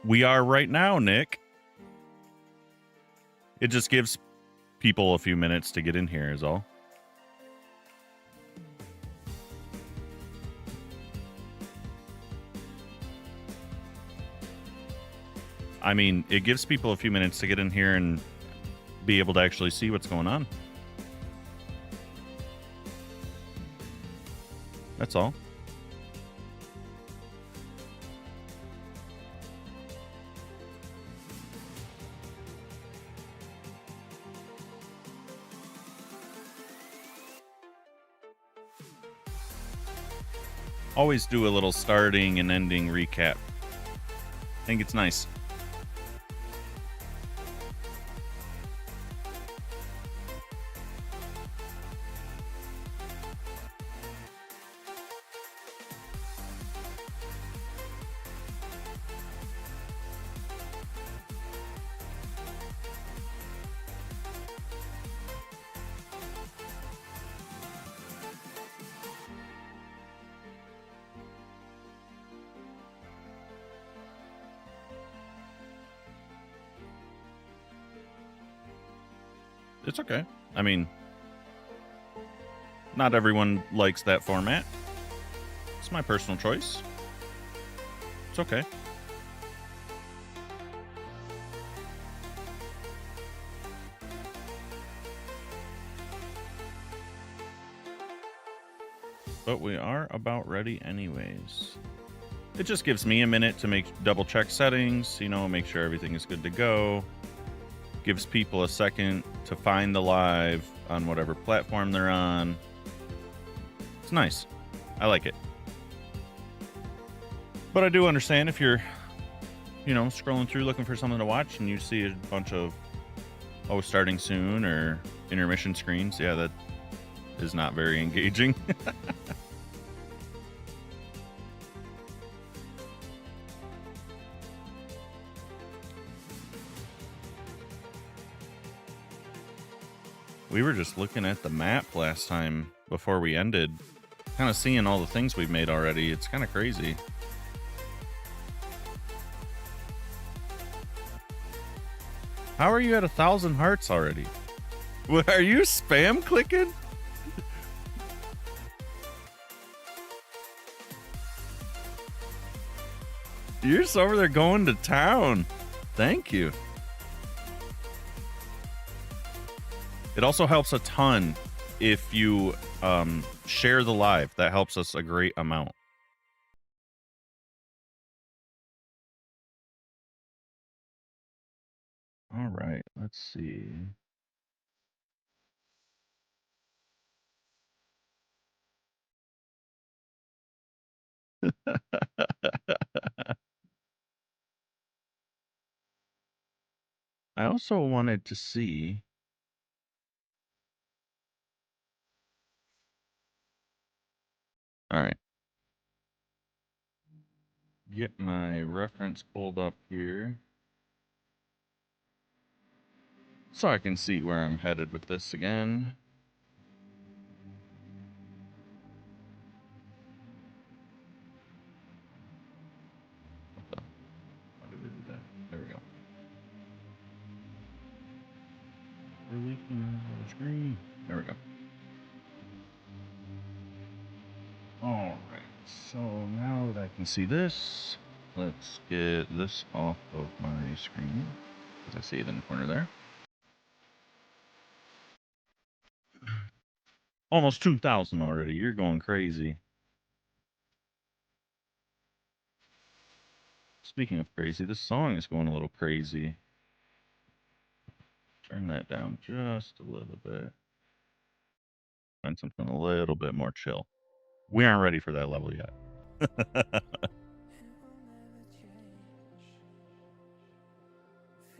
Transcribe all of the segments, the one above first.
We are right now, Nick. It just gives people a few minutes to get in here is all. I mean, it gives people a few minutes to get in here and be able to actually see what's going on. That's all. Always do a little starting and ending recap. I think it's nice. It's okay. I mean, not everyone likes that format. It's my personal choice. It's okay. But we are about ready anyways. It just gives me a minute to double check settings, you know, make sure everything is good to go. Gives people a second to find the live on whatever platform they're on. It's nice. I like it. But I do understand if you're, you know, scrolling through looking for something to watch and you see a bunch of, oh, starting soon or intermission screens. Yeah, that is not very engaging. We were just looking at the map last time before we ended, kind of seeing all the things we've made already. It's kind of crazy. How are you at 1,000 hearts already? What, are you spam clicking? You're just over there going to town. Thank you. It also helps a ton if you share the live. That helps us a great amount. All right, let's see. I also wanted to see. All right. Get my reference pulled up here so I can see where I'm headed with this again. How did we do that? There we go. Releasing the screen. There we go. All right. So now that I can see this, let's get this off of my screen, because I see it in the corner there. Almost 2,000 already. You're going crazy. Speaking of crazy, this song is going a little crazy. Turn that down just a little bit. Find something a little bit more chill. We aren't ready for that level yet.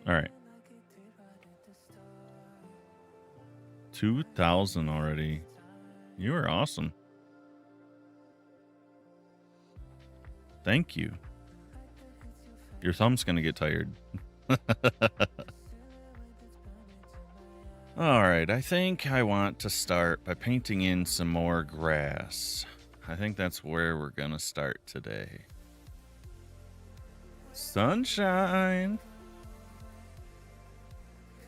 All right. 2,000 already. You are awesome. Thank you. Your thumb's going to get tired. All right, I think I want to start by painting in some more grass. I think that's where we're going to start today. Sunshine.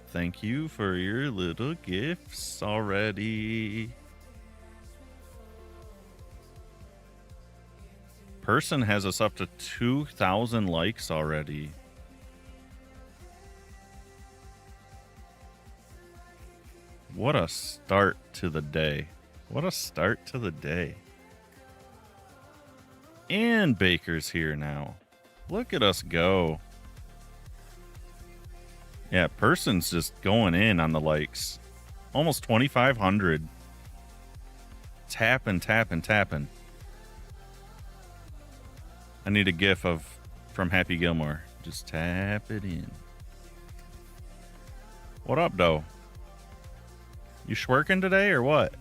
Thank you for your little gifts already. Person has us up to 2,000 likes already. What a start to the day. What a start to the day. And Baker's here now. Look at us go. Yeah, Person's just going in on the likes. Almost 2,500. Tapping, tapping, tapping. I need a gif from Happy Gilmore. Just tap it in. What up, though? You schwerking today or what?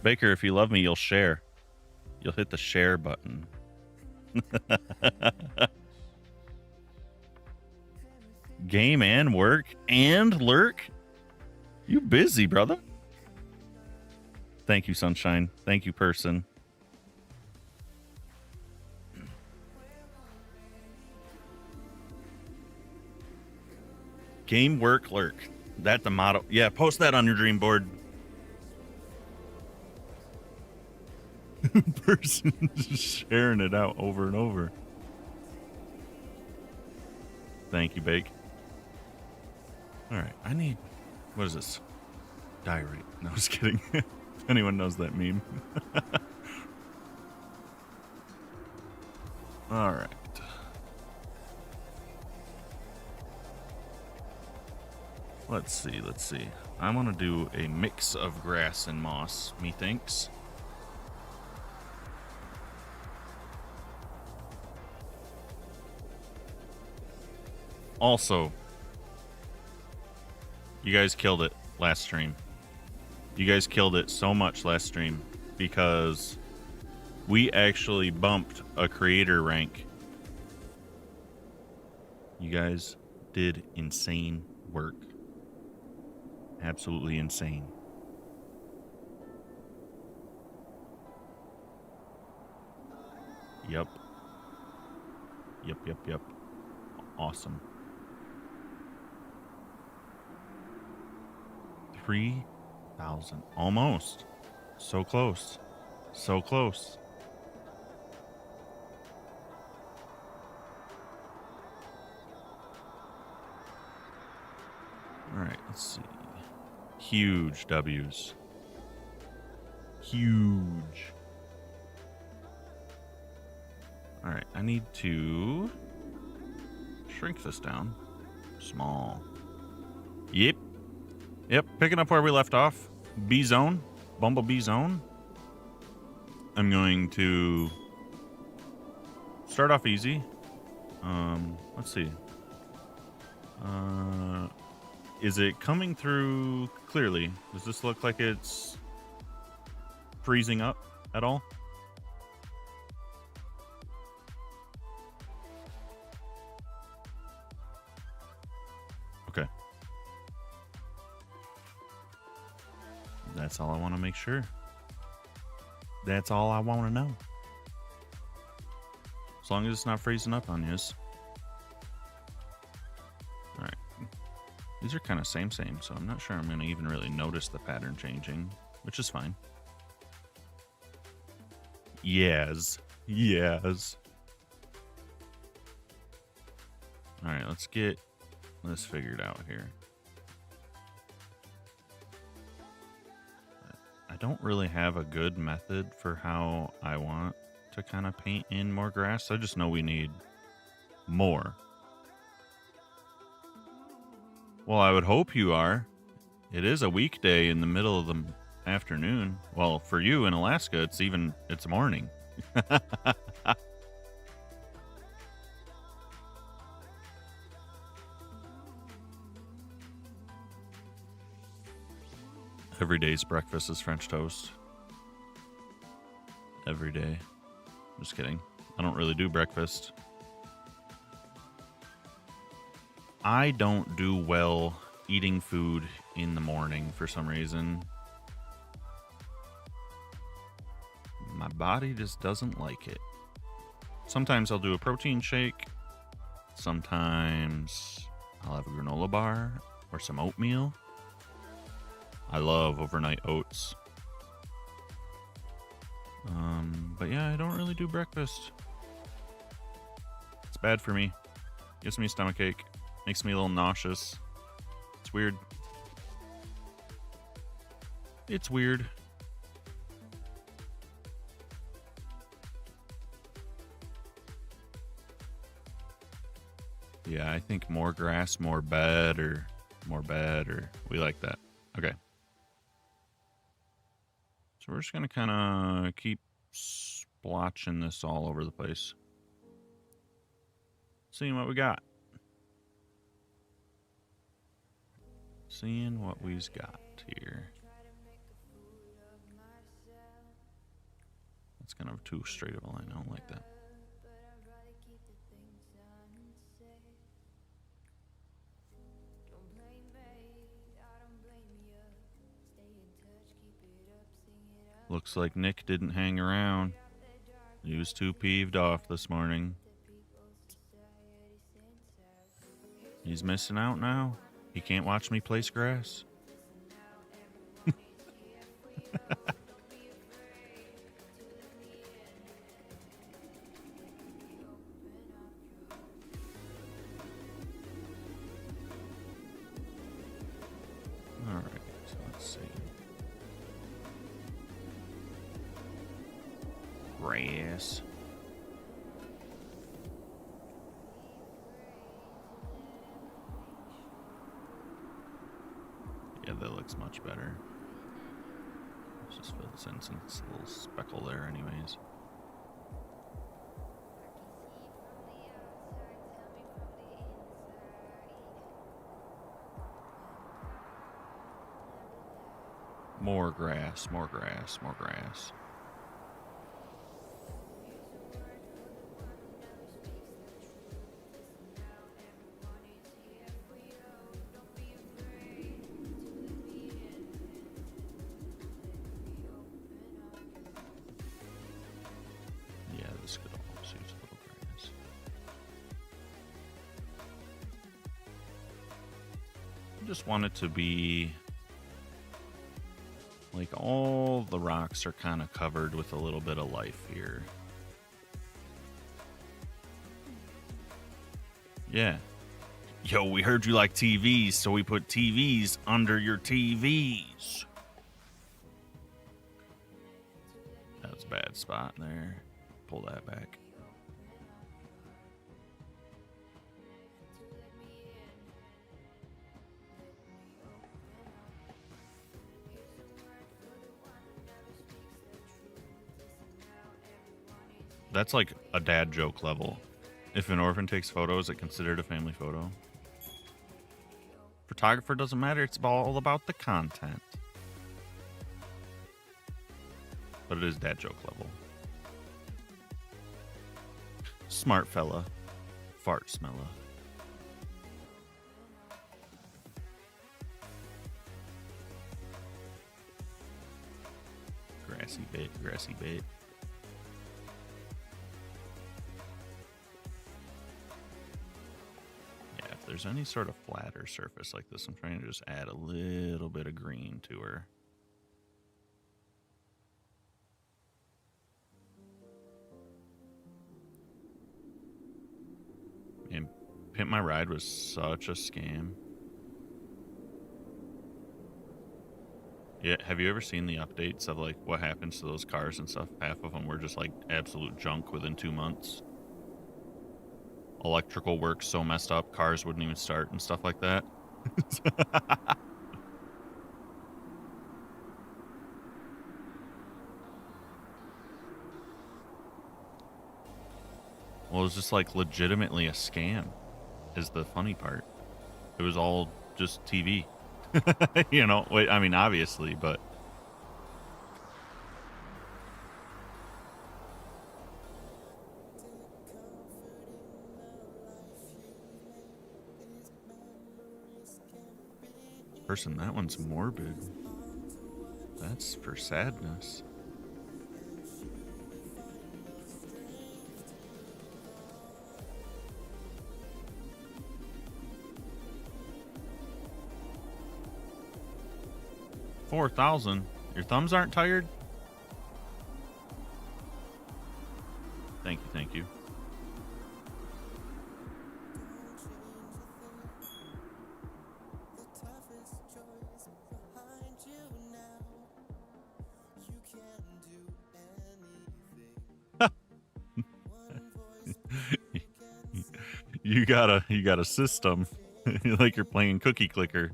Baker, if you love me, you'll share. You'll hit the share button. Game and work and lurk? You busy, brother. Thank you, Sunshine. Thank you, Person. Game, work, lurk. That's the motto. Yeah, post that on your dream board. Person just sharing it out over and over. Thank you, Bake. All right, I need... What is this? Diary. No, just kidding. If anyone knows that meme. All right. Let's see, let's see. I want to do a mix of grass and moss, methinks. Also, you guys killed it last stream. You guys killed it so much last stream because we actually bumped a creator rank. You guys did insane work. Absolutely insane. Yep. Yep. Awesome. 3,000. Almost. So close. So close. All right, let's see. Huge W's. Huge. All right, I need to shrink this down. Small. Yep, picking up where we left off. B zone. Bumblebee zone. I'm going to start off easy. Let's see. Is it coming through clearly? Does this look like it's freezing up at all? Okay. That's all I want to make sure. That's all I want to know. As long as it's not freezing up on you. All right. These are kind of same, so I'm not sure I'm going to even really notice the pattern changing, which is fine. Yes. All right, let's get this figured out here. I don't really have a good method for how I want to kind of paint in more grass. I just know we need more. Well, I would hope you are. It is a weekday in the middle of the afternoon. Well, for you in Alaska, it's morning. Every day's breakfast is French toast. Every day. Just kidding. I don't really do breakfast. I don't do well eating food in the morning for some reason. My body just doesn't like it. Sometimes I'll do a protein shake. Sometimes I'll have a granola bar or some oatmeal. I love overnight oats. But yeah, I don't really do breakfast. It's bad for me. Gives me a stomachache. Makes me a little nauseous. It's weird. It's weird. Yeah, I think more grass, more better. More better. We like that. Okay. So we're just going to kind of keep splotching this all over the place. Seeing what we got. Seeing what we've got here. That's kind of too straight of a line. I don't like that. Looks like Nick didn't hang around. He was too peeved off this morning. He's missing out now. He can't watch me place grass. Alright, so let's see. Grass. Yeah, that looks much better. Let's just fill this in since it's a little speckle there anyways. More grass, more grass, more grass. Yeah, this could almost use a little grass. I just want it to be like all the rocks are kind of covered with a little bit of life here. Yeah. Yo, we heard you like TVs, so we put TVs under your TVs. That was a bad spot there. Pull that back. That's like a dad joke level. If an orphan takes photos, is it considered a family photo? Photographer doesn't matter. It's all about the content. But it is dad joke level. Smart fella. Fart smella. Grassy bit, grassy bit. Yeah, if there's any sort of flatter surface like this, I'm trying to just add a little bit of green to her. And Pimp My Ride was such a scam. Yeah, have you ever seen the updates of like what happens to those cars and stuff? Half of them were just like absolute junk within 2 months. Electrical work so messed up, cars wouldn't even start and stuff like that. Well, it was just like legitimately a scam, is the funny part. It was all just TV. You know, wait, I mean, obviously, but. Person, that one's morbid. That's for sadness. 4,000. Your thumbs aren't tired? Thank you, thank you. You got a system. Like you're playing Cookie Clicker.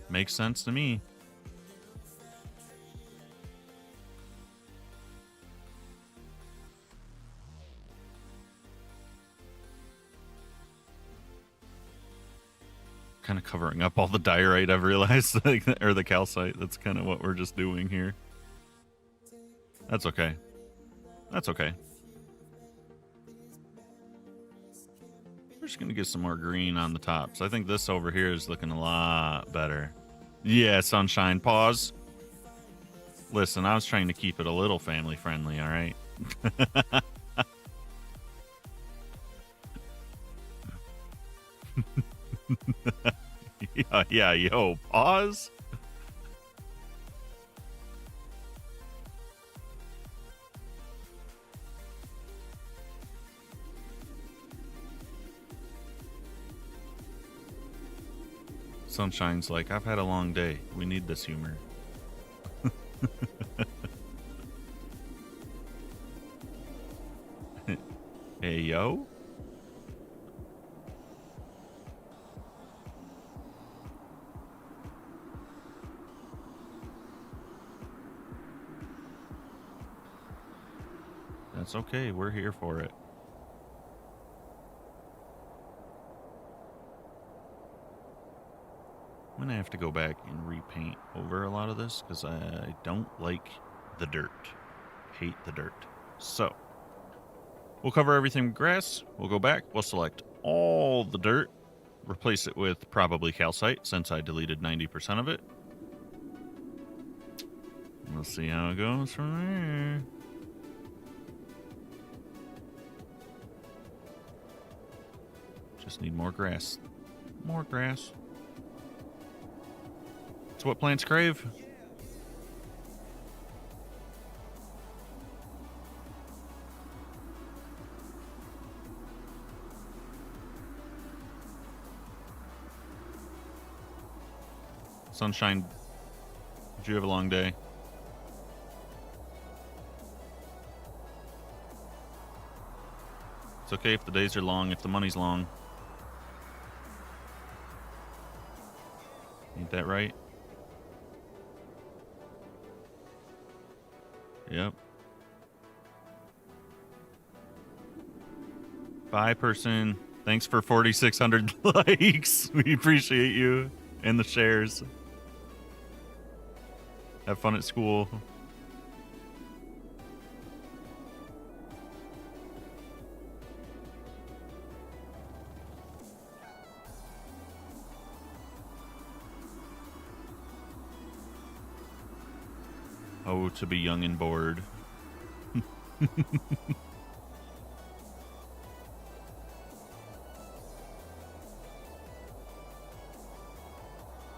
Makes sense to me. Kind of covering up all the diorite, I've realized, or the calcite. That's kind of what we're just doing here. That's okay. That's okay. We're just gonna get some more green on the tops. I think this over here is looking a lot better. Yeah, sunshine. Pause. Listen, I was trying to keep it a little family friendly, all right? yeah, yo, pause. Sunshine's like, I've had a long day. We need this humor. Hey, yo. That's okay. We're here for it. I'm gonna have to go back and repaint over a lot of this because I don't like the dirt. Hate the dirt. So we'll cover everything with grass. We'll go back. We'll select all the dirt. Replace it with probably calcite since I deleted 90% of it. We'll see how it goes from there. Just need more grass. More grass. It's what plants crave. Sunshine, did you have a long day? It's okay if the days are long, if the money's long. Ain't that right? Yep. Bye, person. Thanks for 4,600 likes. We appreciate you and the shares. Have fun at school. Oh, to be young and bored.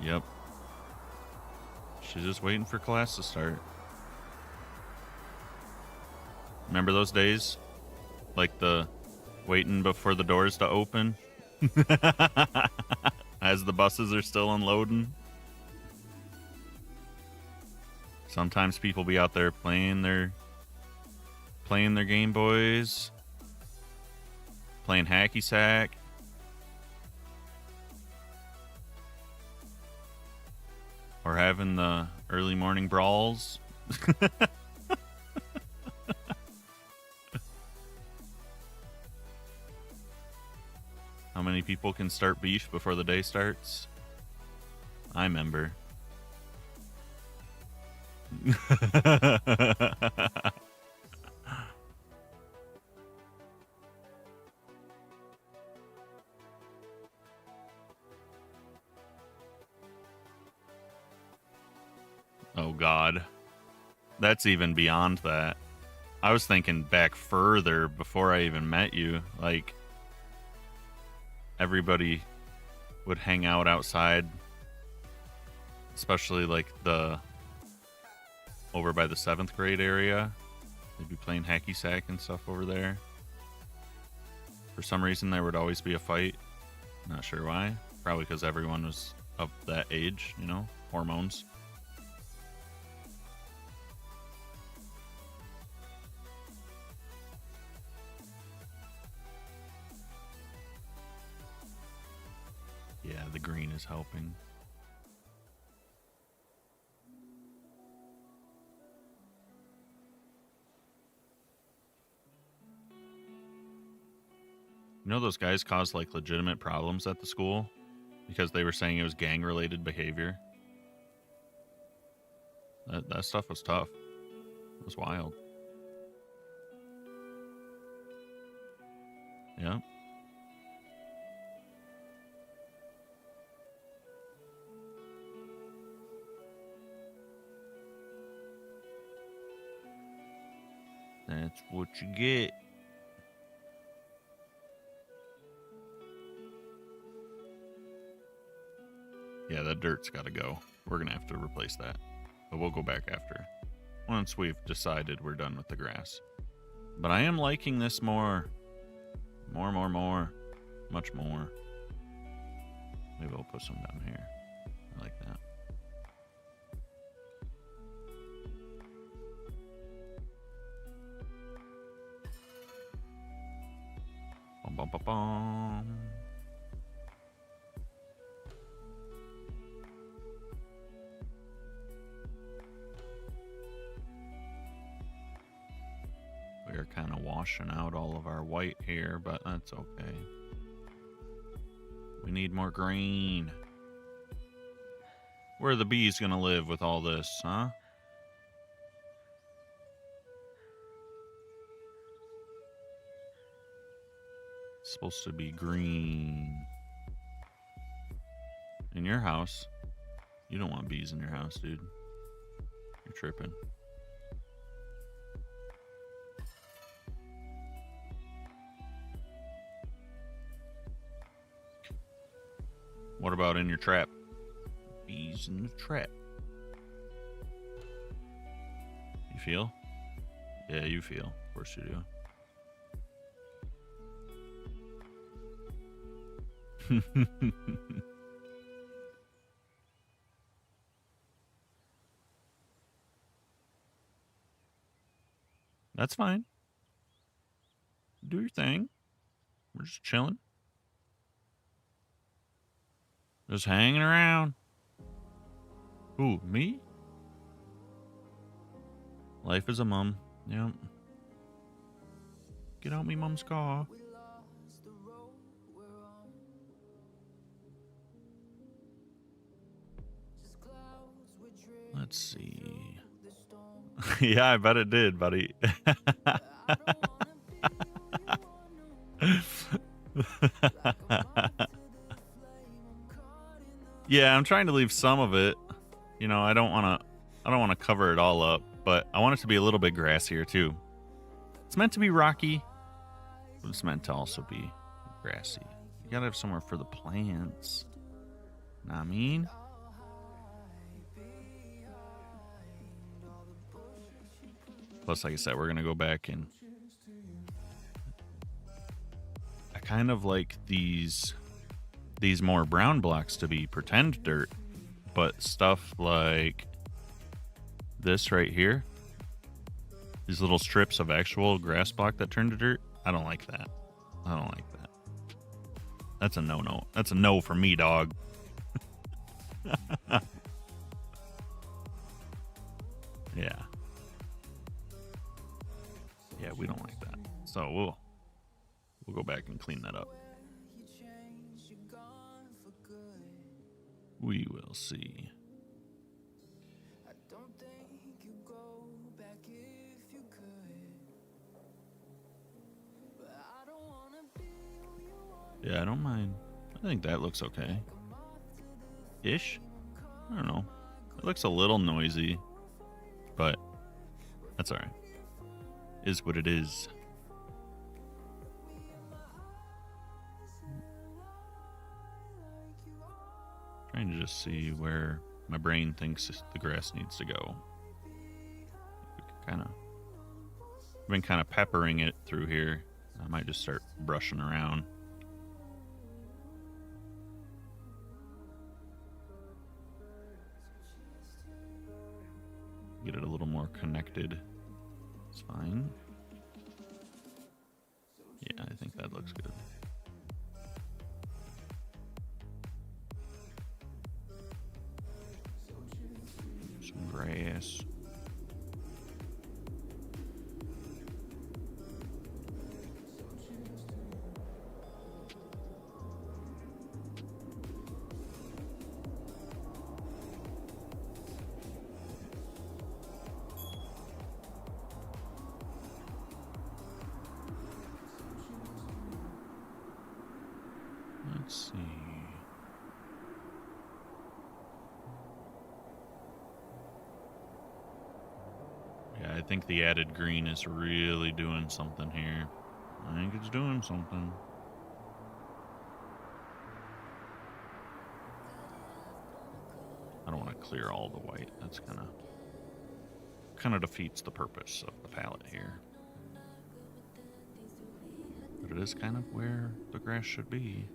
Yep. She's just waiting for class to start. Remember those days? Like the waiting before the doors to open? As the buses are still unloading? Sometimes people be out there playing their Game Boys, playing hacky sack. Or having the early morning brawls. How many people can start beef before the day starts? I remember. Oh God. That's even beyond that. I was thinking back further before I even met you. Like, everybody would hang out outside, especially like the over by the 7th grade area. They'd be playing hacky sack and stuff over there. For some reason, there would always be a fight. Not sure why. Probably because everyone was of that age, you know, hormones. Yeah, the green is helping. You know, those guys caused like legitimate problems at the school because they were saying it was gang-related behavior. That stuff was tough. It was wild. Yeah. That's what you get. Yeah, that dirt's got to go. We're going to have to replace that. But we'll go back after. Once we've decided we're done with the grass. But I am liking this more. More. Much more. Maybe I'll put some down here. I like that. Bum, bum, bum, bum. We are kind of washing out all of our white here, but that's okay. We need more green. Where are the bees gonna live with all this, huh? It's supposed to be green. In your house. You don't want bees in your house, dude. You're tripping. What about in your trap? Bees in the trap. You feel? Yeah, you feel. Of course you do. That's fine. Do your thing. We're just chilling. Just hanging around. Who, me? Life as a mum. Yep. Get out me mum's car. Let's see. Yeah, I bet it did, buddy. Yeah, I'm trying to leave some of it. You know, I don't want to cover it all up, but I want it to be a little bit grassier too. It's meant to be rocky, but it's meant to also be grassy. You gotta have somewhere for the plants. Know what I mean? Plus, like I said, we're gonna go back and I kind of like these more brown blocks to be pretend dirt, but stuff like this right here, these little strips of actual grass block that turn to dirt, I don't like that. I don't like that. That's a no. That's a no for me, dog. Yeah. Yeah, we don't like that. So we'll go back and clean that up. We will see. Yeah, I don't mind. I think that looks okay. Ish? I don't know. It looks a little noisy, but that's alright. is what it is. Trying to just see where my brain thinks the grass needs to go. I've been kind of peppering it through here. I might just start brushing around. Get it a little more connected. It's fine. Yeah, I think that looks good. Some grass. Let's see. Yeah, I think the added green is really doing something here. I think it's doing something. I don't want to clear all the white. That's kind of defeats the purpose of the palette here. But it is kind of where the grass should be.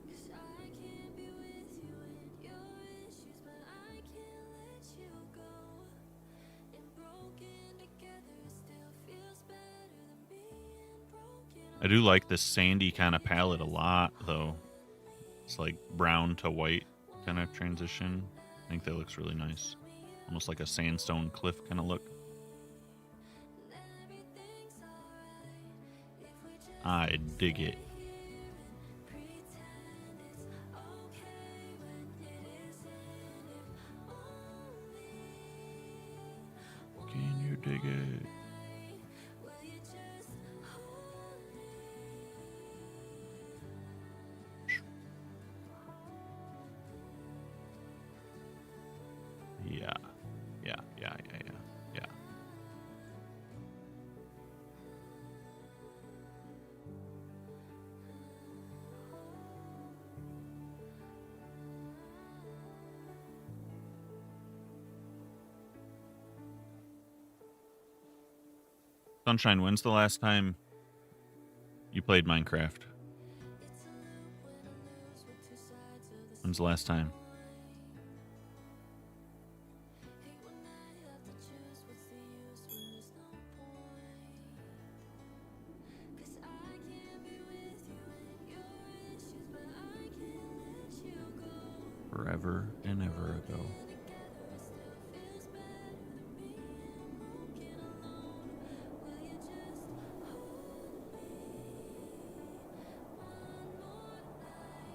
I do like this sandy kind of palette a lot, though. It's like brown to white kind of transition. I think that looks really nice. Almost like a sandstone cliff kind of look. I dig it. Can you dig it? Yeah. Sunshine, when's the last time you played Minecraft? When's the last time? Forever and ever ago.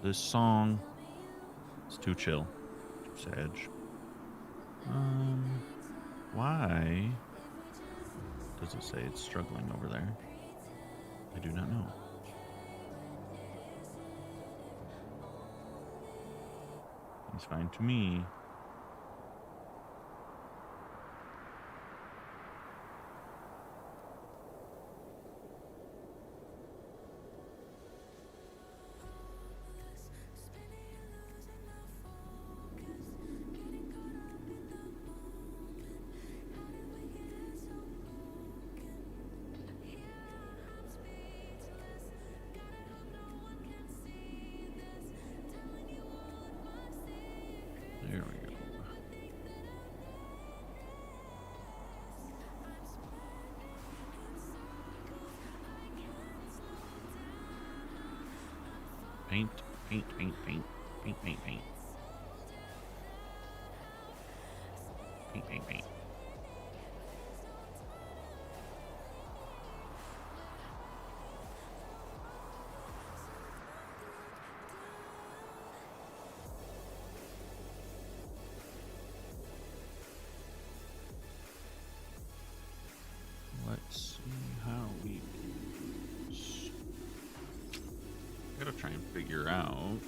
This song is too chill, too sad. Why does it say it's struggling over there? I do not know. It's fine to me. There we go. Paint. Paint. Let's see how we do this. Gotta try and figure out.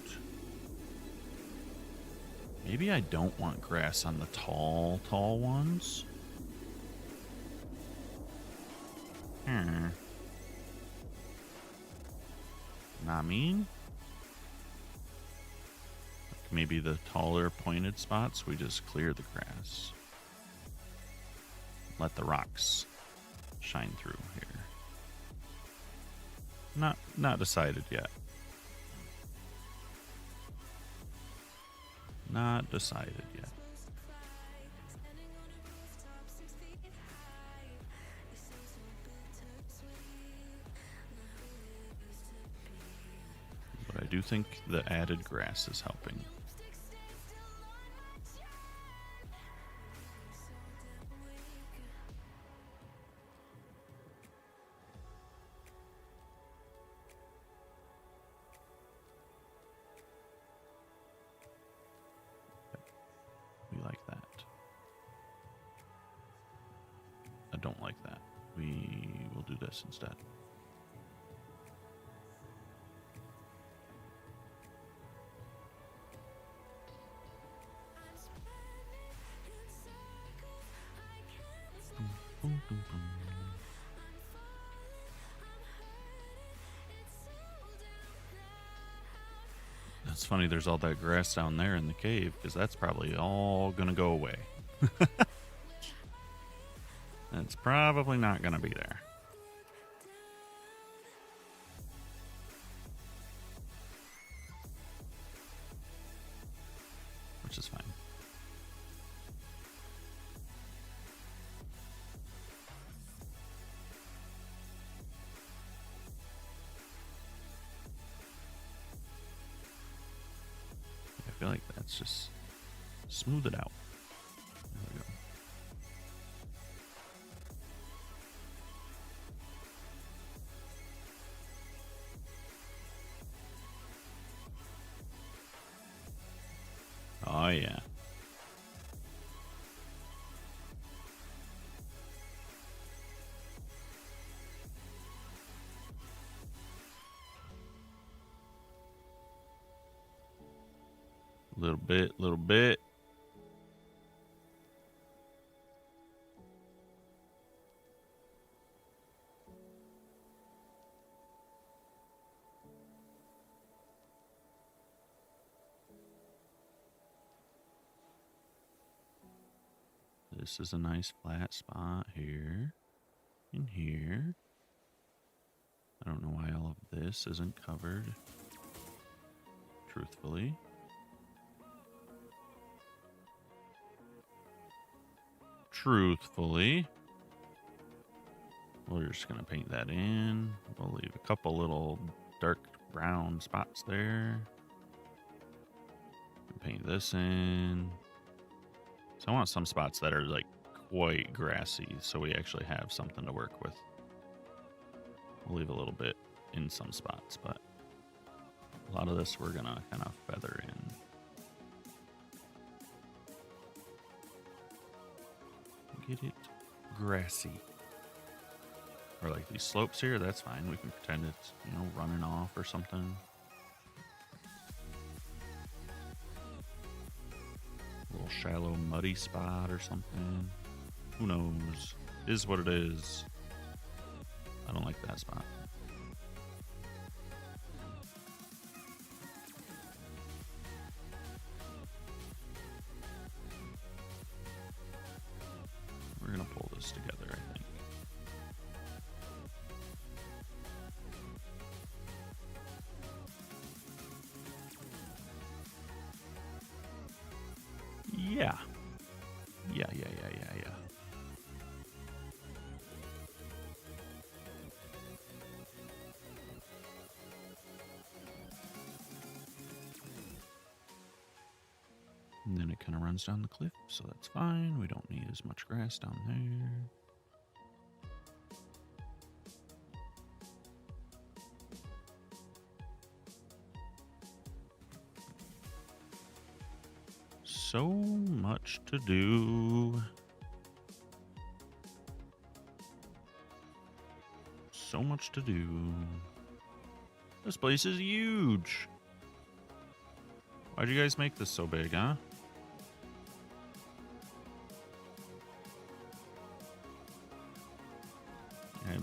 Maybe I don't want grass on the tall ones. Not mean. Like maybe the taller pointed spots, we just clear the grass. Let the rocks shine through here. Not decided yet. Not decided yet. But I do think the added grass is helping. We like that. I don't like that. We will do this instead. Boom, boom, boom. It's funny there's all that grass down there in the cave, because that's probably all gonna go away. It's probably not gonna be there. Which is fine. I feel like that's just smooth it out. There we go. Oh yeah. Little bit, little bit. This is a nice flat spot here. In here. I don't know why all of this isn't covered. Truthfully. We're just going to paint that in. We'll leave a couple little dark brown spots there. Paint this in. So I want some spots that are like quite grassy, so we actually have something to work with. We'll leave a little bit in some spots, but a lot of this we're going to kind of feather in. Get it grassy. Or like these slopes here, that's fine. We can pretend it's, running off or something. A little shallow, muddy spot or something. Who knows? Is what it is. I don't like that spot. We're going to pull this together, I think. Yeah. Yeah. And then it kind of runs down the cliff, so that's fine. We don't need as much grass down there. So much to do. So much to do. This place is huge. Why'd you guys make this so big, huh?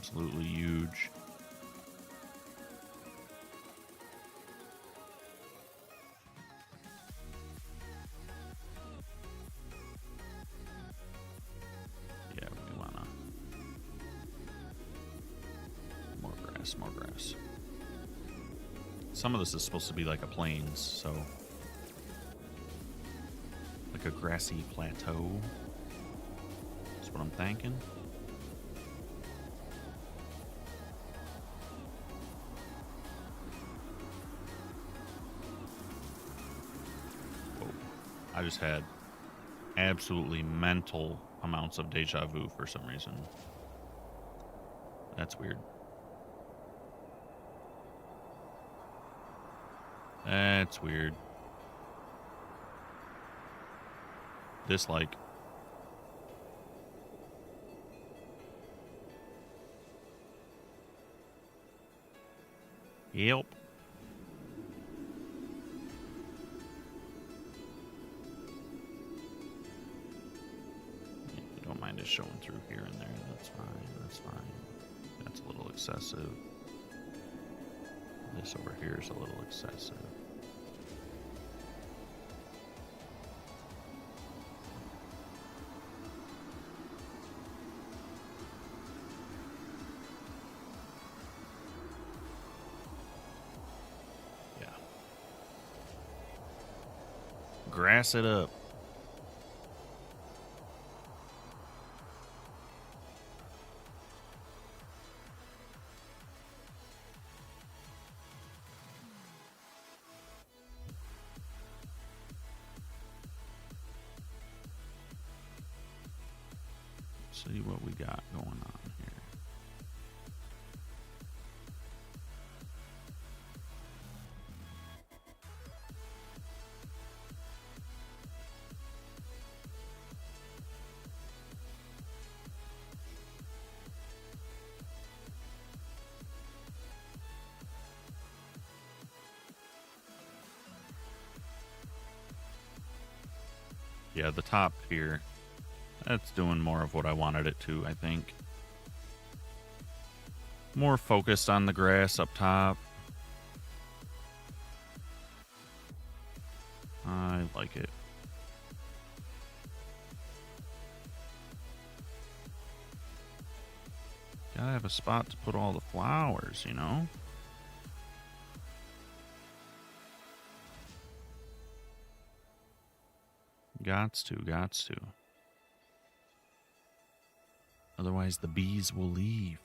absolutely huge. Yeah, we wanna more grass, more grass. Some of this is supposed to be like a plains, so like a grassy plateau. That's what I'm thinking. Whoa. I just had absolutely mental amounts of deja vu for some reason. That's weird. That's weird. Dislike. Yep. You don't mind it showing through here and there. That's fine. That's fine. That's a little excessive. This over here is a little excessive. Yeah. Grass it up. See what we got going on here. Yeah, the top here, that's doing more of what I wanted it to, I think. More focused on the grass up top. I like it. Gotta have a spot to put all the flowers, you know? Gots to. Otherwise the bees will leave.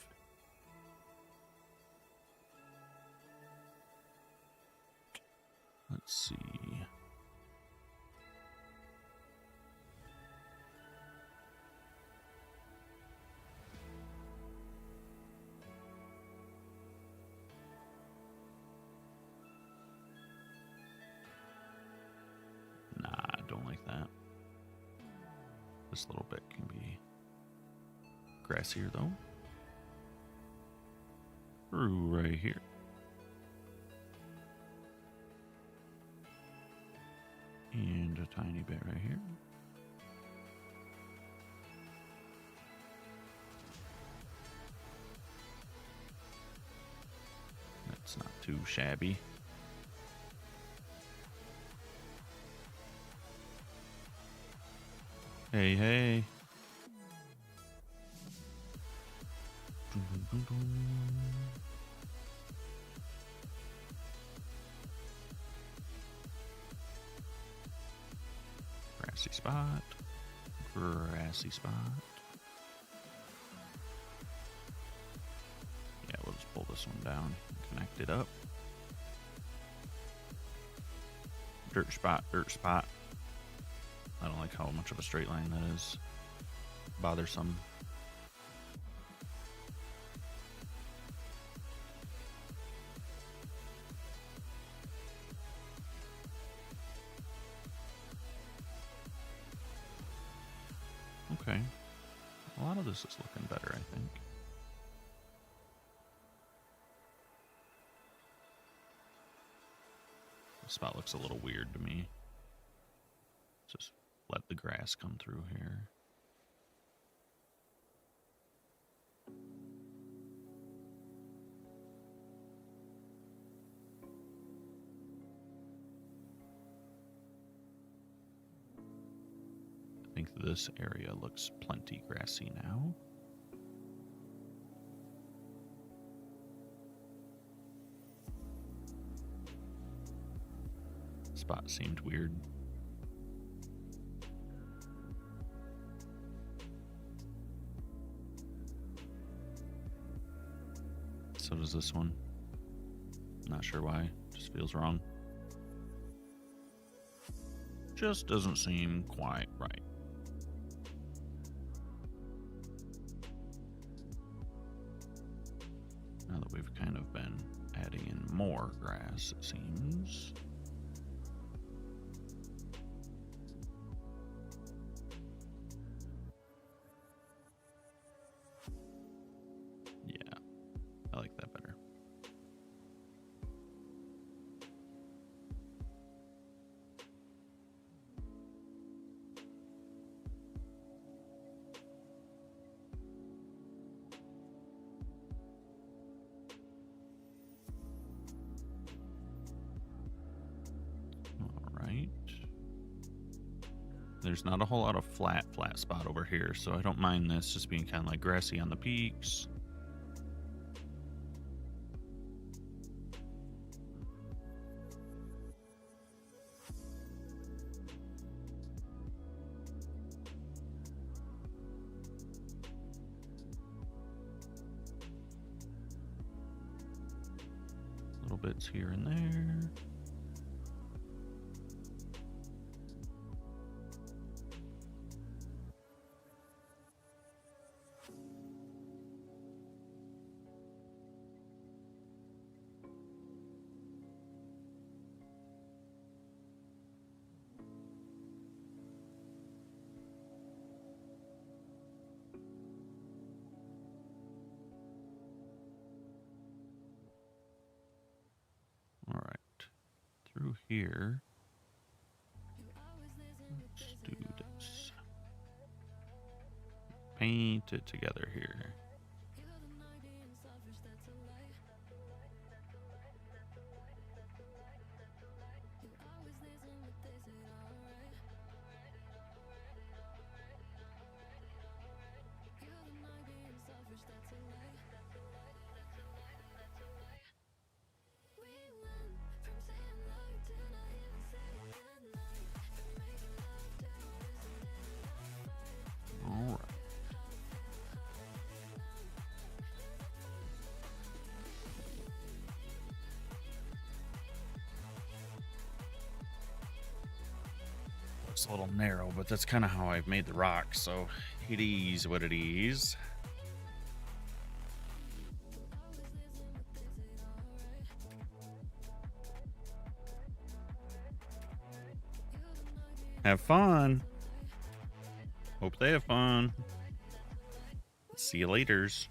Let's see. Nah, I don't like that. This little bit can be grassier though. Through right here. And a tiny bit right here. That's not too shabby. Hey, hey. Dun, dun, dun, dun. Grassy spot. Grassy spot. Yeah, we'll just pull this one down and connect it up. Dirt spot, dirt spot. I don't like how much of a straight line that is. Bothersome. Okay. A lot of this is looking better, I think. The spot looks a little weird to me. Just let the grass come through here. think this area looks plenty grassy now. Spot seemed weird. So does this one. Not sure why. Just feels wrong. Just doesn't seem quite right. Now that we've kind of been adding in more grass, it seems. Yeah, I like that better. There's not a whole lot of flat spot over here, so I don't mind this just being kind of like grassy on the peaks. Little bits here and there. All right, through here. Let's do this. Paint it together here. All right. Looks a little narrow, but that's kind of how I've made the rock, so it is what it is. Have fun. Hope they have fun. See you laters.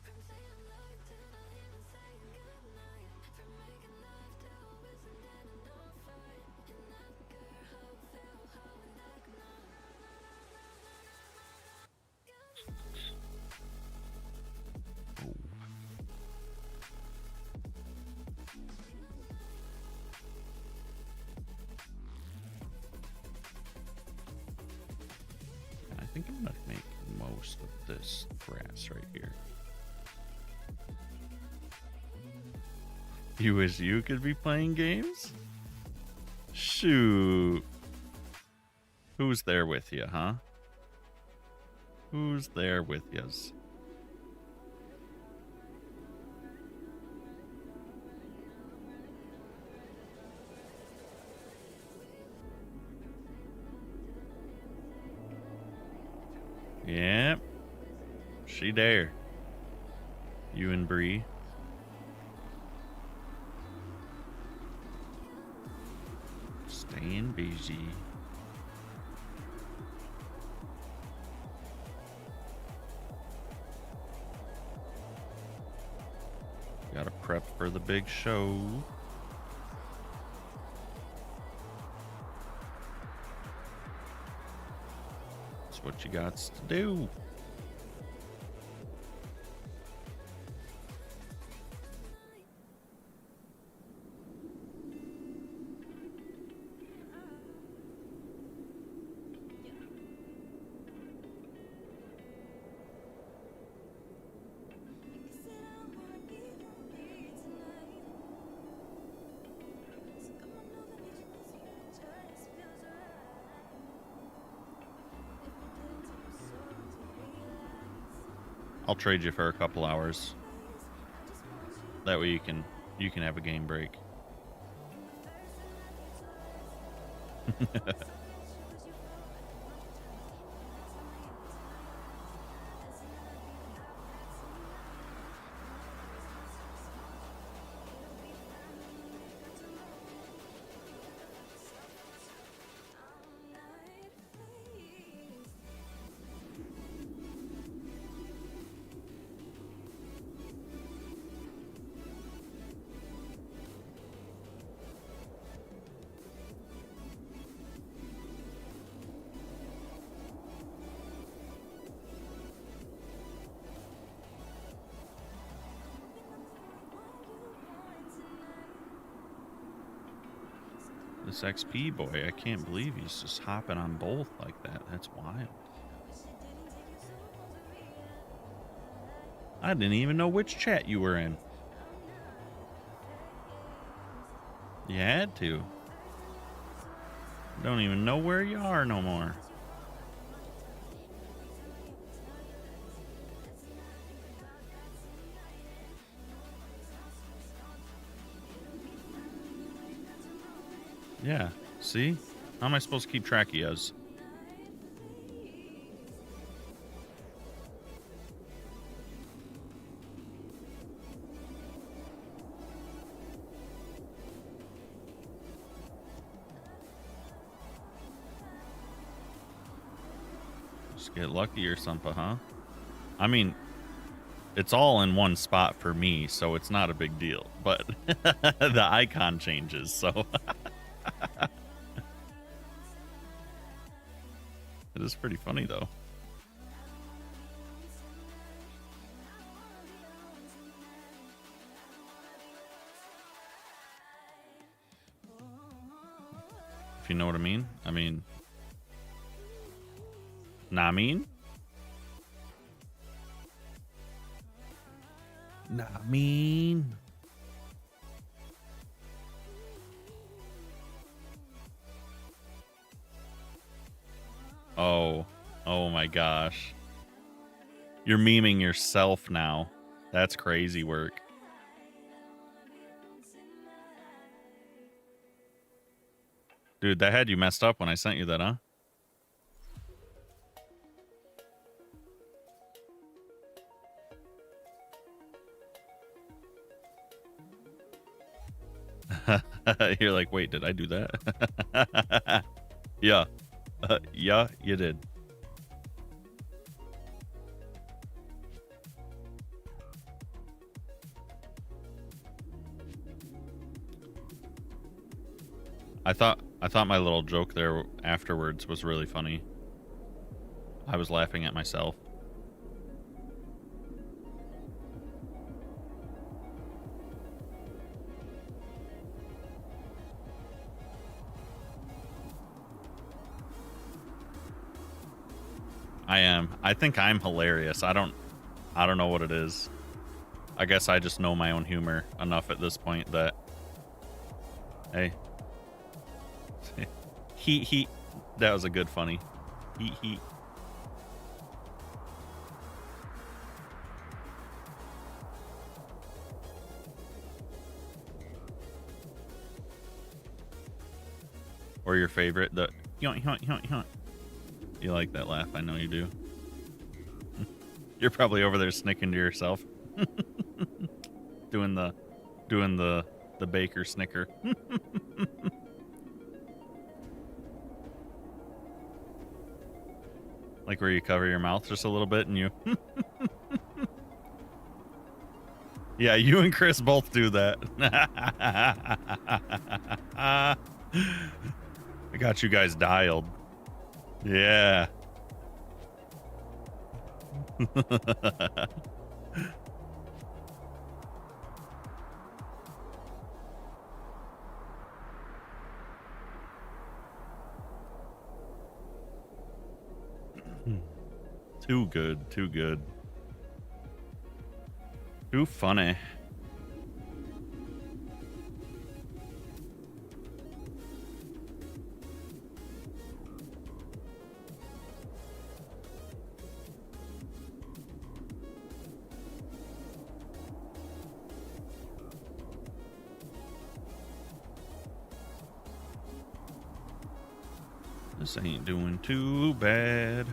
I think I'm gonna make most of this grass right here. You wish you could be playing games? Shoot. Who's there with you, huh? Who's there with yous? Yep. She there. You and Bree. Staying busy. Gotta prep for the big show. That's what you got to do. I'll trade you for a couple hours. That way you can have a game break. This XP boy, I can't believe he's just hopping on both like that. That's wild. I didn't even know which chat you were in. You had to. Don't even know where you are no more. Yeah, see? How am I supposed to keep track of yous? Just get lucky or something, huh? I mean, it's all in one spot for me, so it's not a big deal. But the icon changes, so... It is pretty funny, though. If you know what I mean. I mean... Nah mean? Nah mean. Oh my gosh. You're memeing yourself now. That's crazy work. Dude, that had you messed up when I sent you that, huh? You're like, wait, did I do that? Yeah. Yeah, you did. I thought my little joke there afterwards was really funny. I was laughing at myself. I am. I think I'm hilarious. I don't know what it is. I guess I just know my own humor enough at this point that, hey, he, that was a good funny. He. Or your favorite, the you like that laugh, I know you do. You're probably over there snicking to yourself. doing the baker snicker. Like where you cover your mouth just a little bit and you Yeah, you and Chris both do that. I got you guys dialed. Yeah. Too good, too good. Too funny. This ain't doing too bad.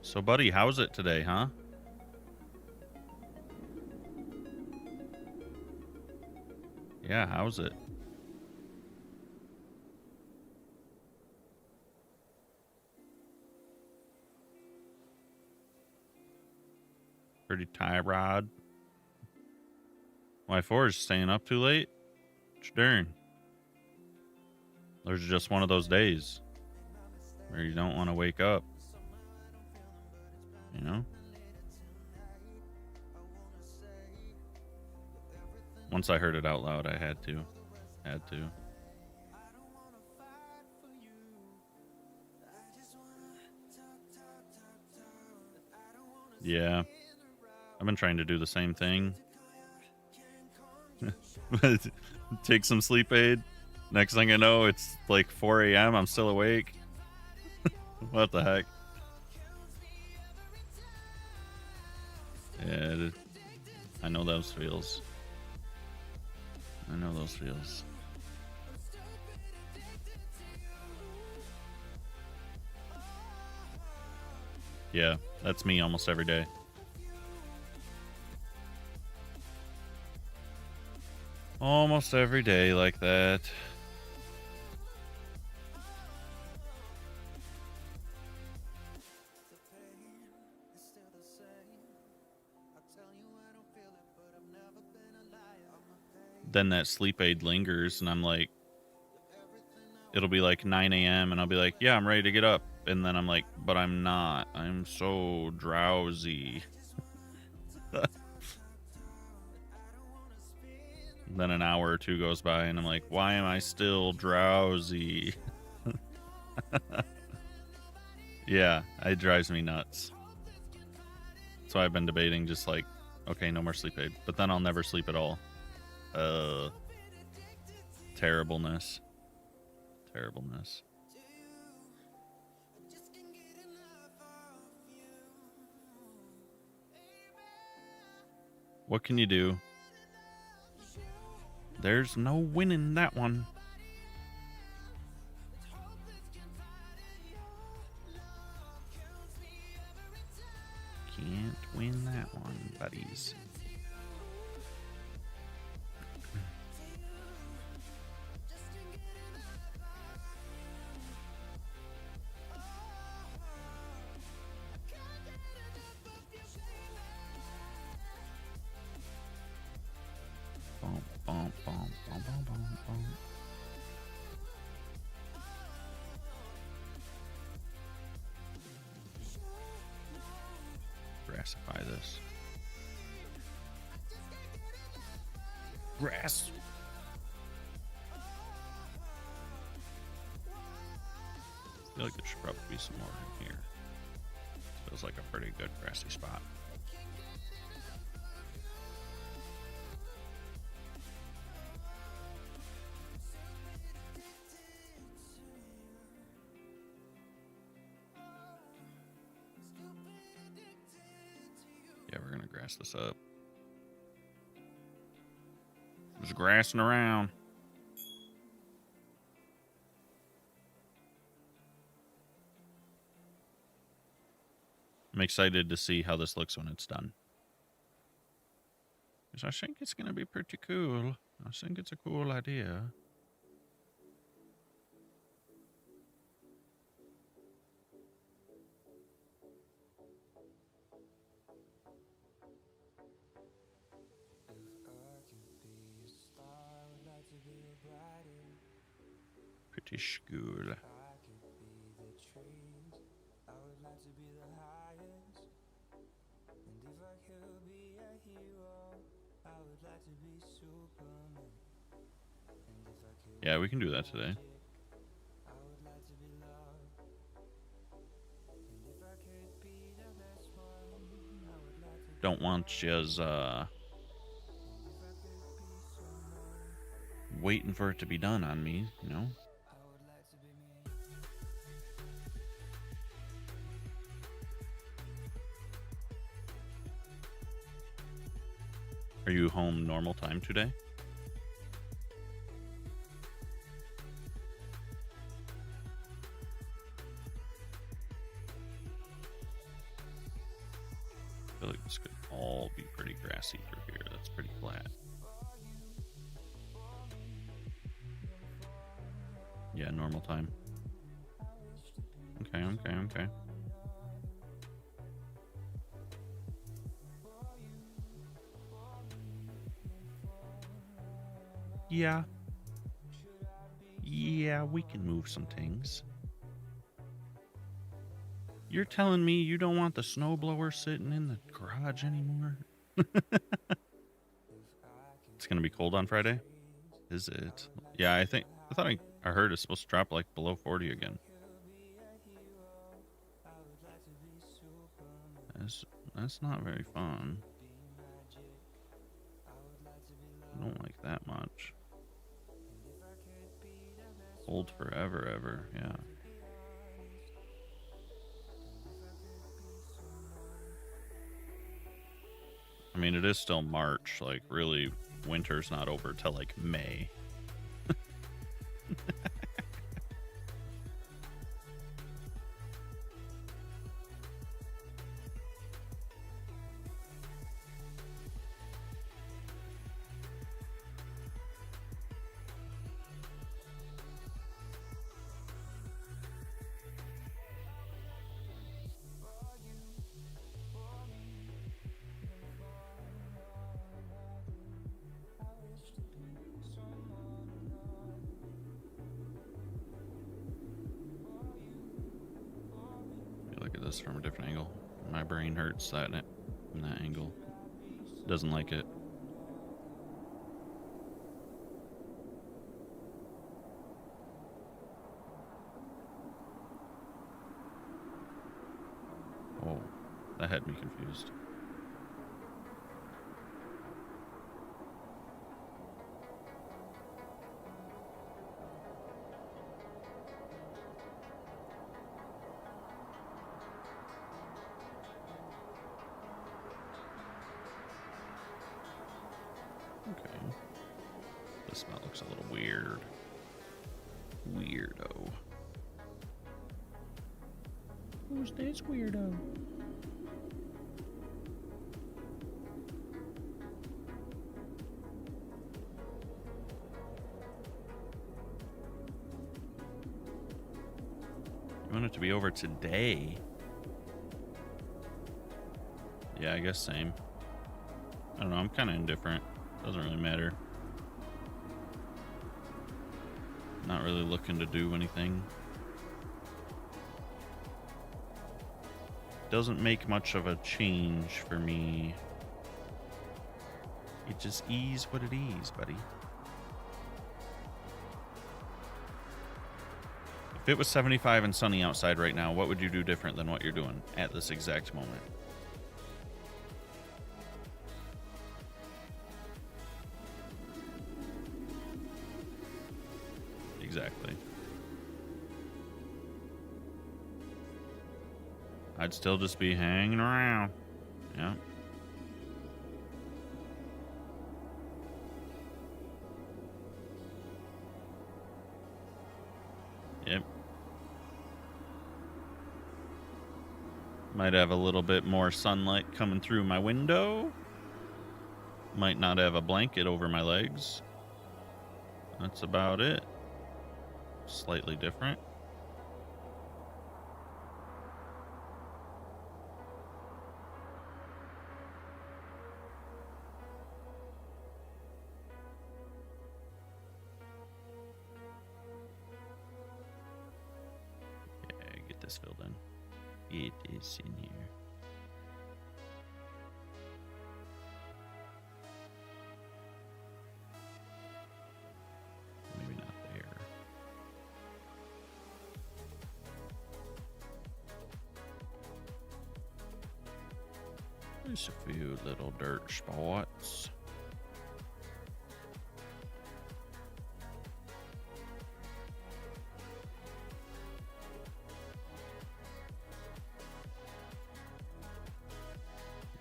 So, buddy, how's it today, huh? Yeah, how's it? Pretty tired. Why for? Is staying up too late? Darn. There's just one of those days where you don't want to wake up. You know? Once I heard it out loud, I had to. Yeah. I've been trying to do the same thing. Take some sleep aid. Next thing I know, it's like 4 a.m. I'm still awake. What the heck? Yeah, I know those feels. Yeah, that's me almost every day. Almost every day like that. Then that sleep aid lingers, and I'm like, it'll be like 9 a.m. and I'll be like, yeah, I'm ready to get up. And then I'm like, but I'm not. I'm so drowsy. Then an hour or two goes by, and I'm like, why am I still drowsy? Yeah, it drives me nuts. So I've been debating just like, okay, no more sleep aid. But then I'll never sleep at all. Terribleness. What can you do? There's no winning that one. Can't win that one, buddies. Grassify this. Grass. I feel like there should probably be some more in here. Feels like a pretty good grassy spot. Yeah, we're gonna grass this up. Just grassing around. I'm excited to see how this looks when it's done. Because I think it's gonna be pretty cool. I think it's a cool idea. Pretty cool. Yeah, we can do that today. Don't want yous waiting for it to be done on me, you know? Are you home normal time today? I feel like this could all be pretty grassy through here. That's pretty flat. Yeah, normal time. Okay. Yeah. Yeah, we can move some things. You're telling me you don't want the snowblower sitting in the garage anymore? It's gonna be cold on Friday? Is it? Yeah, I thought I heard it's supposed to drop like below 40 again. That's not very fun. I don't like that much. Cold forever, ever, yeah. I mean, it is still March. Like, really, winter's not over till like May. Look at this from a different angle. My brain hurts that in that angle. Doesn't like it. Oh, that had me confused. Okay. This smell looks a little weird. Weirdo. Who's this weirdo? You want it to be over today? Yeah, I guess same. I don't know, I'm kind of indifferent. Doesn't really matter. Not really looking to do anything. Doesn't make much of a change for me. It just is what it is, buddy. If it was 75 and sunny outside right now, what would you do different than what you're doing at this exact moment? Exactly. I'd still just be hanging around. Yeah. Yep. Might have a little bit more sunlight coming through my window. Might not have a blanket over my legs. That's about it. Slightly different. Yeah, get this filled in. It is in here. Maybe not there. Just a few little dirt spots.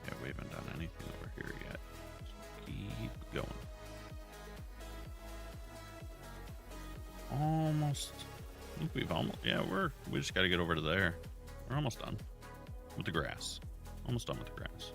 Yeah, we haven't done anything over here yet. Just keep going. Almost. I think we've almost. Yeah, we just got to get over to there. We're almost done with the grass. Almost done with the grass.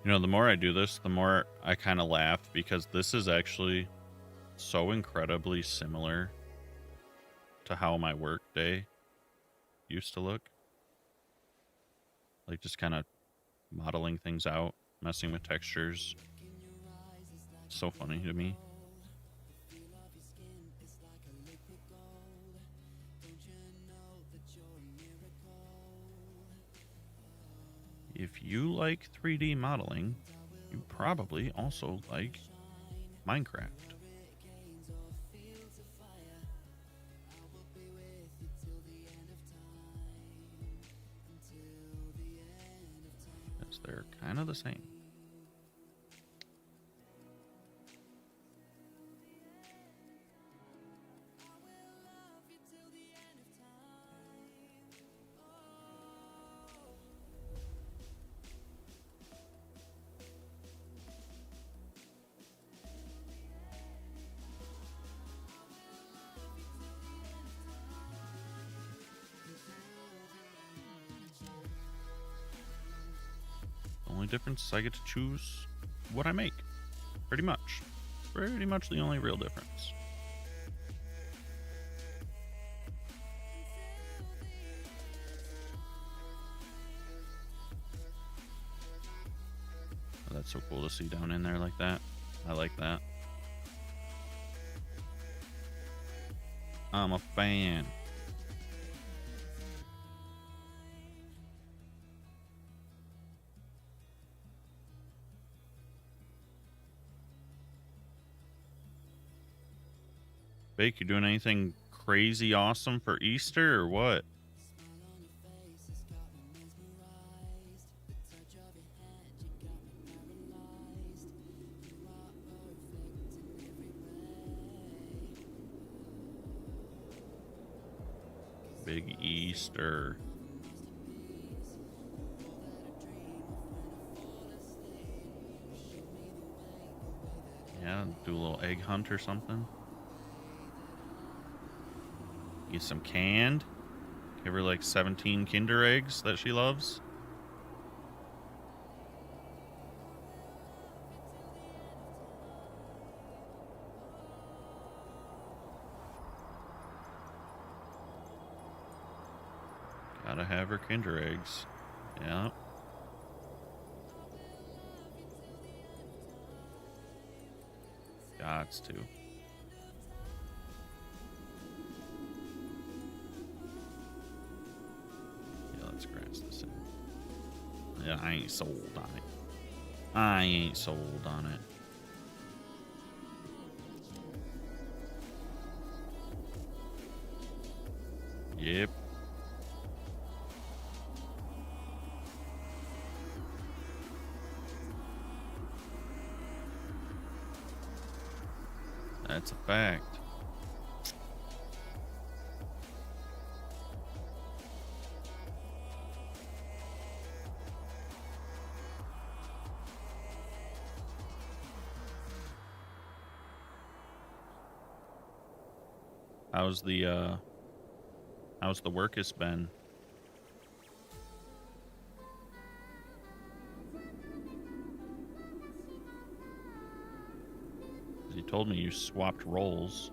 You know, the more I do this, the more I kind of laugh because this is actually so incredibly similar to how my work day used to look. Like just kind of modeling things out, messing with textures. So funny to me. If you like 3D modeling, you probably also like Minecraft. Because they're kind of the same. Only difference is I get to choose what I make. Pretty much. Pretty much the only real difference. Oh, that's so cool to see down in there like that. I like that. I'm a fan. Bake, you doing anything crazy awesome for Easter or what? Big Easter. Yeah, do a little egg hunt or something. Get some canned. Give her like 17 Kinder eggs that she loves. Gotta have her Kinder eggs. Yep. Gots to. Let's scratch this in. Yeah, I ain't sold on it. I ain't sold on it. Yep. That's a fact. How's the work has been? You told me you swapped roles.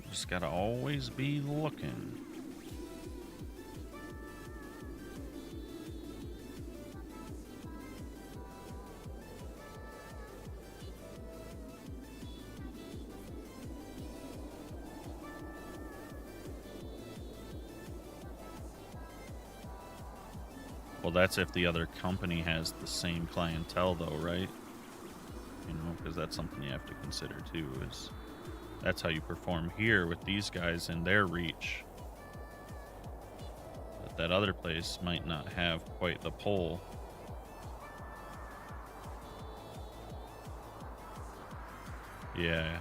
just gotta always be looking. Well, that's if the other company has the same clientele, though, right? You know, because that's something you have to consider too. Is that's how you perform here with these guys and their reach. But that other place might not have quite the pull. Yeah.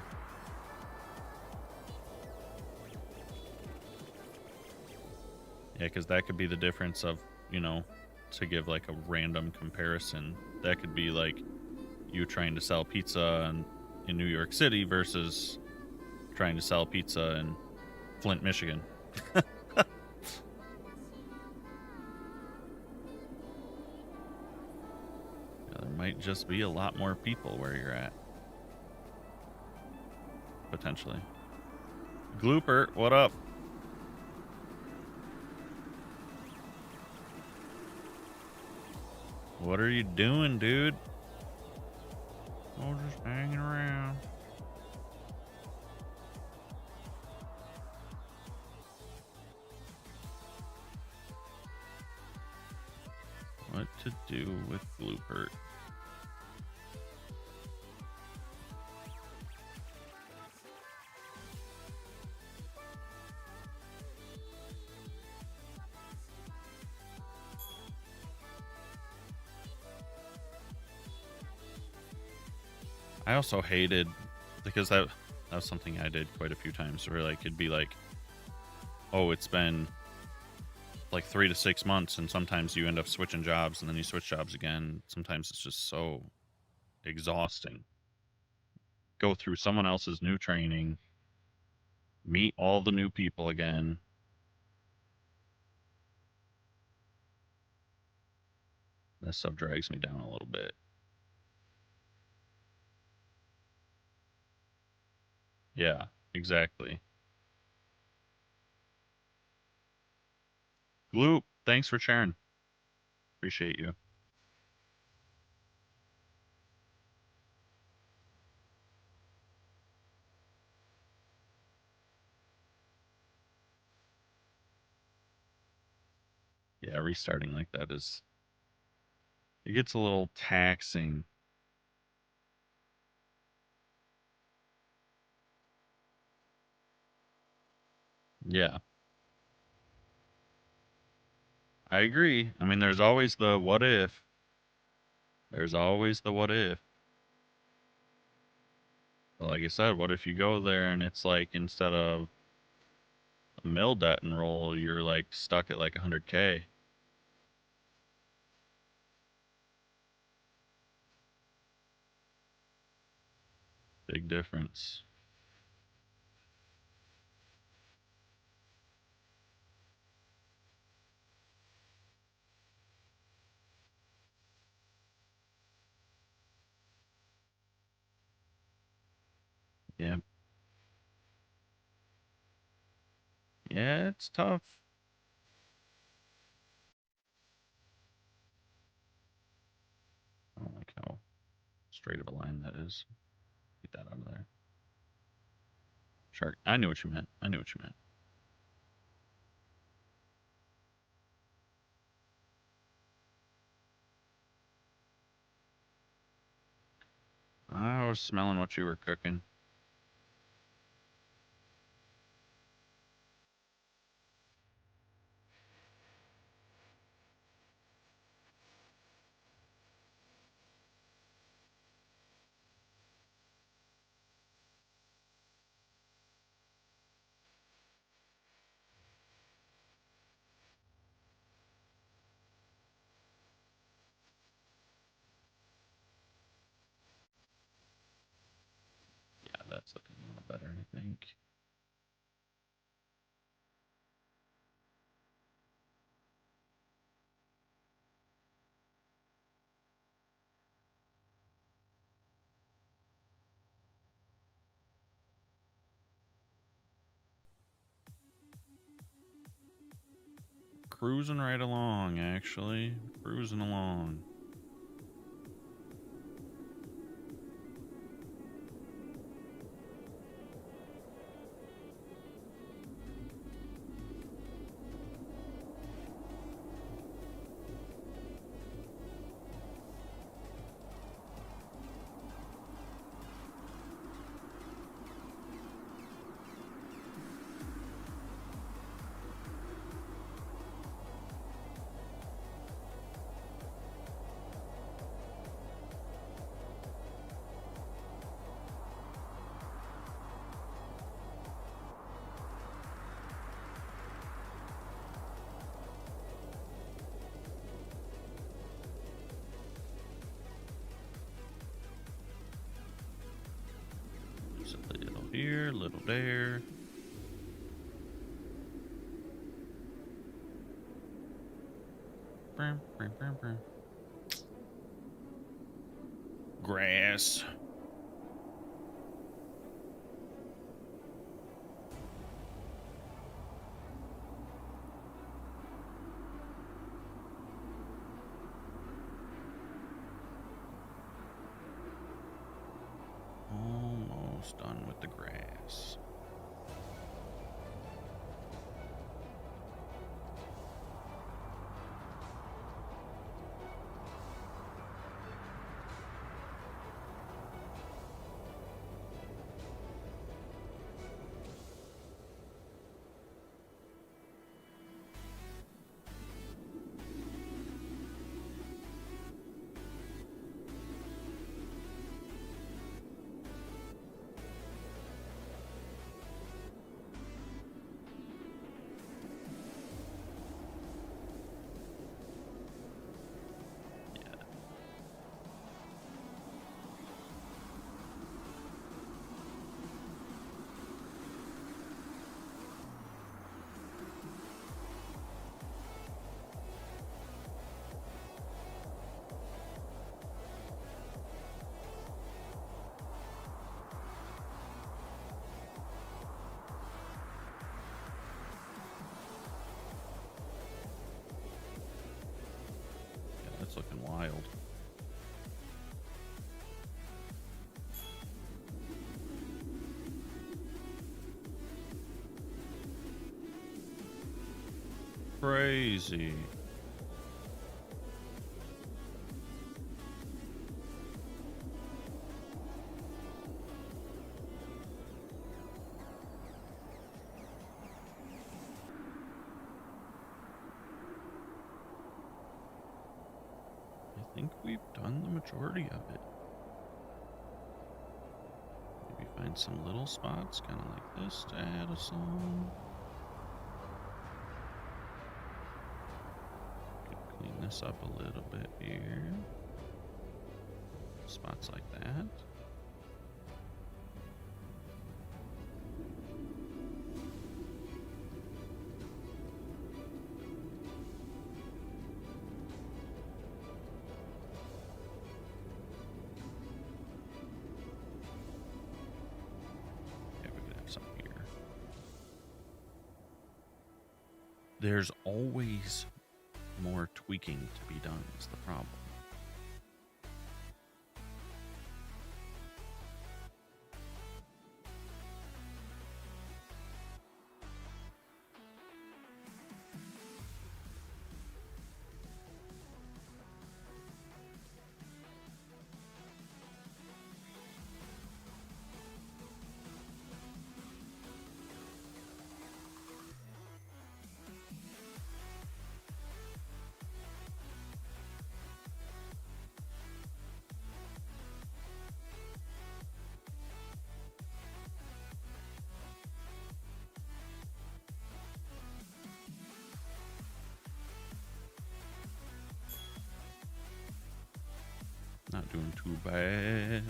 Yeah, because that could be the difference of, you know, to give like a random comparison. That could be like you trying to sell pizza in New York City versus trying to sell pizza in Flint, Michigan. There might just be a lot more people where you're at. Potentially. Glooper, what up? What are you doing, dude? Oh, just hanging around. What to do with Glooper? I also hated, because that was something I did quite a few times, where like it'd be like, oh, it's been like 3 to 6 months, and sometimes you end up switching jobs, and then you switch jobs again. Sometimes it's just so exhausting. Go through someone else's new training, meet all the new people again. That stuff drags me down a little bit. Yeah, exactly. Gloop, thanks for sharing. Appreciate you. Yeah, restarting like that is, it gets a little taxing. Yeah, I agree. I mean, there's always the what if. There's always the what if. But like I said, what if you go there and it's like instead of a mill debt and roll, you're like stuck at like 100K? Big difference. Yeah. Yeah, it's tough. I don't like how straight of a line that is. Get that out of there. Shark. I knew what you meant. I knew what you meant. I was smelling what you were cooking. Yeah, that's looking a little better, I think. cruising right along, actually. Cruising along. Just a little here, little there. Grass. Almost done with the grass. That's looking wild. Crazy. I think we've done the majority of it. Maybe find some little spots, kind of like this, to add a song. Clean this up a little bit here. Spots like that. There's always more tweaking to be done is the problem. Not doing too bad.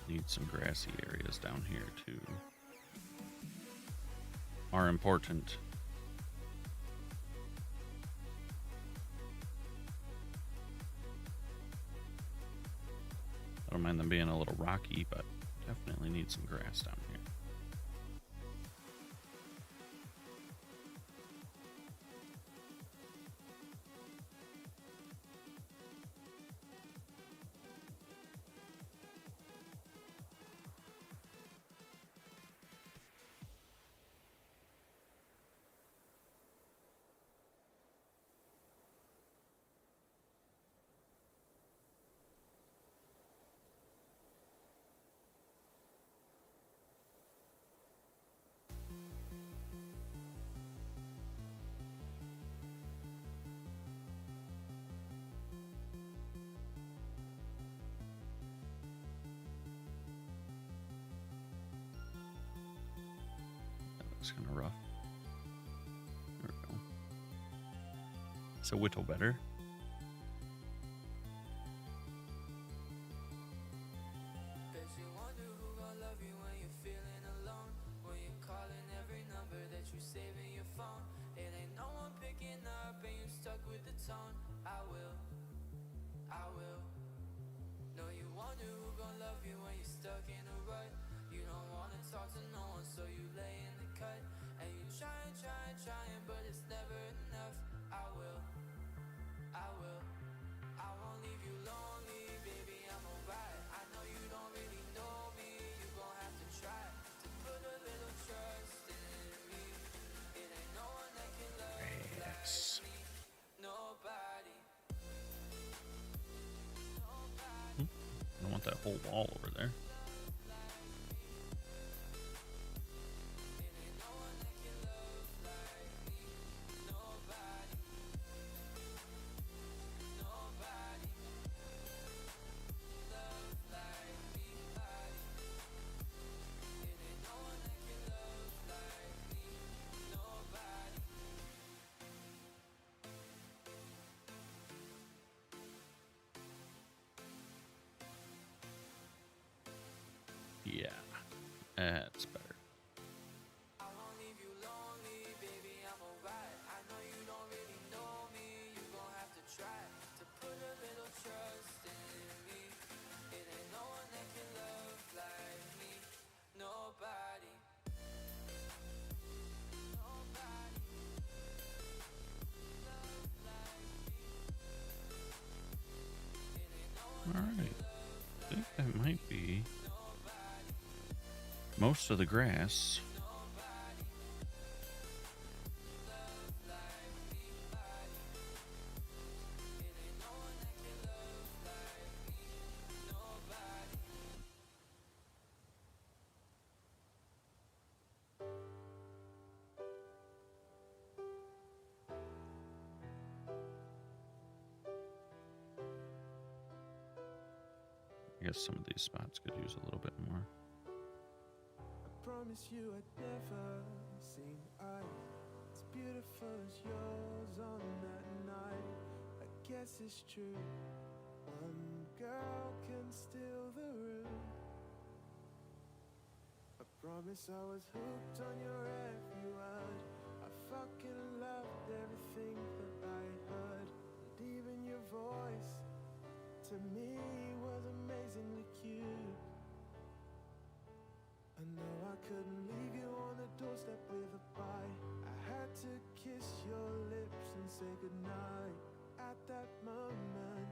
Need some grassy areas down here too. are important. I don't mind them being a little rocky, but definitely need some grass down here. It's kind of rough. There we go. It's a whittle better. I don't want that whole wall over there. Yeah, that's better. All right, I think that might be most of the grass. I guess some of these spots could use a little bit more. I promise you I'd never seen eyes as beautiful as yours on that night. I guess it's true, one girl can steal the room. I promise I was hooked on your every word. I fucking loved everything that I heard, and even your voice to me was amazingly cute. I know I couldn't leave you on the doorstep with a bye. I had to kiss your lips and say goodnight. At that moment,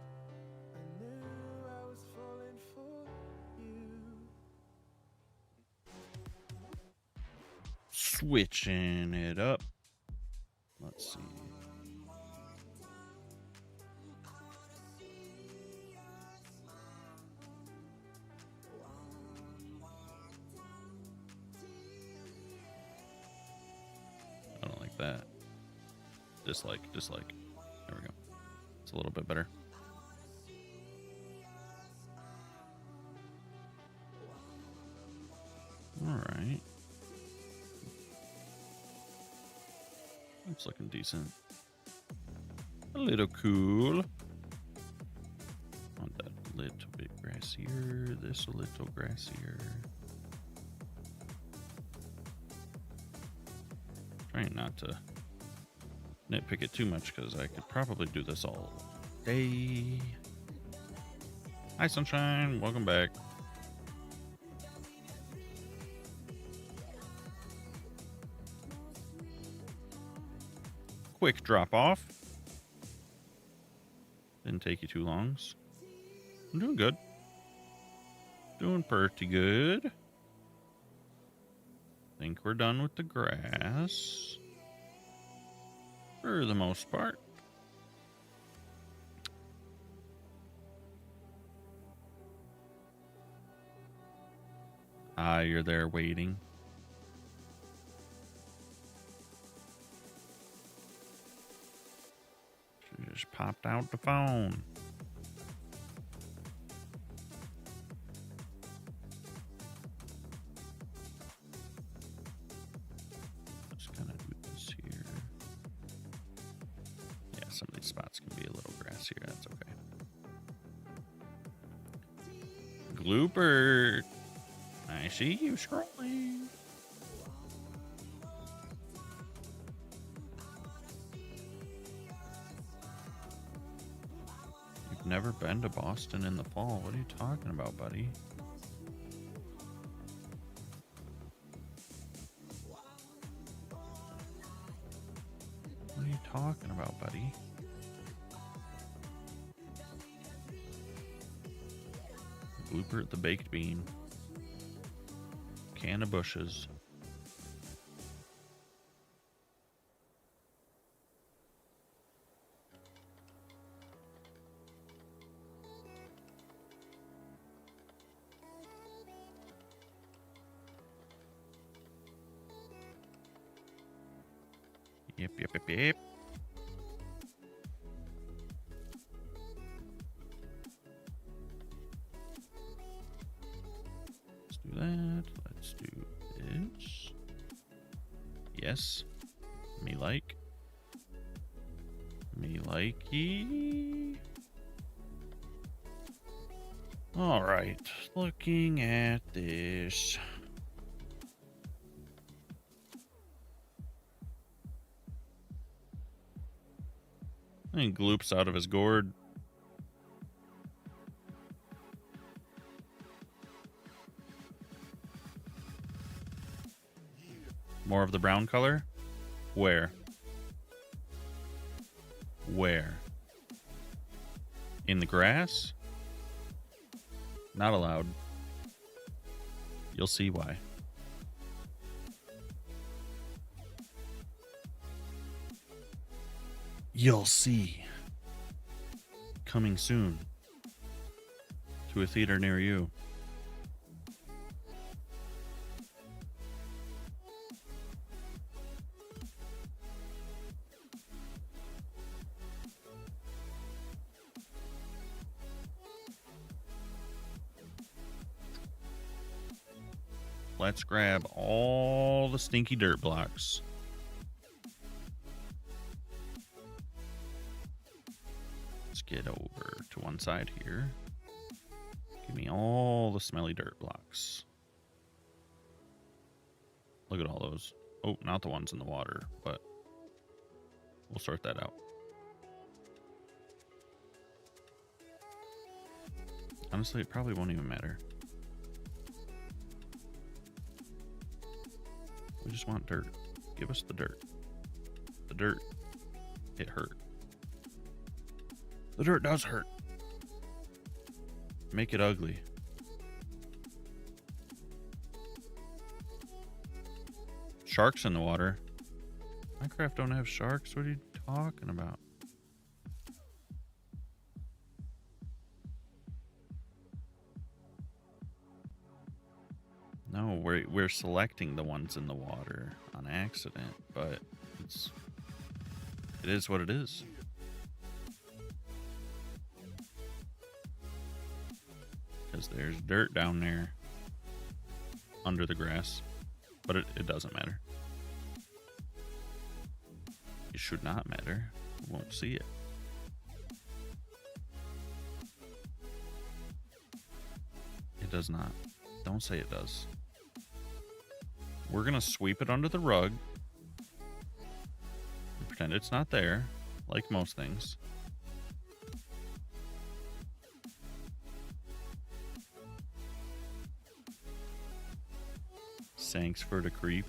I knew I was falling for you. Switching it up. Let's see. I don't like that. Dislike. There we go. It's a little bit better. All right. It's looking decent. A little cool. Want that little bit grassier. This a little grassier. Trying not to nitpick it too much because I could probably do this all day. Hi, Sunshine. Welcome back. Quick drop off. Didn't take you too long. I'm doing good. Doing pretty good. Think we're done with the grass. For the most part. Ah, you're there waiting. She just popped out the phone. Just gonna do this here. Yeah, some of these spots can be a little grassier. That's okay. Glooper. I see you scrolling. You've never been to Boston in the fall. What are you talking about, buddy? What are you talking about, buddy? Glooper at the baked bean. Can of bushes. Yep. Let's do that. Let's do this. Yes. Me likey. All right. Looking at this. I think Gloop's out of his gourd. More of the brown color? Where? Where? In the grass? Not allowed. You'll see why. You'll see. Coming soon. To a theater near you. Let's grab all the stinky dirt blocks. Let's get over to one side here. Give me all the smelly dirt blocks. Look at all those. Oh, not the ones in the water, but we'll sort that out. Honestly, it probably won't even matter. We just want dirt. Give us the dirt. The dirt, it hurt. The dirt does hurt. Make it ugly. Sharks in the water. Minecraft don't have sharks. What are you talking about? No, we're selecting the ones in the water on accident, but it is what it is. Because there's dirt down there under the grass, but it doesn't matter. It should not matter. We won't see it. It does not. Don't say it does. We're going to sweep it under the rug pretend it's not there, like most things. Thanks for the creep.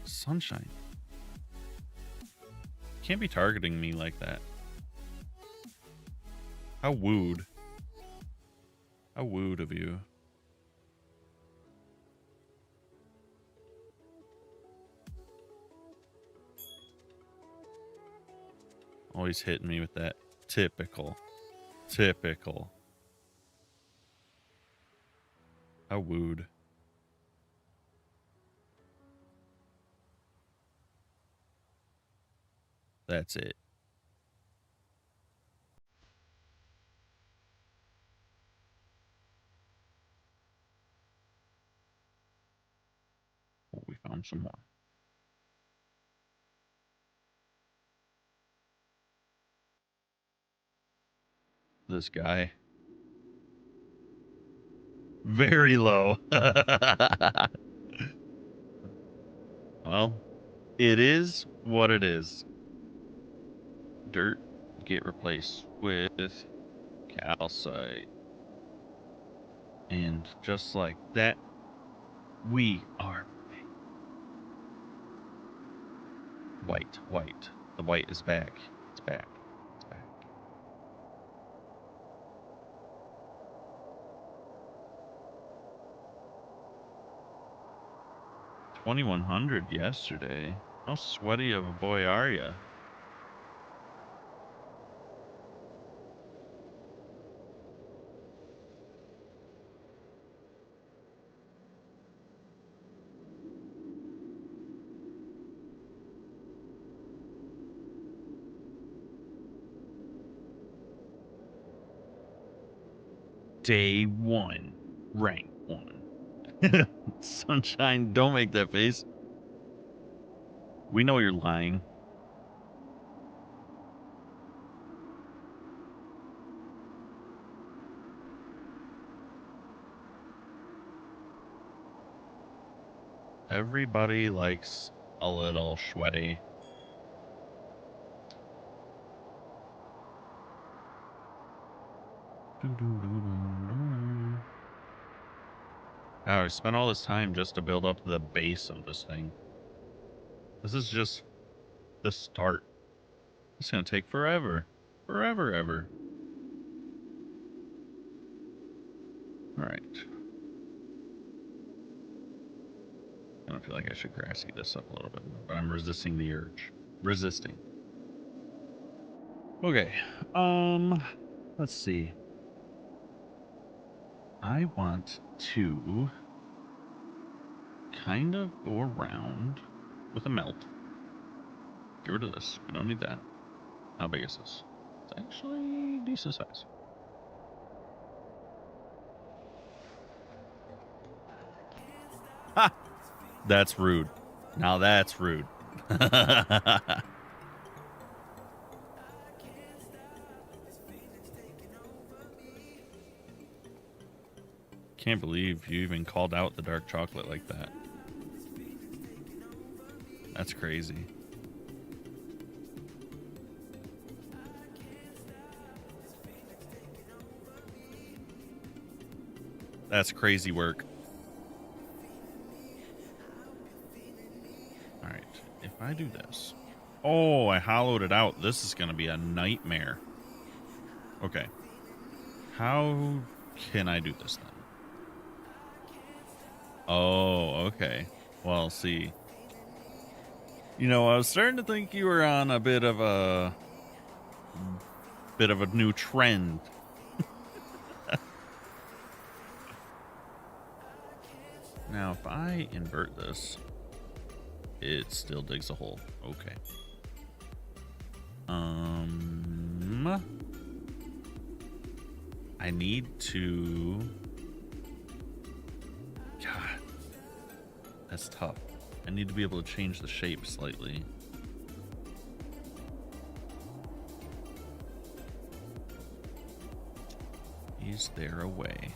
Sunshine. Can't be targeting me like that. How wooed. How wooed of you. Always hitting me with that typical. Typical. How wooed. That's it. Oh, we found some more. This guy. Very low. Well, it is what it is. Dirt get replaced with calcite. And just like that, we are white. White. The white is back. It's back. It's back. $2,100 yesterday. How sweaty of a boy are ya? Day 1, rank 1. Sunshine, don't make that face. We know you're lying. Everybody likes a little sweaty. Oh, I spent all this time just to build up the base of this thing. This is just the start. It's gonna take forever. Forever, ever. Alright. I don't feel like I should grassy this up a little bit more, but I'm resisting the urge. Resisting. Okay. Let's see. I want to kind of go around with a melt. Get rid of this. We don't need that. How big is this? It's actually decent size. Ha! That's rude. Now that's rude. Can't believe you even called out the dark chocolate like that. That's crazy. That's crazy work. Alright, if I do this. Oh, I hollowed it out. This is going to be a nightmare. Okay. How can I do this then? Oh, okay. Well, see. You know, I was starting to think you were on a bit of a new trend. Now, if I invert this, it still digs a hole. Okay. I need to... God. That's tough. I need to be able to change the shape slightly. Is there a way?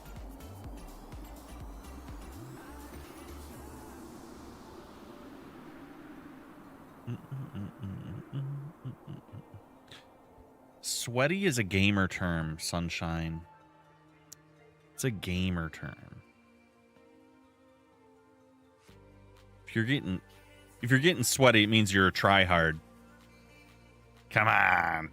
Sweaty is a gamer term, Sunshine. It's a gamer term. If you're getting sweaty, it means you're a tryhard. Come on.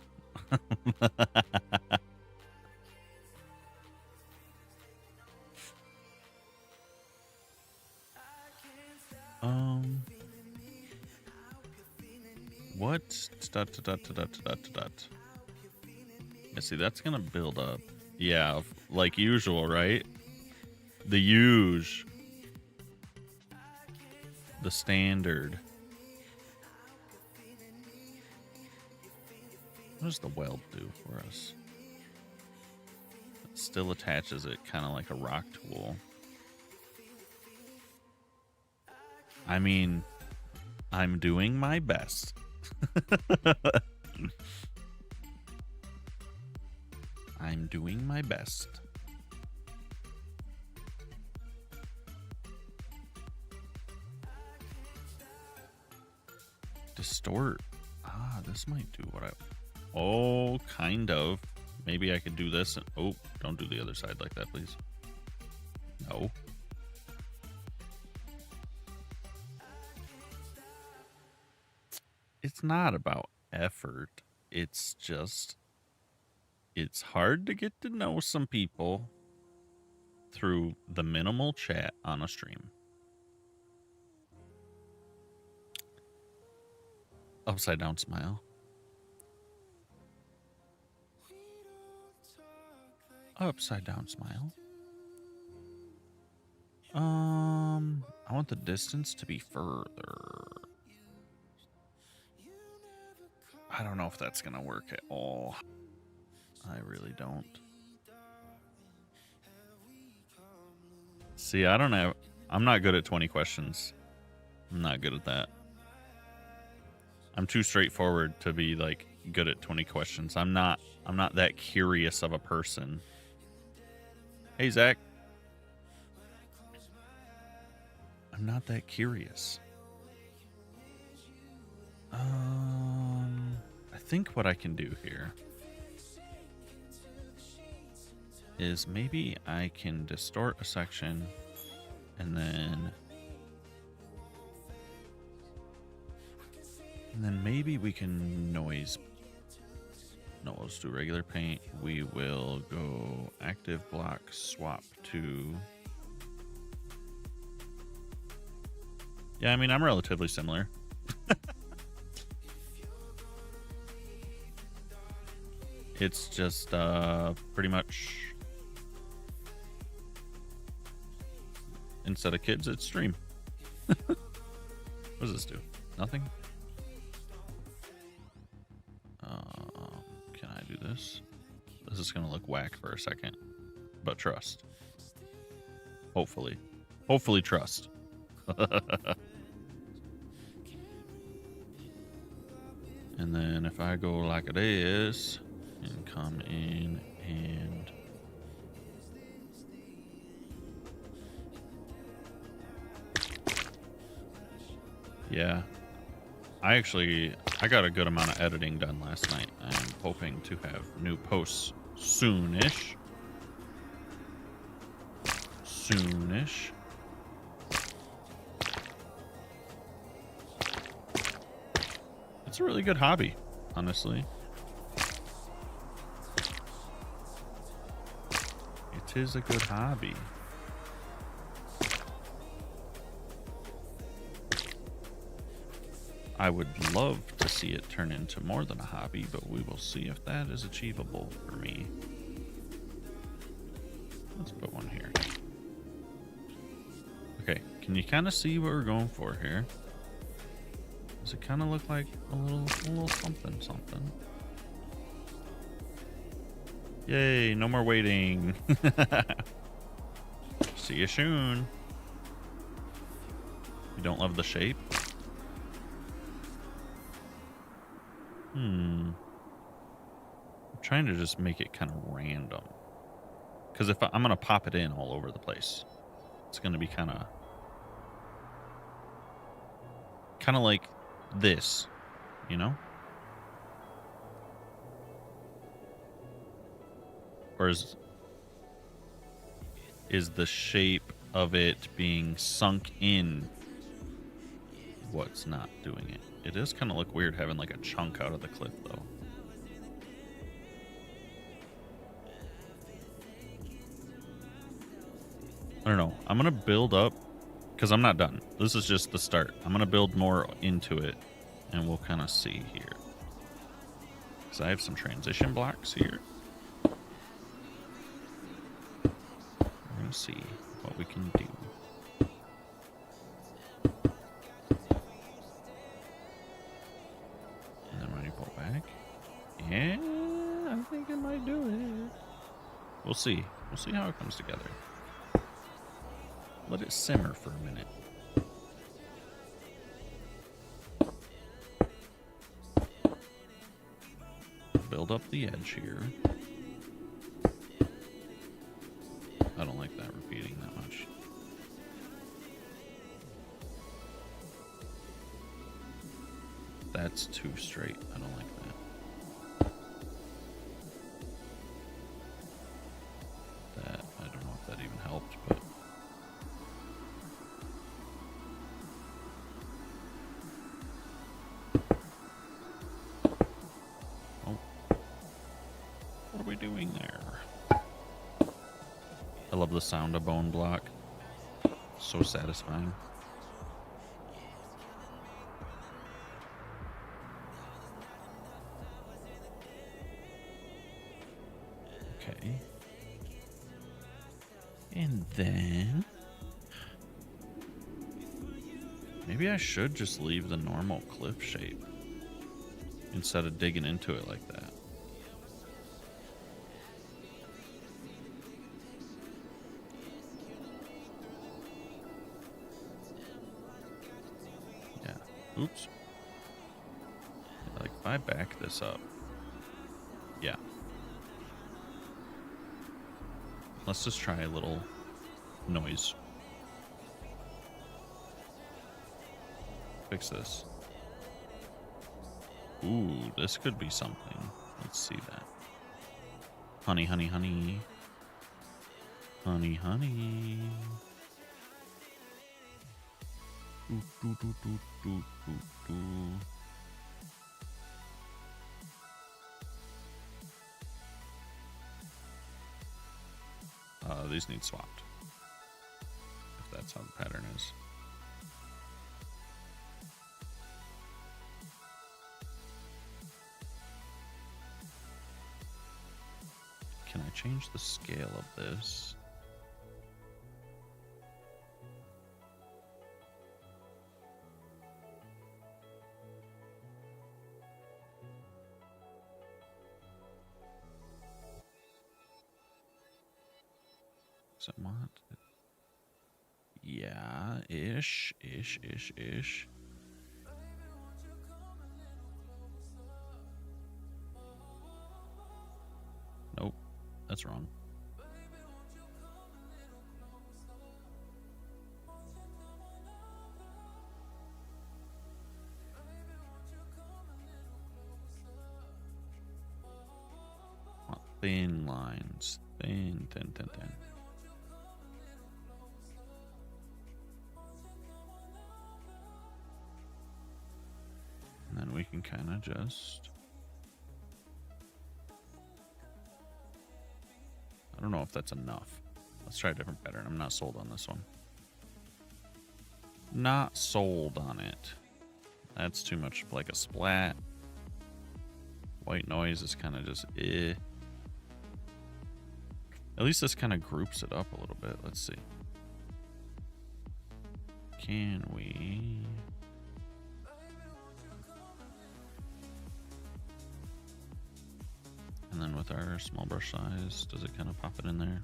What? Yeah, see, that's gonna build up. Yeah, like usual, right? The usual. The standard. What does the weld do for us? It still attaches it kind of like a rock tool. I mean, I'm doing my best. I'm doing my best. Distort. Ah, this might do what I... Oh, kind of. Maybe I could do this. And... Oh, don't do the other side like that, please. No. It's not about effort. It's just... It's hard to get to know some people through the minimal chat on a stream. Upside down smile. Upside down smile. I want the distance to be further. I don't know if that's gonna work at all. I really don't. See, I don't know. I'm not good at 20 questions. I'm not good at that. I'm too straightforward to be like good at 20 questions. I'm not that curious of a person. Hey, Zach. I'm not that curious. I think what I can do here is maybe I can distort a section and then maybe we can noise. No, let's do regular paint. We will go active block swap to... Yeah, I mean, I'm relatively similar. It's just pretty much instead of kids, it's stream. What does this do? Nothing? Can I do this? This is going to look whack for a second, but trust. Hopefully. Hopefully trust. And then if I go like it is and come in and yeah, I got a good amount of editing done last night. I'm hoping to have new posts soonish. Soonish. It's a really good hobby, honestly. It is a good hobby. I would love to see it turn into more than a hobby, but we will see if that is achievable for me. Let's put one here. Okay, can you kind of see what we're going for here? Does it kind of look like a little something something? Yay, no more waiting. See you soon. You don't love the shape? I'm trying to just make it kind of random. Because if I'm going to pop it in all over the place, it's going to be kind of like this, you know? Or is the shape of it being sunk in what's not doing it? It does kind of look weird having like a chunk out of the cliff, though. I don't know. I'm going to build up, because I'm not done. This is just the start. I'm going to build more into it, and we'll kind of see here. Because I have some transition blocks here. We're going to see what we can do. And then when you pull back, yeah, I think it might do it. We'll see. We'll see how it comes together. Let it simmer for a minute. Build up the edge here. I don't like that repeating that much. That's too straight. I don't like that. That, I don't know if that even helped, but... Oh. What are we doing there? I love the sound of bone block. So satisfying. Okay. And then... maybe I should just leave the normal cliff shape instead of digging into it like that. Yeah. Oops. Like, if I back this up. Yeah. Let's just try a little noise. Fix this. Ooh, this could be something. Let's see that. Honey, honey, honey. Honey, honey. Doo, doo, doo, doo, doo, doo, doo. These need swapped. If that's how the pattern is. Can I change the scale of this? Does it want? Yeah, ish. Nope, that's wrong. Want thin lines. Thin. And then we can kind of just... I don't know if that's enough. Let's try a different pattern. I'm not sold on this one. Not sold on it. That's too much like a splat. White noise is kind of just eh. At least this kind of groups it up a little bit. Let's see. Can we... and then with our small brush size, does it kind of pop it in there?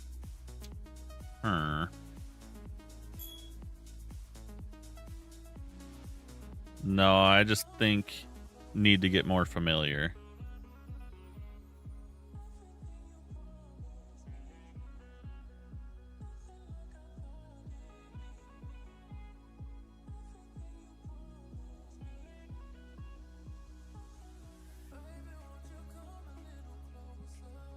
No, I just think need to get more familiar.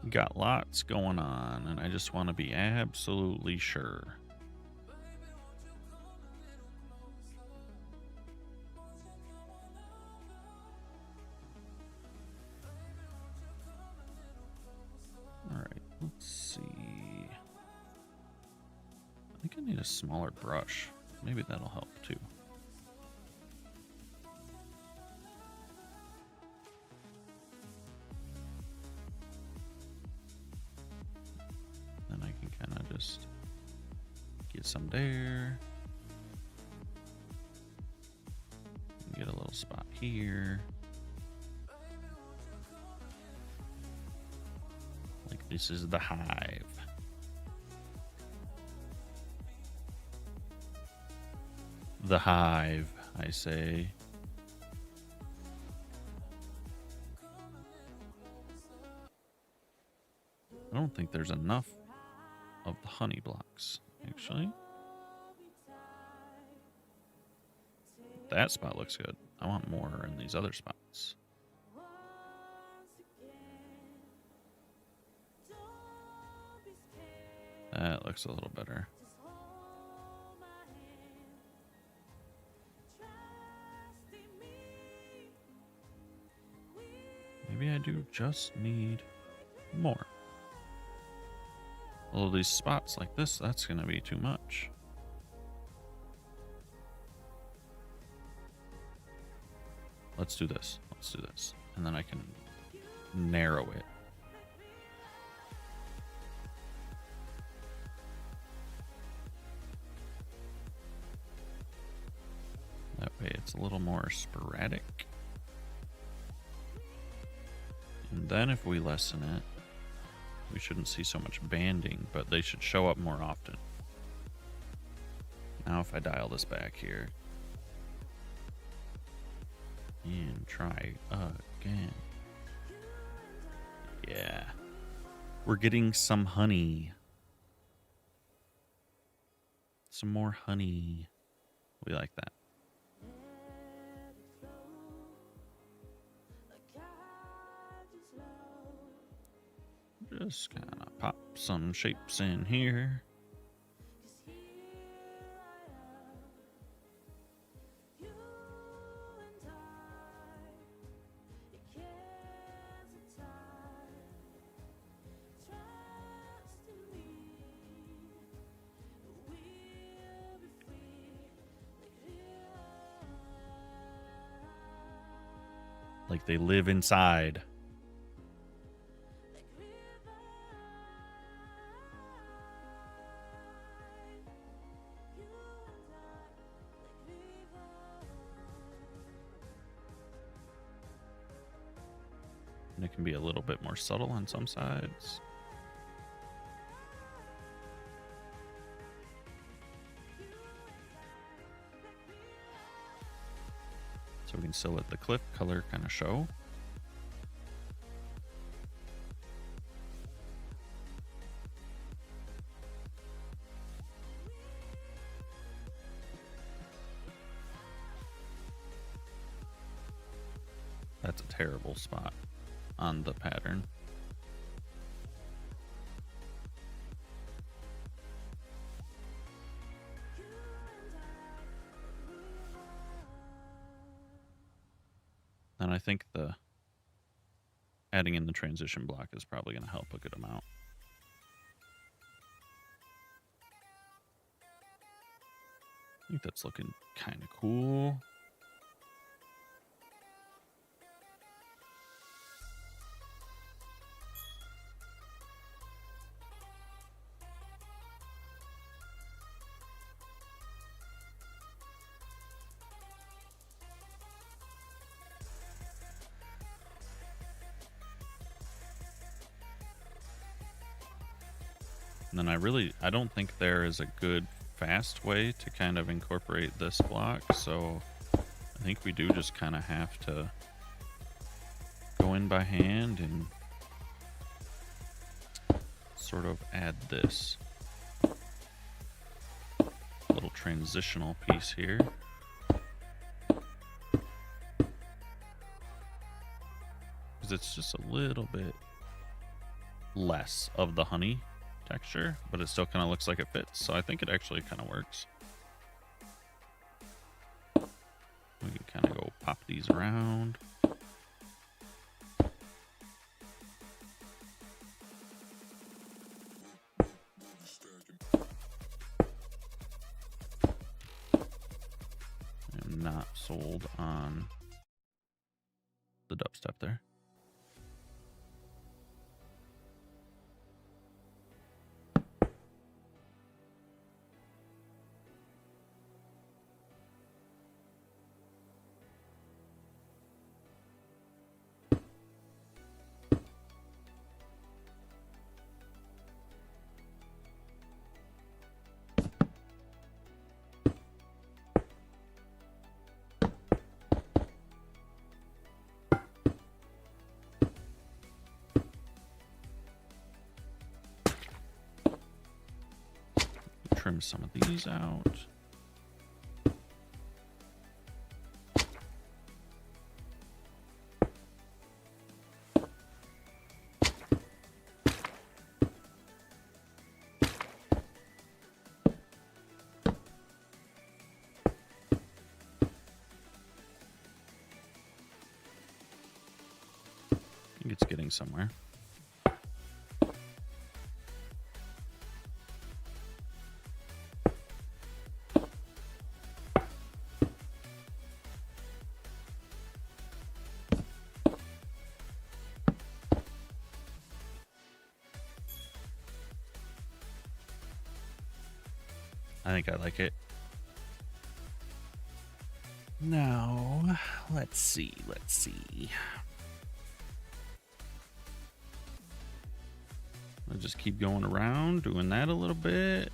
Got lots going on, and I just want to be absolutely sure. All right, let's see. I think I need a smaller brush. Maybe that'll help too. Then I can kind of just get some there. Get a little spot here. Like this is the hive. The hive, I say. I don't think there's enough of the honey blocks, actually. That spot looks good. I want more in these other spots. That looks a little better. Maybe I do just need more. Although these spots like this, that's going to be too much. Let's do this. Let's do this. And then I can narrow it. That way it's a little more sporadic. And then if we lessen it, we shouldn't see so much banding, but they should show up more often. Now if I dial this back here. And try again. Yeah. We're getting some honey. Some more honey. We like that. Just kind of pop some shapes in here. Like they live inside. And it can be a little bit more subtle on some sides. So we can still let the cliff color kind of show. That's a terrible spot on the pattern. And I think the adding in the transition block is probably going to help a good amount. I think that's looking kind of cool. And then I don't think there is a good fast way to kind of incorporate this block, so I think we do just kind of have to go in by hand and sort of add this little transitional piece here. Because it's just a little bit less of the honey texture, but it still kind of looks like it fits. So I think it actually kind of works. We can kind of go pop these around. I'm not sold on the dubstep there. Trim some of these out. I think it's getting somewhere. I think I like it. Now, let's see. I'll just keep going around, doing that a little bit.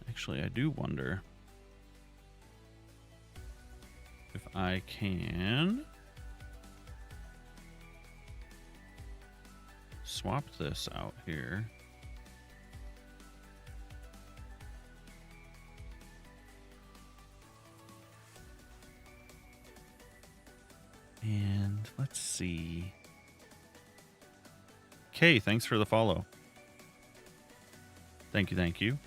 Actually, I do wonder if I can swap this out here. And let's see. Okay, thanks for the follow. Thank you.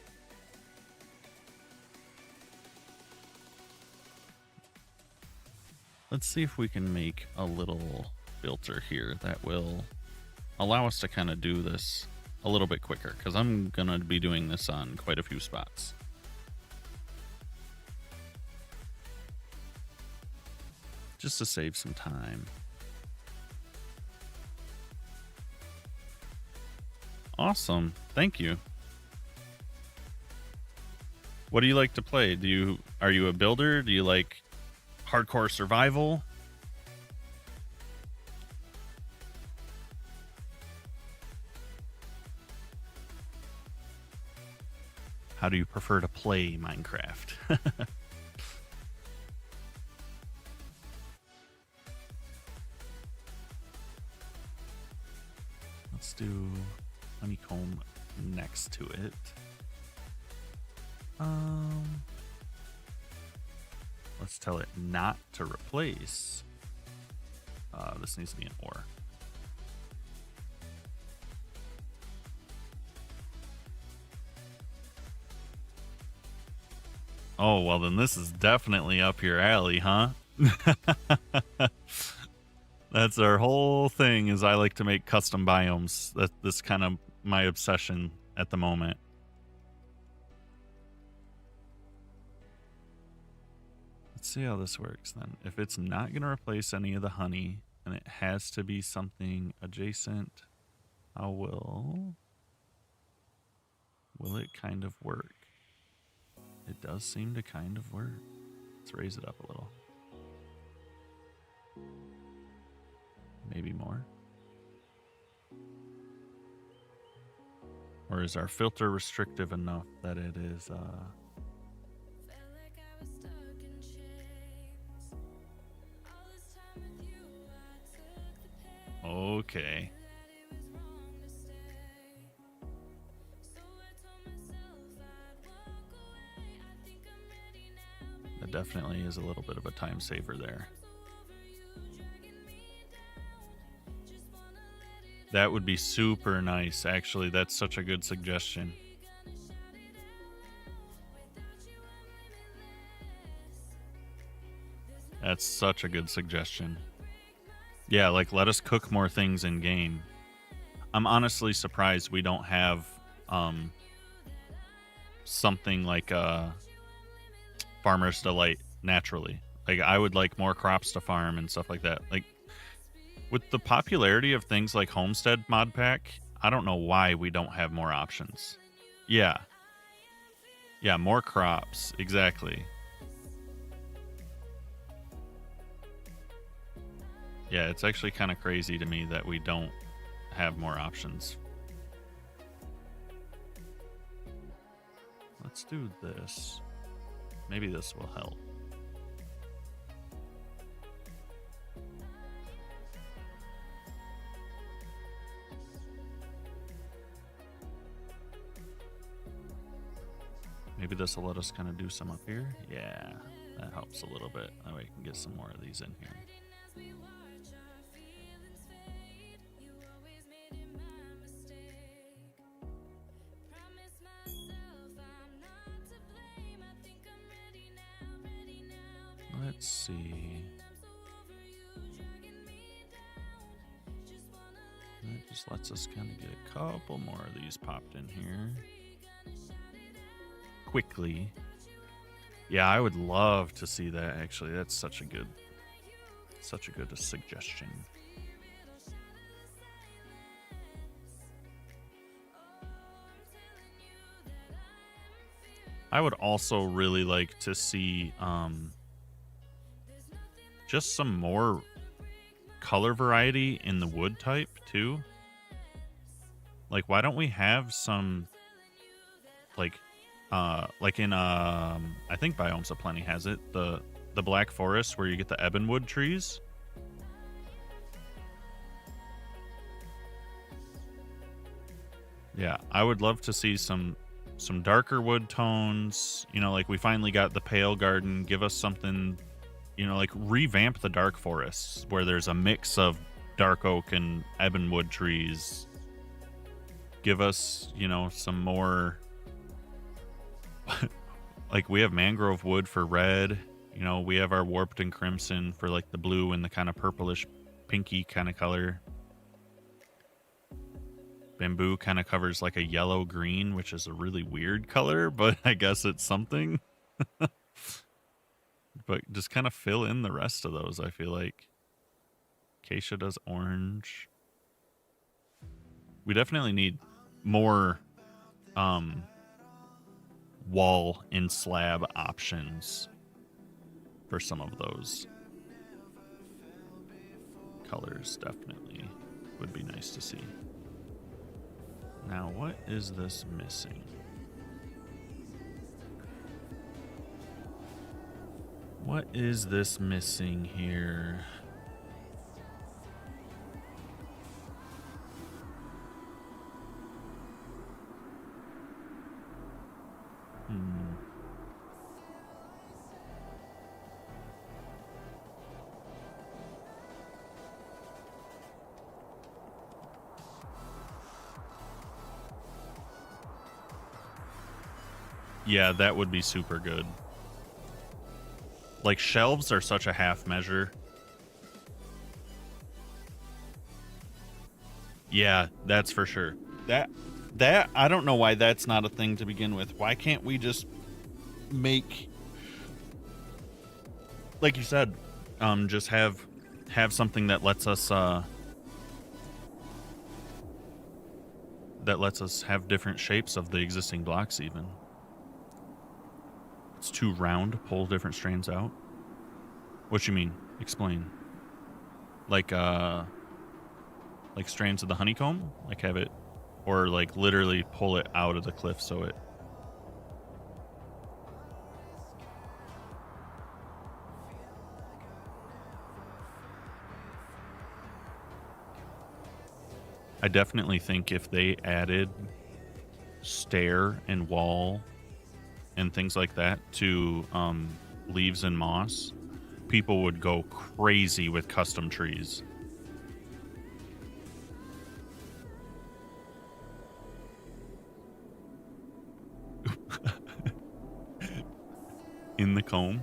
Let's see if we can make a little filter here that will allow us to kind of do this a little bit quicker, because I'm going to be doing this on quite a few spots. Just to save some time. Awesome. Thank you. What do you like to play? Are you a builder? Do you like hardcore survival? How do you prefer to play Minecraft? Let's do honeycomb next to it. Let's tell it not to replace. This needs to be an ore. Oh, well then this is definitely up your alley, huh? That's our whole thing, is I like to make custom biomes. That's kind of my obsession at the moment. Let's see how this works then. If it's not going to replace any of the honey and it has to be something adjacent, how will it kind of work? It does seem to kind of work. Let's raise it up a little. Maybe more. Or is our filter restrictive enough that it is okay. That definitely is a little bit of a time saver there. That would be super nice, actually. That's such a good suggestion. That's such a good suggestion. Yeah, like let us cook more things in game. I'm honestly surprised we don't have something like Farmer's Delight naturally. Like I would like more crops to farm and stuff like that. Like with the popularity of things like Homestead Mod Pack, I don't know why we don't have more options. Yeah. Yeah, more crops. Exactly. Yeah, it's actually kind of crazy to me that we don't have more options. Let's do this. Maybe this will help. Maybe this will let us kind of do some up here. Yeah, that helps a little bit. That way we can get some more of these in here. Let's see. That just lets us kind of get a couple more of these popped in here. Quickly. Yeah, I would love to see that actually. That's such a good suggestion. I would also really like to see just some more color variety in the wood type too. Like why don't we have some like in I think Biomes Aplenty has it, the Black Forest where you get the ebonwood trees. Yeah, I would love to see some darker wood tones, you know, like we finally got the Pale Garden. Give us something, you know, like revamp the Dark Forests where there's a mix of dark oak and ebonwood trees. Give us, you know, some more like we have mangrove wood for red, you know, we have our warped and crimson for like the blue and the kind of purplish pinky kind of color. Bamboo kind of covers like a yellow green, which is a really weird color, but I guess it's something. But just kind of fill in the rest of those, I feel like. Acacia does orange. We definitely need more wall and slab options for some of those colors. Definitely would be nice to see. Now, what is this missing? What is this missing here? Yeah, that would be super good. Like, shelves are such a half measure. Yeah, that's for sure. That I don't know why that's not a thing to begin with. Why can't we just make, like you said, just have something that lets us have different shapes of the existing blocks even. it's too round to pull different strands out. What you mean? Explain. Like strands of the honeycomb? Like have it, or like literally pull it out of the cliff so it... I definitely think if they added stair and wall and things like that to leaves and moss, people would go crazy with custom trees. In the comb?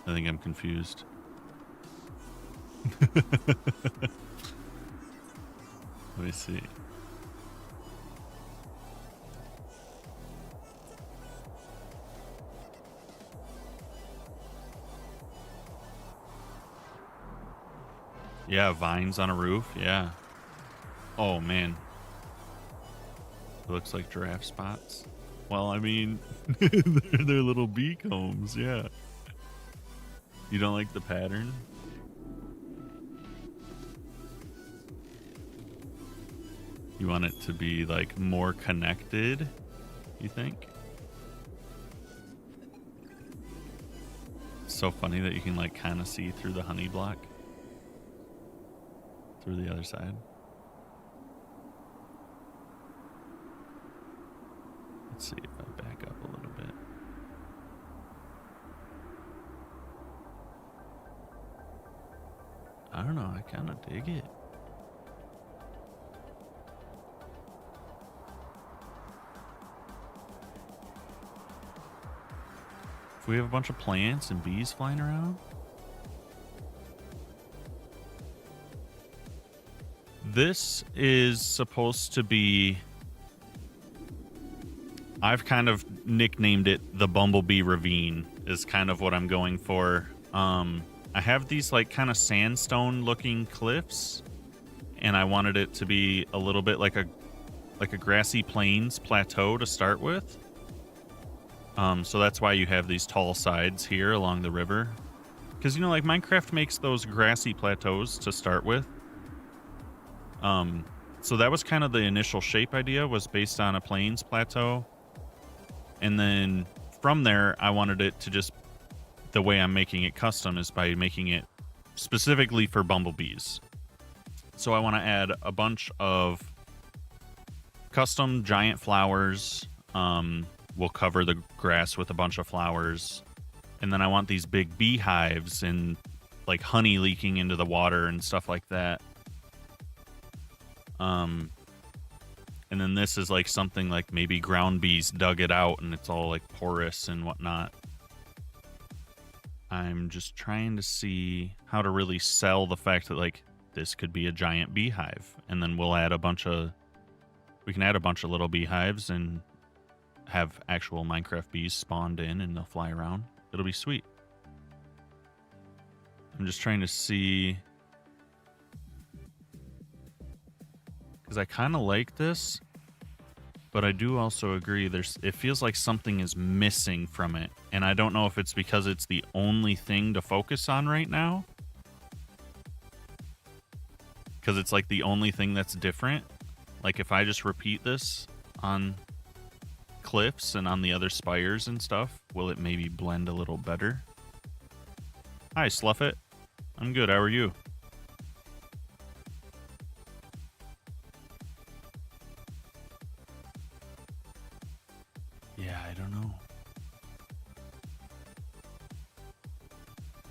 I think I'm confused. Let me see. Yeah, vines on a roof. Yeah. Oh, man. It looks like giraffe spots. Well, I mean, they're little bee combs. Yeah. You don't like the pattern? You want it to be like more connected, you think? It's so funny that you can like kind of see through the honey block through the other side. Let's see if I back up a little bit. I don't know, I kind of dig it. If we have a bunch of plants and bees flying around. This is supposed to be... I've kind of nicknamed it the Bumblebee Ravine is kind of what I'm going for. I have these like kind of sandstone looking cliffs, and I wanted it to be a little bit like a grassy plains plateau to start with. So that's why you have these tall sides here along the river. Because, you know, like Minecraft makes those grassy plateaus to start with. So that was kind of the initial shape idea, was based on a plains plateau. And then from there, I wanted it to just, the way I'm making it custom is by making it specifically for bumblebees. So I want to add a bunch of custom giant flowers. We'll cover the grass with a bunch of flowers. And then I want these big beehives and like honey leaking into the water and stuff like that. And then this is like something like maybe ground bees dug it out and it's all like porous and whatnot. I'm just trying to see how to really sell the fact that like this could be a giant beehive. And then we'll add we can add a bunch of little beehives and have actual Minecraft bees spawned in and they'll fly around. It'll be sweet. I'm just trying to see, because I kind of like this, but I do also agree it feels like something is missing from it. And I don't know if it's because it's the only thing to focus on right now, because it's like the only thing that's different. Like if I just repeat this on cliffs and on the other spires and stuff, will it maybe blend a little better? Hi, Sluffit. I'm good. How are you? Yeah, I don't know.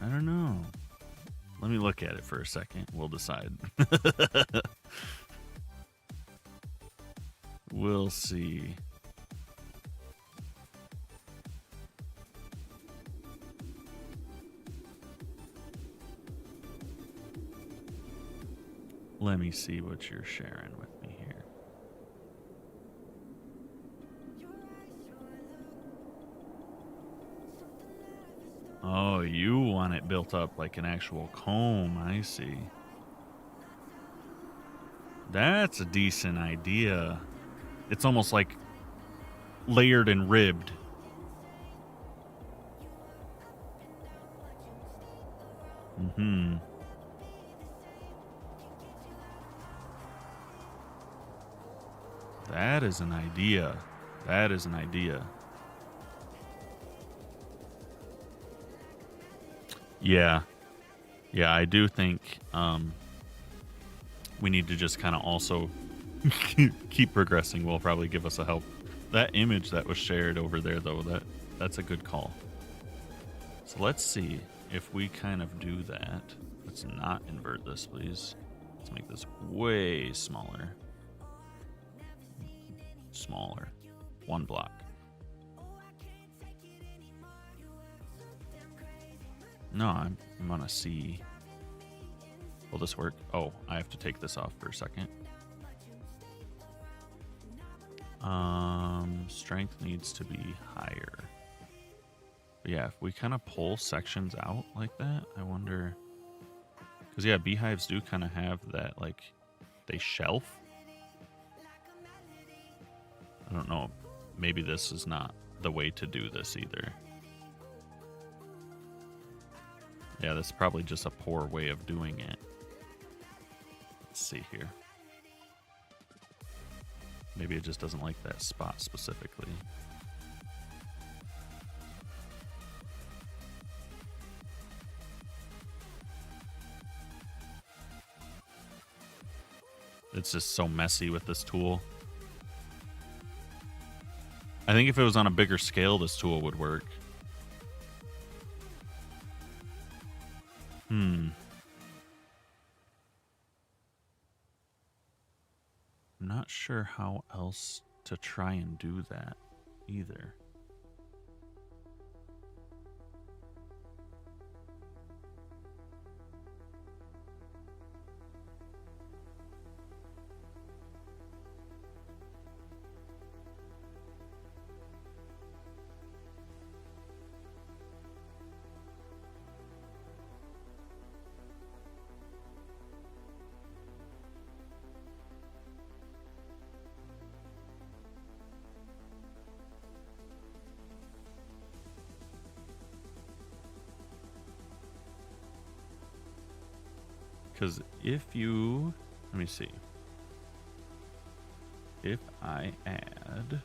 I don't know. Let me look at it for a second. We'll decide. We'll see. Let me see what you're sharing with me here. Oh, you want it built up like an actual comb. I see. That's a decent idea. It's almost like layered and ribbed. Mm-hmm. That is an idea. That is an idea. Yeah. Yeah, I do think we need to just kind of also keep progressing. Will probably give us a help. That image that was shared over there, though, that's a good call. So let's see if we kind of do that. Let's not invert this, please. Let's make this way smaller. Smaller. One block. No, I'm gonna see. Will this work? Oh, I have to take this off for a second. Strength needs to be higher. But yeah, if we kind of pull sections out like that, I wonder. Because yeah, beehives do kind of have that, like, they shelf. I don't know. Maybe this is not the way to do this either. Yeah, that's probably just a poor way of doing it. Let's see here. Maybe it just doesn't like that spot specifically. It's just so messy with this tool. I think if it was on a bigger scale, this tool would work. I'm not sure how else to try and do that either. Because if you, let me see. If I add,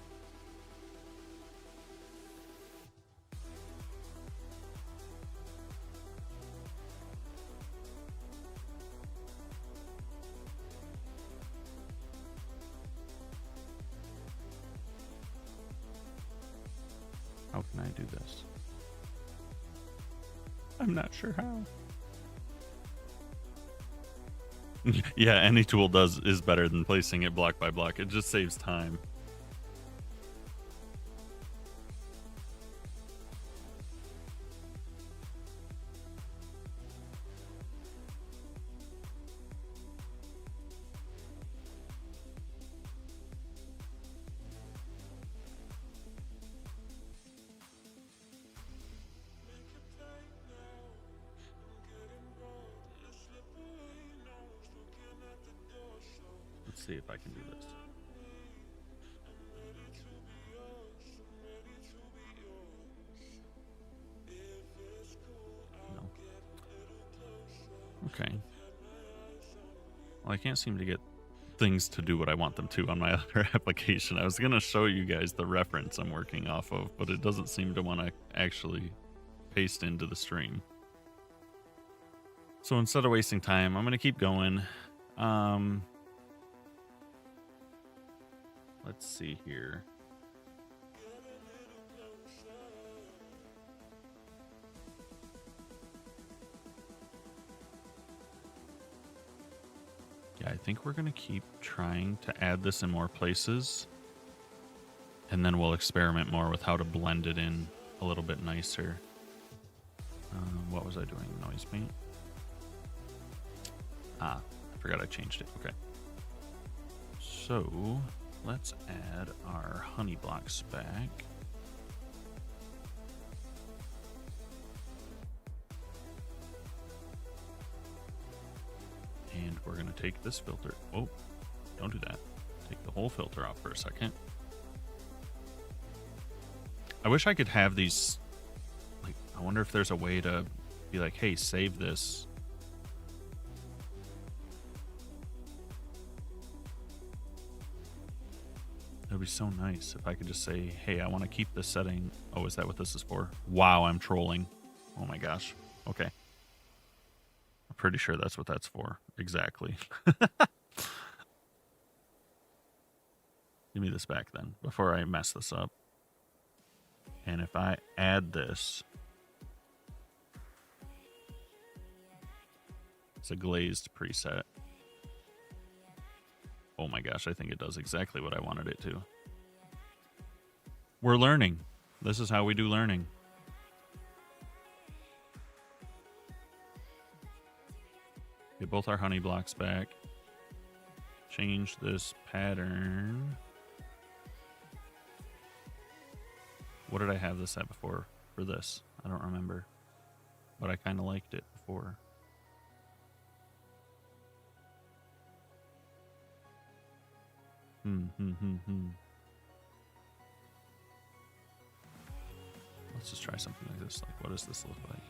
how can I do this? I'm not sure how. Yeah, any tool is better than placing it block by block. It just saves time. Let's see if I can do this. No. Okay. Well, I can't seem to get things to do what I want them to on my other application. I was going to show you guys the reference I'm working off of, but it doesn't seem to want to actually paste into the stream. So instead of wasting time, I'm going to keep going. Let's see here. Yeah, I think we're going to keep trying to add this in more places. And then we'll experiment more with how to blend it in a little bit nicer. What was I doing? Noise paint? Ah, I forgot I changed it. Okay. So let's add our honey blocks back. And we're going to take this filter. Oh, don't do that. Take the whole filter off for a second. I wish I could have these, like, I wonder if there's a way to be like, hey, save this. It would be so nice if I could just say, hey, I want to keep this setting. Oh, is that what this is for? Wow, I'm trolling. Oh my gosh. Okay. I'm pretty sure that's what that's for. Exactly. Give me this back then before I mess this up. And if I add this, it's a glazed preset. Oh my gosh, I think it does exactly what I wanted it to. We're learning. This is how we do learning. Get both our honey blocks back. Change this pattern. What did I have this at before for this? I don't remember. But I kind of liked it before. Let's just try something like this. Like, what does this look like?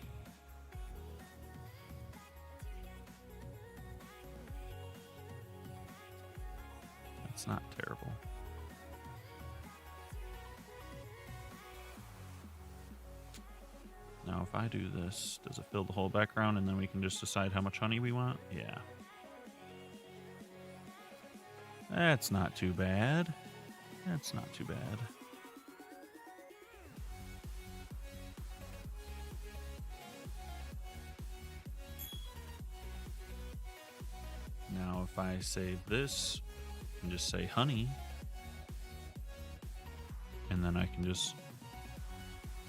That's not terrible. Now, if I do this, does it fill the whole background and then we can just decide how much honey we want? Yeah. That's not too bad. That's not too bad. Now, if I save this and just say honey, and then I can just...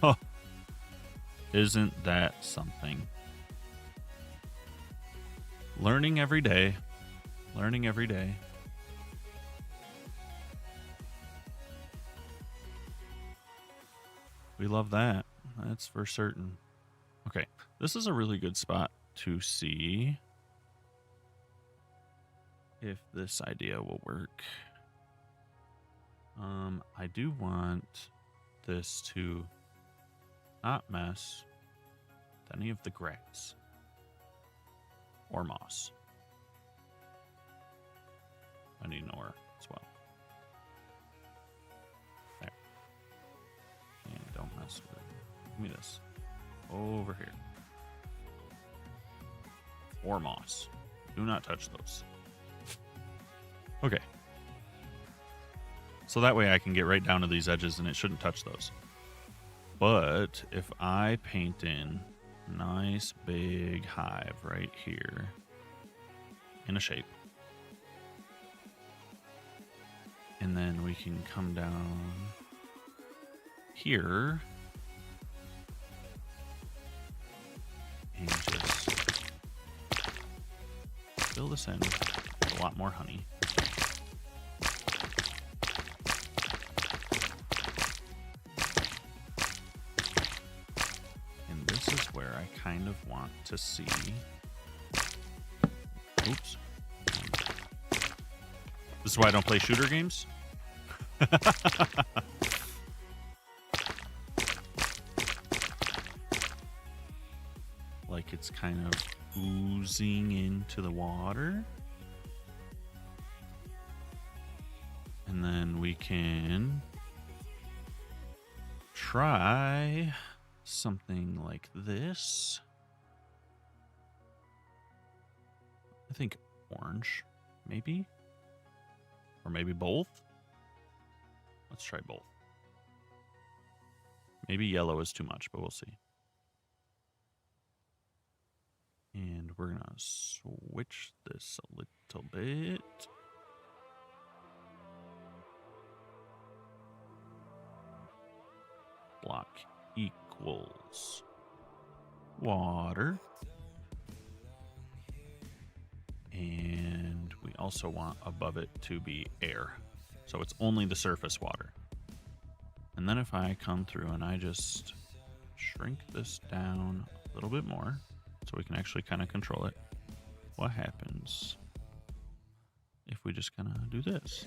Oh! Isn't that something? Learning every day. Learning every day. We love that. That's for certain. Okay, this is a really good spot to see if this idea will work. I do want this to not mess with any of the grass or moss. I need nowhere as well. There. And don't mess with it. Give me this. Over here. Or moss. Do not touch those. Okay. So that way I can get right down to these edges and it shouldn't touch those. But if I paint in a nice big hive right here in a shape, and then we can come down here and just fill this in with a lot more honey. And this is where I kind of want to see... Oops. This is why I don't play shooter games. Like it's kind of oozing into the water. And then we can try something like this. I think orange, maybe. Or maybe both. Let's try both. Maybe yellow is too much, but we'll see. And we're going to switch this a little bit. Block equals water. And we also want above it to be air. So it's only the surface water. And then if I come through and I just shrink this down a little bit more so we can actually kind of control it, what happens if we just kind of do this?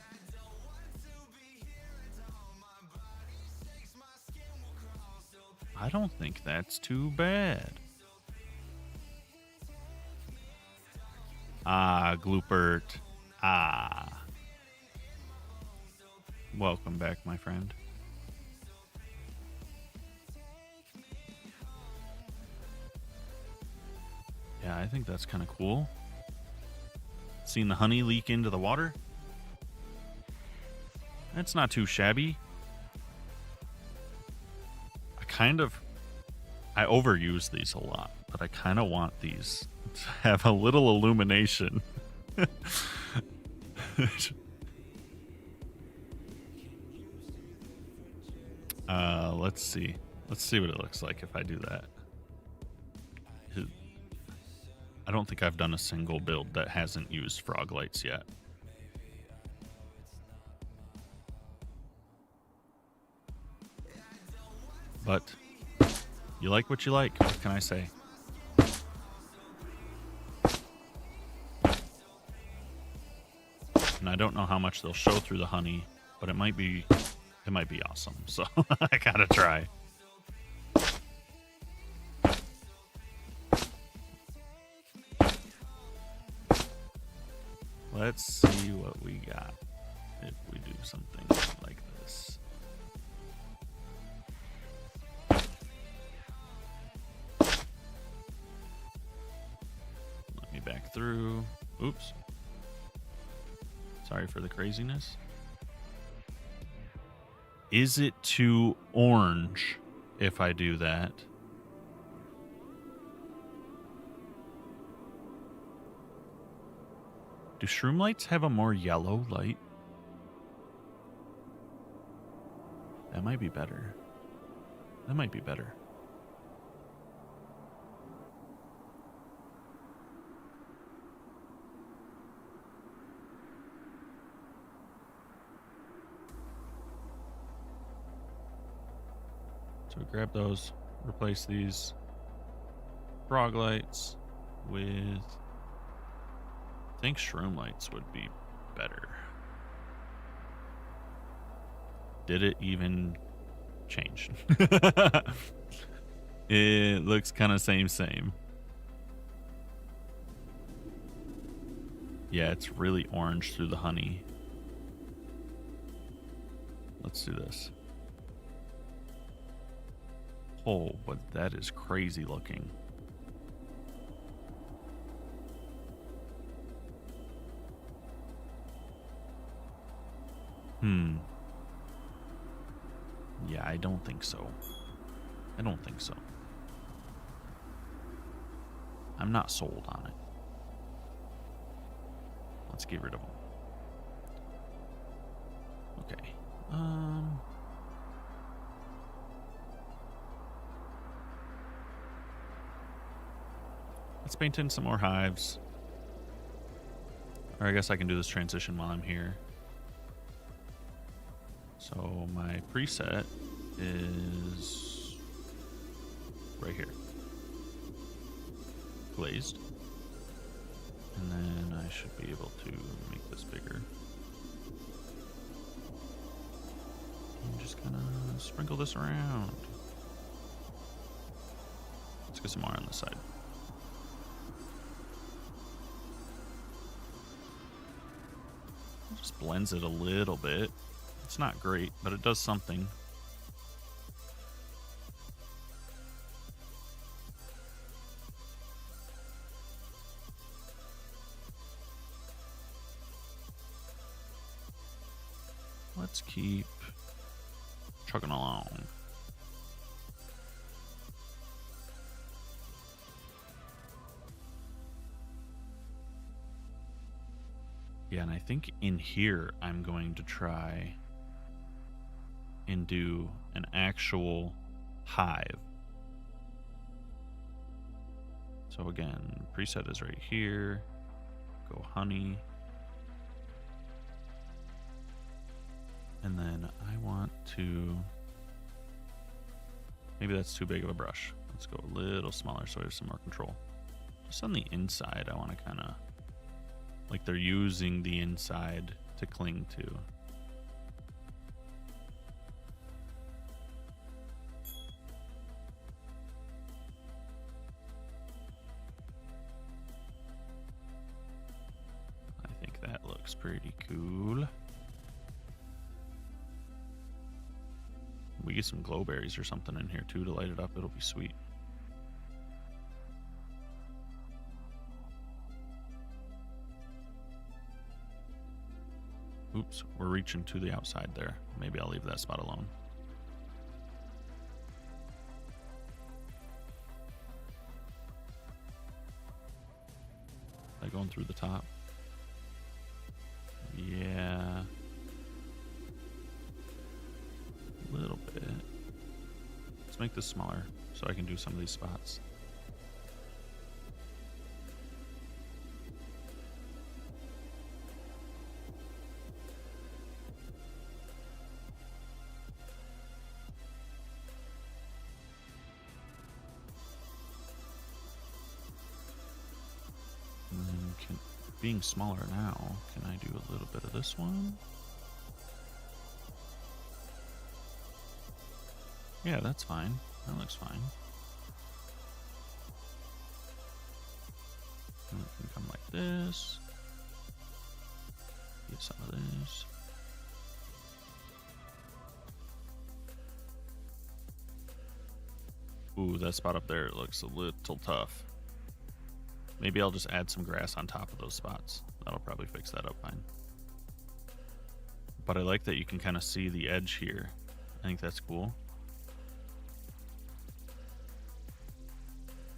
I don't think that's too bad. Ah, Gloopert. Ah. Welcome back, my friend. Yeah, I think that's kind of cool. Seeing the honey leak into the water. That's not too shabby. I overuse these a lot, but I kind of want these to have a little illumination. Let's see. Let's see what it looks like if I do that. I don't think I've done a single build that hasn't used frog lights yet. But you like what you like. What can I say? And I don't know how much they'll show through the honey, but it might be awesome. So I gotta try. Let's see what we got if we do something like this. Let me back through. Oops. Sorry for the craziness. Is it too orange if I do that? Do shroom lights have a more yellow light? That might be better. That might be better. So grab those, replace these frog lights with... I think shroom lights would be better. Did it even change? It looks kind of same. Yeah, it's really orange through the honey. Let's do this. Oh, but that is crazy looking. Yeah, I don't think so. I'm not sold on it. Let's get rid of them. Okay. Let's paint in some more hives. Or I guess I can do this transition while I'm here. So my preset is right here. Glazed. And then I should be able to make this bigger. And just kind of sprinkle this around. Let's get some more on this side. It just blends it a little bit. It's not great, but it does something. Let's keep trucking along. Yeah, and I think in here I'm going to try and do an actual hive. So again, preset is right here. Go honey. And then I want to, maybe that's too big of a brush. Let's go a little smaller so we have some more control. Just on the inside, I want to kind of, like they're using the inside to cling to. looks pretty cool. We get some glow berries or something in here too to light it up. It'll be sweet. Oops, we're reaching to the outside there. Maybe I'll leave that spot alone. Like going through the top. Yeah. A little bit. Let's make this smaller so I can do some of these spots. Being smaller now, can I do a little bit of this one? Yeah, that's fine. That looks fine. And we can come like this. Get some of this. Ooh, that spot up there looks a little tough. Maybe I'll just add some grass on top of those spots. That'll probably fix that up fine. But I like that you can kind of see the edge here. I think that's cool.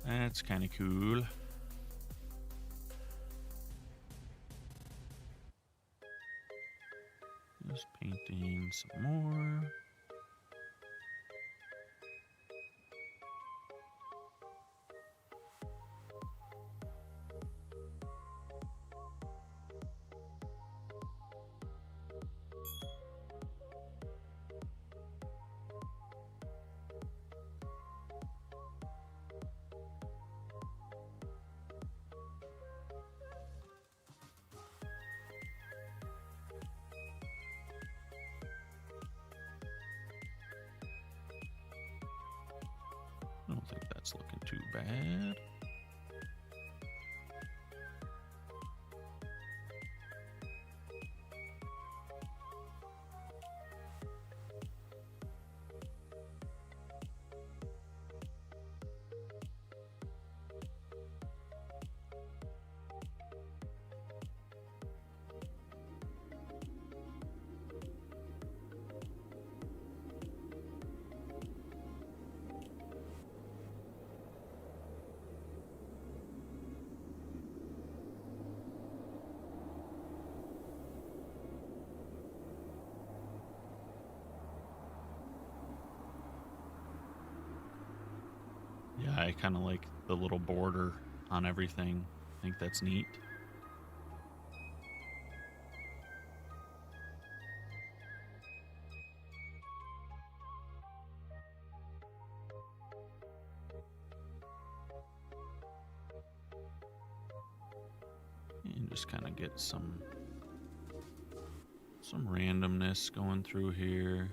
That's kind of cool. Just painting some more. I don't think that's looking too bad. Yeah, I kind of like the little border on everything. I think that's neat. And just kind of get some randomness going through here.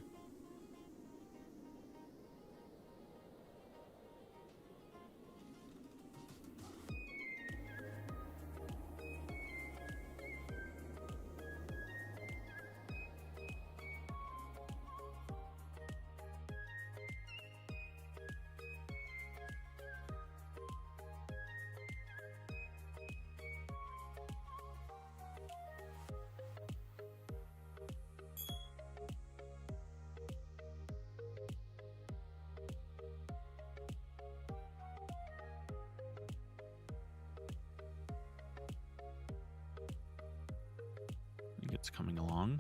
I think it's coming along.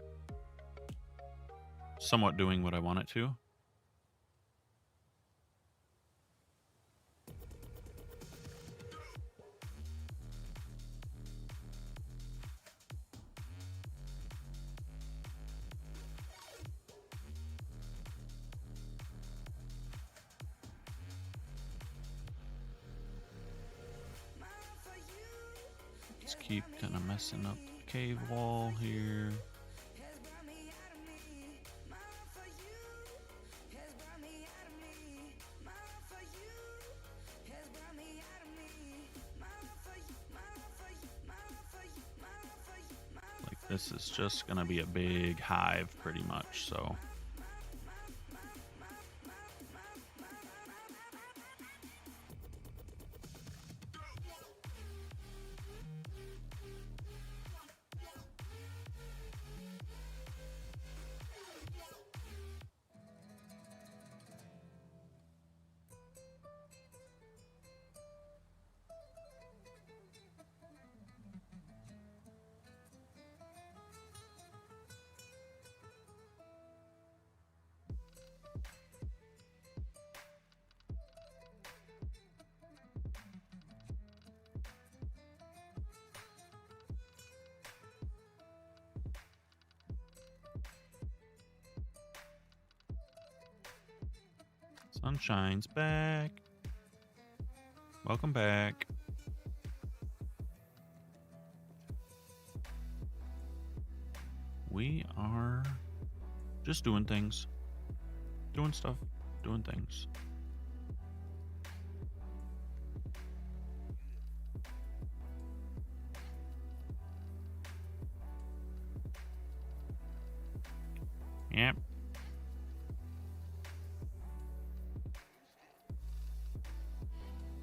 Somewhat doing what I want it to. Let's keep kind of messing up the cave wall here. Like This is just going to be a big hive pretty much, so. Sunshine's back. Welcome back. We are just doing things. Doing stuff. Doing things. Yep.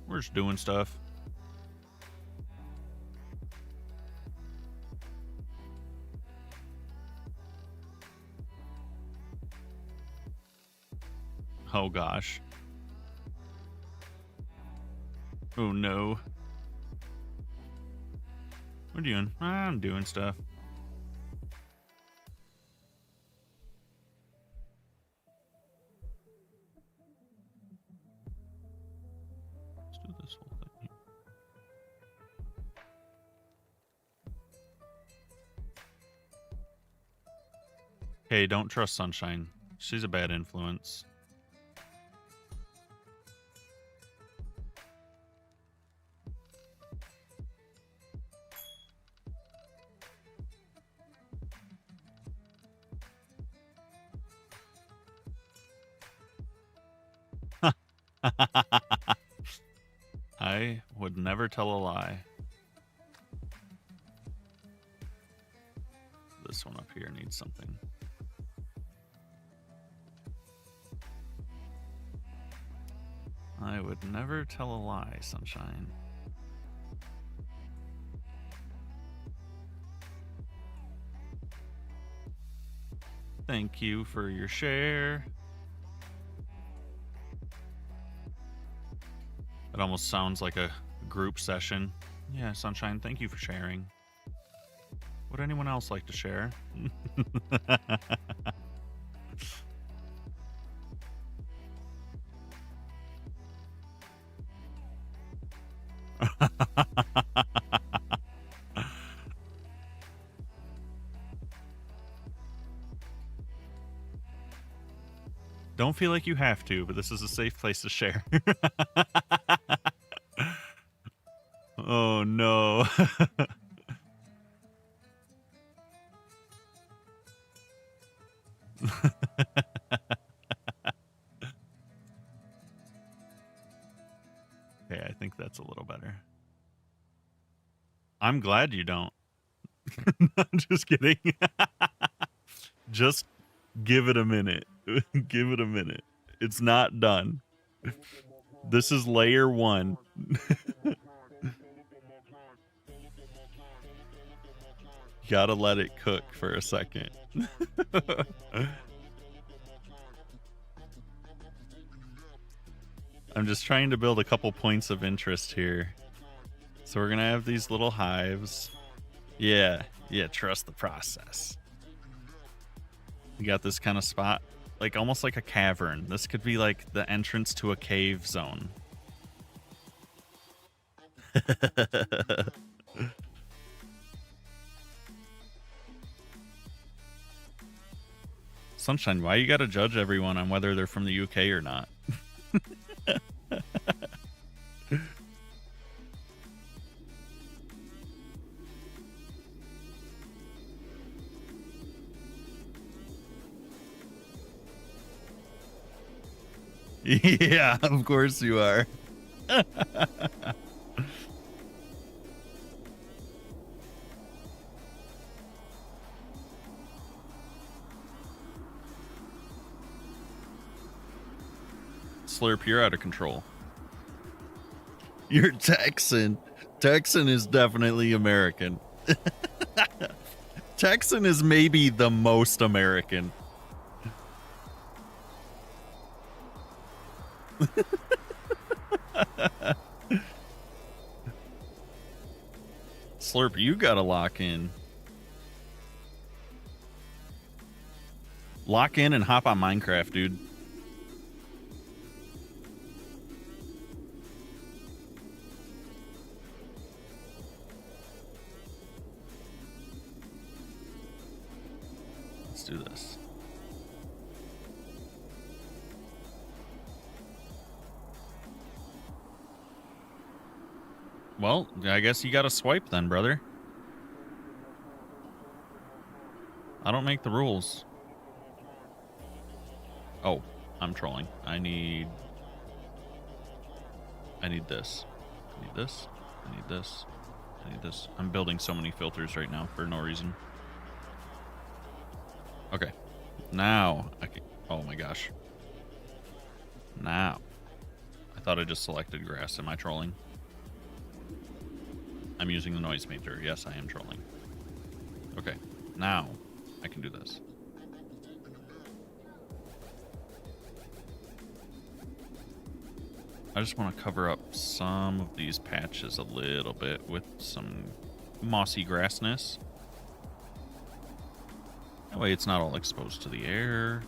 We're just doing stuff. Oh gosh. Oh no. What are you doing? I'm doing stuff. Let's do this whole thing here. Hey, don't trust Sunshine. She's a bad influence. I would never tell a lie. This one up here needs something. I would never tell a lie, Sunshine. Thank you for your share. It almost sounds like a group session. Yeah, Sunshine, thank you for sharing. Would anyone else like to share? Don't feel like you have to, but this is a safe place to share. Oh no. Okay, I think that's a little better. I'm glad you don't. I'm just kidding. Just give it a minute. Give it a minute. It's not done. This is layer 1. Gotta let it cook for a second. I'm just trying to build a couple points of interest here. So we're gonna have these little hives. Yeah, trust the process. We got this kind of spot, like almost like a cavern. This could be like the entrance to a cave zone. Sunshine, why you gotta judge everyone on whether they're from the UK or not? Yeah, of course you are. Slurp, you're out of control. You're Texan. Texan is definitely American. Texan is maybe the most American. Slurp, you gotta lock in. Lock in and hop on Minecraft, dude. Let's do this. Well, I guess you gotta swipe then, brother. I don't make the rules. Oh, I'm trolling. I need this. I need this. I need this. I need this. I'm building so many filters right now for no reason. Okay. Now I can... Oh my gosh. Now. I thought I just selected grass. Am I trolling? I'm using the noise meter. Yes, I am trolling. Okay. Now I can do this. I just want to cover up some of these patches a little bit with some mossy grassness. That way it's not all exposed to the air.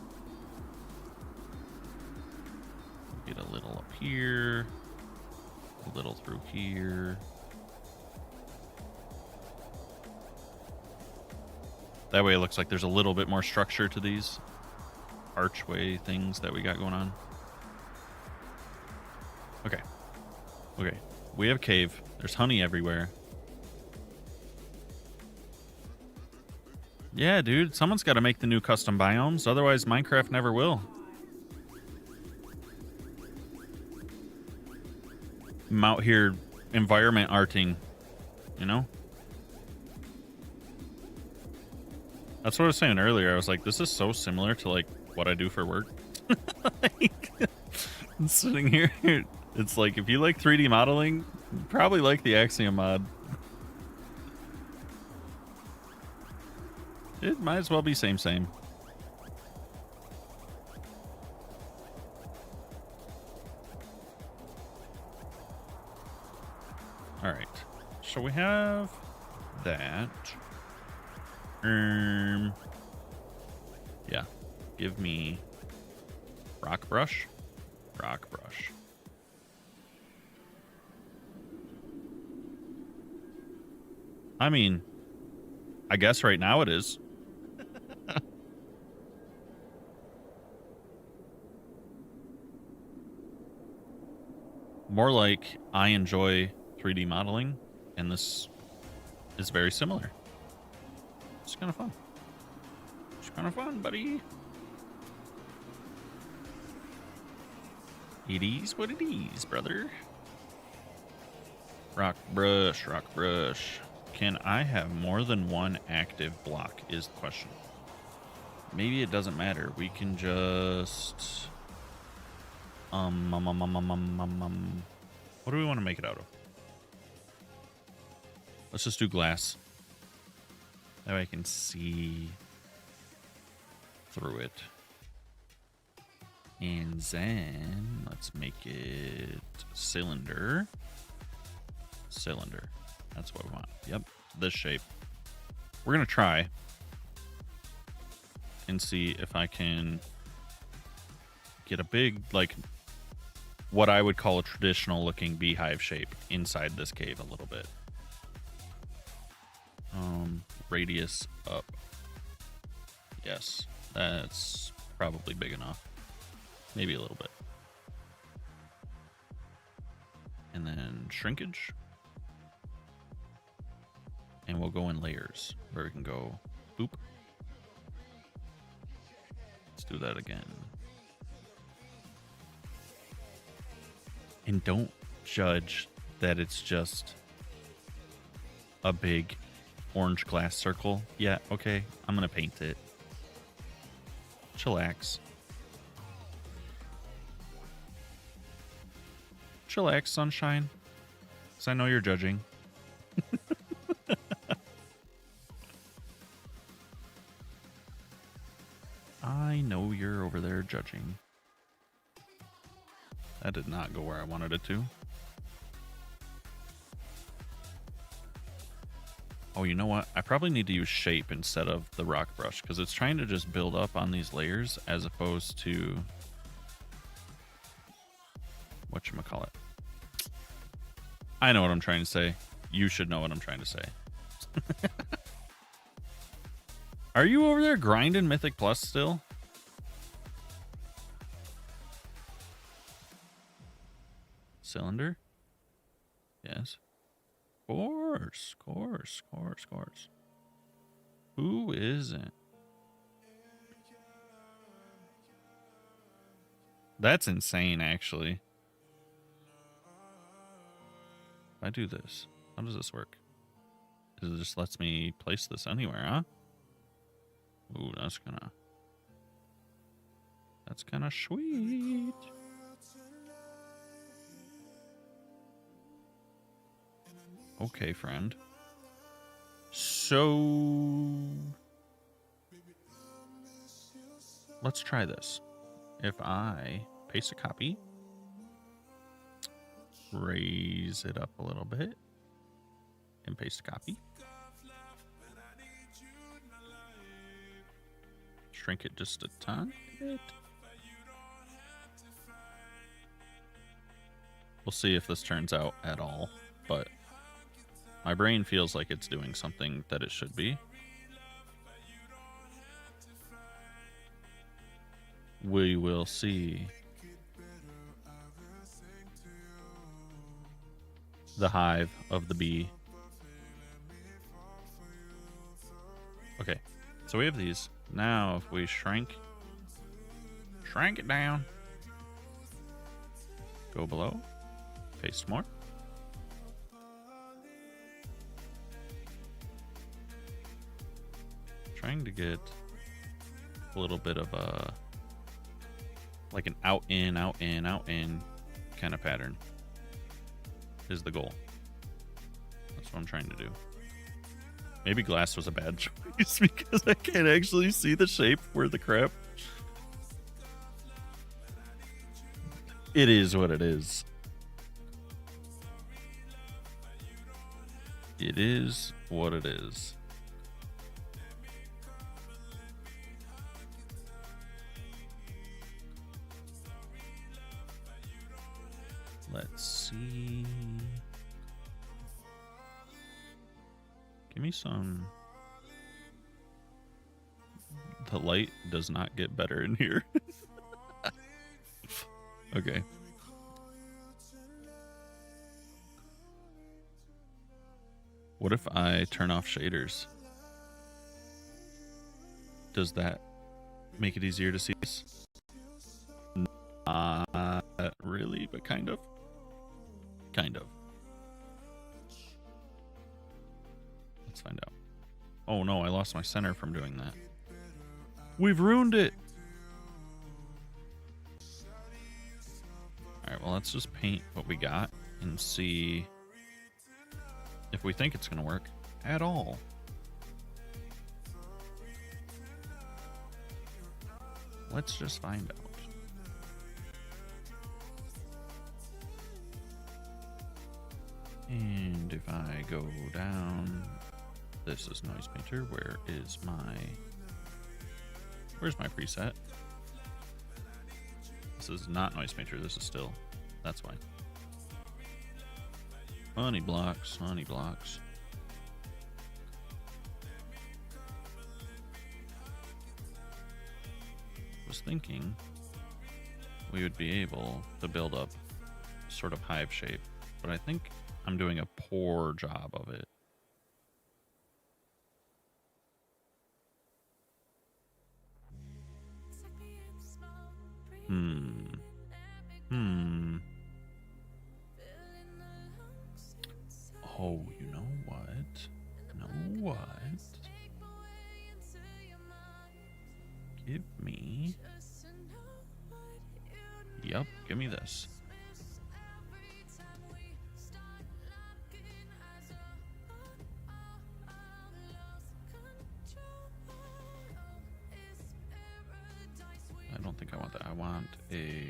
Get a little up here, a little through here. That way it looks like there's a little bit more structure to these archway things that we got going on. Okay. Okay. We have cave. There's honey everywhere. Yeah, dude. Someone's got to make the new custom biomes. Otherwise, Minecraft never will. I'm out here environment arting, you know? That's what I was saying earlier. I was like, this is so similar to, like, what I do for work. Like, I'm sitting here. It's like, if you like 3D modeling, you probably like the Axiom mod. It might as well be same. All right. So we have that. Yeah. Give me rock brush. Rock brush. I mean, I guess right now it is. More like I enjoy 3D modeling, and this is very similar. It's kind of fun. It's kind of fun, buddy. It is what it is, brother. Rock brush, rock brush. Can I have more than one active block is the question. Maybe it doesn't matter. We can just... What do we want to make it out of? Let's just do glass. That way I can see through it. And then let's make it cylinder. Cylinder. That's what we want. Yep, this shape. We're going to try and see if I can get a big, like, what I would call a traditional looking beehive shape inside this cave a little bit. Radius up. Yes, that's probably big enough. Maybe a little bit. And then shrinkage. And we'll go in layers where we can go boop. Let's do that again. And don't judge that it's just a big orange glass circle. Yeah, okay, I'm gonna paint it. Chillax. chillax, sunshine. Because I know you're judging. I know you're over there judging. That did not go where I wanted it to. Oh, you know what? I probably need to use shape instead of the rock brush because it's trying to just build up on these layers as opposed to whatchamacallit. I know what I'm trying to say. You should know what I'm trying to say. Are you over there grinding Mythic Plus still? Cylinder? Yes. Course. Who isn't? That's insane, actually. If I do this, how does this work? It just lets me place this anywhere, huh? Ooh, that's kinda sweet. Okay, friend. So let's try this. If I paste a copy, raise it up a little bit, and paste a copy. Shrink it just a tiny bit. We'll see if this turns out at all, but my brain feels like it's doing something that it should be. We will see. The hive of the bee. Okay, so we have these. Now if we shrink it down, go below, paste more. Trying to get a little bit of a, like an out in kind of pattern is the goal. That's what I'm trying to do. Maybe glass was a bad choice because I can't actually see the shape for the crap. It is what it is. It is what it is. Let's see. Give me some. The light does not get better in here. Okay. What if I turn off shaders? Does that make it easier to see this? Not really, but kind of. Kind of. Let's find out. Oh no, I lost my center from doing that. We've ruined it. Alright, well, let's just paint what we got and see if we think it's going to work at all. Let's just find out. And if I go down, this is Noise Painter. Where's my preset? This is not Noise Painter. This is still. That's why. Honey blocks. Was thinking we would be able to build up sort of hive shape, but I think I'm doing a poor job of it. Oh, you know what? Give me... Yep, give me this. I want that. I want a...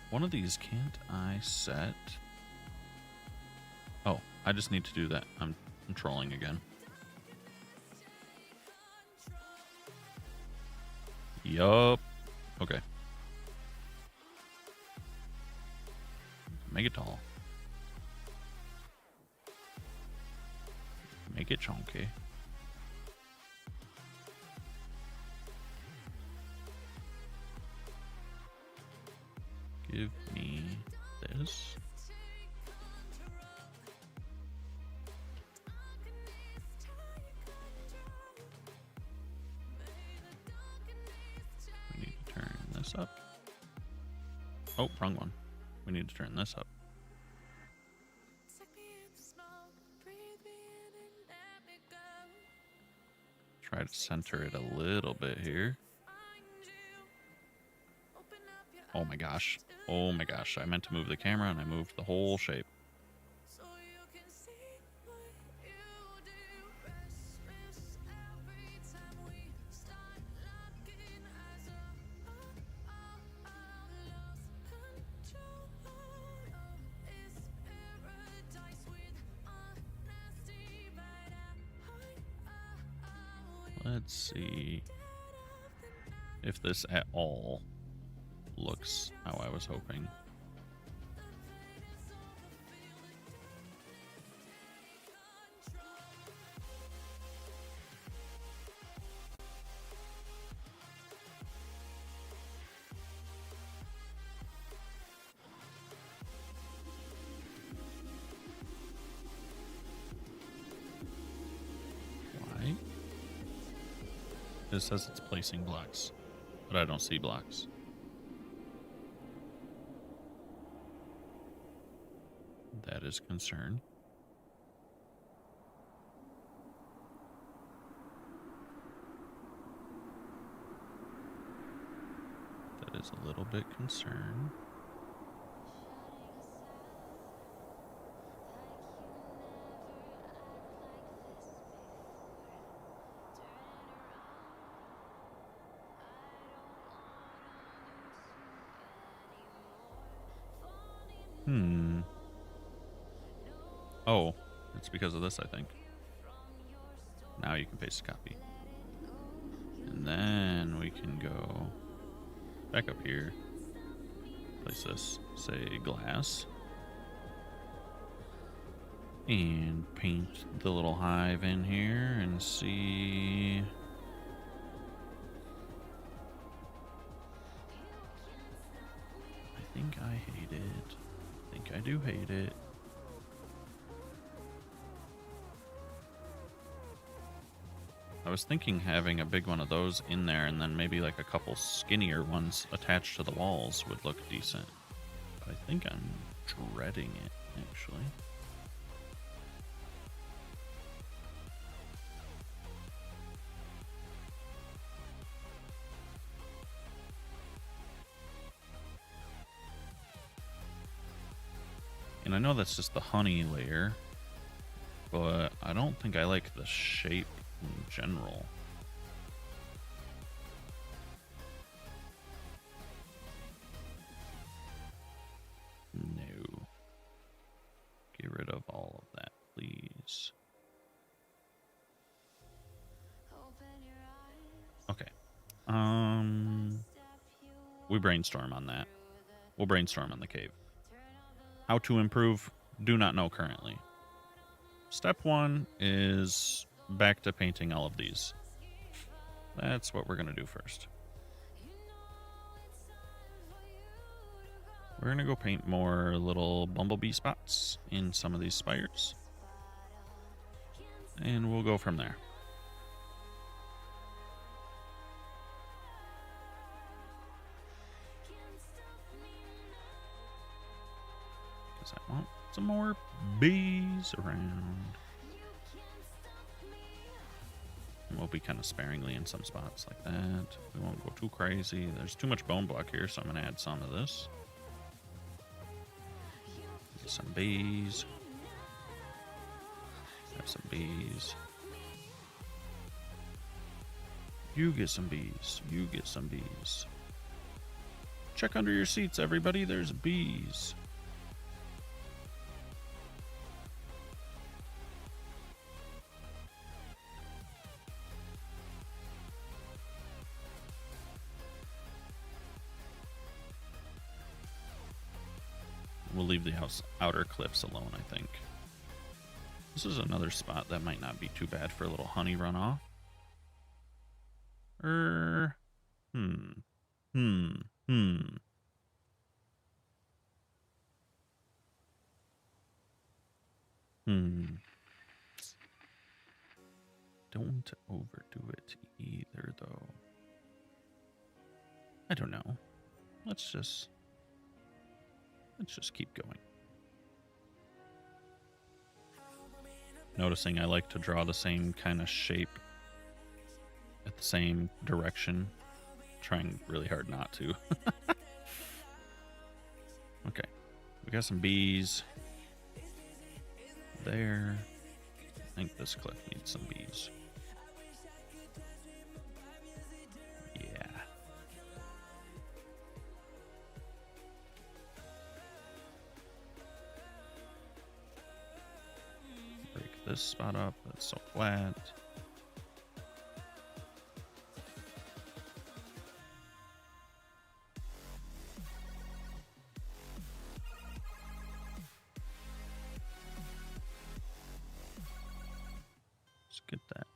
One of these, can't I set... Oh, I just need to do that. I'm trolling again. Yup. Okay. Make it tall. Make it chunky. Give me this. We need to turn this up. Oh, wrong one. We need to turn this up. Try to center it a little bit here. Oh my gosh. Oh my gosh. I meant to move the camera and I moved the whole shape. Let's see if this at all looks how I was hoping. Why? It says it's placing blocks, but I don't see blocks. That is concern. That is a little bit concerned. Oh, it's because of this, I think. Now you can paste a copy. And then we can go back up here. Place this, say, glass. And paint the little hive in here and see... I think I hate it. I think I do hate it. I was thinking having a big one of those in there and then maybe like a couple skinnier ones attached to the walls would look decent. But I think I'm dreading it, actually. And I know that's just the honey layer, but I don't think I like the shape in general. No. Get rid of all of that, please. Okay. We brainstorm on that. We'll brainstorm on the cave. How to improve, do not know currently. Step one is back to painting all of these. That's what we're going to do first. We're going to go paint more little bumblebee spots in some of these spires. And we'll go from there. Because I want some more bees around. And we'll be kind of sparingly in some spots like that. We won't go too crazy. There's too much bone block here, so I'm going to add some of this. Get some bees. Have some bees. You get some bees. You get some bees. Check under your seats, everybody. There's bees. We'll leave the outer cliffs alone, I think. This is another spot that might not be too bad for a little honey runoff. Hmm. Don't overdo it either, though. I don't know. Let's just keep going. Noticing I like to draw the same kind of shape at the same direction. Trying really hard not to. Okay. We got some bees. There. I think this cliff needs some bees. Yeah. Break this spot up. That's so flat. Let's get that.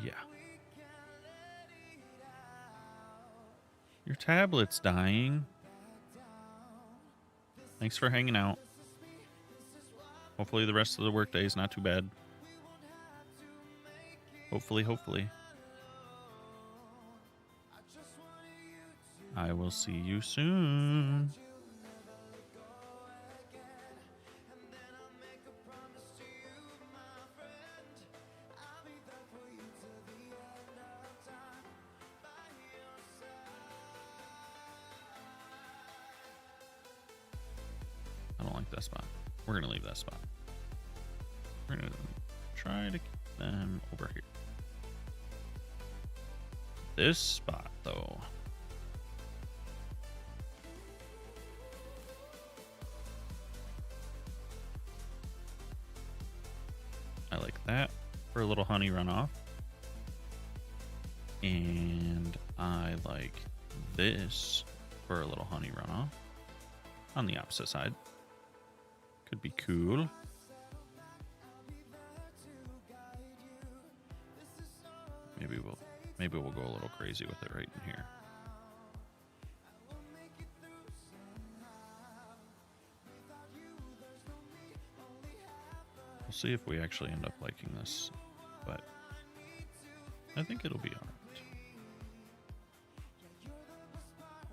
Yeah. Your tablet's dying. Thanks for hanging out. Hopefully the rest of the workday is not too bad. Hopefully. I will see you soon. I don't like that spot. We're going to leave that spot. We're going to try to keep them over here. This spot, though. I like that for a little honey runoff. And I like this for a little honey runoff on the opposite side. Could be cool. Maybe we'll go a little crazy with it right in here. We'll see if we actually end up liking this, but I think it'll be alright.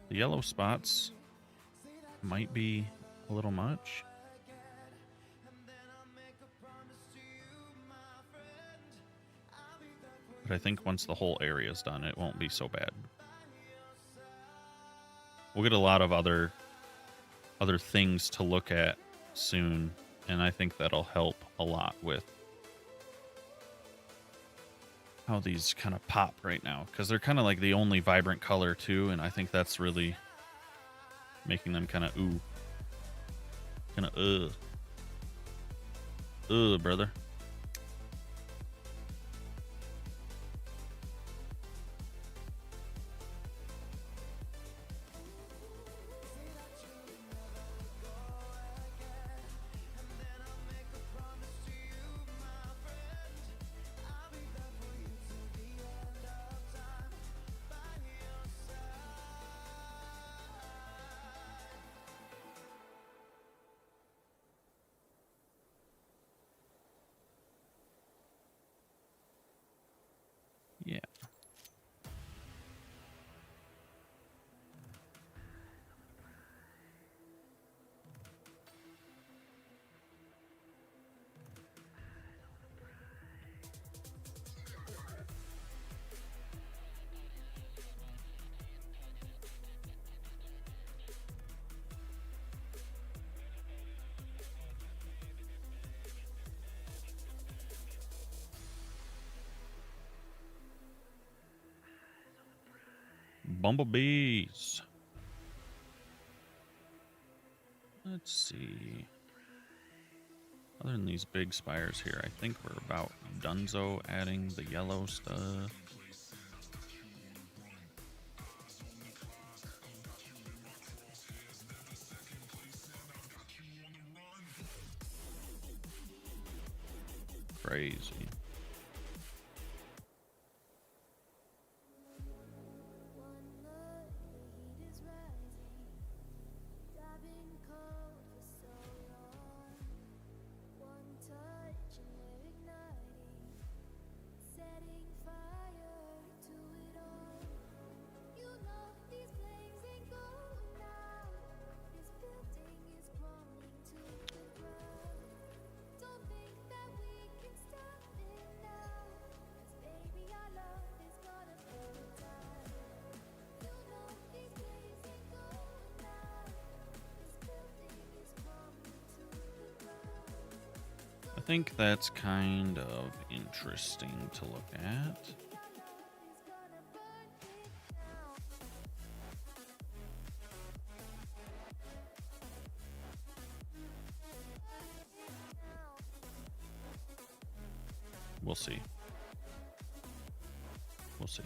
The yellow spots might be a little much. But I think once the whole area is done, it won't be so bad. We'll get a lot of other things to look at soon, and I think that'll help a lot with how these kind of pop right now, because they're kind of like the only vibrant color too, and I think that's really making them kind of brother. bumblebees. Let's see. Other than these big spires here, I think we're about donezo adding the yellow stuff. Crazy. I think that's kind of interesting to look at. We'll see. We'll see.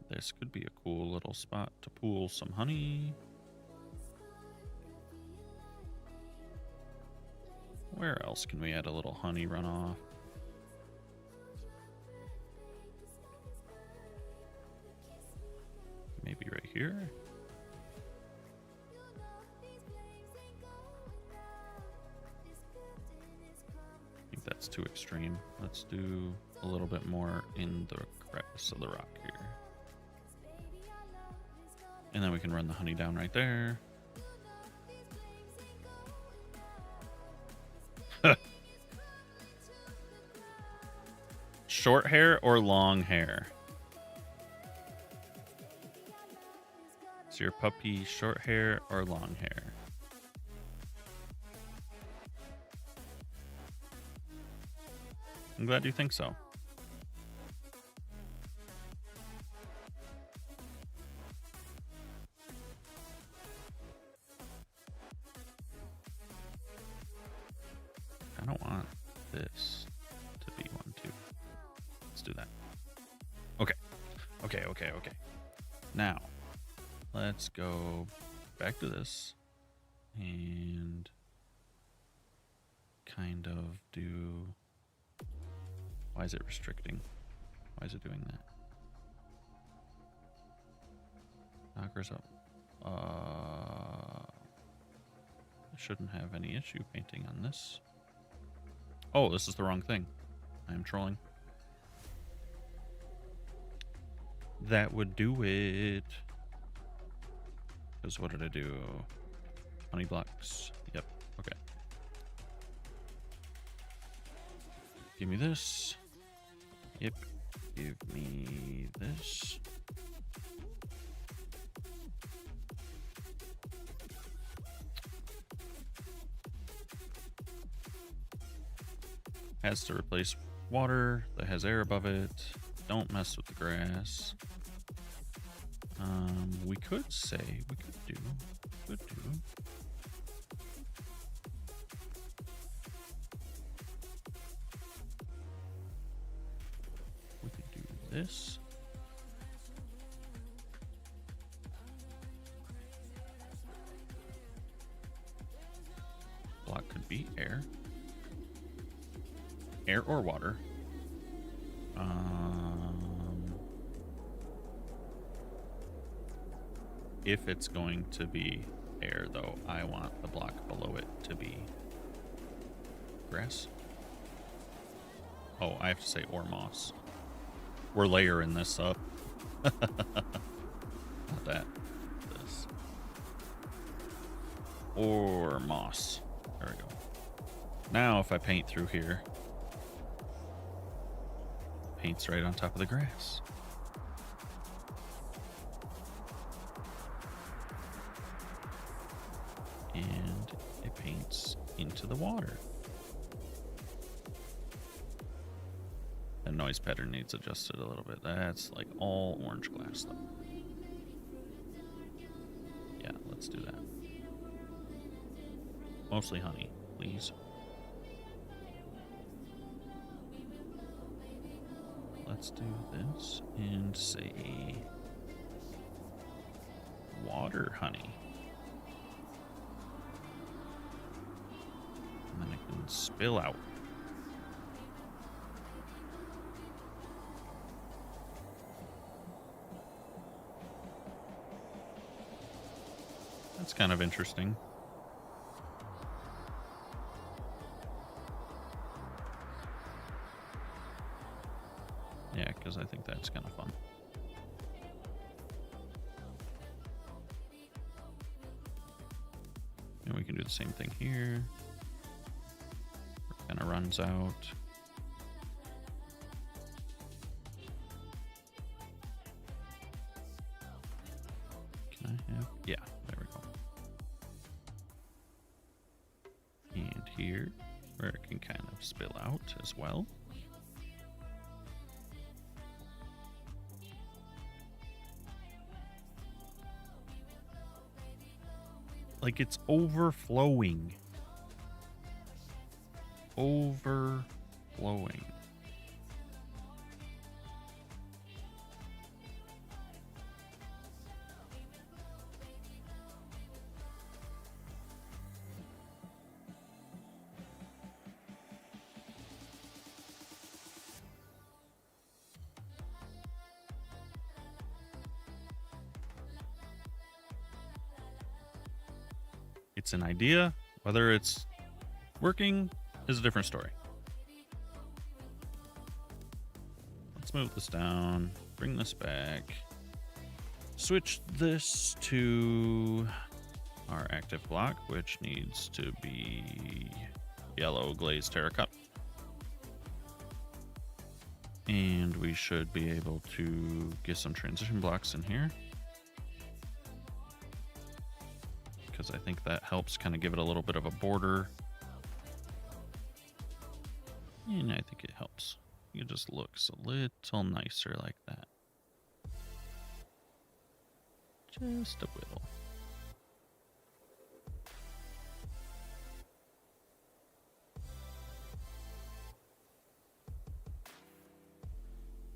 This could be a cool little spot to pool some honey. Where else can we add a little honey runoff? Maybe right here. I think that's too extreme. Let's do a little bit more in the crevice of the rock here. And then we can run the honey down right there. Short hair or long hair? Is your puppy short hair or long hair? I'm glad you think so. I don't want this to be one, too. Let's do that. Okay. Okay. Now, let's go back to this and kind of do... Why is it restricting? Why is it doing that? Knockers up. I shouldn't have any issue painting on this. Oh, this is the wrong thing. I am trolling. That would do it. Because what did I do? Honey blocks. Yep. Okay. Give me this. Yep. Give me this. Has to replace water that has air above it. Don't mess with the grass. We could say, we could do. We could do this. Block could be air. Air or water. If it's going to be air, though, I want the block below it to be grass. Oh, I have to say or moss. We're layering this up. Not that. This. Or moss. There we go. Now, if I paint through here, paints right on top of the grass. And it paints into the water. The noise pattern needs adjusted a little bit. That's like all orange glass though. Yeah, let's do that. Mostly honey, please. Let's do this and say water honey. And then it can spill out. That's kind of interesting. Yeah, because I think that's kind of fun. And we can do the same thing here. Kind of runs out. Can I have? Yeah, there we go. And here, where it can kind of spill out as well. Like it's overflowing. Overflowing. It's an idea. Whether it's working is a different story. Let's move this down, bring this back, switch this to our active block, which needs to be yellow glazed terracotta. And we should be able to get some transition blocks in here, because I think that helps kind of give it a little bit of a border. And I think it helps. It just looks a little nicer like that. Just a little.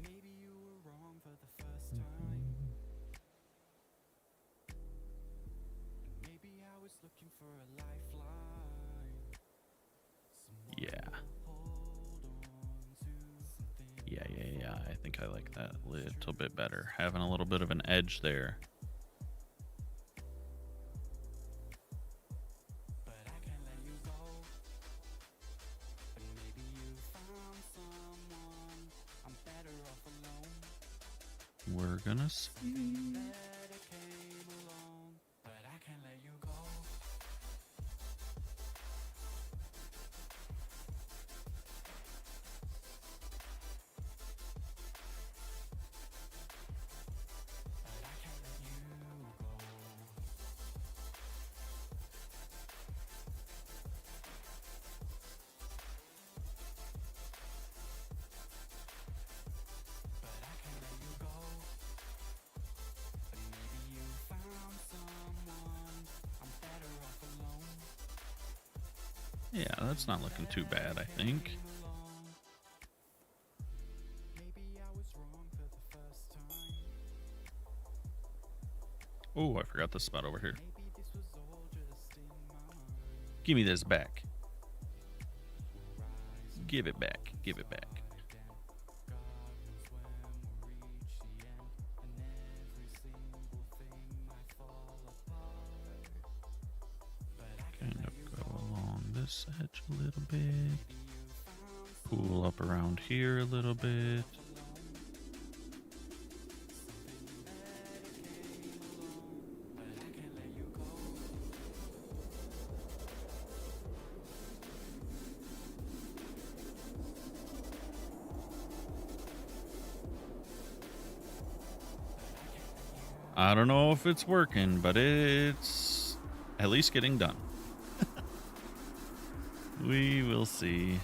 Maybe you were wrong for the first time. Maybe I was looking for a lifeline. Yeah. Yeah. I think I like that a little bit better. Having a little bit of an edge there. But I can't let you go. But maybe you found someone. I'm better off alone. We're gonna see. Better came along. But I can't let you go. But I can't let you go. But I can't let you go. But maybe you found someone. I'm better off alone. Yeah, that's not looking too bad, I think. Came along. Maybe I was wrong for the first time. Oh, I forgot this spot over here. Maybe this was all just in my mind. Give me this back. Give it back. Give it back. God knows when we'll reach the end, and every single thing might fall apart. But I can Kind of go along this edge a little bit. Pull up around here a little bit. but I can't let you go. I don't know if it's working, but it's at least getting done. We will see.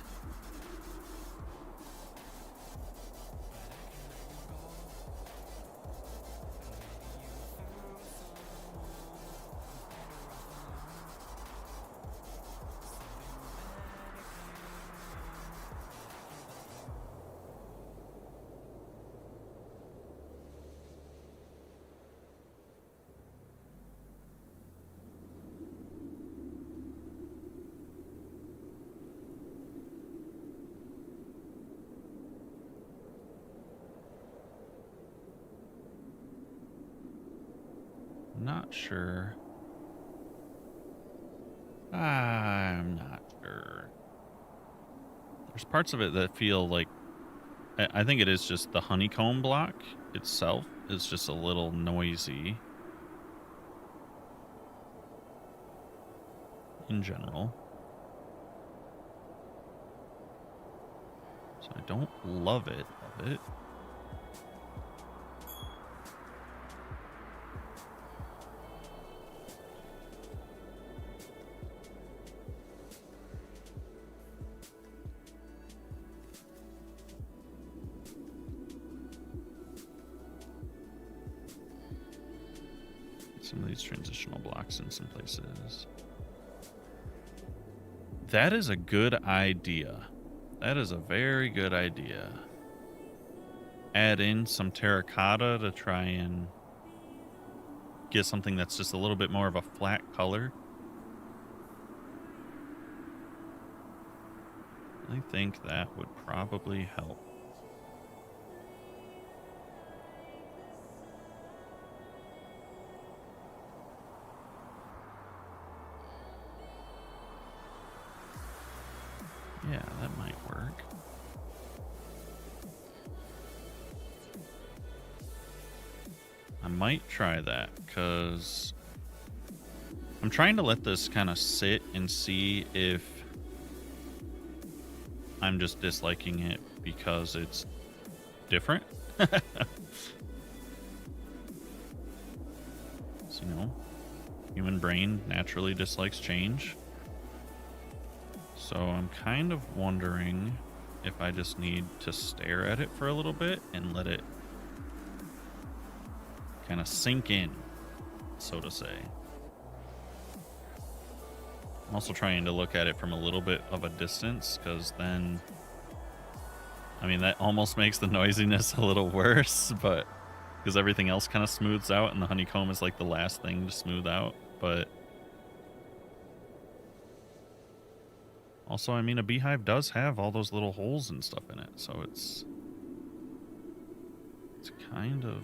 Not sure. I'm not sure. There's parts of it that feel like, I think it is just the honeycomb block itself is just a little noisy in general. So I don't love it. Some of these transitional blocks in some places. That is a good idea. That is a very good idea. Add in some terracotta to try and get something that's just a little bit more of a flat color. I think that would probably help. Yeah, that might work. I might try that because I'm trying to let this kind of sit and see if I'm just disliking it because it's different. So, you know, human brain naturally dislikes change. So I'm kind of wondering if I just need to stare at it for a little bit and let it kind of sink in, so to say. I'm also trying to look at it from a little bit of a distance because then, I mean, that almost makes the noisiness a little worse, but because everything else kind of smooths out and the honeycomb is like the last thing to smooth out. But also, I mean, a beehive does have all those little holes and stuff in it, so it's kind of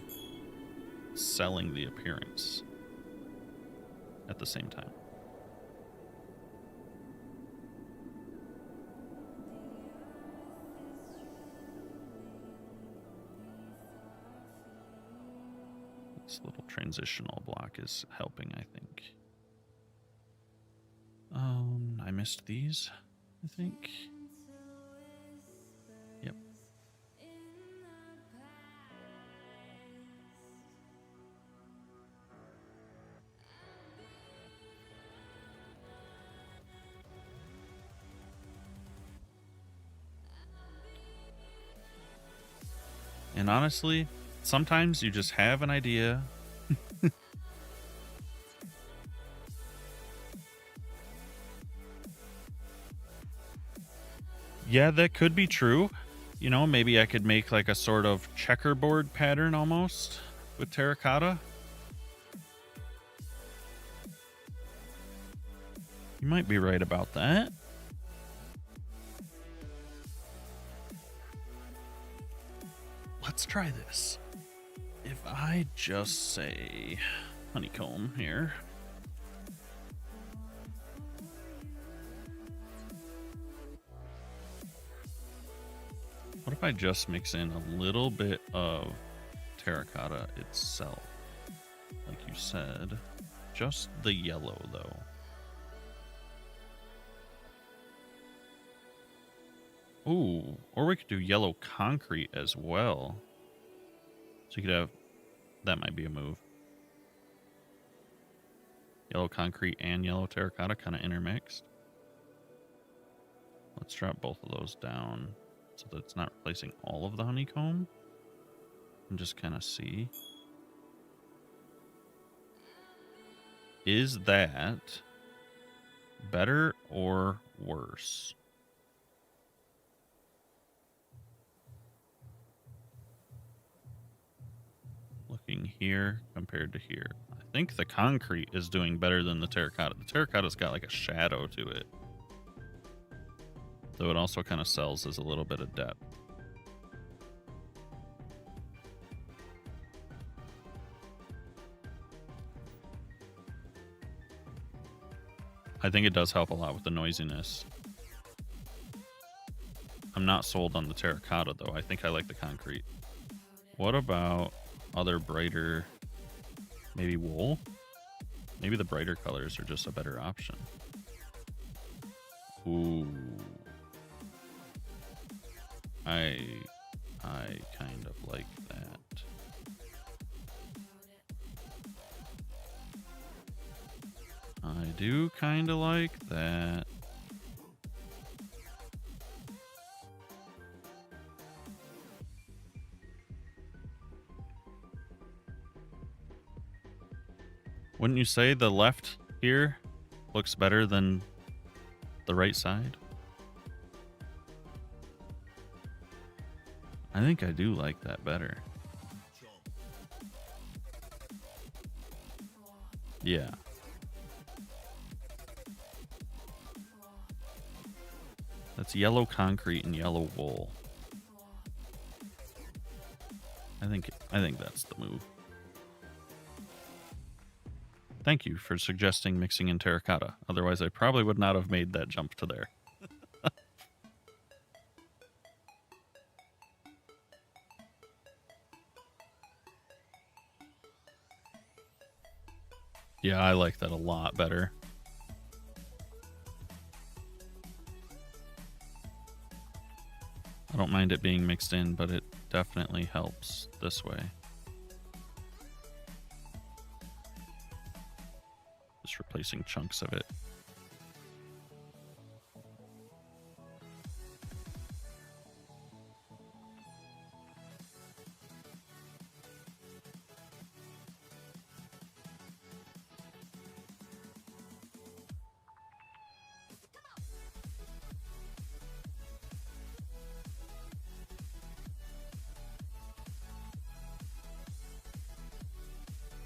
selling the appearance at the same time. This little transitional block is helping, I think. I missed these, I think. Yep. And honestly, sometimes you just have an idea. Yeah, that could be true. You know, maybe I could make like a sort of checkerboard pattern almost with terracotta. You might be right about that. Let's try this. If I just say honeycomb here. What if I just mix in a little bit of terracotta itself? Like you said, just the yellow though. Ooh, or we could do yellow concrete as well. So you could have, that might be a move. Yellow concrete and yellow terracotta kind of intermixed. Let's drop both of those down so that it's not replacing all of the honeycomb. And just kind of see. Is that better or worse? Looking here compared to here. I think the concrete is doing better than the terracotta. The terracotta's got like a shadow to it. Though it also kind of sells as a little bit of depth. I think it does help a lot with the noisiness. I'm not sold on the terracotta, though. I think I like the concrete. What about other brighter, maybe wool? Maybe the brighter colors are just a better option. Ooh. I kind of like that. I do kind of like that. Wouldn't you say the left here looks better than the right side? I think I do like that better. Yeah. That's yellow concrete and yellow wool. I think that's the move. Thank you for suggesting mixing in terracotta. Otherwise, I probably would not have made that jump to there. Yeah, I like that a lot better. I don't mind it being mixed in, but it definitely helps this way. Just replacing chunks of it.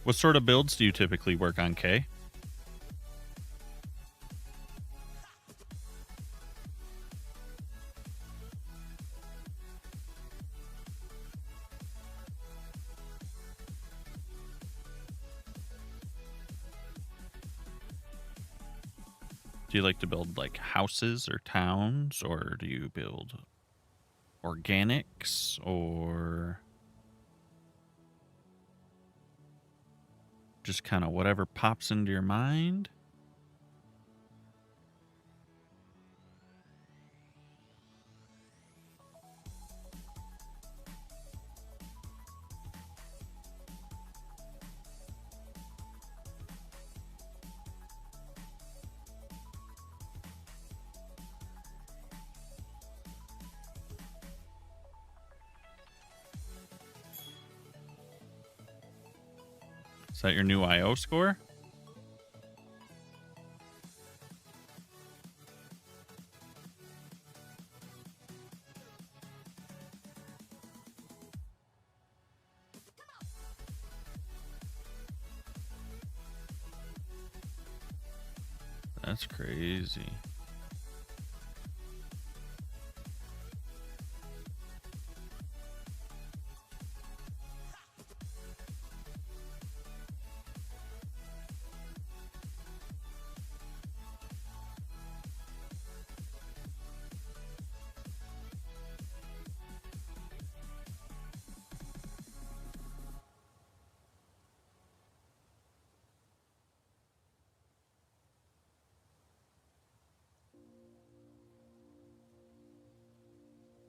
What sort of builds do you typically work on, Kay? Do you like to build like houses or towns, or do you build organics, or just kind of whatever pops into your mind? Is that your new IO score? That's crazy.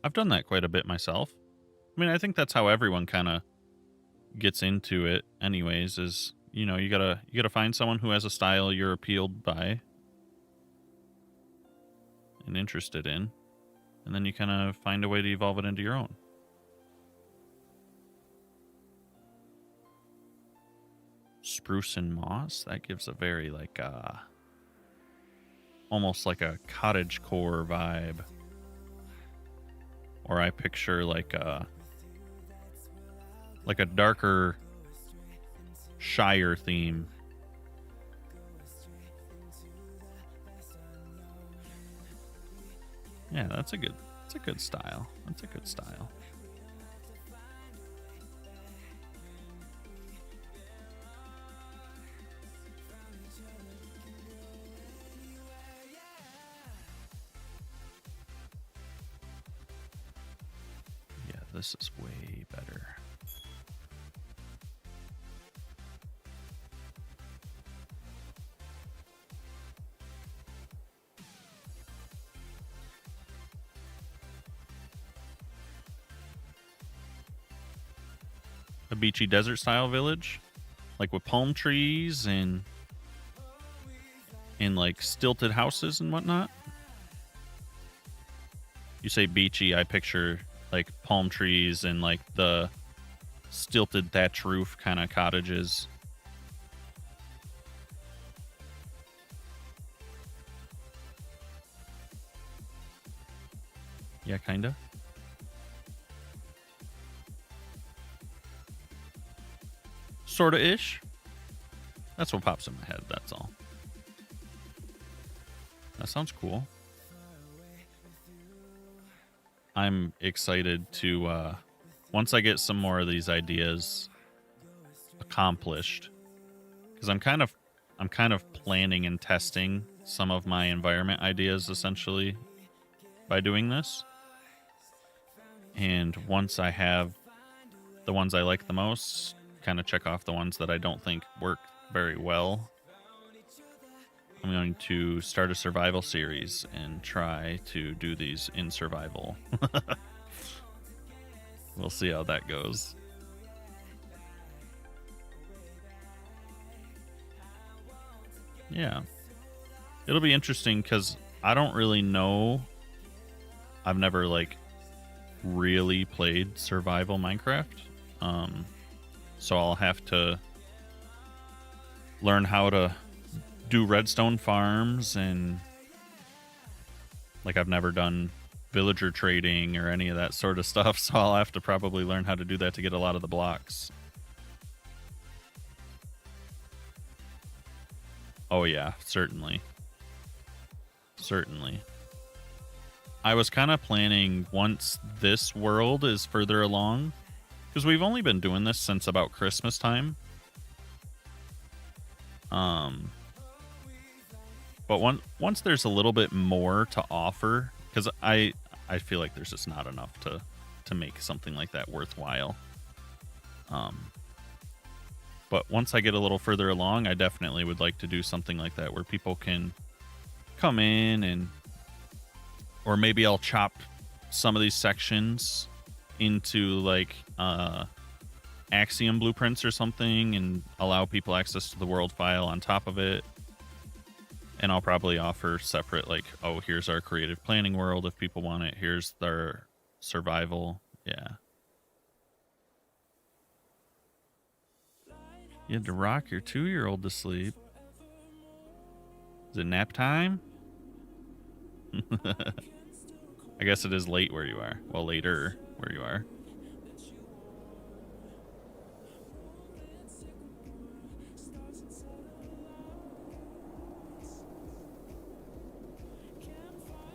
I've done that quite a bit myself. I mean, I think that's how everyone kind of gets into it anyways, is you know, you gotta find someone who has a style you're appealed by and interested in, and then you kind of find a way to evolve it into your own. Spruce and moss, that gives a very like almost like a cottage core vibe, or I picture like a darker Shire theme. Yeah, that's a good style. That's a good style. Yeah, this is way better. A beachy desert style village, like with palm trees and like stilted houses and whatnot. You say beachy, I picture like palm trees and like the stilted thatch roof kind of cottages. Yeah, kinda. Sorta ish. That's what pops in my head, that's all. That sounds cool. I'm excited to once I get some more of these ideas accomplished, because I'm kind of planning and testing some of my environment ideas essentially by doing this. And once I have the ones I like the most, kind of check off the ones that I don't think work very well, I'm going to start a survival series and try to do these in survival. We'll see how that goes. Yeah. It'll be interesting because I don't really know. I've never like really played survival Minecraft. So I'll have to learn how to do redstone farms, and like I've never done villager trading or any of that sort of stuff, so I'll have to probably learn how to do that to get a lot of the blocks. Oh yeah, certainly. Certainly. I was kind of planning once this world is further along, because we've only been doing this since about Christmas time. But once there's a little bit more to offer, because I feel like there's just not enough to make something like that worthwhile. But once I get a little further along, I definitely would like to do something like that where people can come in and, or maybe I'll chop some of these sections into like Axiom blueprints or something and allow people access to the world file on top of it. And I'll probably offer separate, like, oh, here's our creative planning world if people want it. Here's their survival. Yeah. You had to rock your 2-year-old to sleep. Is it nap time? I guess it is late where you are. Well, later where you are.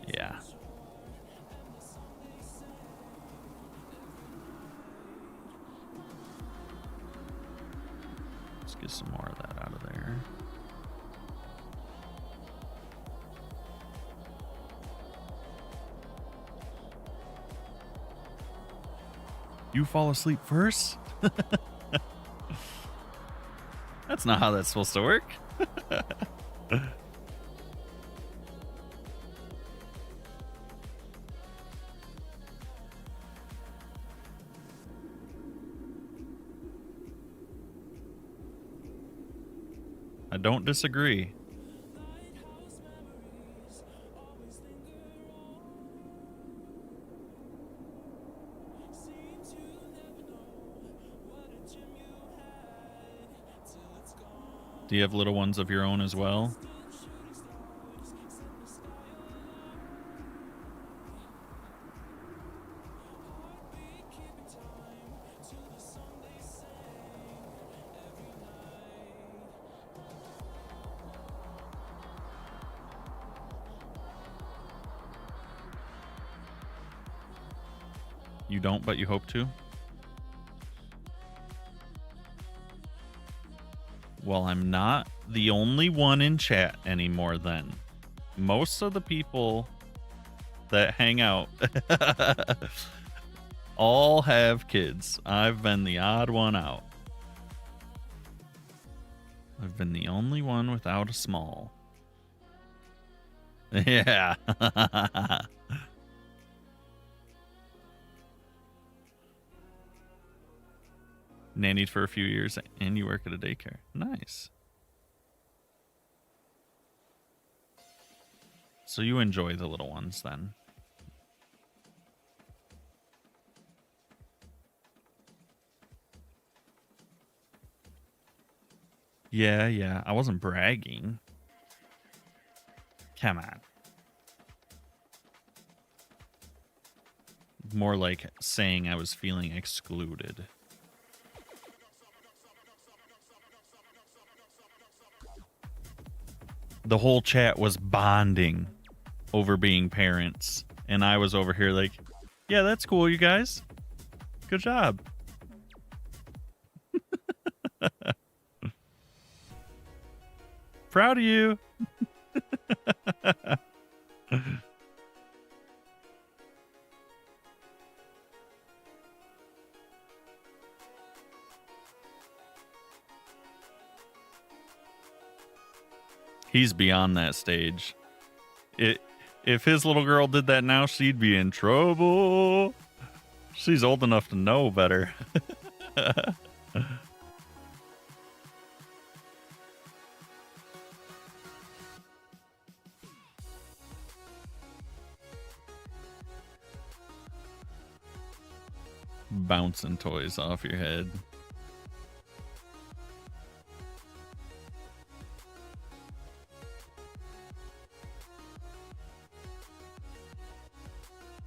Yeah. Let's get some more of that out of there. You fall asleep first? That's not how that's supposed to work. I don't disagree. Do you have little ones of your own as well? You don't, but you hope to? Well, I'm not the only one in chat anymore then. Most of the people that hang out all have kids. I've been the odd one out. I've been the only one without a small. Yeah. Nannied for a few years and you work at a daycare. Nice. So you enjoy the little ones then. Yeah. I wasn't bragging. Come on. More like saying I was feeling excluded. The whole chat was bonding over being parents. And I was over here like, yeah, that's cool, you guys. Good job. Proud of you. He's beyond that stage. If his little girl did that now, she'd be in trouble. She's old enough to know better. Bouncing toys off your head.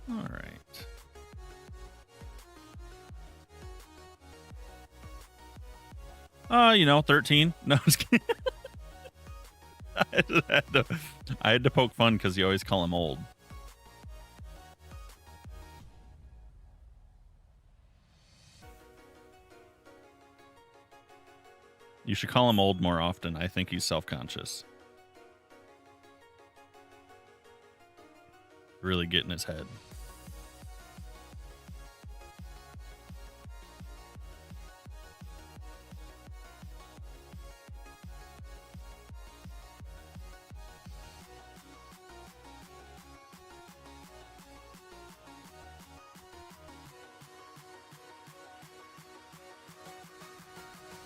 All right. 13. No, I was kidding. I had to poke fun because you always call him old. You should call him old more often. I think he's self-conscious. Really get in his head.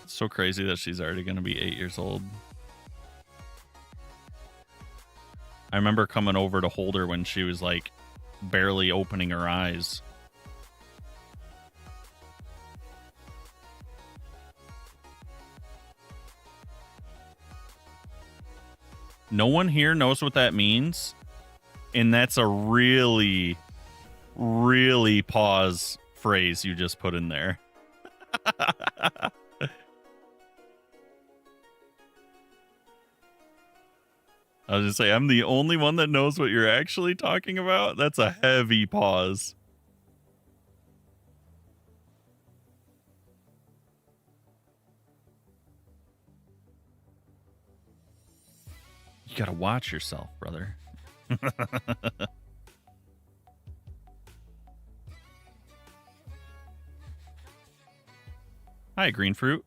So crazy that she's already going to be 8 years old. I remember coming over to hold her when she was like barely opening her eyes. No one here knows what that means. And that's a really, really pause phrase you just put in there. I was just say, I'm the only one that knows what you're actually talking about. That's a heavy pause. You gotta watch yourself, brother. Hi, green fruit.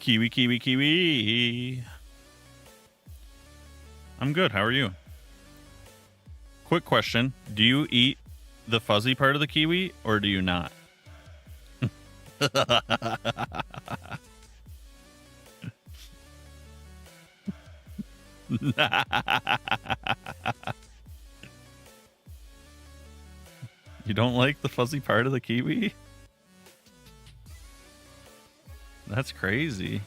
Kiwi. I'm good. How are you? Quick question. Do you eat the fuzzy part of the kiwi or do you not? You don't like the fuzzy part of the kiwi? That's crazy.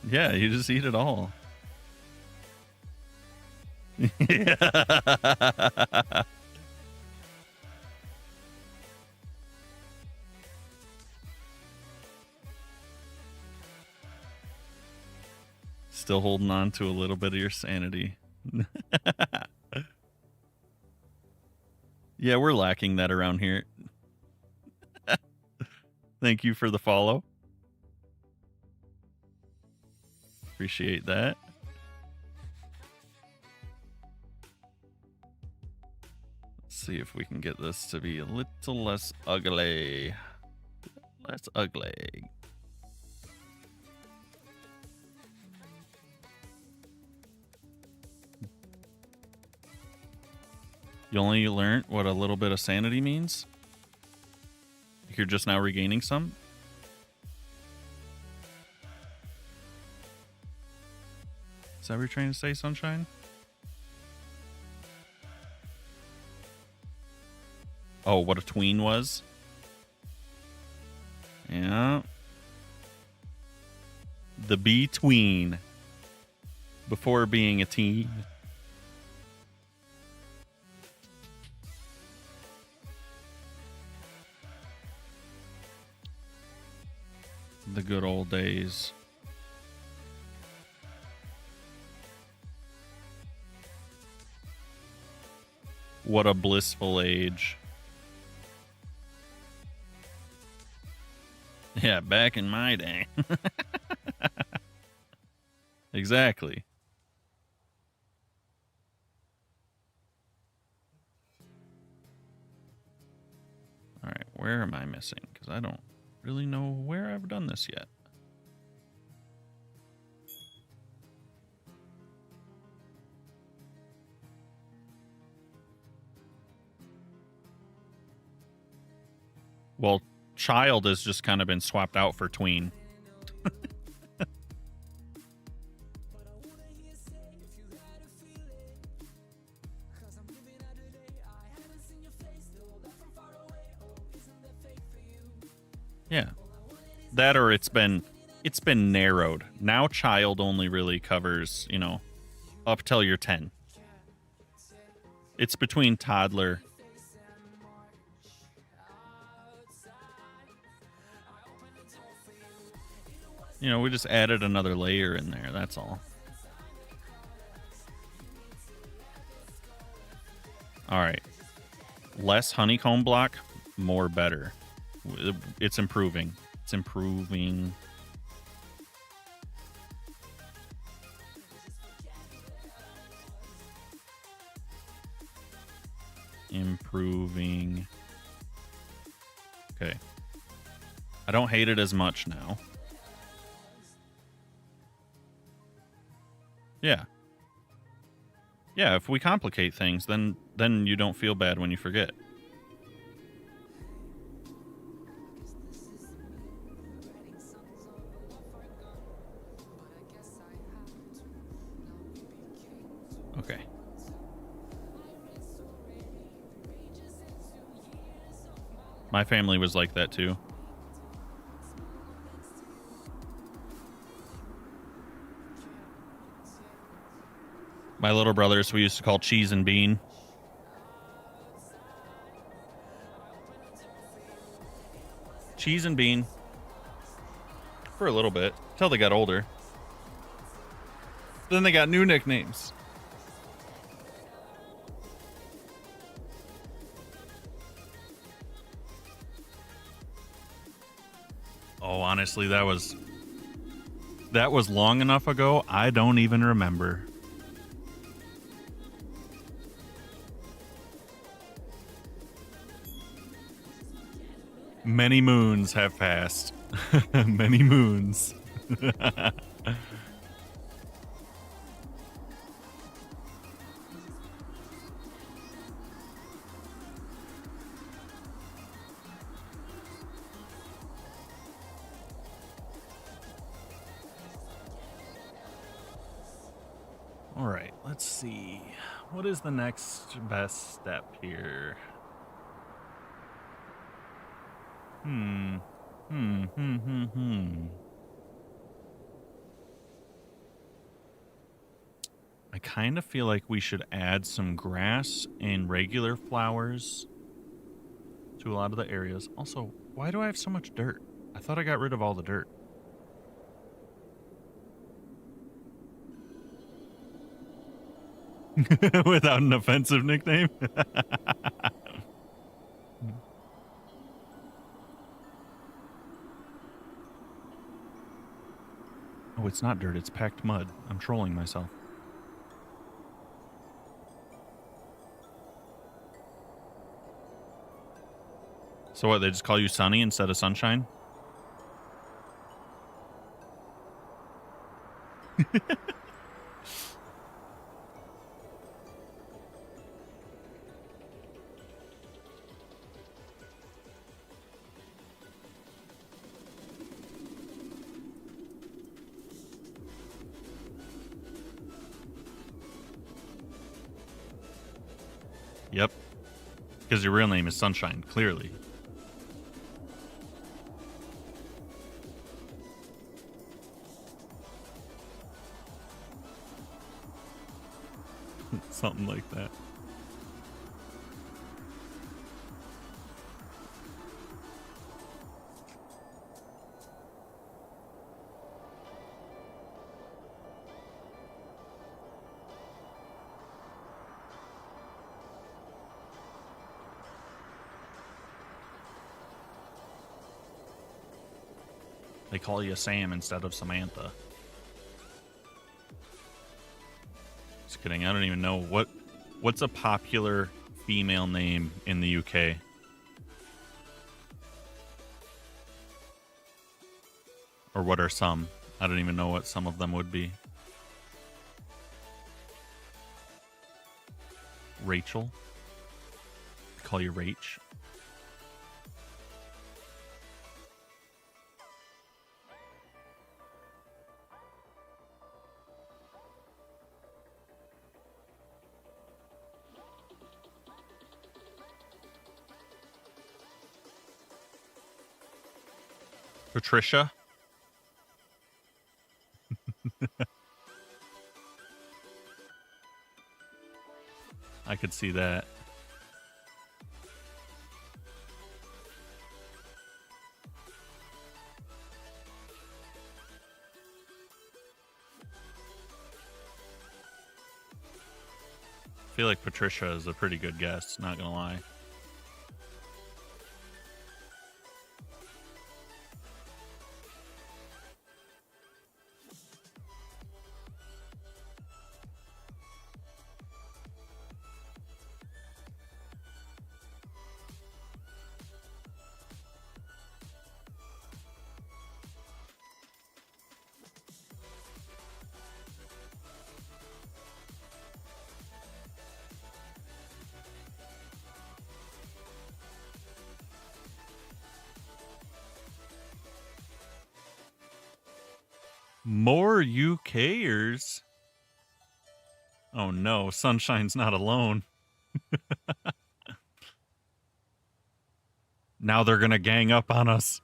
Yeah, you just eat it all. Yeah. Still holding on to a little bit of your sanity. Yeah, we're lacking that around here. Thank you for the follow. Appreciate that. Let's see if we can get this to be a little less ugly. Less ugly. You only learned what a little bit of sanity means? You're just now regaining some? Is that what you're trying to say, Sunshine? Oh, what a tween was? Yeah. The between. Before being a teen. The good old days. What a blissful age. Yeah, back in my day. Exactly. All right, where am I missing? Because I don't really know where I've done this yet. Well, child has just kind of been swapped out for tween. Yeah. That or it's been narrowed. Now child only really covers, you know, up till you're 10. It's between toddler. You know, we just added another layer in there, that's all. All right. Less honeycomb block, more better. It's improving. It's improving. Improving. Okay. I don't hate it as much now. Yeah. Yeah, if we complicate things, then you don't feel bad when you forget. Okay. My family was like that too. My little brothers we used to call cheese and bean. Cheese and bean. For a little bit. Till they got older. Then they got new nicknames. Oh, honestly, that was long enough ago, I don't even remember. Many moons have passed. Many moons. All right, let's see. What is the next best step here? I kind of feel like we should add some grass and regular flowers to a lot of the areas. Also, why do I have so much dirt? I thought I got rid of all the dirt. Without an offensive nickname? Oh, it's not dirt. It's packed mud. I'm trolling myself. So what, they just call you Sunny instead of Sunshine? Yep. Because your real name is Sunshine, clearly. Something like that. They call you Sam instead of Samantha. Just kidding. I don't even know what's a popular female name in the UK. Or what are some? I don't even know what some of them would be. Rachel. They call you Rach. Patricia. I could see that. I feel like Patricia is a pretty good guess, not gonna lie. More UKers? Oh no, Sunshine's not alone. Now they're gonna gang up on us.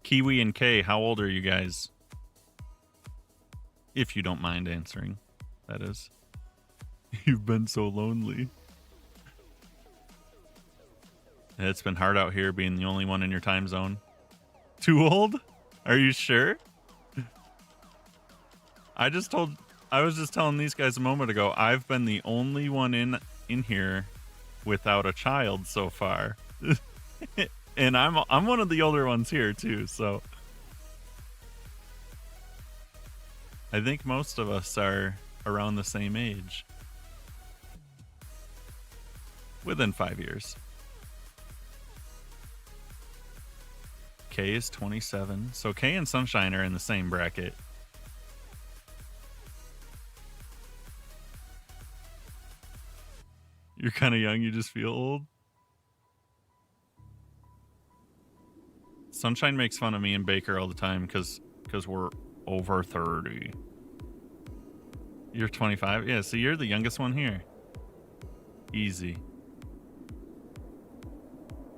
Kiwi and Kay, how old are you guys? If you don't mind answering, that is. You've been so lonely. It's been hard out here being the only one in your time zone. Too old? Are you sure? I was just telling these guys a moment ago, I've been the only one in here without a child so far. And I'm one of the older ones here too, so I think most of us are around the same age. Within 5 years. Kay is 27. So Kay and Sunshine are in the same bracket. You're kind of young, you just feel old. Sunshine makes fun of me and Baker all the time because we're over 30. You're 25? Yeah, so you're the youngest one here. Easy.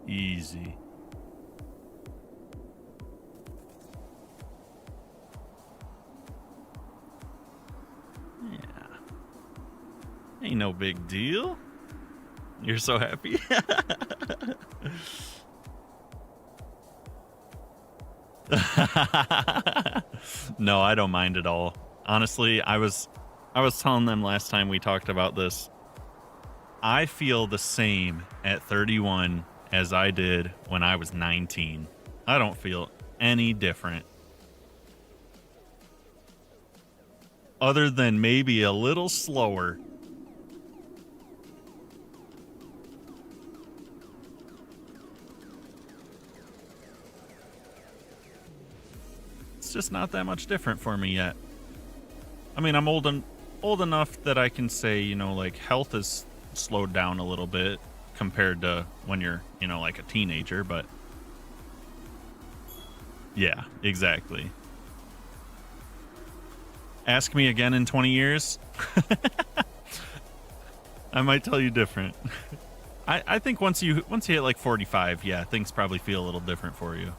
Easy. Yeah. Ain't no big deal. You're so happy. No, I don't mind at all. Honestly, I was telling them last time we talked about this. I feel the same at 31 as I did when I was 19. I don't feel any different. Other than maybe a little slower. It's just not that much different for me yet. I mean, I'm old enough that I can say, you know, like health is slowed down a little bit compared to when you're, you know, like a teenager, but yeah, exactly. Ask me again in 20 years. I might tell you different. I think once you hit like 45, yeah, things probably feel a little different for you.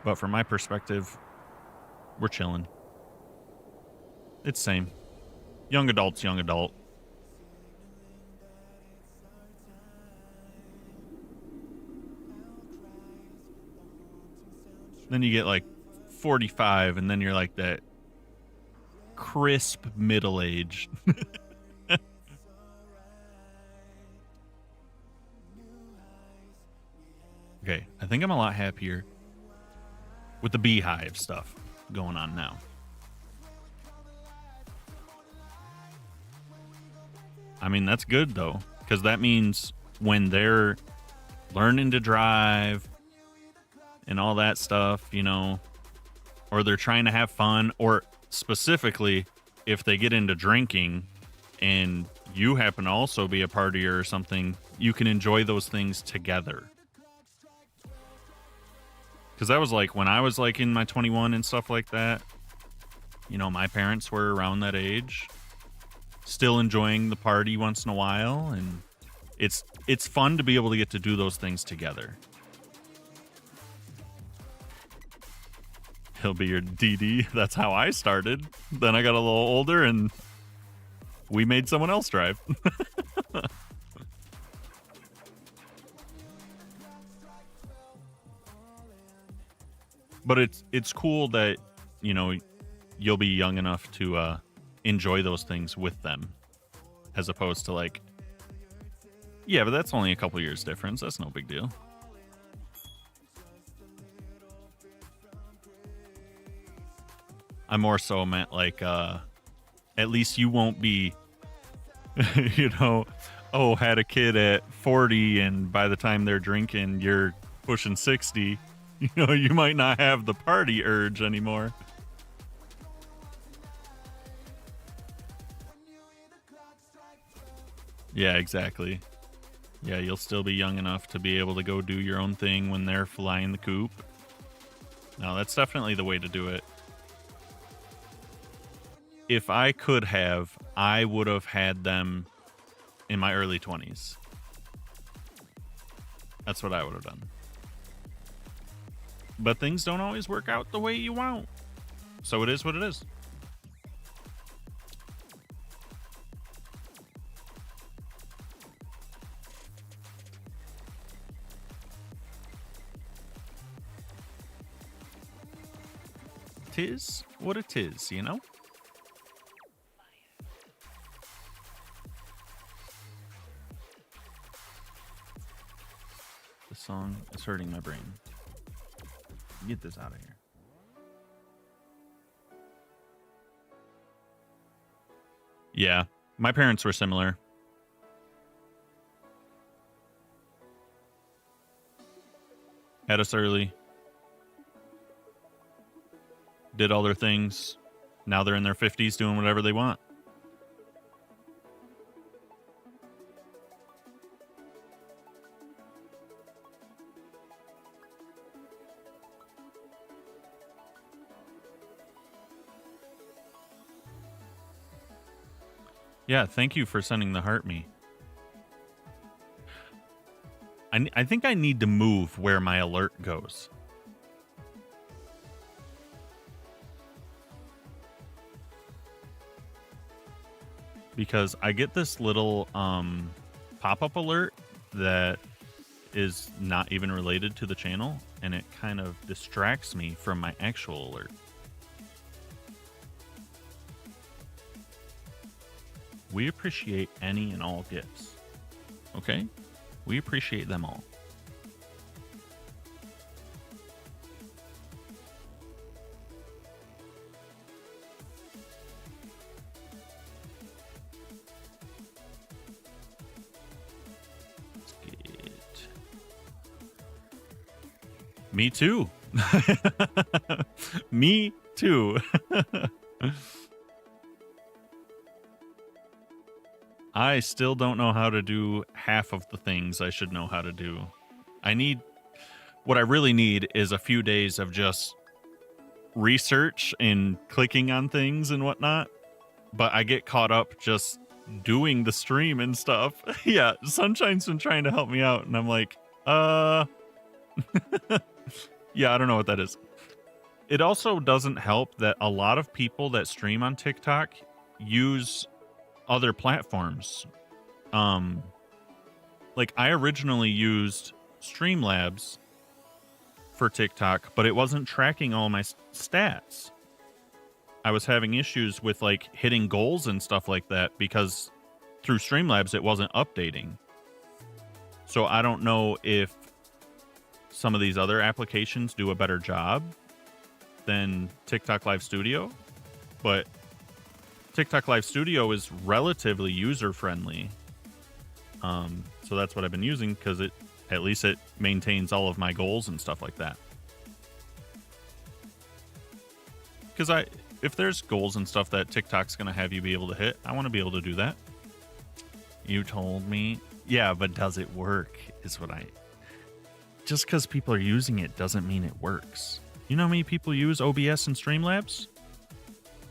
But from my perspective, we're chilling. It's same. Young adult's young adult. Then you get like 45, and then you're like that crisp middle age. Okay, I think I'm a lot happier with the beehive stuff going on now. I mean, that's good though, because that means when they're learning to drive and all that stuff, you know, or they're trying to have fun, or specifically if they get into drinking and you happen to also be a partier or something, you can enjoy those things together. Because that was like when I was like in my 21 and stuff like that, you know, my parents were around that age, still enjoying the party once in a while, and it's fun to be able to get to do those things together. He'll be your DD. That's how I started. Then I got a little older and we made someone else drive. But it's cool that, you know, you'll be young enough to enjoy those things with them, as opposed to like, yeah, but that's only a couple years difference. That's no big deal. I more so meant like, at least you won't be, you know, oh, had a kid at 40 and by the time they're drinking, you're pushing 60. You know, you might not have the party urge anymore. Yeah, exactly. Yeah, you'll still be young enough to be able to go do your own thing when they're flying the coop. No, that's definitely the way to do it. If I could have, I would have had them in my early 20s. That's what I would have done. But things don't always work out the way you want. So it is what it is. Tis what it is, you know? The song is hurting my brain. Get this out of here. Yeah, my parents were similar. Had us early. Did all their things. Now they're in their 50s doing whatever they want. Yeah, thank you for sending the heart me. I think I need to move where my alert goes. Because I get this little pop-up alert that is not even related to the channel, and it kind of distracts me from my actual alert. We appreciate any and all gifts. Okay? We appreciate them all. Me too. Me too. I still don't know how to do half of the things I should know how to do. What I really need is a few days of just research and clicking on things and whatnot. But I get caught up just doing the stream and stuff. Yeah, Sunshine's been trying to help me out, and I'm like, yeah, I don't know what that is. It also doesn't help that a lot of people that stream on TikTok use other platforms. Like I originally used Streamlabs for TikTok, but it wasn't tracking all my stats. I was having issues with like hitting goals and stuff like that because through Streamlabs it wasn't updating. So I don't know if some of these other applications do a better job than TikTok Live Studio, but TikTok Live Studio is relatively user-friendly. So that's what I've been using because at least it maintains all of my goals and stuff like that. Because if there's goals and stuff that TikTok's going to have you be able to hit, I want to be able to do that. You told me. Yeah, but does it work is what just because people are using it doesn't mean it works. You know how many people use OBS and Streamlabs?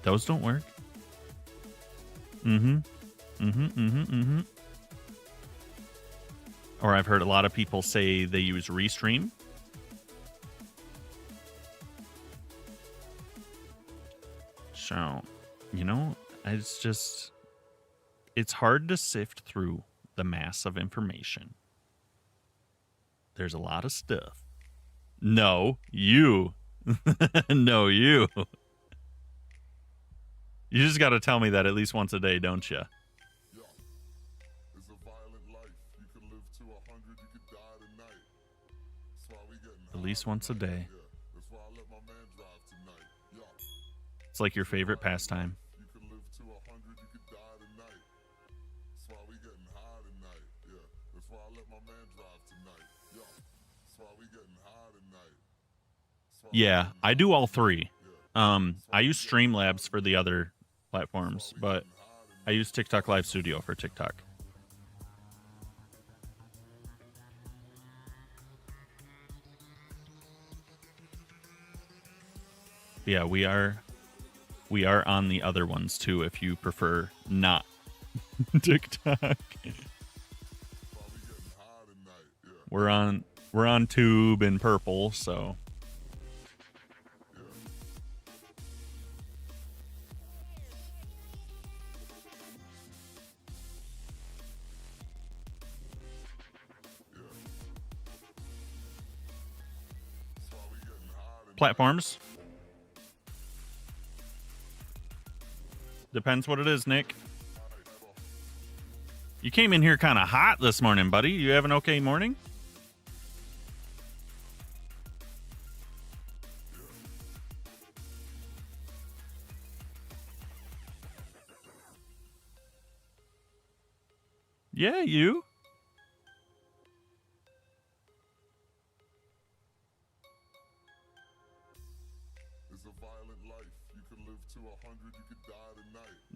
Those don't work. Or I've heard a lot of people say they use Restream. So, it's hard to sift through the mass of information. There's a lot of stuff. No, you. No, you. You just got to tell me that at least once a day, don't you? Yeah. It's a violent life. You can live to 100, you could die tonight. That's why we getting At least once a day. Yeah. That's why I let my man drive tonight. Yeah. It's like your favorite pastime. You can live to 100, you could die tonight. That's why we getting high tonight. Yeah. That's why I let my man drive tonight. Yeah. That's why we getting high tonight. Yeah, I do all three. I use Streamlabs for the other platforms, but I use TikTok Live Studio for TikTok. Yeah, we are on the other ones too if you prefer not TikTok. We're on Tube and Purple, so platforms. Depends what it is, Nick. You came in here kind of hot this morning, buddy. You have an okay morning? Yeah, you.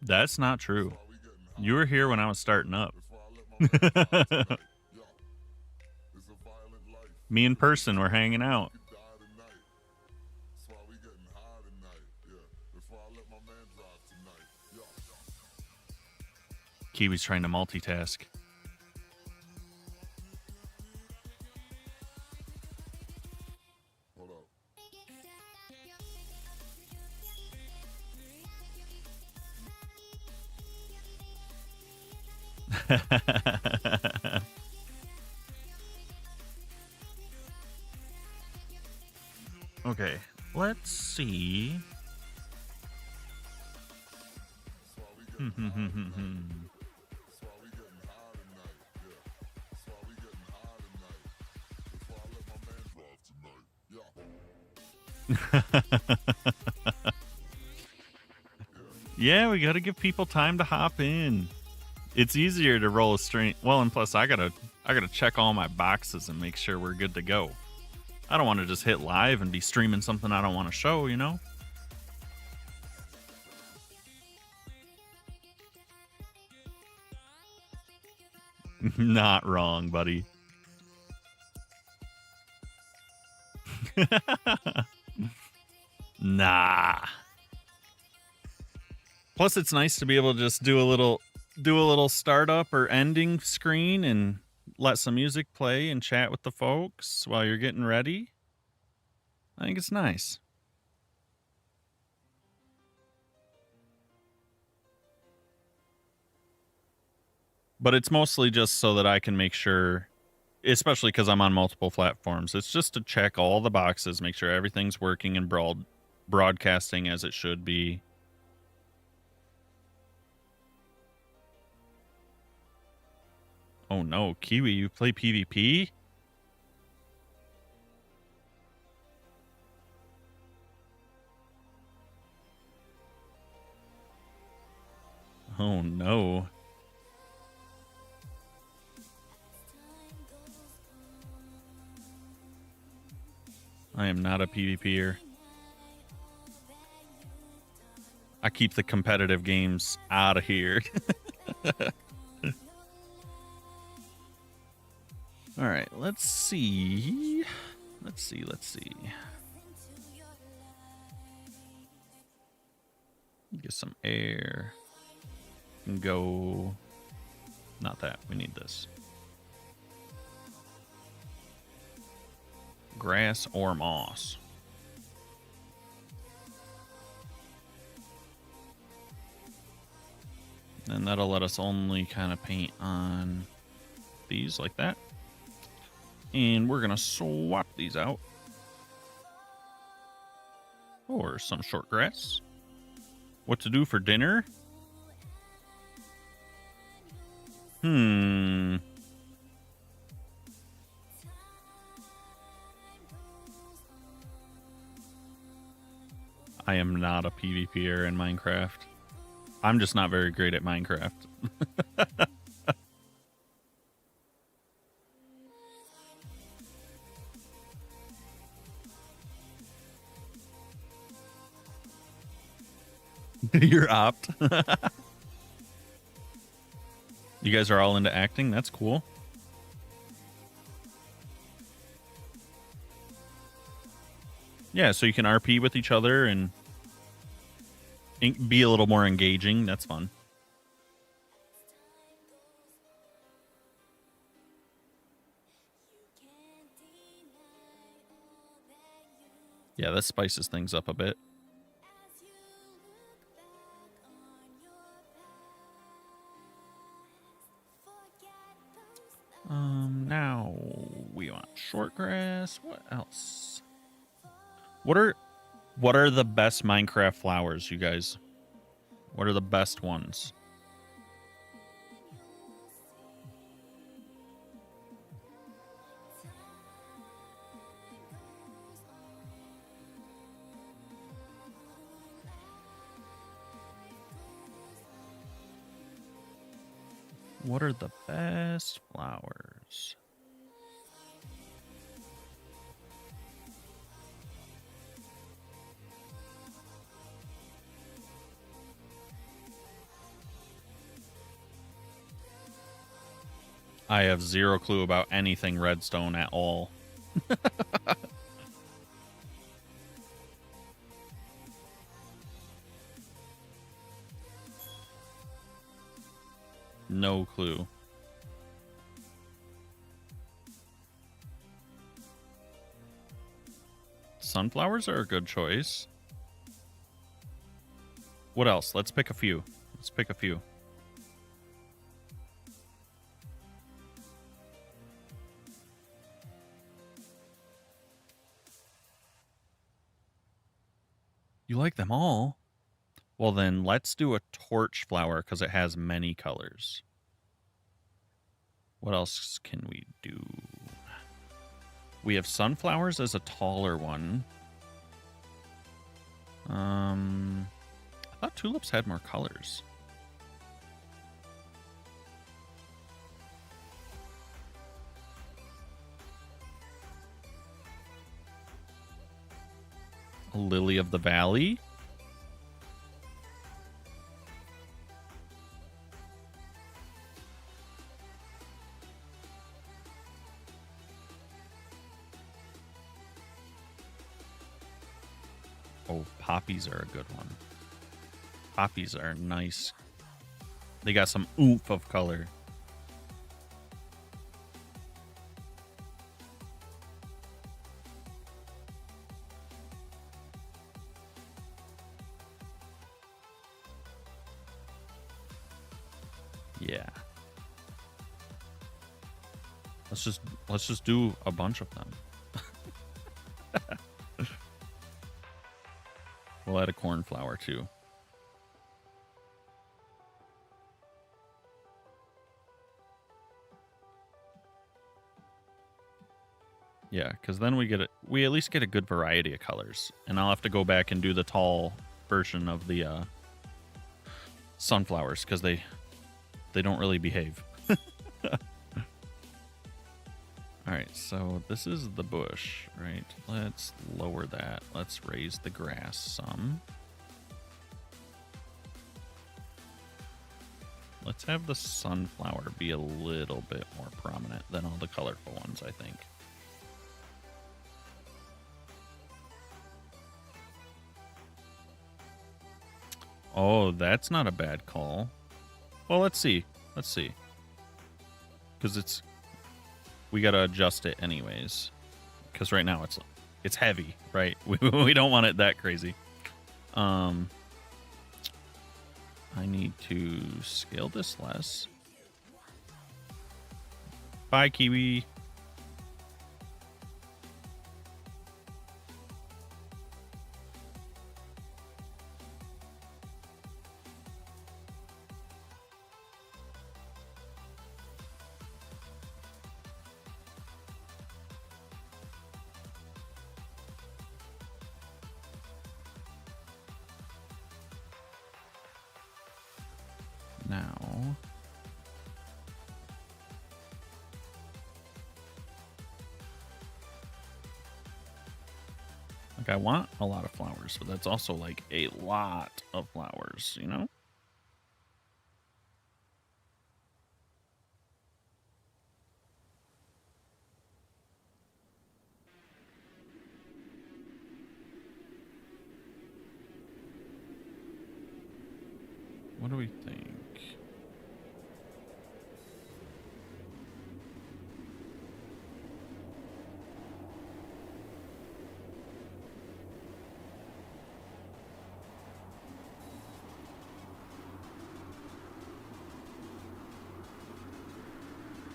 That's not true. Why we getting You were here when I was starting up. That's why I let my man drive tonight. Yo, it's a violent life. Me in person, we're hanging out. You could die tonight. That's why we getting high tonight. Yeah, that's why I let my man drive tonight. Yo, Kiwi's trying to multitask. hold up. Okay, let's see. That's why we getting high tonight. That's why we getting high tonight. Yeah, that's why we getting high tonight. That's why I let my man drive tonight. Yeah, we gotta give people time to hop in. It's easier to roll a stream. Well, and plus I gotta check all my boxes and make sure we're good to go. I don't want to just hit live and be streaming something I don't want to show, you know? Not wrong, buddy. Nah. Plus, it's nice to be able to just do a little startup or ending screen and let some music play and chat with the folks while you're getting ready. I think it's nice. But it's mostly just so that I can make sure, especially because I'm on multiple platforms, it's just to check all the boxes, make sure everything's working and broadcasting as it should be. Oh no, Kiwi, you play PvP? Oh no. I am not a PvPer. I keep the competitive games out of here. All right, let's see. Let's see. Get some air. And go. Not that. We need this. Grass or moss. And that'll let us only kind of paint on these like that. And we're going to swap these out for some short grass. What to do for dinner? I am not a PvPer in Minecraft. I'm just not very great at Minecraft. You're opt. You guys are all into acting? That's cool. Yeah, so you can RP with each other and be a little more engaging. That's fun. Yeah, that spices things up a bit. Now we want short grass. What else? What are the best Minecraft flowers, you guys? What are the best ones? What are the best flowers? I have zero clue about anything redstone at all. No clue. Sunflowers are a good choice. What else? Let's pick a few. Let's pick a few. You like them all? Well, then let's do a torch flower because it has many colors. What else can we do? We have sunflowers as a taller one. I thought tulips had more colors. A lily of the valley. Oh, poppies are a good one. Poppies are nice. They got some oomph of color. Yeah. Let's just do a bunch of them. We'll add a cornflower too. Yeah, because then we at least get a good variety of colors. And I'll have to go back and do the tall version of the sunflowers because they don't really behave. All right, so this is the bush, right? Let's lower that. Let's raise the grass some. Let's have the sunflower be a little bit more prominent than all the colorful ones, I think. Oh, that's not a bad call. Well, let's see. Let's see. Because we got to adjust it anyways. Because right now it's heavy, right? We don't want it that crazy. I need to scale this less. Bye, Kiwi. Now, like I want a lot of flowers, but that's also like a lot of flowers, you know? What do we think?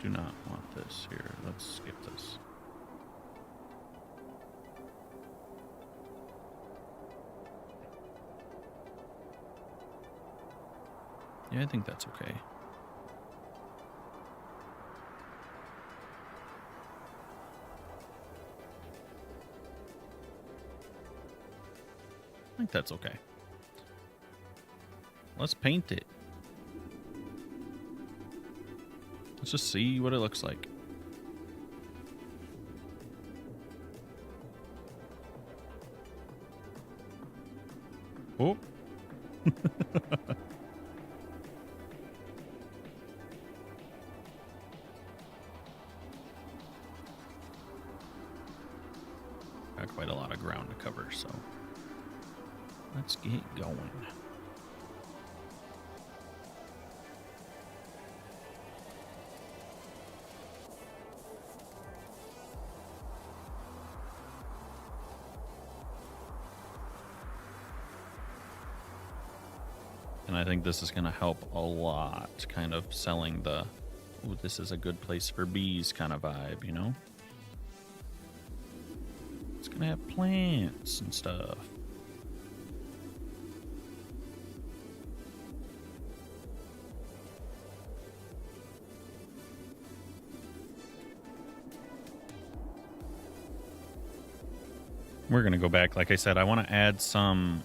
Do not want this here. Let's skip this. Yeah, I think that's okay. I think that's okay. Let's paint it. Let's just see what it looks like. Oh. got quite a lot of ground to cover, so let's get going. And I think this is going to help a lot, kind of selling the, ooh, this is a good place for bees kind of vibe, you know? It's going to have plants and stuff. We're going to go back. Like I said, I want to add some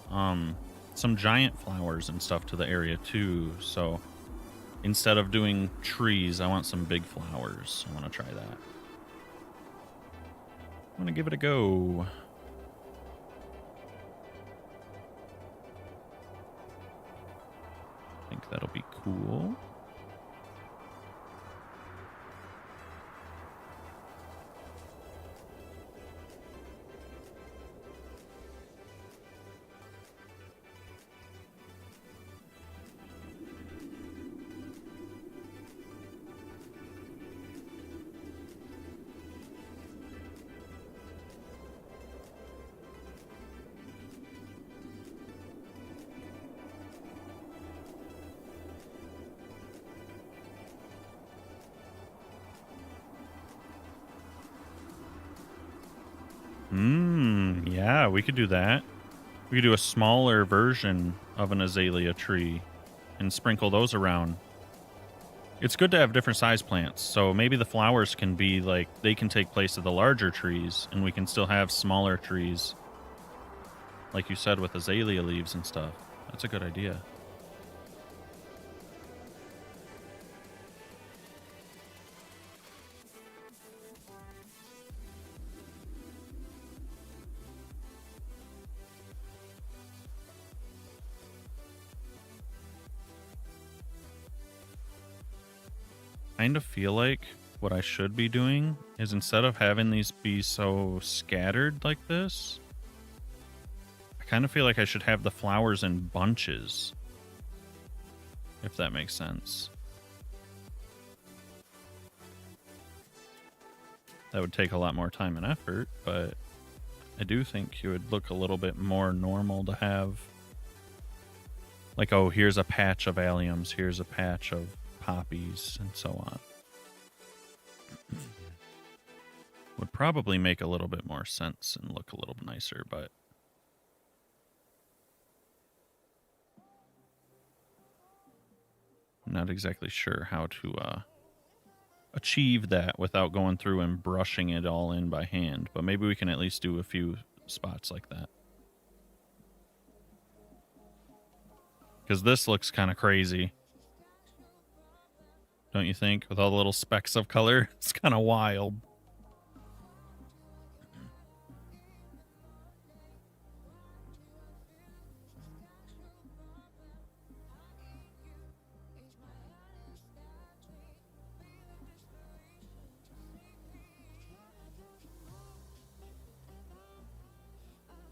giant flowers and stuff to the area too. So instead of doing trees, I want some big flowers. I want to try that. I'm going to give it a go. I think that'll be cool. Yeah, we could do that. We could do a smaller version of an azalea tree and sprinkle those around. It's good to have different size plants, so maybe the flowers can be like, they can take place of the larger trees, and we can still have smaller trees, like you said, with azalea leaves and stuff. That's a good idea. Kind of feel like what I should be doing is, instead of having these be so scattered like this, I kind of feel like I should have the flowers in bunches, if that makes sense. That would take a lot more time and effort, but I do think it would look a little bit more normal to have, like, oh, here's a patch of alliums, here's a patch of poppies, and so on. Would probably make a little bit more sense and look a little nicer, but I'm not exactly sure how to achieve that without going through and brushing it all in by hand, but maybe we can at least do a few spots like that. Because this looks kind of crazy. Don't you think? With all the little specks of color, it's kind of wild.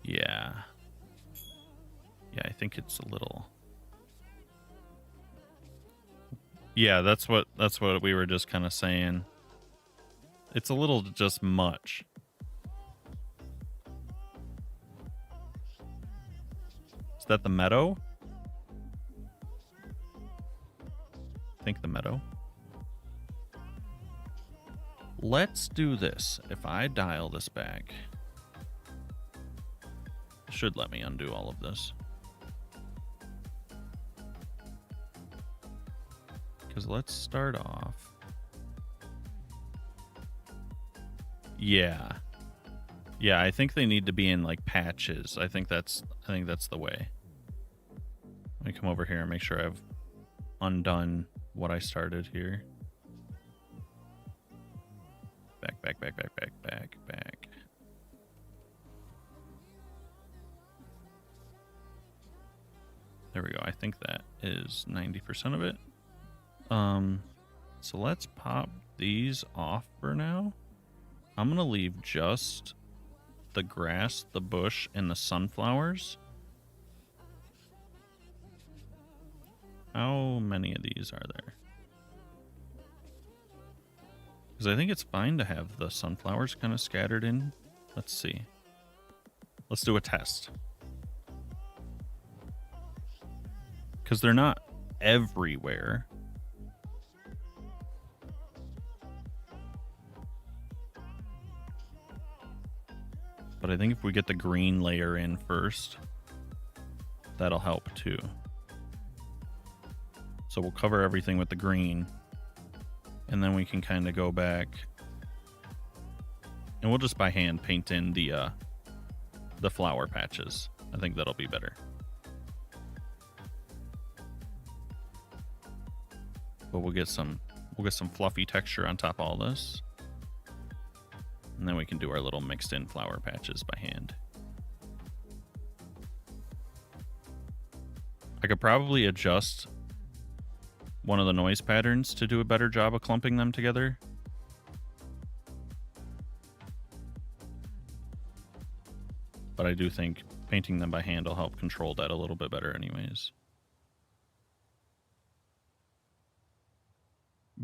Yeah. Yeah, I think it's a little... Yeah, that's what we were just kind of saying. It's a little just much. Is that the meadow? I think the meadow. Let's do this. If I dial this back, it should let me undo all of this. Because let's start off. Yeah. Yeah, I think they need to be in like patches. I think that's the way. Let me come over here and make sure I've undone what I started here. Back. There we go. I think that is 90% of it. So let's pop these off for now. I'm gonna leave just the grass, the bush, and the sunflowers. How many of these are there? Because I think it's fine to have the sunflowers kind of scattered in. Let's see. Let's do a test. Because they're not everywhere. But I think if we get the green layer in first, that'll help too. So we'll cover everything with the green. And then we can kind of go back. And we'll just by hand paint in the flower patches. I think that'll be better. But we'll get some fluffy texture on top of all this. And then we can do our little mixed in flower patches by hand. I could probably adjust one of the noise patterns to do a better job of clumping them together. But I do think painting them by hand will help control that a little bit better anyways.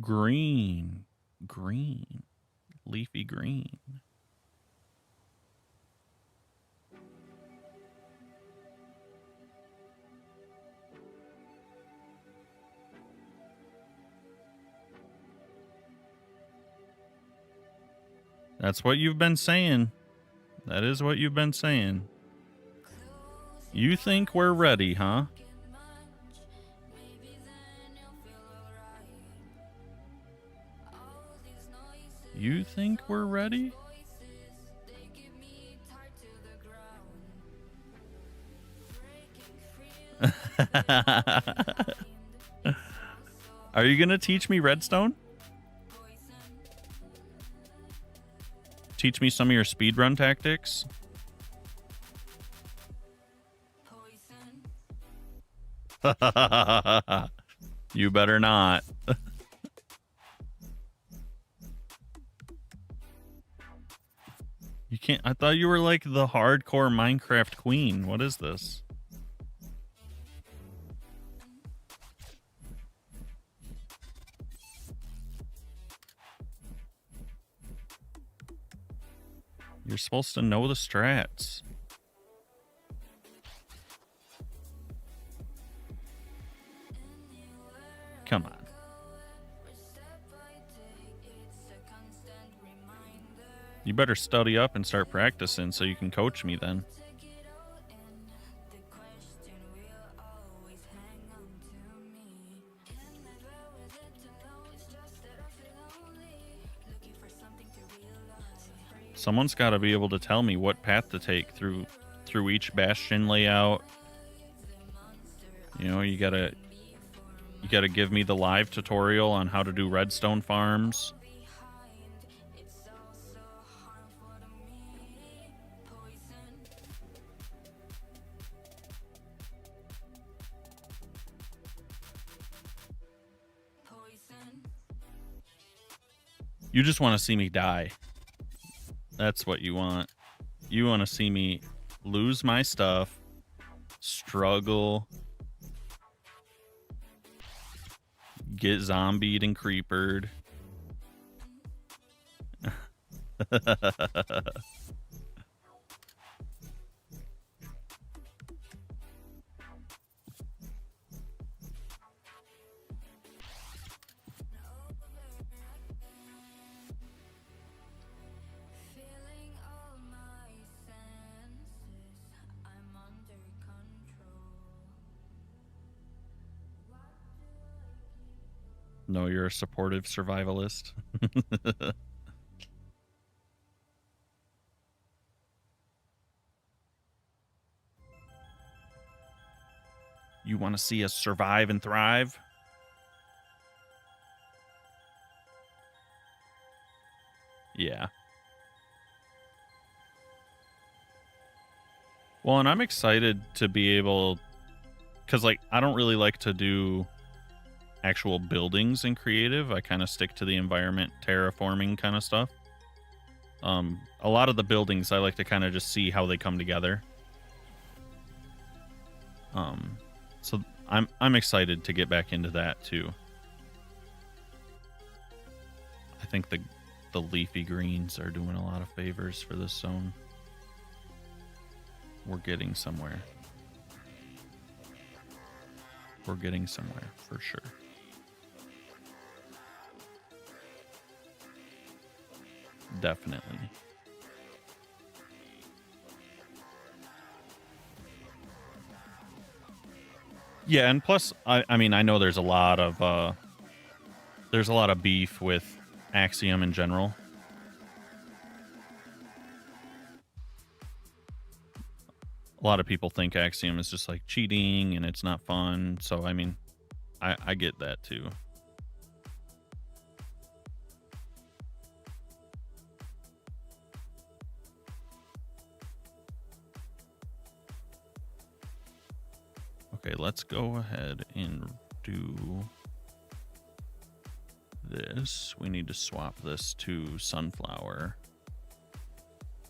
Green. Green. Leafy green. That's what you've been saying. That is what you've been saying. You think we're ready, huh? You think we're ready? Are you gonna teach me redstone? Teach me some of your speedrun tactics? You better not. You can't. I thought you were like the hardcore Minecraft queen. What is this? You're supposed to know the strats. Come on. You better study up and start practicing so you can coach me then. Someone's got to be able to tell me what path to take through each bastion layout. You know, you gotta give me the live tutorial on how to do redstone farms. You just want to see me die. That's what you want. You want to see me lose my stuff, struggle, get zombied and creepered. No, you're a supportive survivalist. You want to see us survive and thrive? Yeah. Well, and I'm excited to be able... Because, like, I don't really like to do actual buildings in creative. I kind of stick to the environment terraforming kind of stuff. A lot of the buildings I like to kind of just see how they come together. So I'm excited to get back into that too. I think the leafy greens are doing a lot of favors for this zone. We're getting somewhere. We're getting somewhere for sure. Definitely. Yeah, and plus, I mean, I know there's a lot of beef with Axiom in general. A lot of people think Axiom is just like cheating and it's not fun. So I mean, I get that too. Okay, let's go ahead and do this. We need to swap this to sunflower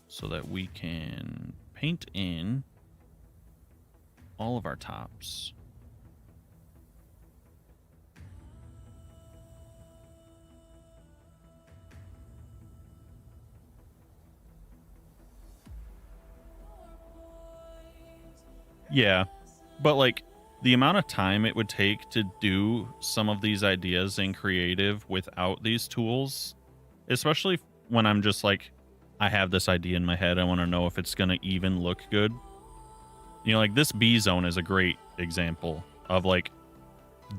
so that we can paint in all of our tops. Yeah, but like the amount of time it would take to do some of these ideas in creative without these tools, especially when I'm just like, I have this idea in my head, I want to know if it's going to even look good. You know, like this B zone is a great example of like,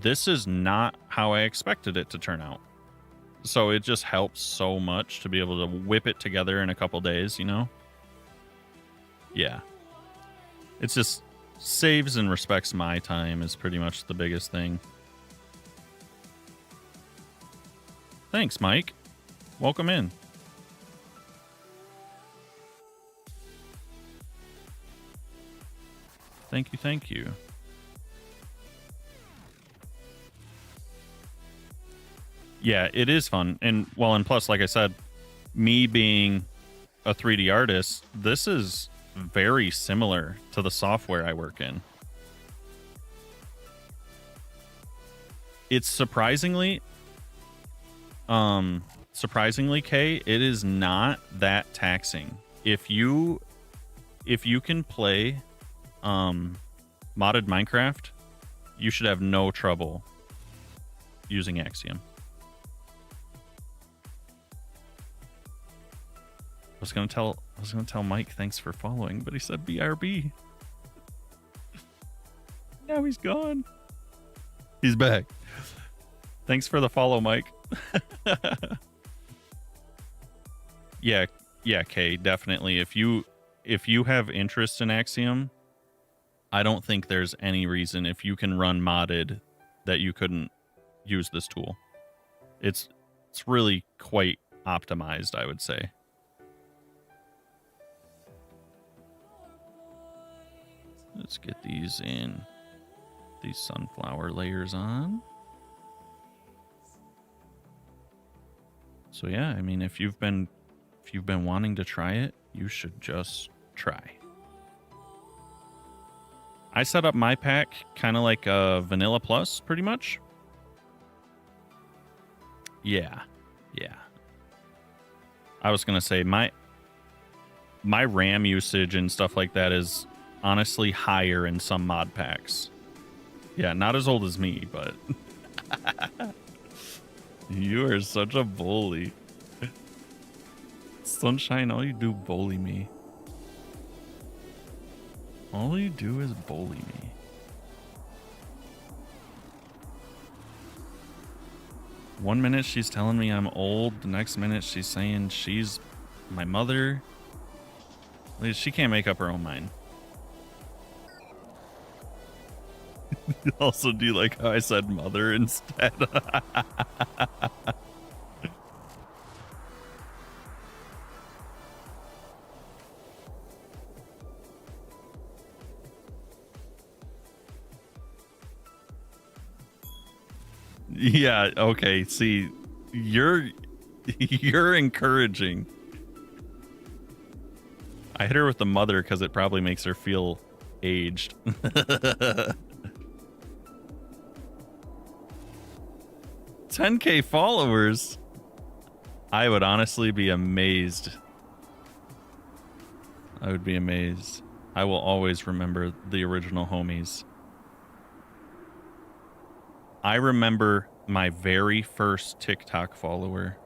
this is not how I expected it to turn out. So it just helps so much to be able to whip it together in a couple days, you know? Yeah. It's just saves and respects my time is pretty much the biggest thing. Thanks, Mike. Welcome in. Thank you, thank you. Yeah, it is fun. And well, and plus, like I said, me being a 3D artist, this is very similar to the software I work in. It's surprisingly, Kay, it is not that taxing. If you can play modded Minecraft, you should have no trouble using Axiom. I was gonna tell Mike thanks for following, but he said BRB. Now he's gone. He's back. Thanks for the follow, Mike. Yeah, Kay, definitely. If you have interest in Axiom, I don't think there's any reason if you can run modded that you couldn't use this tool. It's really quite optimized, I would say. Let's get these sunflower layers on. So yeah, I mean, if you've been wanting to try it, you should just try. I set up my pack kind of like a Vanilla Plus, pretty much. Yeah. I was gonna say my RAM usage and stuff like that is honestly higher in some mod packs. Yeah, not as old as me, but you are such a bully. Sunshine, all you do bully me. All you do is bully me. One minute she's telling me I'm old, the next minute she's saying she's my mother. She can't make up her own mind. Also, do you like how I said mother instead? Yeah, okay. See, you're encouraging. I hit her with the mother because it probably makes her feel aged. 10K followers. I would honestly be amazed. I would be amazed. I will always remember the original homies. I remember my very first TikTok follower.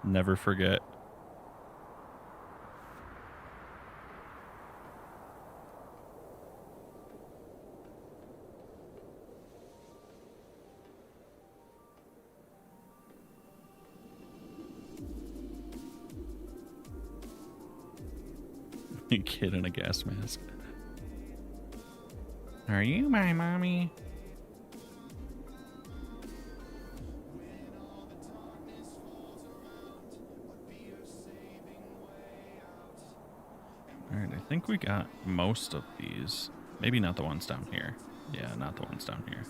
Never forget. Kid in a gas mask. Are you my mommy? Alright, I think we got most of these. Maybe not the ones down here. Yeah, not the ones down here.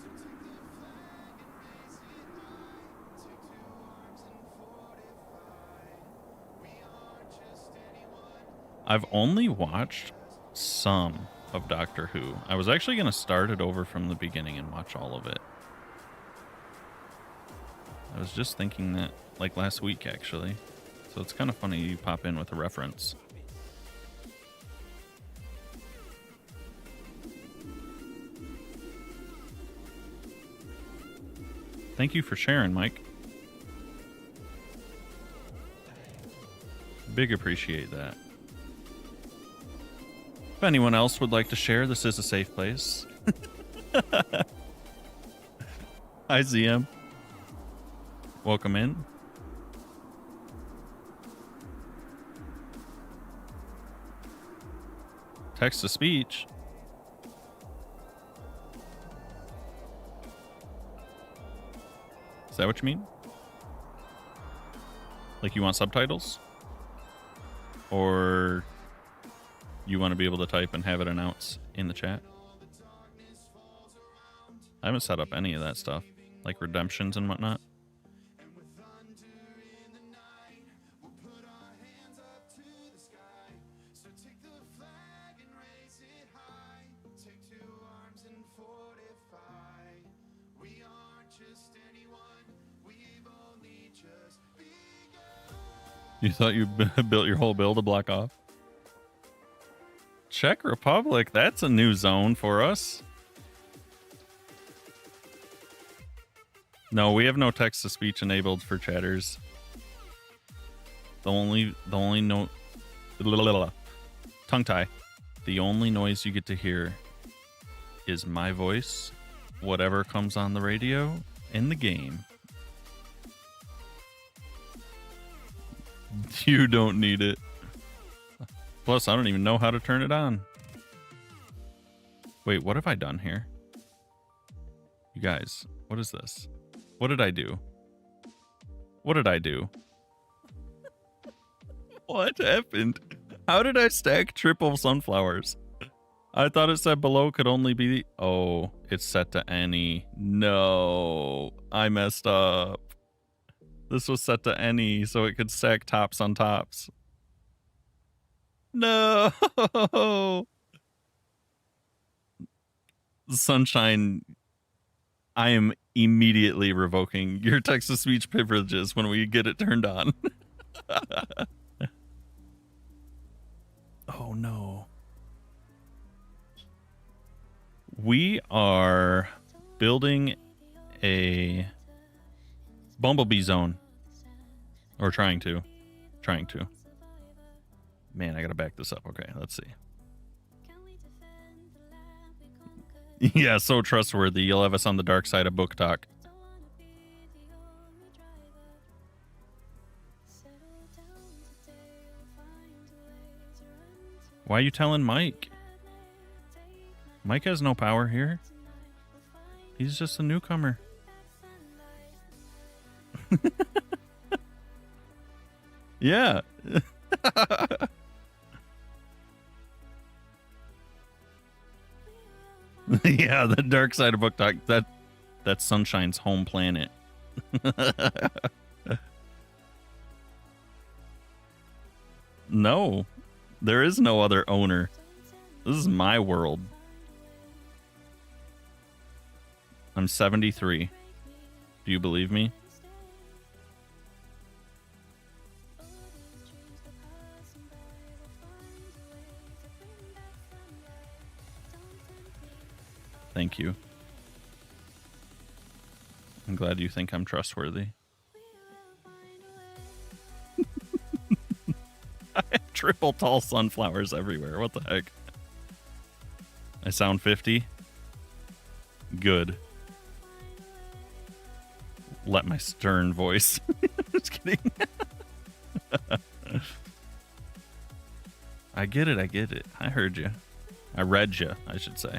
I've only watched some of Doctor Who. I was actually going to start it over from the beginning and watch all of it. I was just thinking that, like, last week, actually. So it's kind of funny you pop in with a reference. Thank you for sharing, Mike. Big appreciate that. If anyone else would like to share, this is a safe place. Hi, ZM. Welcome in. Text to speech. Is that what you mean? Like you want subtitles? Or you want to be able to type and have it announce in the chat? I haven't set up any of that stuff, like redemptions and whatnot. You thought you built your whole build to block off? Czech Republic, that's a new zone for us. No, we have no text to speech enabled for chatters. The only no tongue tie. The only noise you get to hear is my voice, whatever comes on the radio, in the game. You don't need it. Plus, I don't even know how to turn it on. Wait, what have I done here? You guys, what is this? What did I do? What did I do? What happened? How did I stack triple sunflowers? I thought it said below could only be... Oh, it's set to any. No, I messed up. This was set to any, so it could stack tops on tops. No! Sunshine, I am immediately revoking your text-to-speech privileges when we get it turned on. Oh, no. We are building a Bumblebee zone. Or trying to. Man, I gotta back this up. Okay, let's see. Yeah, so trustworthy. You'll have us on the dark side of book talk. Why are you telling Mike? Mike has no power here. He's just a newcomer. Yeah. Yeah, the dark side of book talk. That's Sunshine's home planet. No, there is no other owner. This is my world. I'm 73. Do you believe me? Thank you. I'm glad you think I'm trustworthy. I have triple tall sunflowers everywhere. What the heck? I sound 50? Good. Let my stern voice. Just kidding. I get it. I get it. I heard you. I read you, I should say.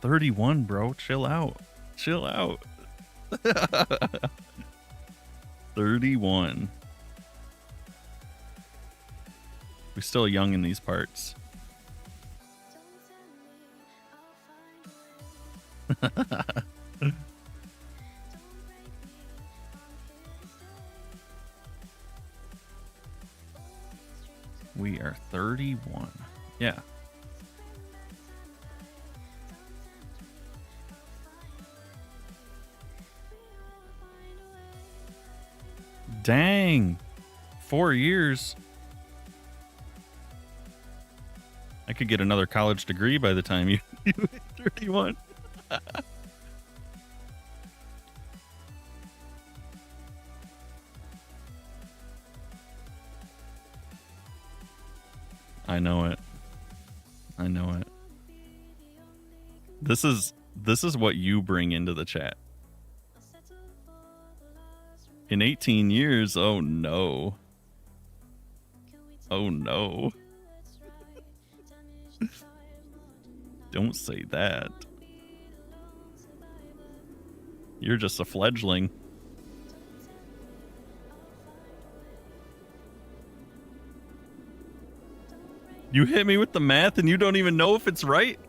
$31, bro. Chill out. Chill out. 31. We're still young in these parts. We are 31. Yeah. Dang. 4 years. I could get another college degree by the time you hit 31. I know it. I know it. This is what you bring into the chat. In 18 years, oh no. Oh no. Don't say that. You're just a fledgling. You hit me with the math and you don't even know if it's right?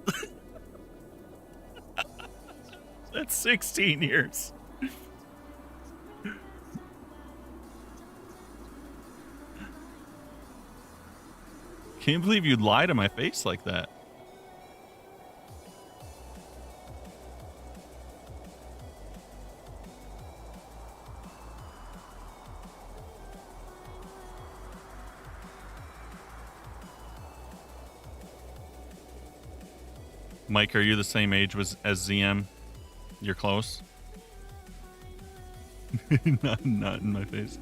That's 16 years. Can't believe you'd lie to my face like that. Mike, are you the same age as ZM? You're close. not in my face.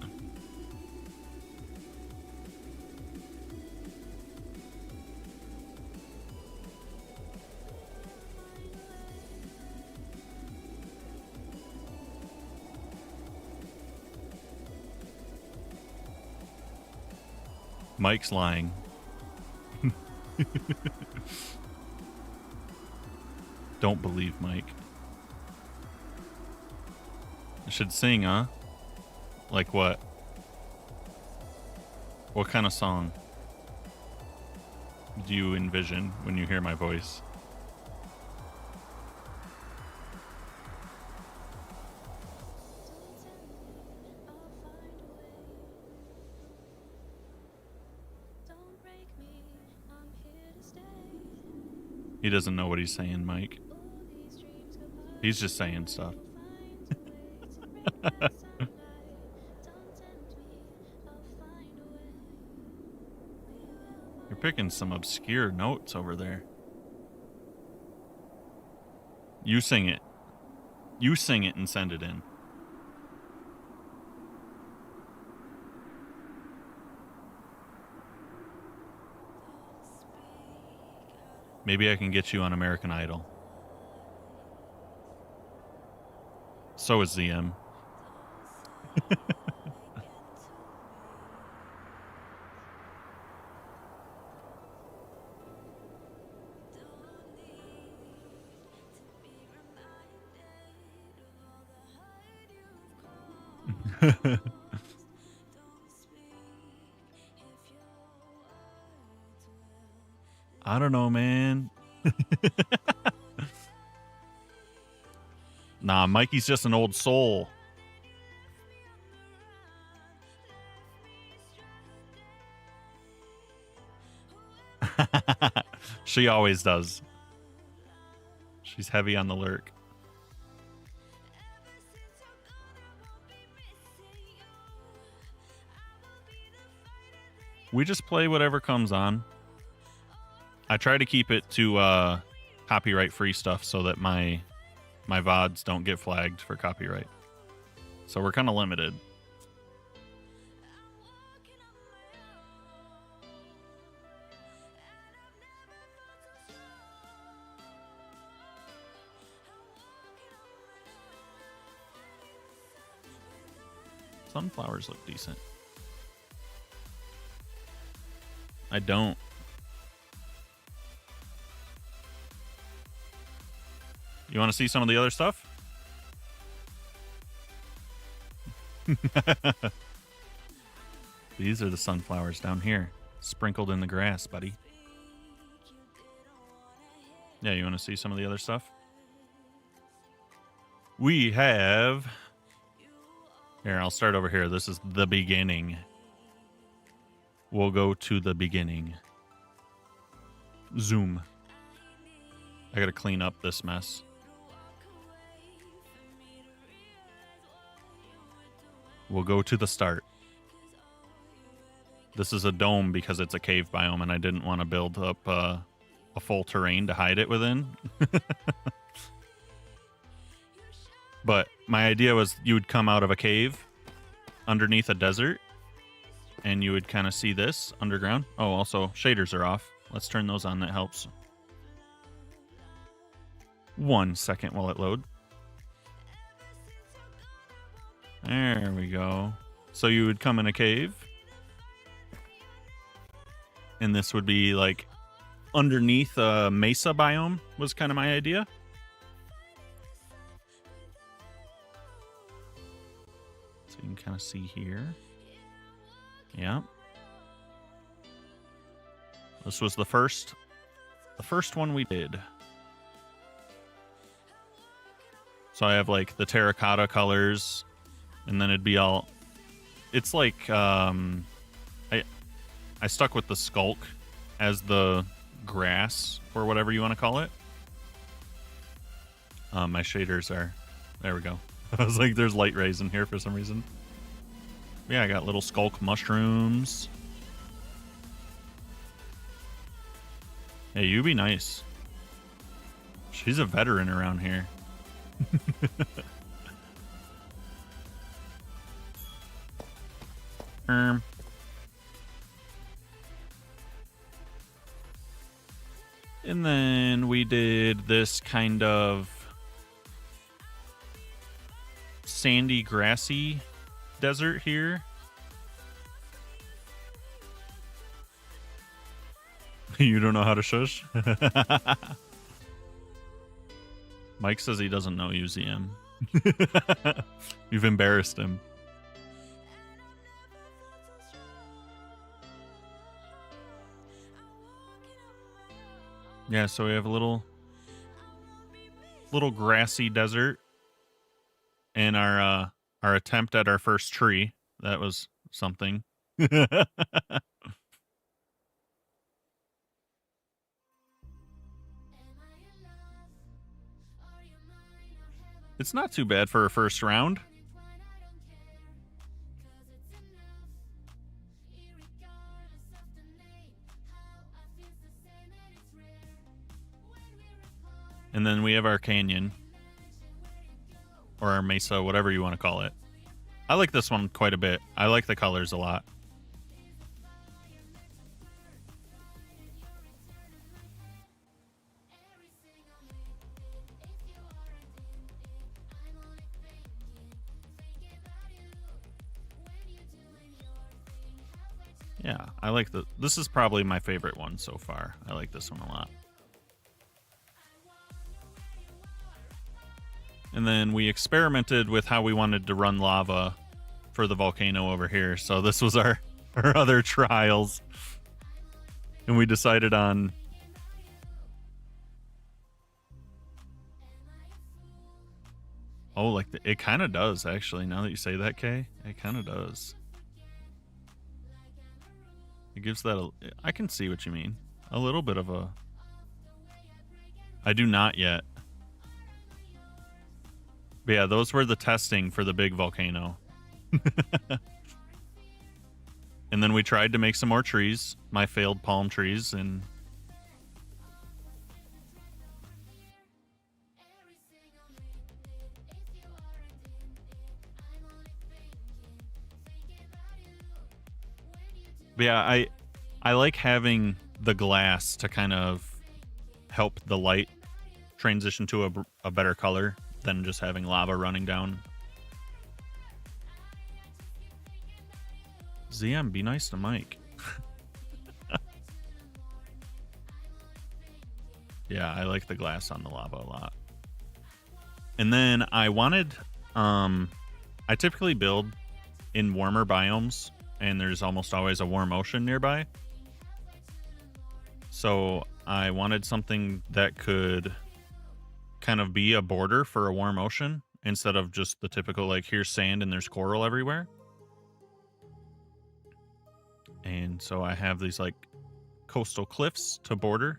Mike's lying. Don't believe Mike. I should sing, huh? Like what? What kind of song do you envision when you hear my voice? He doesn't know what he's saying, Mike. He's just saying stuff. You're picking some obscure notes over there. You sing it. You sing it and send it in. Maybe I can get you on American Idol. So is ZM. I don't know, man. Nah, Mikey's just an old soul. She always does. She's heavy on the lurk. We just play whatever comes on. I try to keep it to copyright free stuff so that my VODs don't get flagged for copyright. So we're kind of limited. Sunflowers look decent. I don't. You want to see some of the other stuff? These are the sunflowers down here, sprinkled in the grass, buddy. Yeah, you want to see some of the other stuff? We have... Here, I'll start over here. This is the beginning. We'll go to the beginning. Zoom. I gotta clean up this mess. We'll go to the start. This is a dome because it's a cave biome and I didn't want to build up a full terrain to hide it within. But my idea was you would come out of a cave underneath a desert and you would kind of see this underground. Oh, also shaders are off. Let's turn those on. That helps. 1 second while it loads. There we go. So you would come in a cave. And this would be like underneath a mesa biome was kind of my idea. So you can kind of see here. Yeah. This was the first one we did. So I have like the terracotta colors, and then it'd be all, it's like, I stuck with the skulk as the grass or whatever you want to call it. My shaders are, there we go. I was like, there's light rays in here for some reason. Yeah, I got little skulk mushrooms. Hey, you be nice. She's a veteran around here. And then we did this kind of sandy, grassy desert here. You don't know how to shush? Mike says he doesn't know UZM. You've embarrassed him. Yeah, so we have a little grassy desert, and our attempt at our first tree. That was something. It's not too bad for a first round. And then we have our canyon. Or our mesa, whatever you want to call it. I like this one quite a bit. I like the colors a lot. Yeah, I like this is probably my favorite one so far. I like this one a lot. And then we experimented with how we wanted to run lava for the volcano over here. So this was our other trials. And we decided on Oh, like it kind of does, actually. Now that you say that, Kay, it kind of does. It gives that I can see what you mean. A little bit of a... I do not yet. But yeah, those were the testing for the big volcano. And then we tried to make some more trees. My failed palm trees, and... But yeah, I like having the glass to kind of help the light transition to a better color than just having lava running down. ZM, be nice to Mike. Yeah, I like the glass on the lava a lot. And then I wanted... I typically build in warmer biomes, and there's almost always a warm ocean nearby. So I wanted something that could kind of be a border for a warm ocean instead of just the typical, like, here's sand and there's coral everywhere. And so I have these, like, coastal cliffs to border.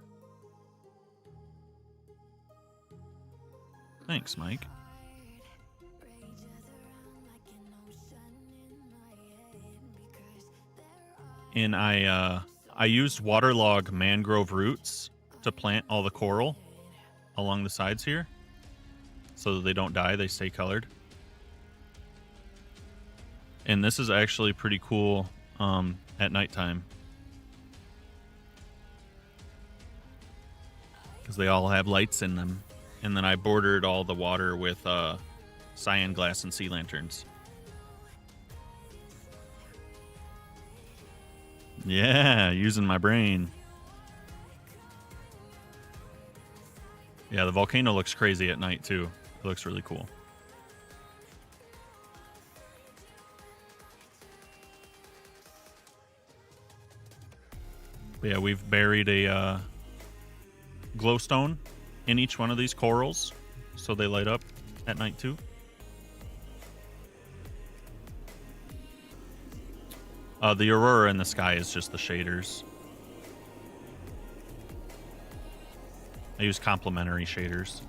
Thanks, Mike. And I used waterlog mangrove roots to plant all the coral along the sides here so that they don't die, they stay colored. And this is actually pretty cool at nighttime, because they all have lights in them. And then I bordered all the water with cyan glass and sea lanterns. Yeah, using my brain. Yeah, the volcano looks crazy at night, too. It looks really cool. But yeah, we've buried a glowstone in each one of these corals, so they light up at night, too. The aurora in the sky is just the shaders. I use complementary shaders.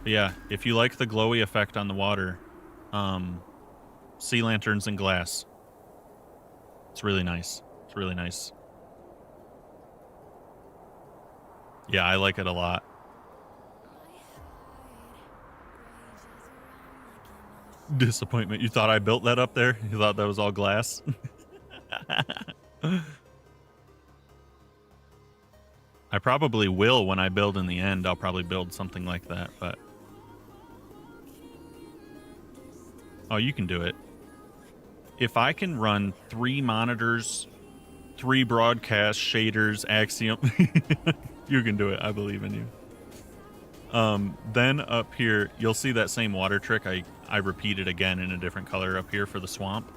But yeah, if you like the glowy effect on the water, sea lanterns and glass. It's really nice. It's really nice. Yeah, I like it a lot. Disappointment. You thought I built that up there? You thought that was all glass? I probably will when I build in the end. I'll probably build something like that, but... Oh, you can do it. If I can run 3 monitors, 3 broadcast shaders, Axiom, you can do it. I believe in you. Then up here, you'll see that same water trick. I repeat it again in a different color up here for the swamp.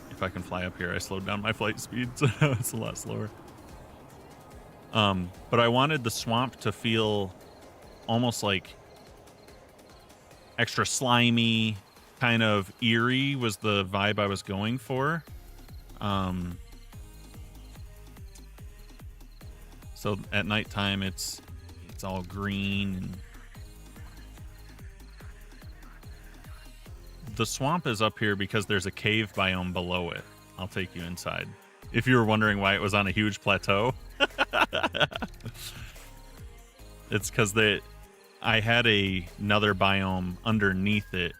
If I can fly up here, I slowed down my flight speed, so now it's a lot slower. But I wanted the swamp to feel almost like extra slimy, kind of eerie was the vibe I was going for. So at nighttime, it's all green, and the swamp is up here because there's a cave biome below it. I'll take you inside. If you were wondering why it was on a huge plateau, it's because I had another biome underneath it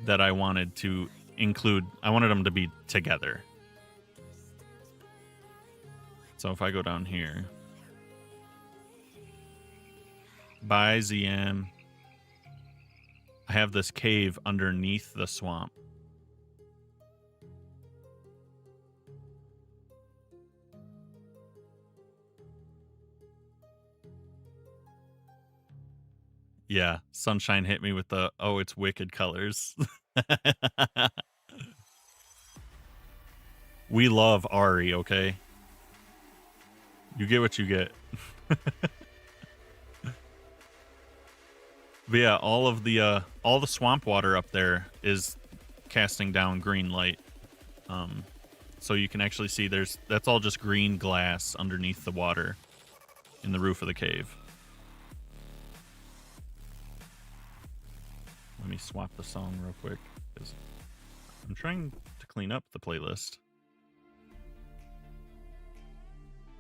that I wanted to include. I wanted them to be together. So if I go down here, by ZM, I have this cave underneath the swamp. Yeah, sunshine hit me with the, oh, it's wicked colors. We love Ari, okay? You get what you get. But yeah, all the swamp water up there is casting down green light. So you can actually see that's all just green glass underneath the water in the roof of the cave. Let me swap the song real quick, because I'm trying to clean up the playlist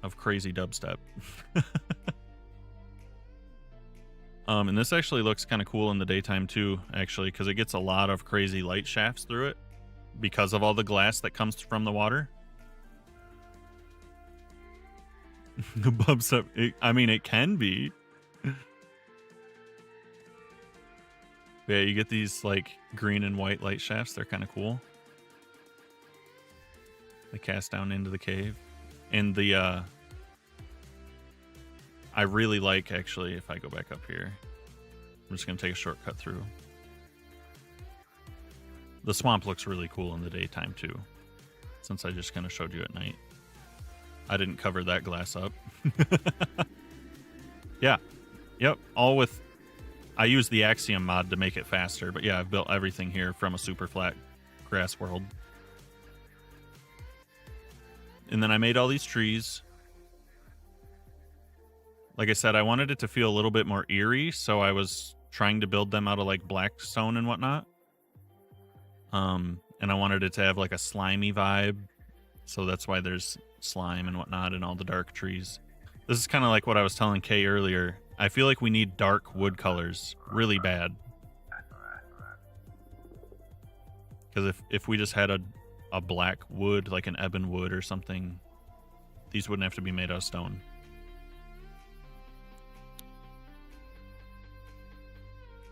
of crazy dubstep. And this actually looks kind of cool in the daytime too, actually, because it gets a lot of crazy light shafts through it because of all the glass that comes from the water. The dubstep, I mean, it can be. Yeah, you get these like green and white light shafts. They're kind of cool. They cast down into the cave. And the I really like, actually, if I go back up here, I'm just going to take a shortcut through. The swamp looks really cool in the daytime too, since I just kind of showed you at night. I didn't cover that glass up. Yeah. Yep. All with, I use the Axiom mod to make it faster, but yeah, I've built everything here from a super flat grass world. And then I made all these trees. Like I said, I wanted it to feel a little bit more eerie, so I was trying to build them out of like black stone and whatnot. And I wanted it to have like a slimy vibe, so that's why there's slime and whatnot in all the dark trees. This is kind of like what I was telling Kay earlier. I feel like we need dark wood colors really bad. Because if we just had a black wood, like an ebon wood or something, these wouldn't have to be made out of stone.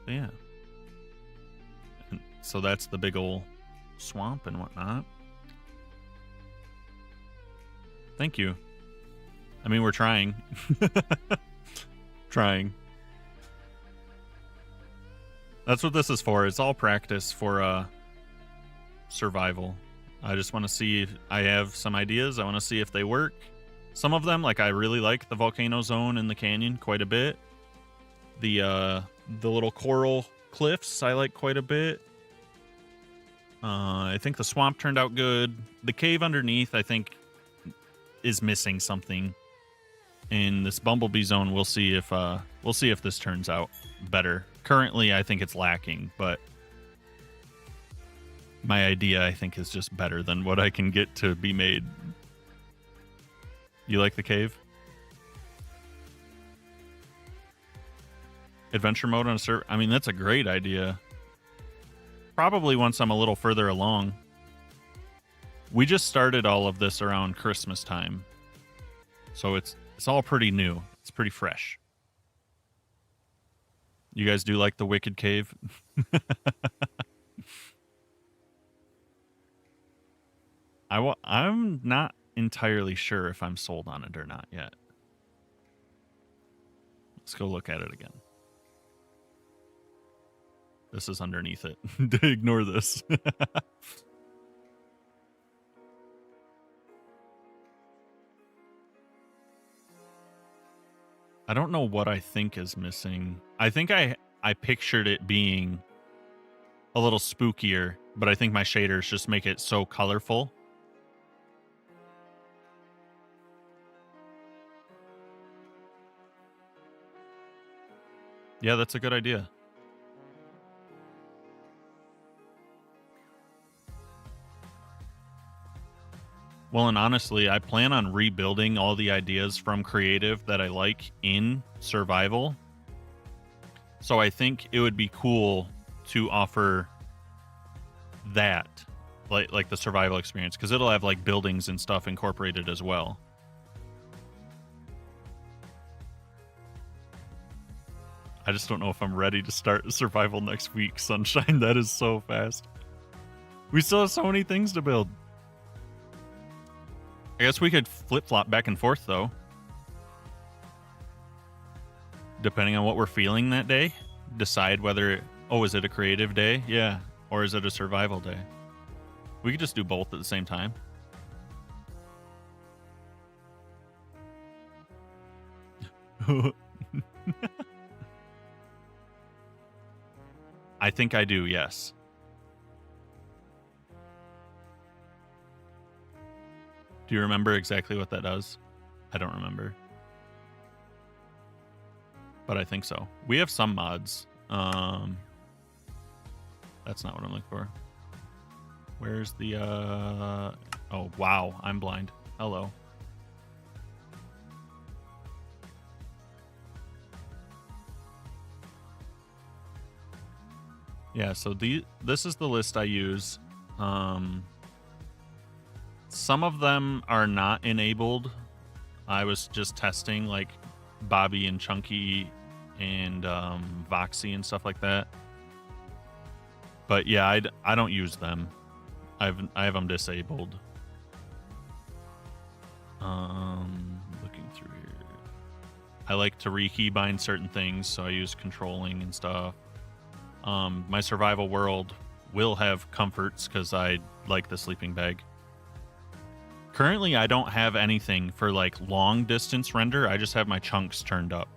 But yeah. And so that's the big ol' swamp and whatnot. Thank you. I mean, we're trying. Trying. That's what this is for. It's all practice for survival. I just want to see if I have some ideas. I want to see if they work. Some of them, like I really like the volcano zone in the canyon quite a bit. The little coral cliffs I like quite a bit. I think the swamp turned out good. The cave underneath, I think, is missing something. In this bumblebee zone, we'll see if this turns out better. Currently, I think it's lacking, but my idea, I think, is just better than what I can get to be made. You like the cave? Adventure mode on a server? I mean, that's a great idea. Probably once I'm a little further along. We just started all of this around Christmas time. So it's all pretty new. It's pretty fresh. You guys do like the Wicked Cave? I'm not entirely sure if I'm sold on it or not yet. Let's go look at it again. This is underneath it. Ignore this. I don't know what I think is missing. I think I pictured it being a little spookier, but I think my shaders just make it so colorful. Yeah, that's a good idea. Well, and honestly, I plan on rebuilding all the ideas from creative that I like in survival. So I think it would be cool to offer that, like the survival experience, because it'll have like buildings and stuff incorporated as well. I just don't know if I'm ready to start survival next week, Sunshine. That is so fast. We still have so many things to build. I guess we could flip-flop back and forth, though. Depending on what we're feeling that day. Decide whether... Oh, is it a creative day? Yeah. Or is it a survival day? We could just do both at the same time. I think I do, yes. Do you remember exactly what that does? I don't remember. But I think so. We have some mods. That's not what I'm looking for. Where's the oh wow, I'm blind. Hello. Yeah, so this is the list I use. Some of them are not enabled. I was just testing like Bobby and Chunky and Voxy and stuff like that. But yeah, I don't use them. I have them disabled. Looking through here. I like to rekeybind certain things, so I use controlling and stuff. My survival world will have comforts because I like the sleeping bag. Currently, I don't have anything for like long distance render. I just have my chunks turned up.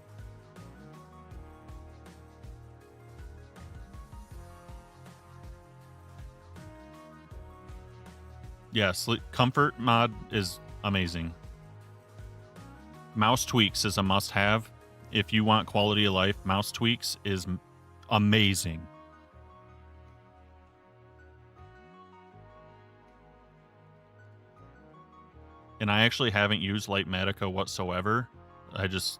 Yeah, comfort mod is amazing. Mouse tweaks is a must-have. If you want quality of life, mouse tweaks is amazing. And I actually haven't used Lightmatica whatsoever. I just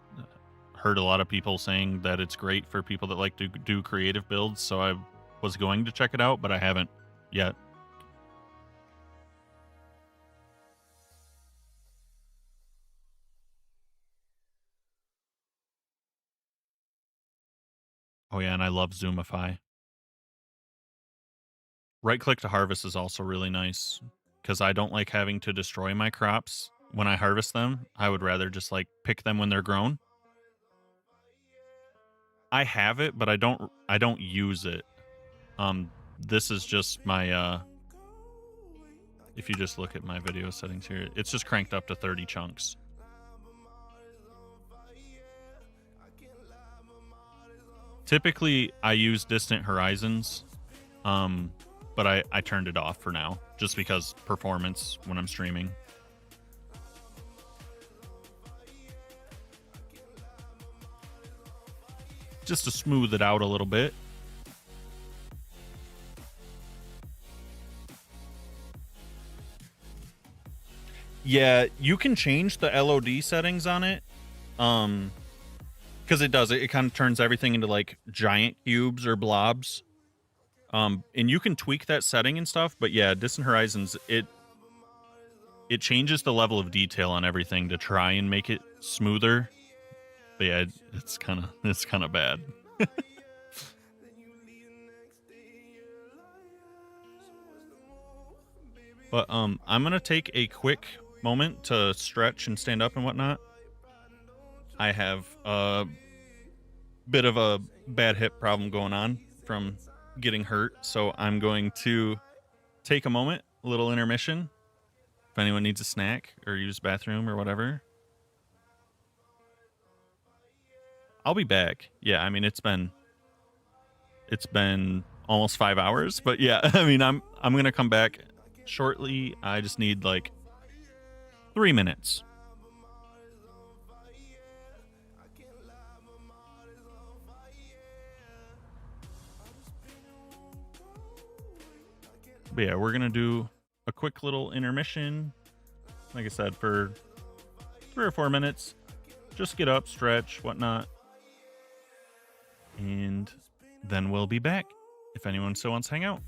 heard a lot of people saying that it's great for people that like to do creative builds, so I was going to check it out, but I haven't yet. Oh yeah, and I love Zoomify. Right click to harvest is also really nice because I don't like having to destroy my crops when I harvest them. I would rather just like pick them when they're grown. I have it, but I don't use it. This is just my if you just look at my video settings here, it's just cranked up to 30 chunks. Typically I use distant horizons. But I turned it off for now, just because performance when I'm streaming. Just to smooth it out a little bit. Yeah, you can change the LOD settings on it. Because it does, it kind of turns everything into like giant cubes or blobs. And you can tweak that setting and stuff, but yeah, Distant Horizons, it changes the level of detail on everything to try and make it smoother. But yeah, it's kind of bad. But I'm gonna take a quick moment to stretch and stand up and whatnot. I have a bit of a bad hip problem going on from getting hurt, so I'm going to take a moment, a little intermission. If anyone needs a snack or use bathroom or whatever, I'll be back. Yeah, I mean it's been almost 5 hours, but yeah, I mean I'm gonna come back shortly. I just need like 3 minutes. But yeah, we're gonna do a quick little intermission. Like I said, for 3 or 4 minutes. Just get up, stretch, whatnot. And then we'll be back if anyone still wants to hang out.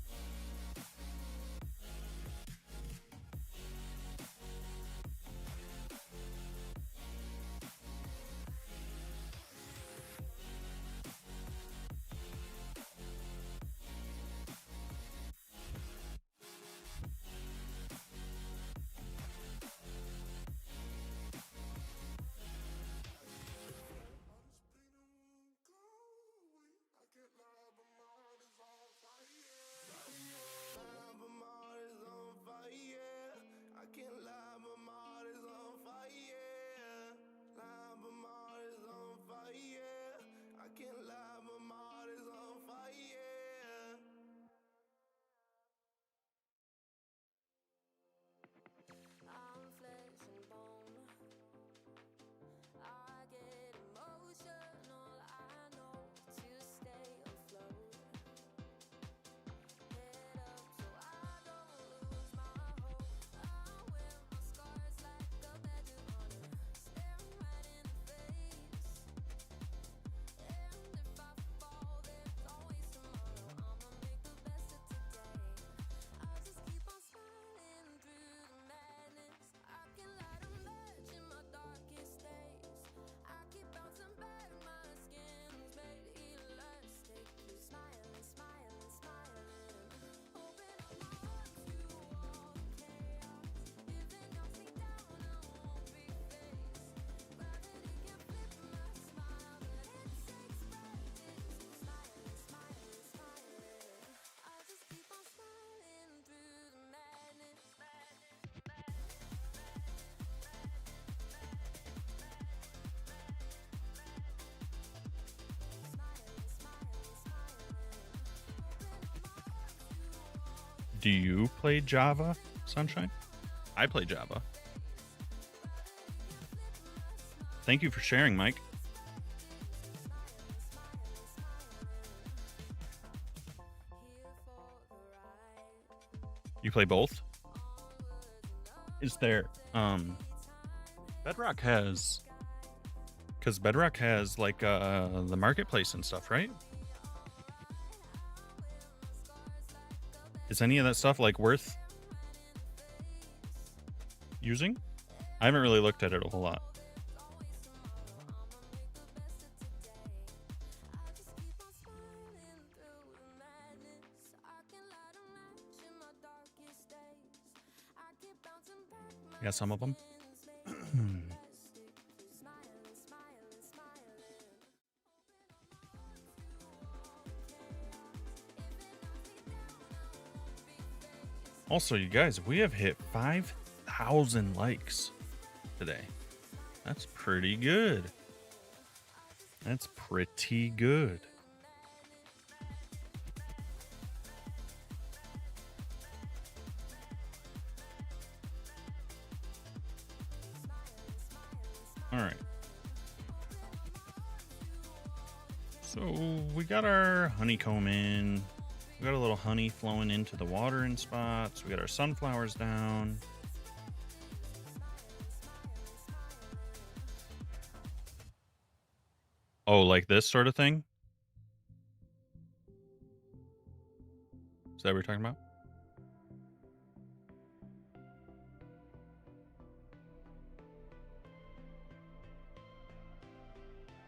Do you play Java, Sunshine? I play Java. Thank you for sharing, Mike. You play both? Is there Bedrock has, because Bedrock has like the marketplace and stuff, right? Is any of that stuff like worth using? I haven't really looked at it a whole lot. Yeah, some of them. Also, you guys, we have hit 5,000 likes today. That's pretty good. That's pretty good. All right. So we got our honeycomb in. We got a little honey flowing into the water in spots. We got our sunflowers down. Oh, like this sort of thing? Is that what you're talking about?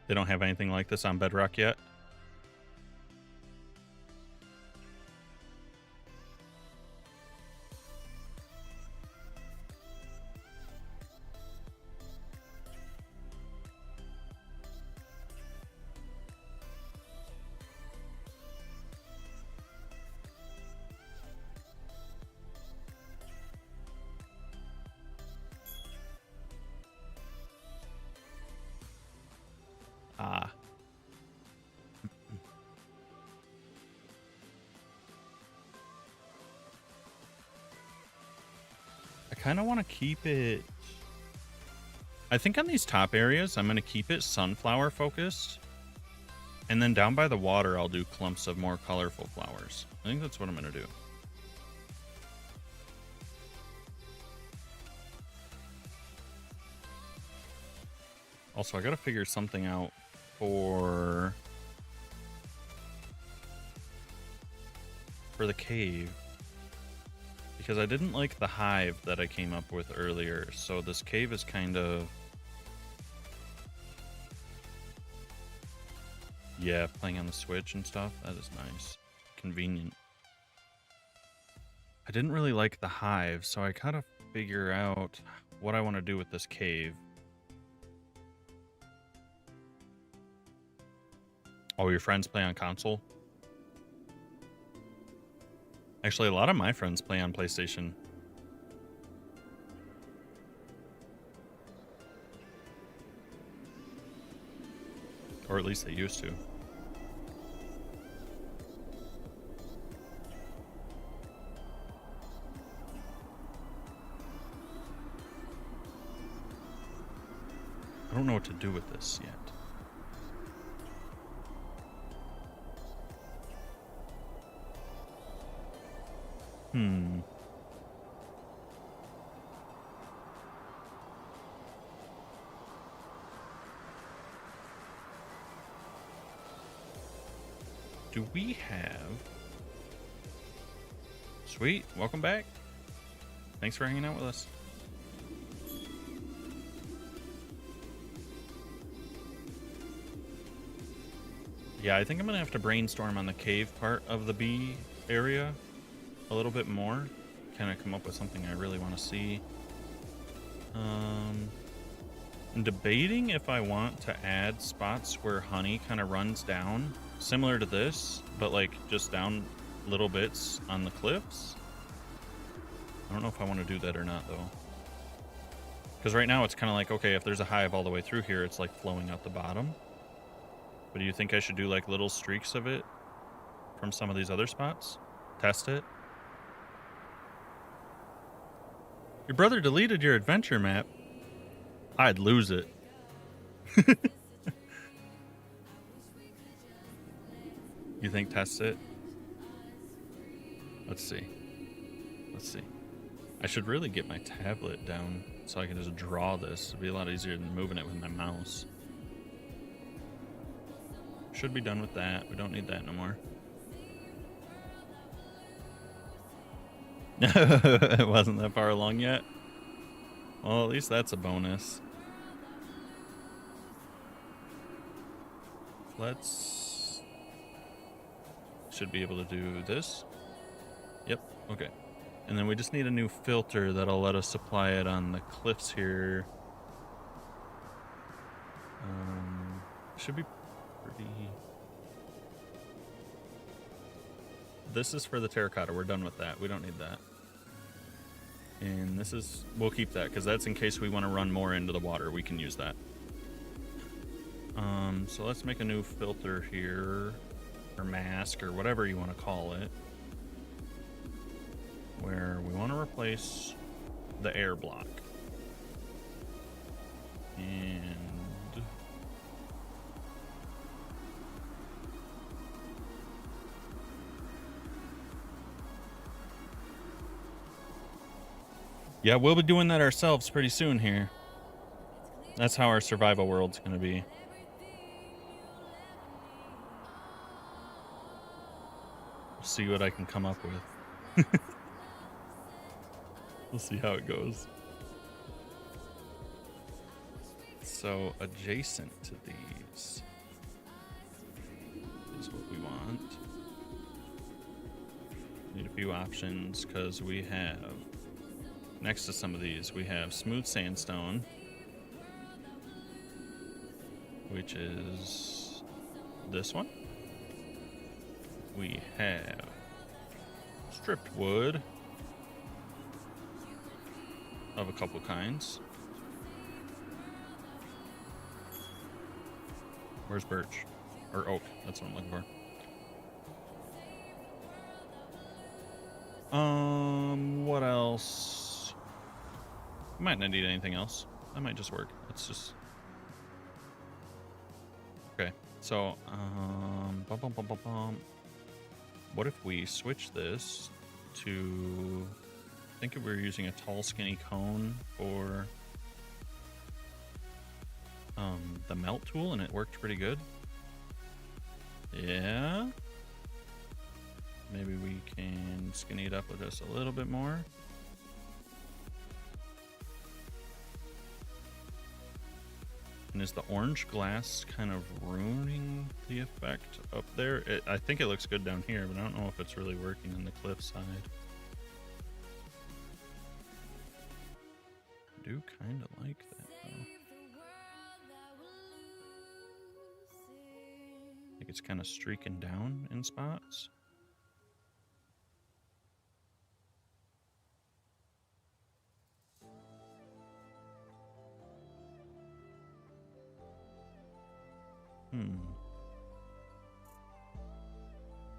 They don't have anything like this on Bedrock yet? Ah. I kind of want to keep it... I think on these top areas, I'm going to keep it sunflower focused. And then down by the water, I'll do clumps of more colorful flowers. I think that's what I'm going to do. Also, I got to figure something out for the cave, because I didn't like the hive that I came up with earlier. So this cave is kind of, yeah, playing on the Switch and stuff. That is nice, convenient. I didn't really like the hive, so I gotta figure out what I want to do with this cave. Oh, your friends play on console? Actually, a lot of my friends play on PlayStation. Or at least they used to. I don't know what to do with this yet. Do we have... Sweet, welcome back. Thanks for hanging out with us. Yeah, I think I'm gonna have to brainstorm on the cave part of the bee area a little bit more. Kind of come up with something I really want to see. I'm debating if I want to add spots where honey kind of runs down, similar to this, but like just down little bits on the cliffs. I don't know if I want to do that or not, though. Because right now it's kind of like, okay, if there's a hive all the way through here, it's like flowing out the bottom. But do you think I should do like little streaks of it from some of these other spots? Test it? Your brother deleted your adventure map. I'd lose it. You think test it? Let's see. Let's see. I should really get my tablet down so I can just draw this. It'd be a lot easier than moving it with my mouse. Should be done with that. We don't need that no more. It wasn't that far along yet. Well, at least that's a bonus. Let's... Should be able to do this. Yep, okay. And then we just need a new filter that'll let us apply it on the cliffs here. Should be pretty... This is for the terracotta. We're done with that. We don't need that. And this is... We'll keep that, because that's in case we want to run more into the water. We can use that. So let's make a new filter here. Or mask, or whatever you want to call it. Where we want to replace the air block. And... Yeah, we'll be doing that ourselves pretty soon here. That's how our survival world's going to be. See what I can come up with. We'll see how it goes. So, adjacent to these is what we want. Need a few options because we have, next to some of these, we have smooth sandstone, which is this one. We have stripped wood of a couple kinds. Where's birch? Or oak, that's what I'm looking for. What else? We might not need anything else. That might just work. Let's just... Okay, so, what if we switch this to... I think if we were using a tall, skinny cone for the melt tool, and it worked pretty good. Yeah. Maybe we can skinny it up with just a little bit more. And is the orange glass kind of ruining the effect up there? I think it looks good down here, but I don't know if it's really working on the cliff side. I do kind of like that, though. I think it's kind of streaking down in spots.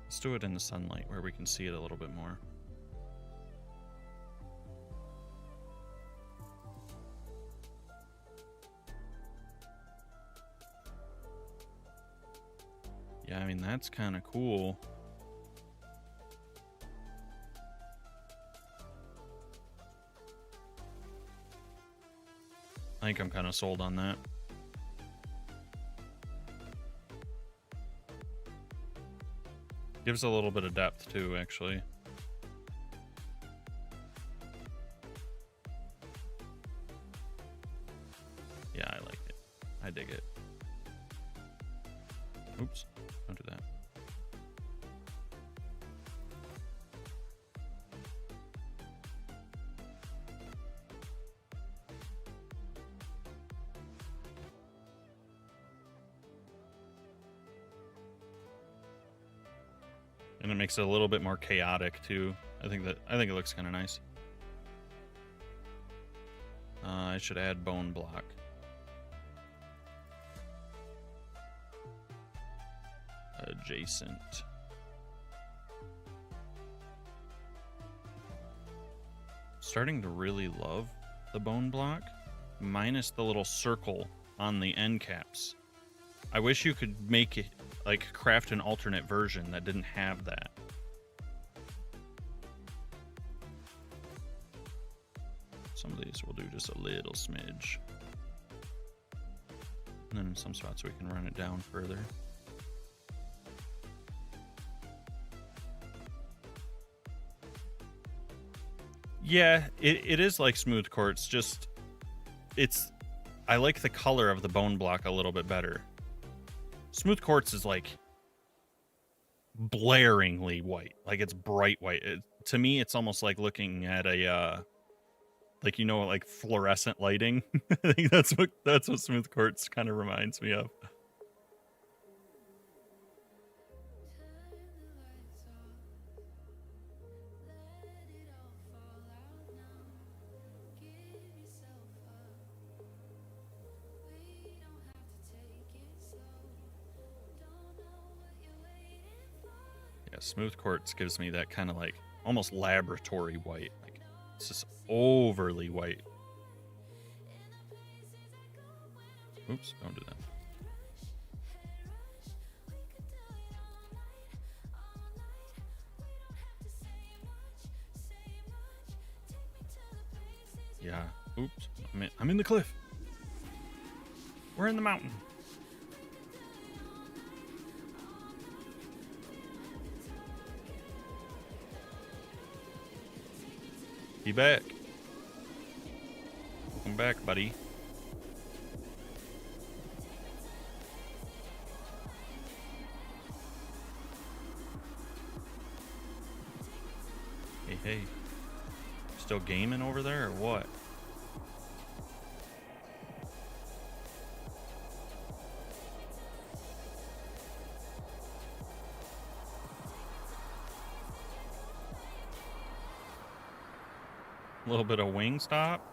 Let's do it in the sunlight where we can see it a little bit more. Yeah, I mean, that's kind of cool. I think I'm kind of sold on that. Gives a little bit of depth too, actually. Yeah, I like it. I dig it. Oops, don't do that. And it makes it a little bit more chaotic too. I think it looks kind of nice. I should add bone block. Adjacent. Starting to really love the bone block, minus the little circle on the end caps. I wish you could make it, like, craft an alternate version that didn't have that. Some of these we'll do just a little smidge. And then in some spots we can run it down further. Yeah, it is like smooth quartz, just I like the color of the bone block a little bit better. Smooth quartz is like blaringly white, like it's bright white. To me, it's almost like looking at a like, you know, like fluorescent lighting. I think that's what smooth quartz kind of reminds me of. Yeah, smooth quartz gives me that kind of like almost laboratory white. Like it's just overly white. Oops, don't do that. Yeah. Oops. I'm in the cliff. We're in the mountain. Be back. Welcome back, buddy. Hey. Still gaming over there or what? A little bit of wing stop.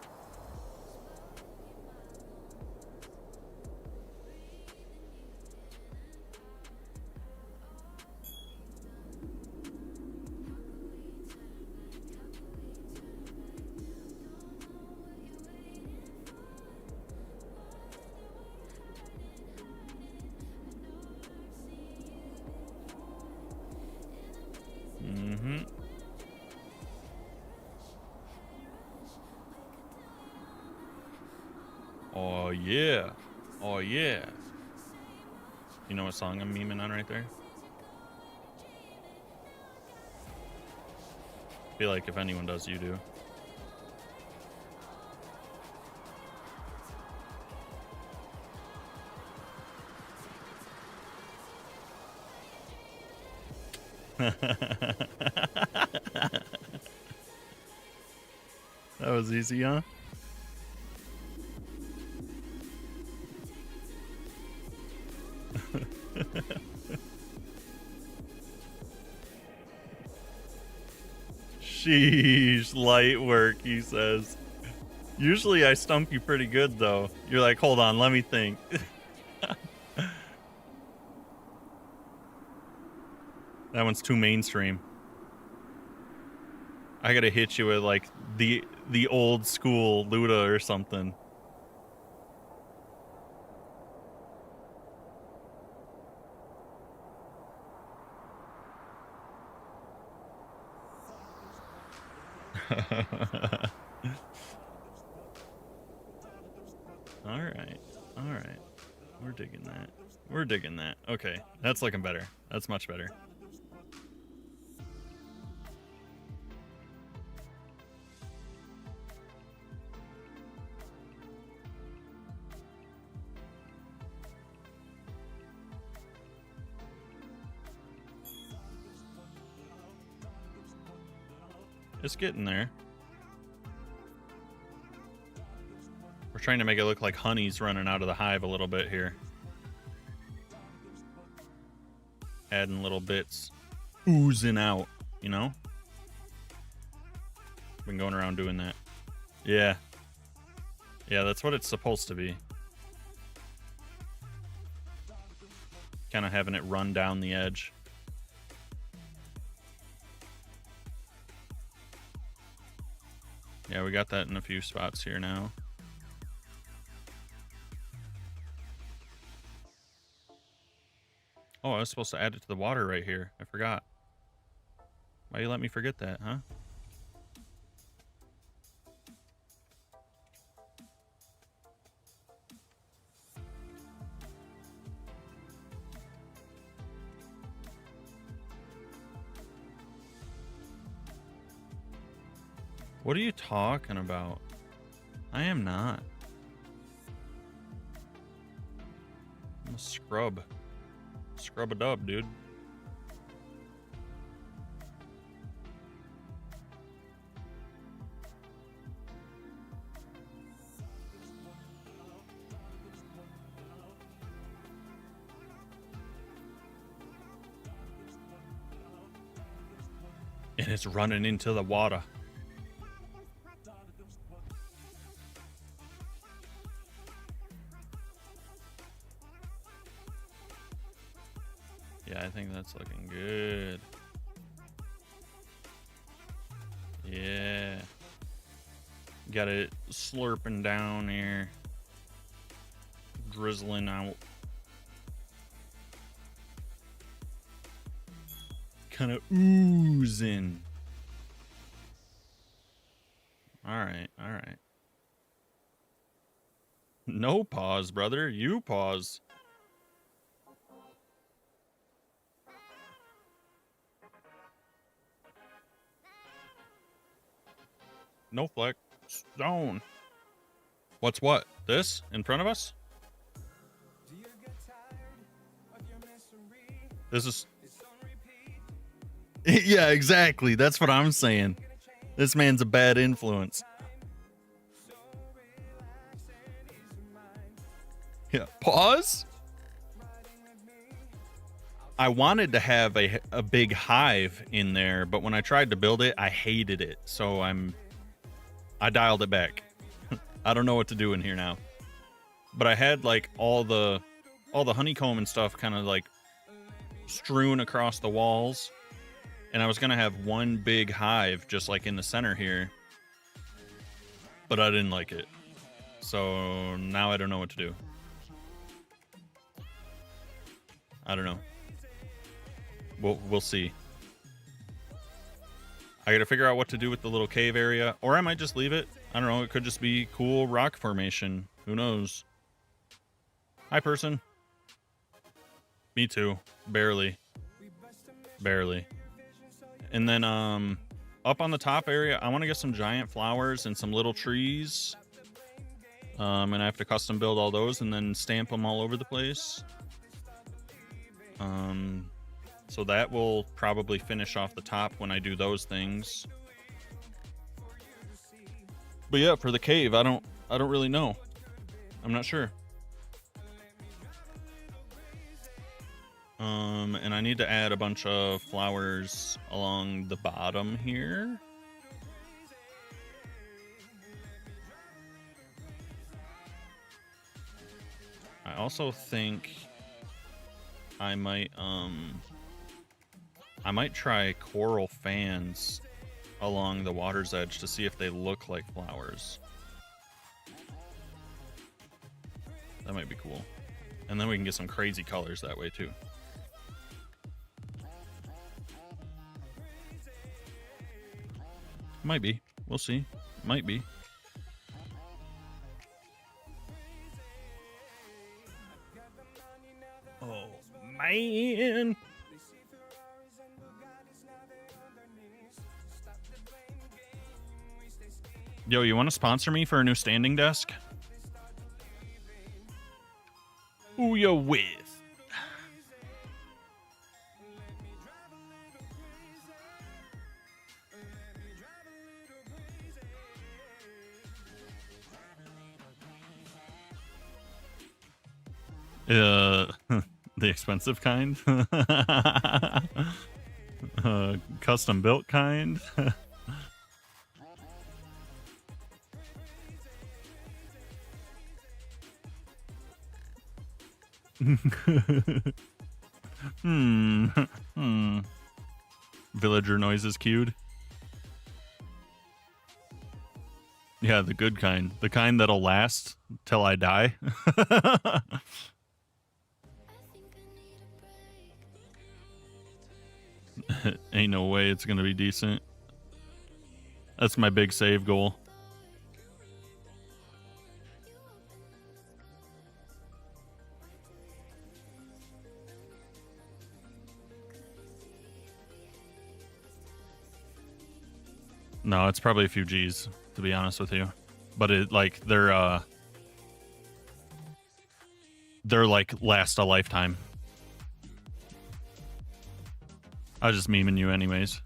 Oh yeah. Oh yeah. You know what song I'm memeing on right there? I feel like if anyone does, you do. That was easy, huh? Sheesh, light work, he says. Usually I stump you pretty good, though. You're like, hold on, let me think. That one's too mainstream. I gotta hit you with, like, the old school Luda or something. All right. We're digging that. We're digging that. Okay, that's looking better. That's much better. It's getting there. We're trying to make it look like honey's running out of the hive a little bit here. Adding little bits oozing out, you know? Been going around doing that. Yeah. Yeah, that's what it's supposed to be. Kind of having it run down the edge. Yeah, we got that in a few spots here now. Oh, I was supposed to add it to the water right here. I forgot. Why you let me forget that, huh? What are you talking about? I am not. I'm a scrub. Scrub a dub, dude. And it's running into the water. Yeah, I think that's looking good. Yeah. Got it slurping down here. Drizzling out. Kind of oozing. All right, all right. No pause, brother. You pause. No flex. Stone. What's what? This in front of us? This is... Yeah, exactly. That's what I'm saying. This man's a bad influence. Yeah. Pause? I wanted to have a big hive in there, but when I tried to build it, I hated it. So I dialed it back. I don't know what to do in here now. But I had like all the honeycomb and stuff kind of like strewn across the walls. And I was going to have one big hive just like in the center here. But I didn't like it. So now I don't know what to do. I don't know. We'll see. I got to figure out what to do with the little cave area. Or I might just leave it. I don't know. It could just be cool rock formation. Who knows? Hi, person. Me too. Barely. Barely. And then up on the top area, I want to get some giant flowers and some little trees. And I have to custom build all those and then stamp them all over the place. So that will probably finish off the top when I do those things. But yeah, for the cave, I don't really know. I'm not sure. And I need to add a bunch of flowers along the bottom here. I also think I might try coral fans along the water's edge to see if they look like flowers. That might be cool. And then we can get some crazy colors that way too. Might be. We'll see. Might be. Oh, man. Yo, you want to sponsor me for a new standing desk? Who you with? The expensive kind? Custom built kind? Villager noises queued. Yeah, the good kind. The kind that'll last till I die. Ain't no way it's gonna be decent. That's my big save goal. No, it's probably a few G's, to be honest with you. But it like they're like last a lifetime. I was just memeing you anyways.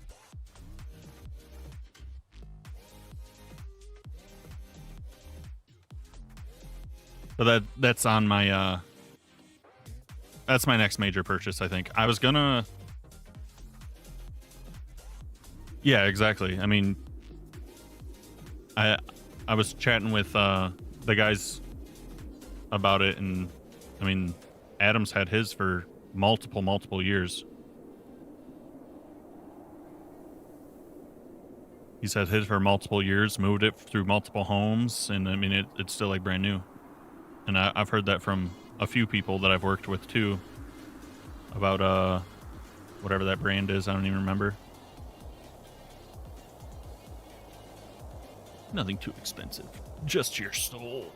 But that's on my that's my next major purchase, I think. I was gonna. Yeah, exactly. I mean, I was chatting with the guys about it, and I mean, Adam's had his for multiple years. He's had his for multiple years, moved it through multiple homes, and I mean, it's still like brand new. And I've heard that from a few people that I've worked with too, about whatever that brand is. I don't even remember. Nothing too expensive, just your soul.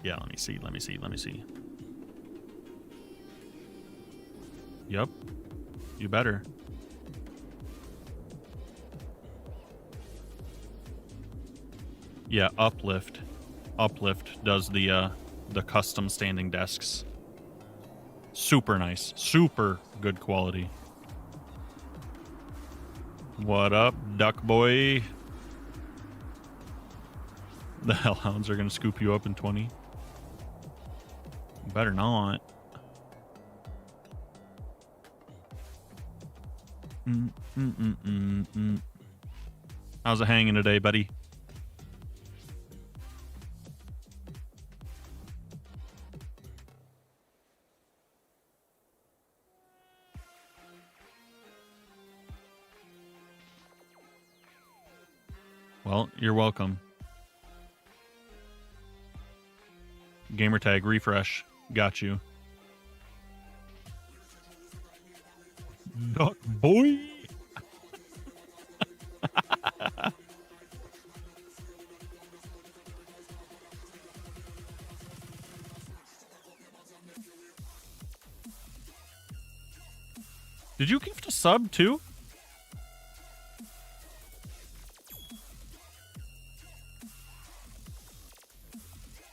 Yeah, let me see. Yep, you better. Yeah, Uplift does the custom standing desks. Super nice, super good quality. What up, duck boy? The hellhounds are gonna scoop you up in 20. Better not. How's it hanging today, buddy? Well, you're welcome. Gamertag refresh. Got you. Duck boy. Did you gift a sub too?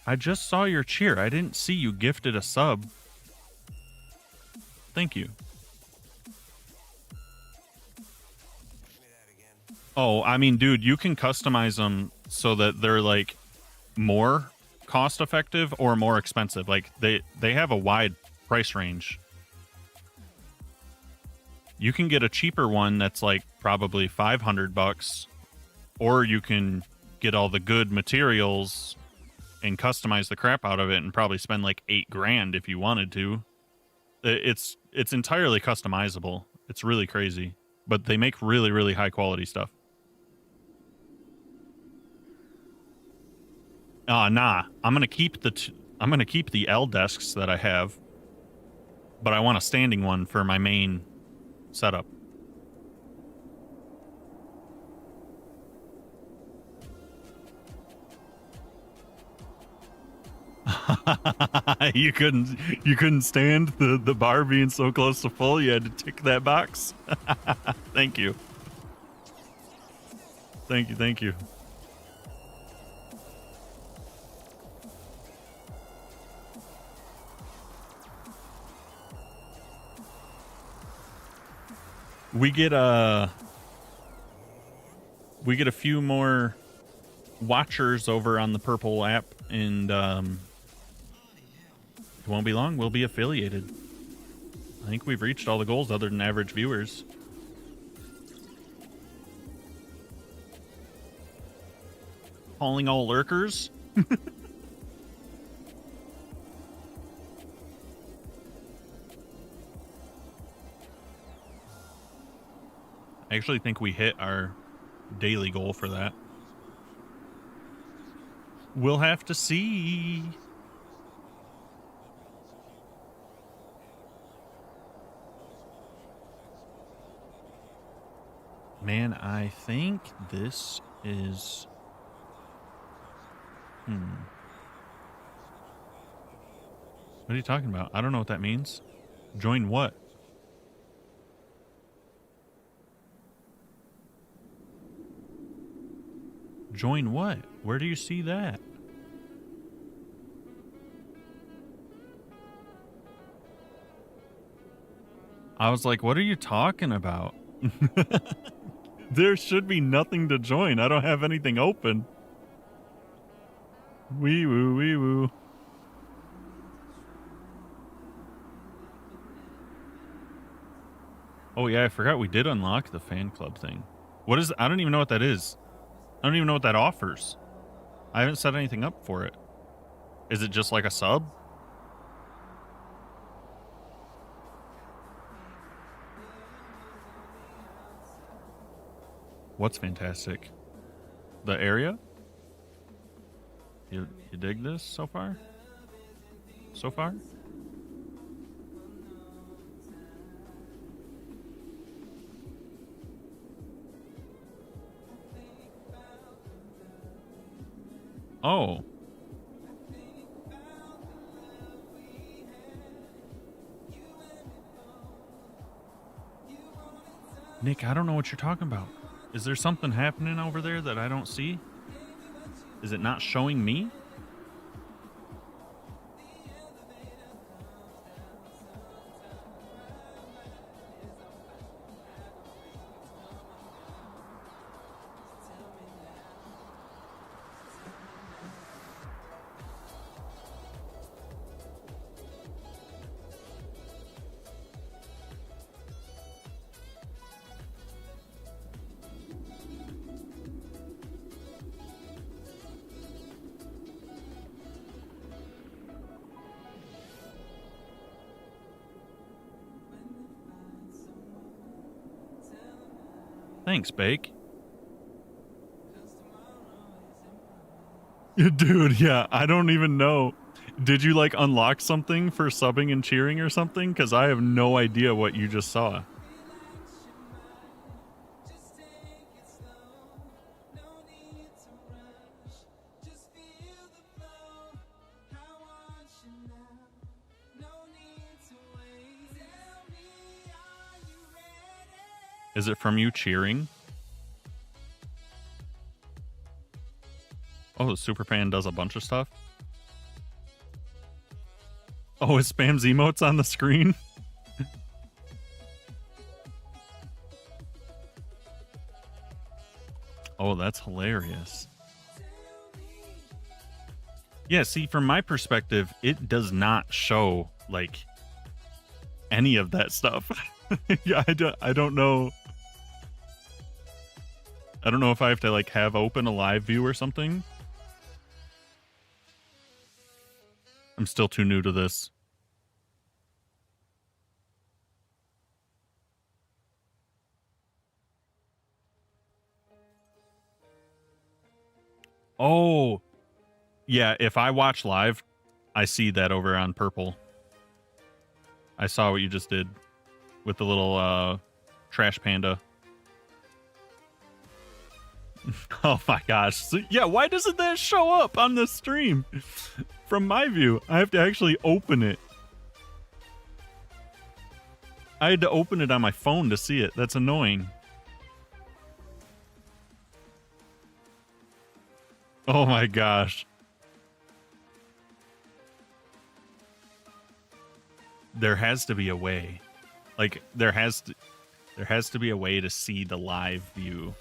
I just saw your cheer. I didn't see you gifted a sub. Thank you. Oh, I mean, dude, you can customize them so that they're like more cost effective or more expensive. Like they have a wide price range. You can get a cheaper one that's like probably $500, or you can get all the good materials and customize the crap out of it and probably spend like $8,000 if you wanted to. It's entirely customizable. It's really crazy, but they make really high quality stuff. Nah. I'm gonna keep the L desks that I have, but I want a standing one for my main setup. you couldn't stand the bar being so close to full. You had to tick that box. Thank you. Thank you. We get a few more watchers over on the Purple app, and it won't be long. We'll be affiliated. I think we've reached all the goals other than average viewers. Calling all lurkers. I actually think we hit our daily goal for that. We'll have to see. Man, I think this is... What are you talking about? I don't know what that means. Join what? Join what? Where do you see that? I was like, what are you talking about? There should be nothing to join. I don't have anything open. Wee woo, wee woo. Oh yeah, I forgot we did unlock the fan club thing. What is... I don't even know what that is. I don't even know what that offers. I haven't set anything up for it. Is it just like a sub? What's fantastic? The area? You dig this so far? So far? Oh. Nick, I don't know what you're talking about. Is there something happening over there that I don't see? Is it not showing me? Thanks, Bake. Dude, yeah, I don't even know. Did you, like, unlock something for subbing and cheering or something? Because I have no idea what you just saw. Is it from you cheering? Oh, the superfan does a bunch of stuff. Oh, it spams emotes on the screen. Oh, that's hilarious. Yeah, see, from my perspective, it does not show, like, any of that stuff. Yeah, I don't know. I don't know if I have to, like, have open a live view or something. I'm still too new to this. Oh, yeah, if I watch live, I see that over on purple. I saw what you just did with the little trash panda. Oh my gosh. So, yeah, why doesn't that show up on the stream? From my view, I have to actually open it. I had to open it on my phone to see it. That's annoying. Oh my gosh. There has to be a way. Like, there has to be a way to see the live view.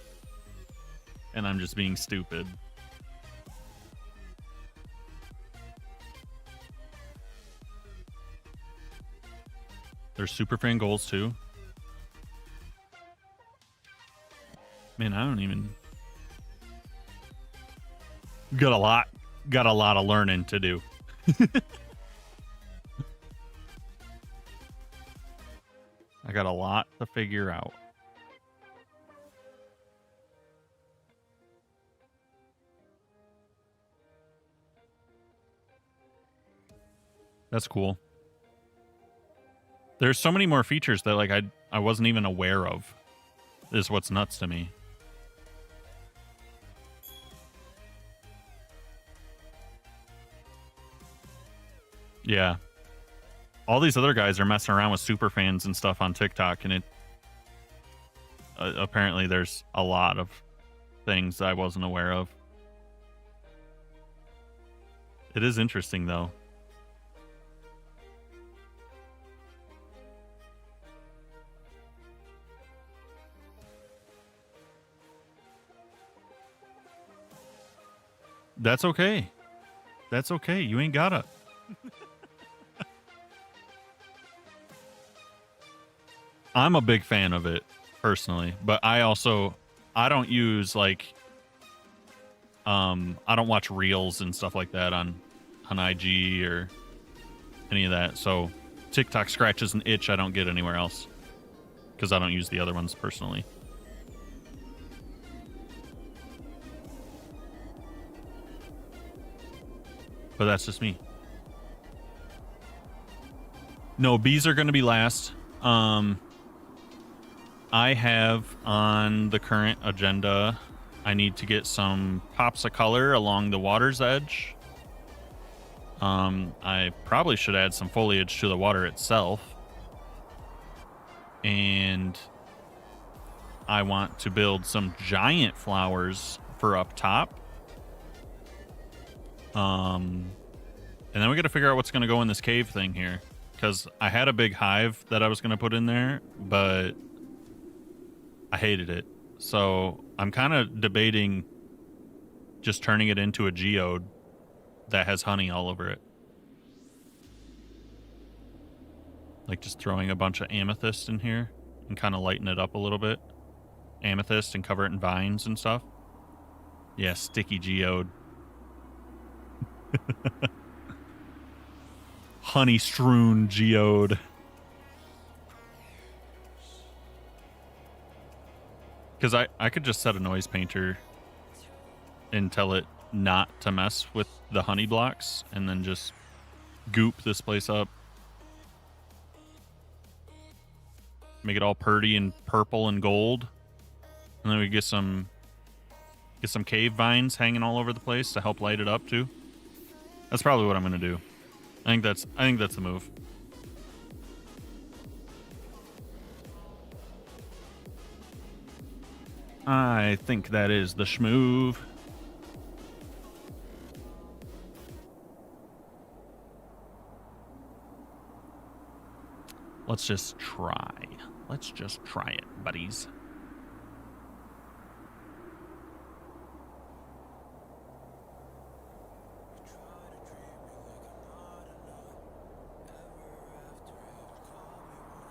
And I'm just being stupid. There's superfan goals too. Man, I don't even... Got a lot of learning to do. I got a lot to figure out. That's cool. There's so many more features that like I wasn't even aware of. Is what's nuts to me. Yeah. All these other guys are messing around with super fans and stuff on TikTok, and it apparently there's a lot of things I wasn't aware of. It is interesting though. That's okay. That's okay. You ain't gotta. I'm a big fan of it personally, but I don't use like I don't watch reels and stuff like that on IG or any of that. So TikTok scratches an itch I don't get anywhere else because I don't use the other ones personally. But that's just me. No, bees are going to be last. I have on the current agenda, I need to get some pops of color along the water's edge. I probably should add some foliage to the water itself. And I want to build some giant flowers for up top. And then we got to figure out what's going to go in this cave thing here. Because I had a big hive that I was going to put in there, but I hated it. So I'm kind of debating just turning it into a geode that has honey all over it. Like just throwing a bunch of amethyst in here and kind of lighten it up a little bit. Amethyst and cover it in vines and stuff. Yeah, sticky geode. Honey strewn geode. Because I could just set a noise painter and tell it not to mess with the honey blocks and then just goop this place up. Make it all purdy and purple and gold. And then we get some cave vines hanging all over the place to help light it up too. That's probably what I'm gonna do. I think that's the move. I think that is the schmoove. Let's just try. Let's just try it, buddies.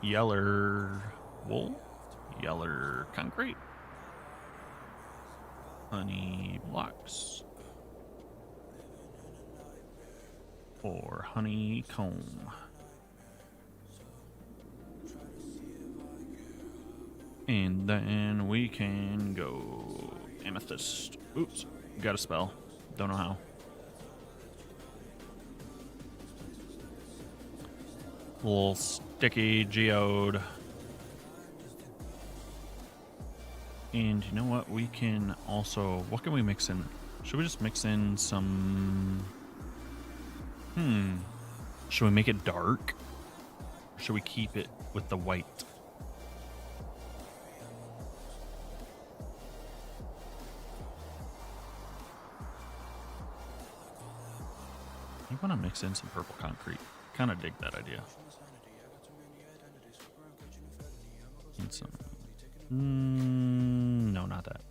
Yeller wool, yeller concrete, honey blocks, or honeycomb. And then we can go amethyst. Oops, got a spell. Don't know how. Little sticky geode. And you know what? We can also... What can we mix in? Should we just mix in some... Should we make it dark? Or should we keep it with the white? You want to mix in some purple concrete. Kind of dig that idea. And some... no, not that.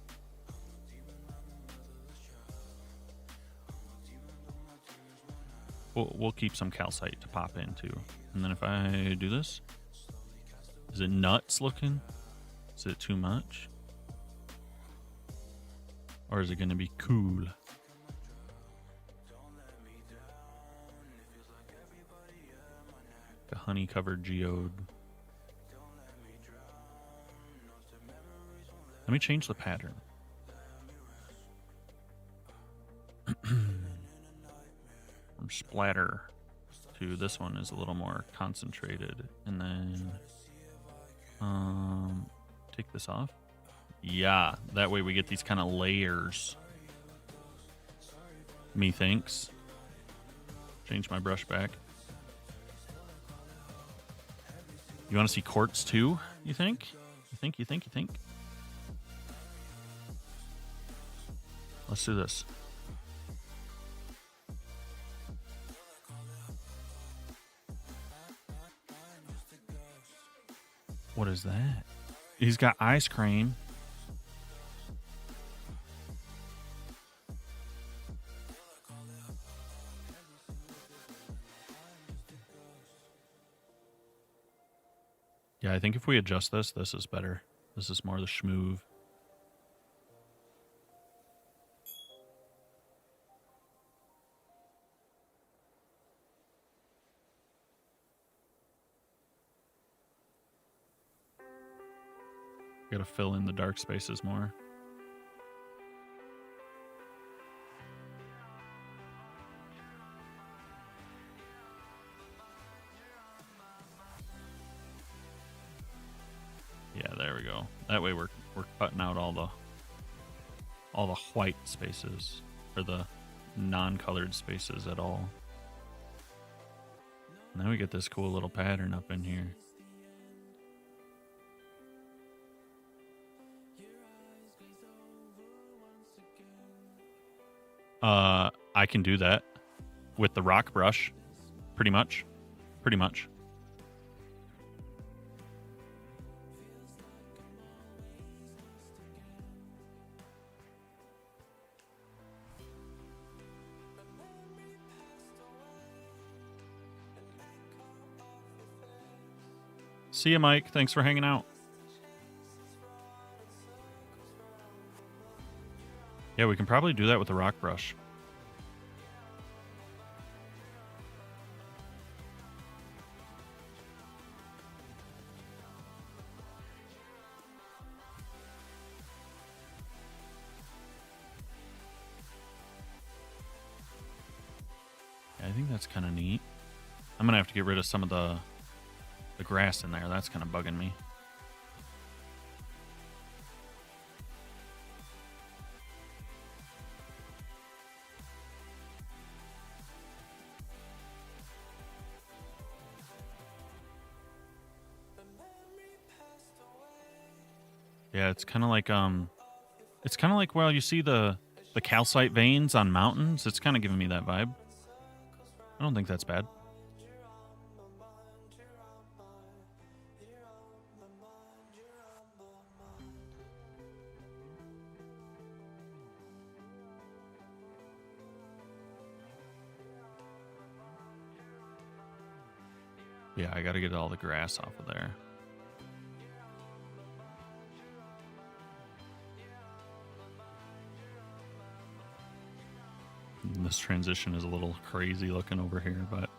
We'll keep some calcite to pop in too. And then if I do this, is it nuts looking? Is it too much? Or is it going to be cool? honey-covered geode. Let me change the pattern. From splatter to this one is a little more concentrated. And then take this off. Yeah, that way we get these kind of layers. Methinks. Change my brush back. You want to see quartz too, you think? You think? Let's do this. What is that? He's got ice cream. Yeah, I think if we adjust this, this is better. This is more the schmoove. Gotta fill in the dark spaces more. Yeah, there we go. That way we're cutting out all the white spaces, or the non-colored spaces at all. And then we get this cool little pattern up in here. I can do that with the rock brush, pretty much. See ya, Mike. Thanks for hanging out. Yeah, we can probably do that with the rock brush. Yeah, I think that's kind of neat. I'm going to have to get rid of some of the grass in there. That's kind of bugging me. Yeah, it's kind of like well, you see the calcite veins on mountains. It's kind of giving me that vibe. I don't think that's bad. Yeah, I got to get all the grass off of there. And this transition is a little crazy looking over here, but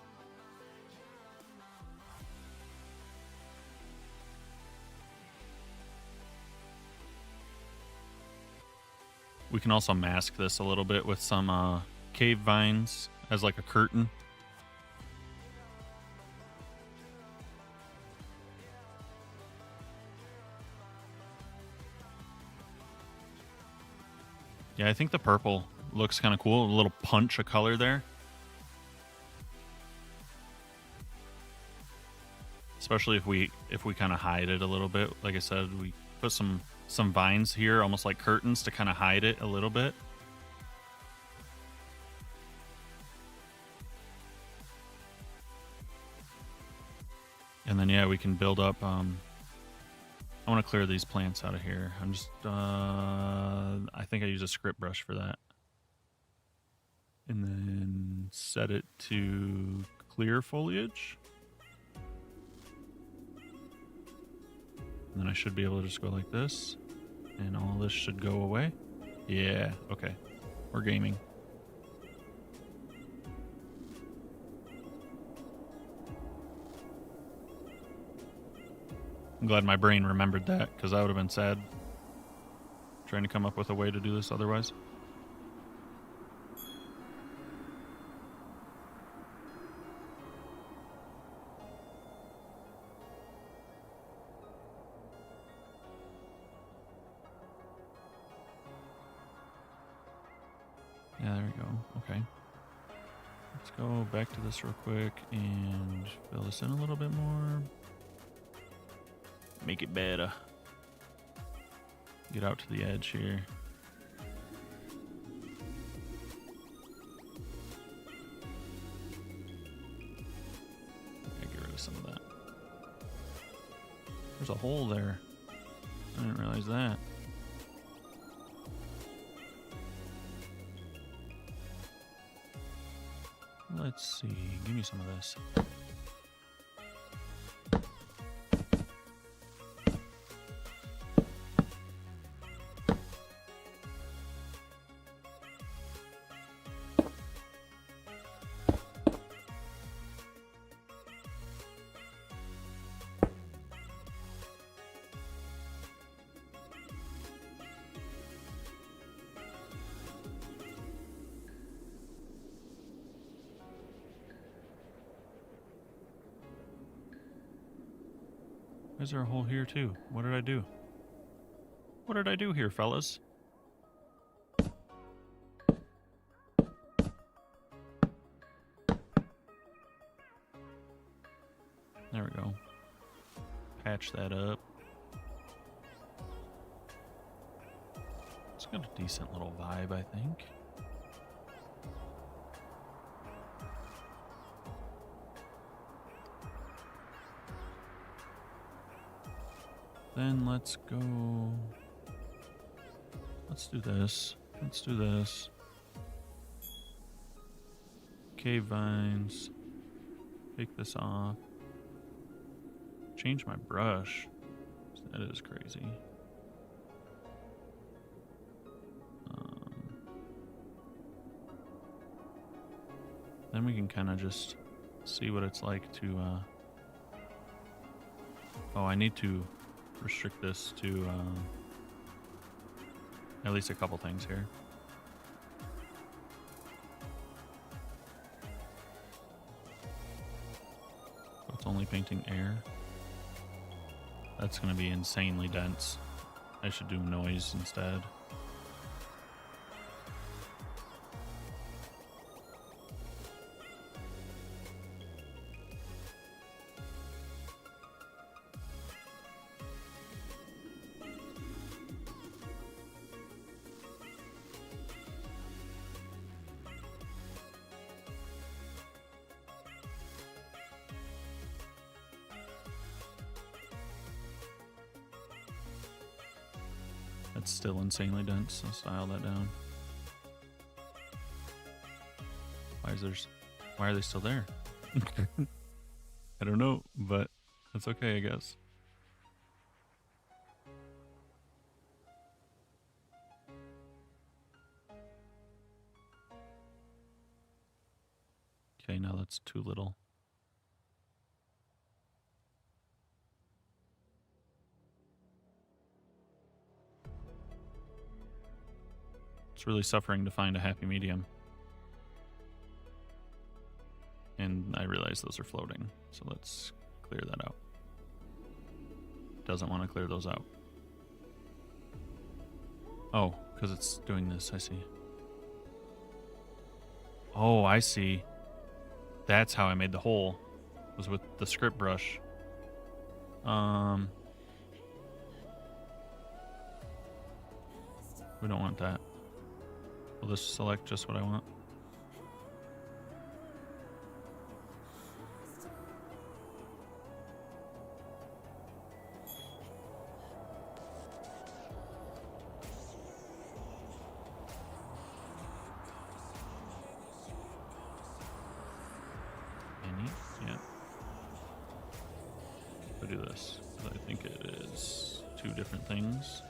we can also mask this a little bit with some cave vines as like a curtain. Yeah, I think the purple looks kind of cool. A little punch of color there. Especially if we kind of hide it a little bit. Like I said, we put some vines here, almost like curtains, to kind of hide it a little bit. And then, yeah, we can build up... I want to clear these plants out of here. I'm just... I think I use a script brush for that. And then set it to clear foliage. And then I should be able to just go like this. And all this should go away. Yeah, okay. We're gaming. I'm glad my brain remembered that, because I would have been sad trying to come up with a way to do this otherwise. Yeah, there we go. Okay. Let's go back to this real quick and fill this in a little bit more. Make it better. Get out to the edge here. Yeah, get rid of some of that. There's a hole there. I didn't realize that. Let's see. Give me some of this. Is there a hole here too? What did I do? What did I do here, fellas? There we go. Patch that up. It's got a decent little vibe, I think. Then let's go. Let's do this. Let's do this. Cave vines. Take this off. Change my brush. That is crazy. Then we can kind of just see what it's like to. Oh, I need to restrict this to at least a couple things here. So it's only painting air. That's going to be insanely dense. I should do noise instead. It's still insanely dense. I'll style that down. Why are they still there? I don't know, but that's okay, I guess. Okay, now that's too little. It's really suffering to find a happy medium. And I realize those are floating, so let's clear that out. Doesn't want to clear those out. Oh, because it's doing this, I see. Oh, I see. That's how I made the hole, was with the script brush. We don't want that. Will this select just what I want? Any? Yeah. We'll do this. I think it is two different things.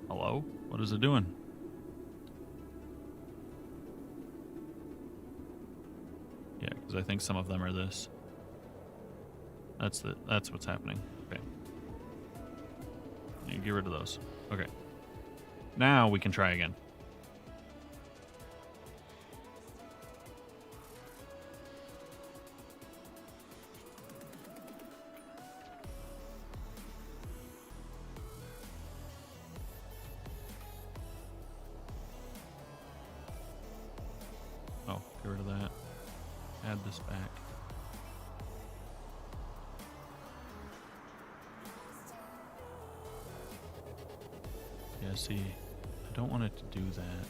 Hello? What is it doing? Yeah, because I think some of them are this. That's what's happening. Okay. You get rid of those. Okay. Now we can try again. Oh, get rid of that. Add this back. Yeah, see, I don't want it to do that.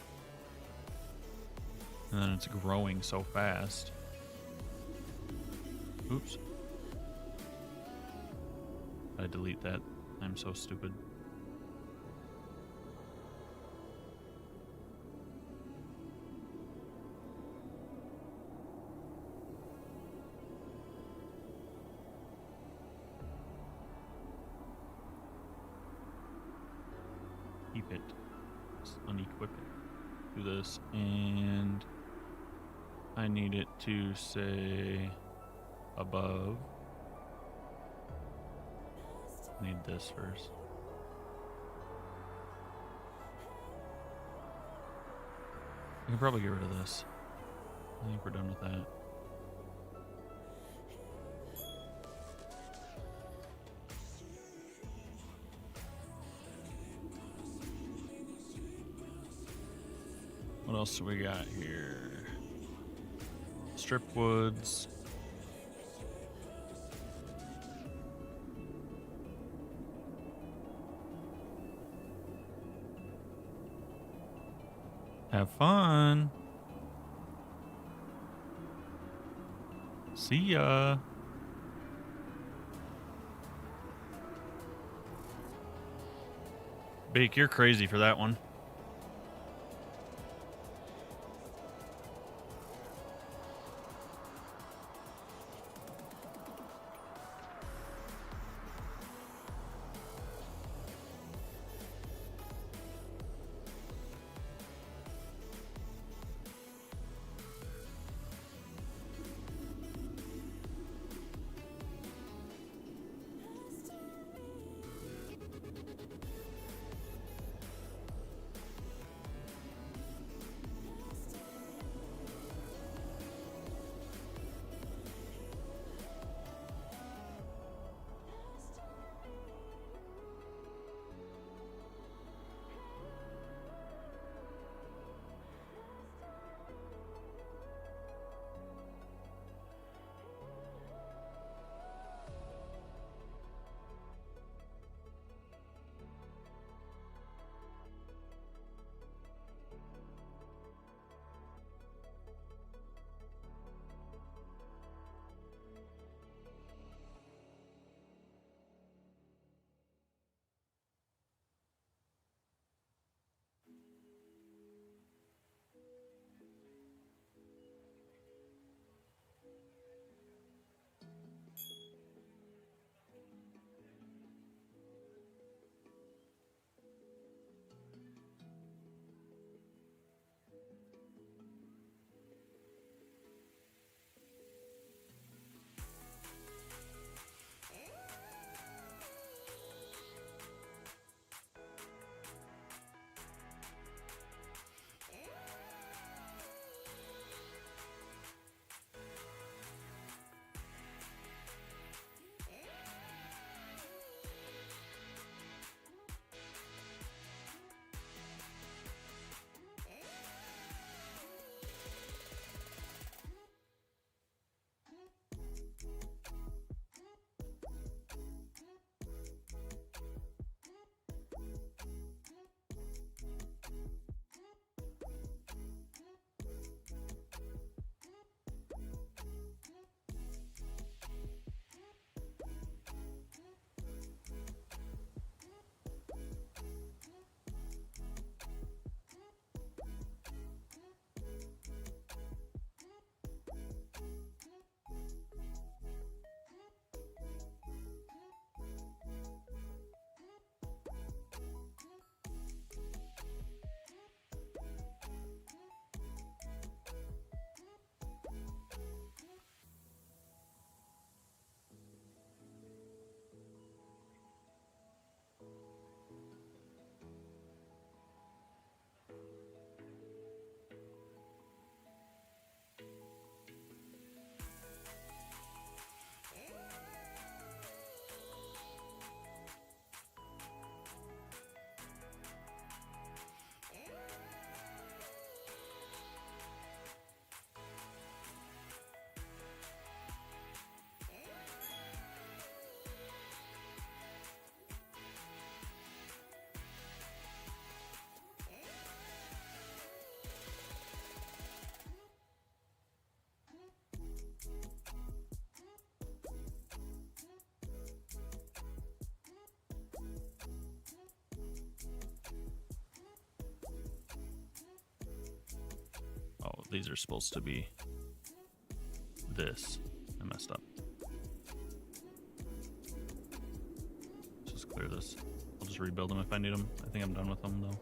And then it's growing so fast. Oops. I delete that. I'm so stupid. Keep it. Just unequip it. Do this, and I need it to say above. I need this first. I can probably get rid of this. I think we're done with that. What else do we got here? Strip woods. Have fun. See ya. Bake, you're crazy for that one. these are supposed to be this. I messed up. Let's just clear this. I'll just rebuild them if I need them. I think I'm done with them though.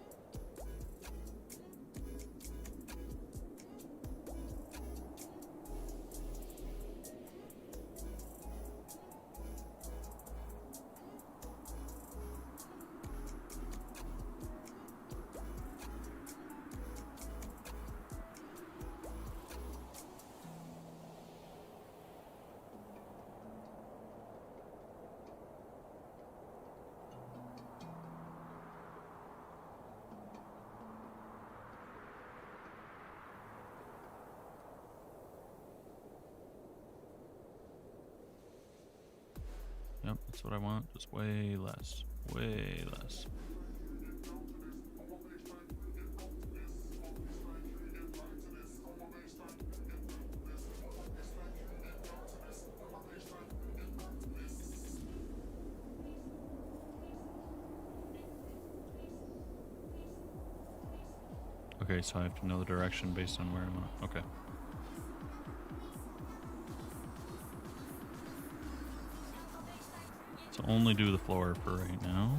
Yep, that's what I want. Just way less. Way less. Okay, so I have to know the direction based on where I'm on. Okay. So only do the floor for right now.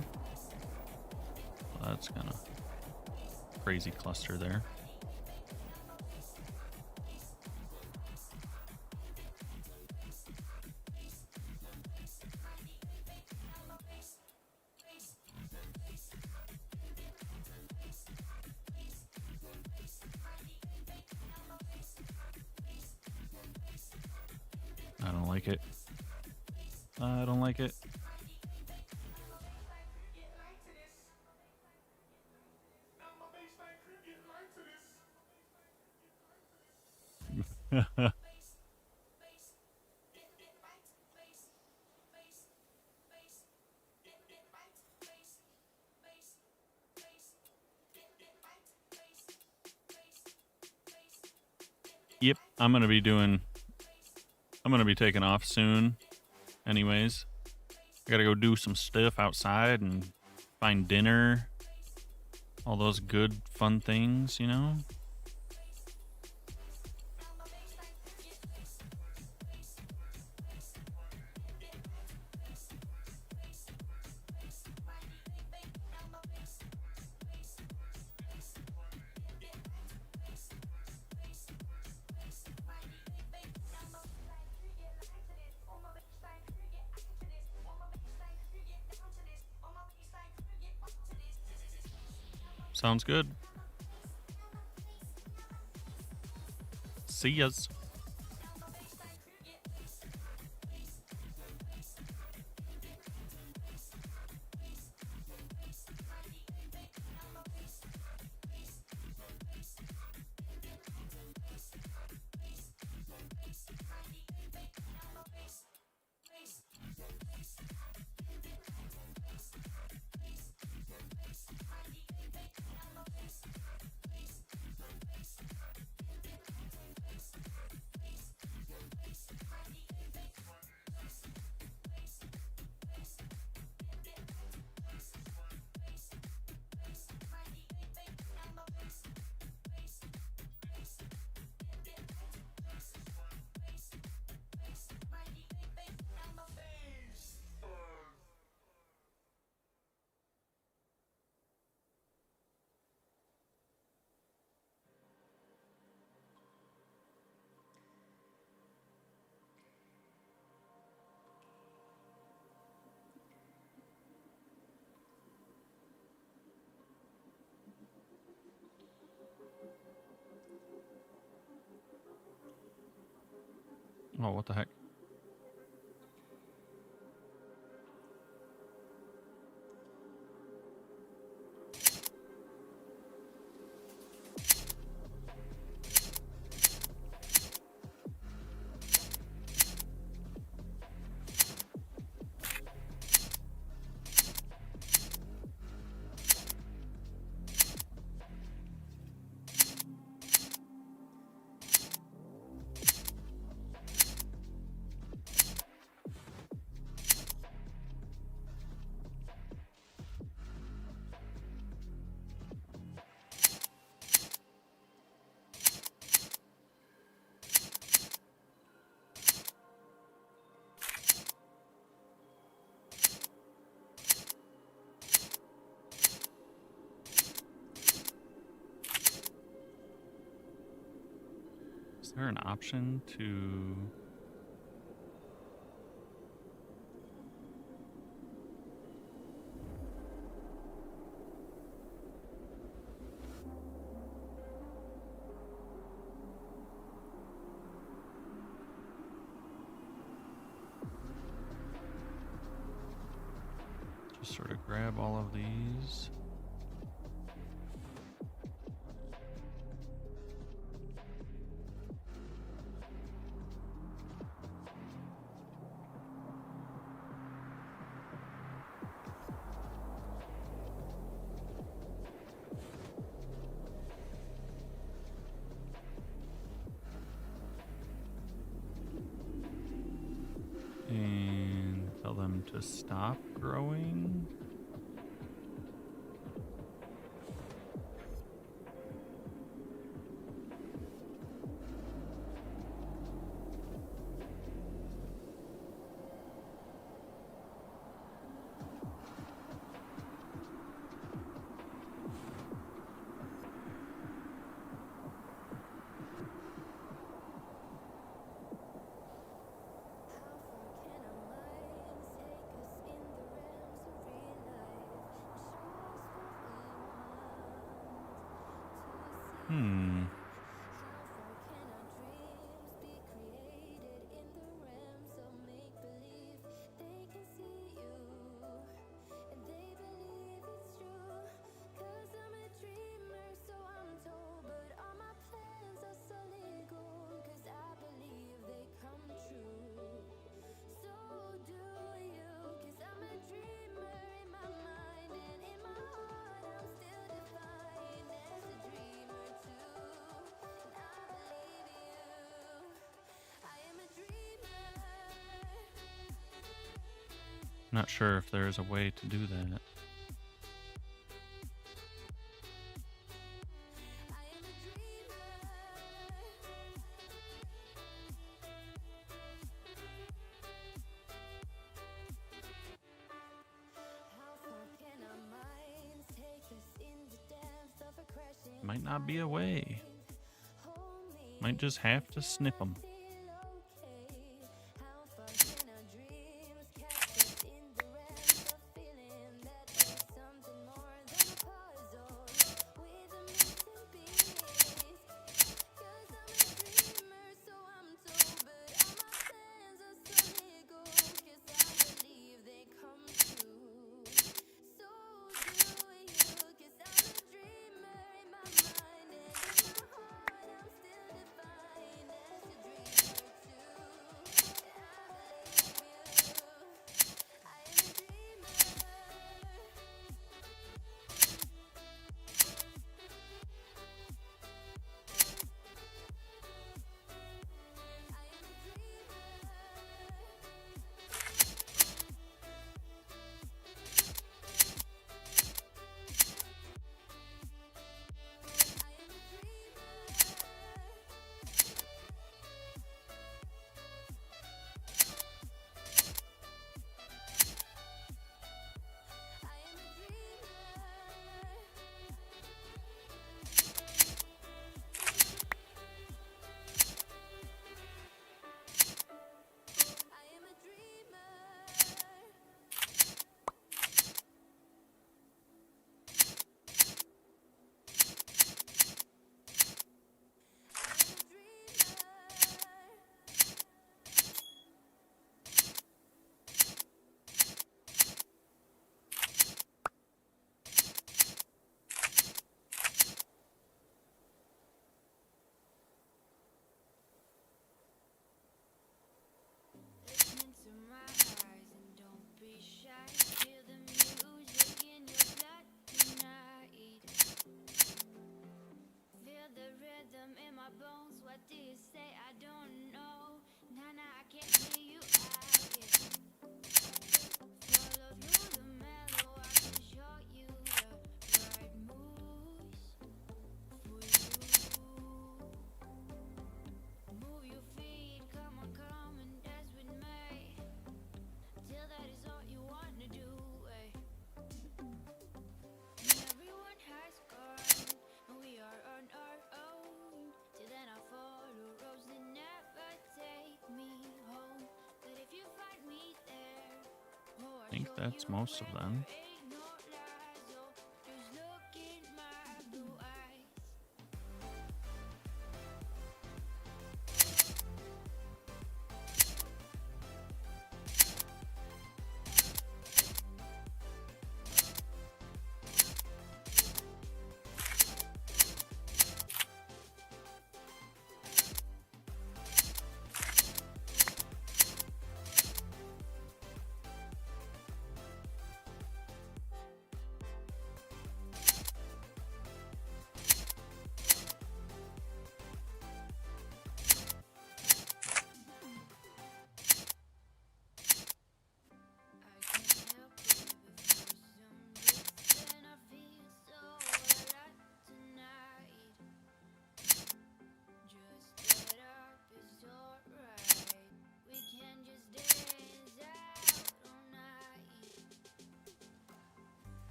So that's kind of crazy cluster there. I don't like it. I don't like it. Yep, I'm gonna be taking off soon. Anyways, I gotta go do some stuff outside and find dinner. All those good, fun things, you know? Sounds good. See yas. Oh, what the heck? there an option to... just sort of grab all of these. And tell them to stop growing. Hmm. Not sure if there's a way to do that. Might not be a way. Might just have to snip them. that's most of them.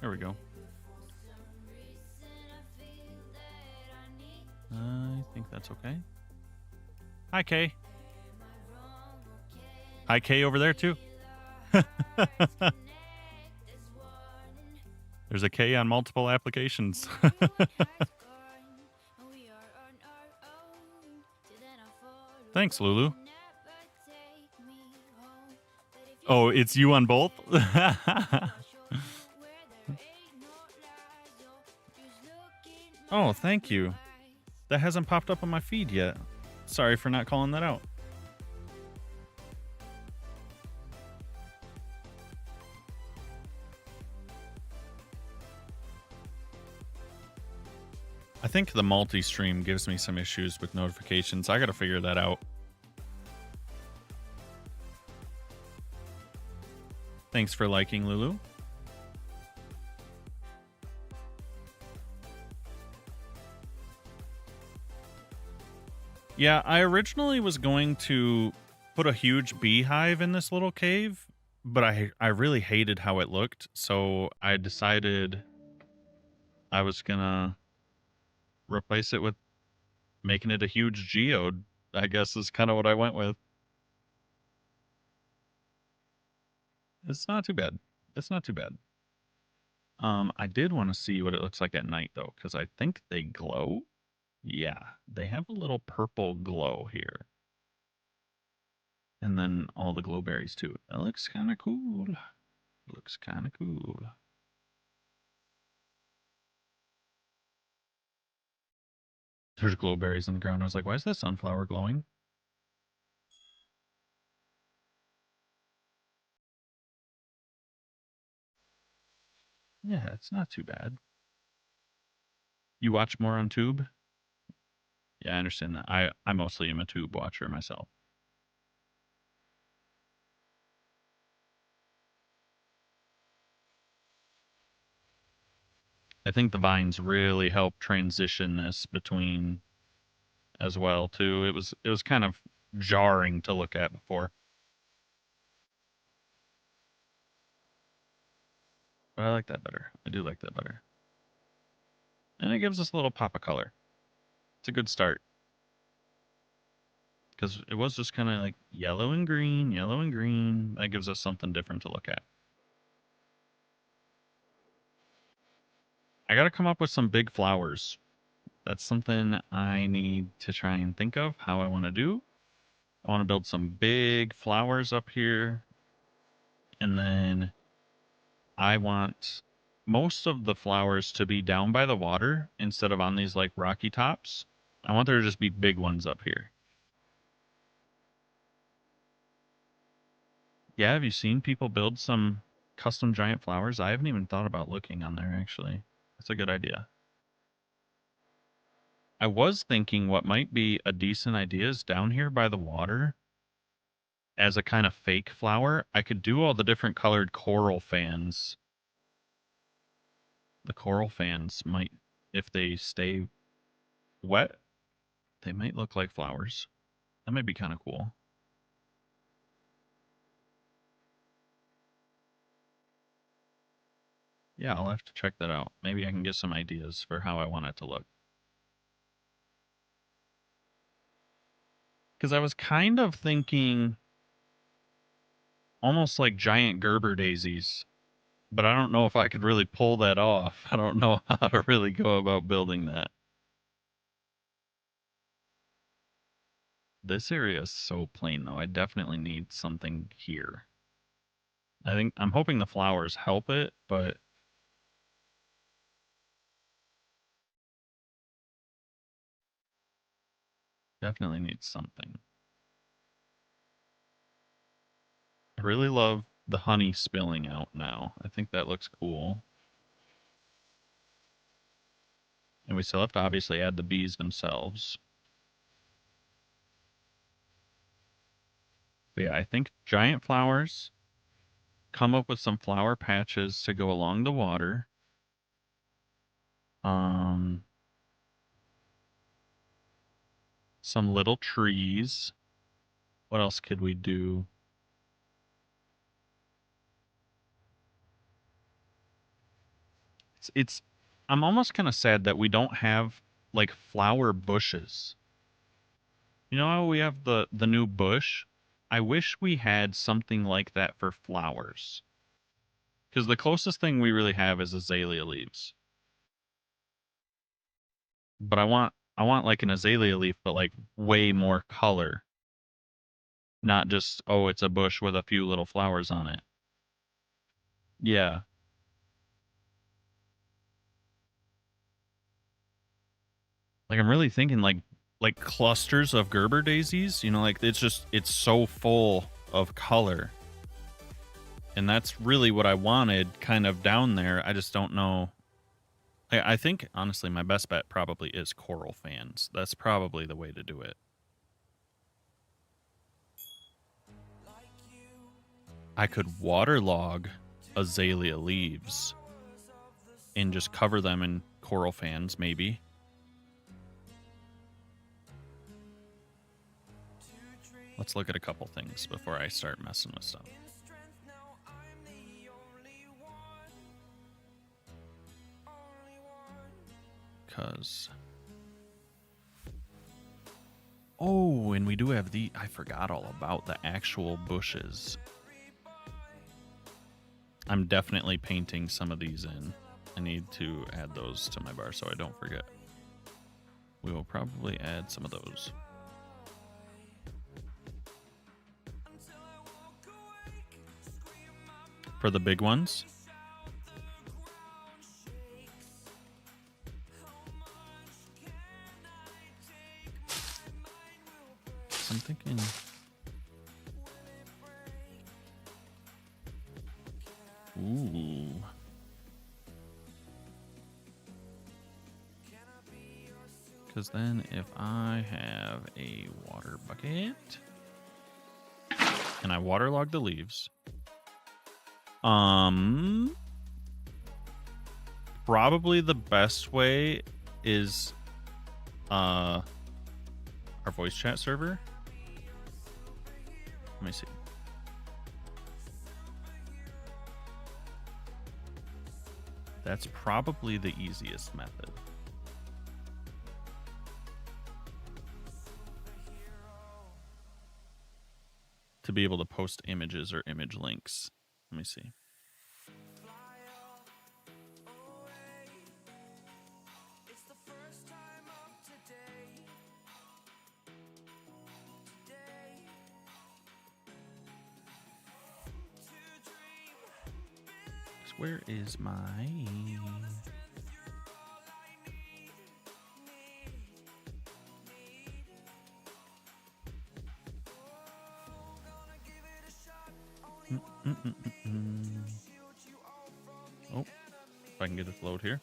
There we go. I think that's okay. Hi, Kay. Hi, Kay over there, too. There's a K on multiple applications. Thanks, Lulu. Oh, it's you on both? Oh, thank you. That hasn't popped up on my feed yet. Sorry for not calling that out. I think the multi-stream gives me some issues with notifications. I gotta figure that out. Thanks for liking, Lulu. Yeah, I originally was going to put a huge beehive in this little cave, but I really hated how it looked, so I decided I was gonna replace it with making it a huge geode, I guess is kind of what I went with. It's not too bad. It's not too bad. I did want to see what it looks like at night, though, because I think they glow. Yeah, they have a little purple glow here. And then all the glowberries, too. That looks kind of cool. Looks kind of cool. There's glowberries on the ground. I was like, why is that sunflower glowing? Yeah, it's not too bad. You watch more on Tube? Yeah, I understand that. I mostly am a Tube watcher myself. I think the vines really helped transition this between as well too. It was kind of jarring to look at before. But I like that better. I do like that better. And it gives us a little pop of color. It's a good start. Because it was just kind of like yellow and green, yellow and green. That gives us something different to look at. I got to come up with some big flowers. That's something I need to try and think of how I want to do. I want to build some big flowers up here. And then I want most of the flowers to be down by the water instead of on these like rocky tops. I want there to just be big ones up here. Yeah, have you seen people build some custom giant flowers? I haven't even thought about looking on there actually. That's a good idea. I was thinking what might be a decent idea is down here by the water as a kind of fake flower. I could do all the different colored coral fans. The coral fans might, if they stay wet, they might look like flowers. That might be kind of cool. Yeah, I'll have to check that out. Maybe I can get some ideas for how I want it to look. Because I was kind of thinking almost like giant Gerber daisies. But I don't know if I could really pull that off. I don't know how to really go about building that. This area is so plain, though. I definitely need something here. I'm hoping the flowers help it, but definitely need something. I really love the honey spilling out now. I think that looks cool. And we still have to obviously add the bees themselves. But yeah, I think giant flowers, come up with some flower patches to go along the water. Some little trees. What else could we do? It's I'm almost kind of sad that we don't have like flower bushes. You know how we have the new bush? I wish we had something like that for flowers. Because the closest thing we really have is azalea leaves. But I want like an azalea leaf, but like way more color. Not just, oh, it's a bush with a few little flowers on it. Yeah. Like I'm really thinking like clusters of Gerber daisies, you know, like it's so full of color. And that's really what I wanted kind of down there. I just don't know. I think honestly my best bet probably is coral fans. That's probably the way to do it. I could waterlog azalea leaves and just cover them in coral fans maybe. Let's look at a couple things before I start messing with stuff. Because... Oh, and we do have I forgot all about the actual bushes. I'm definitely painting some of these in. I need to add those to my bar so I don't forget. We will probably add some of those. For the big ones. I'm thinking... Ooh. Because then if I have a water bucket and I waterlog the leaves, probably the best way is our voice chat server. Let me see. That's probably the easiest method. To be able to post images or image links. Let me see. Where is my... Oh, if I can get it to load here.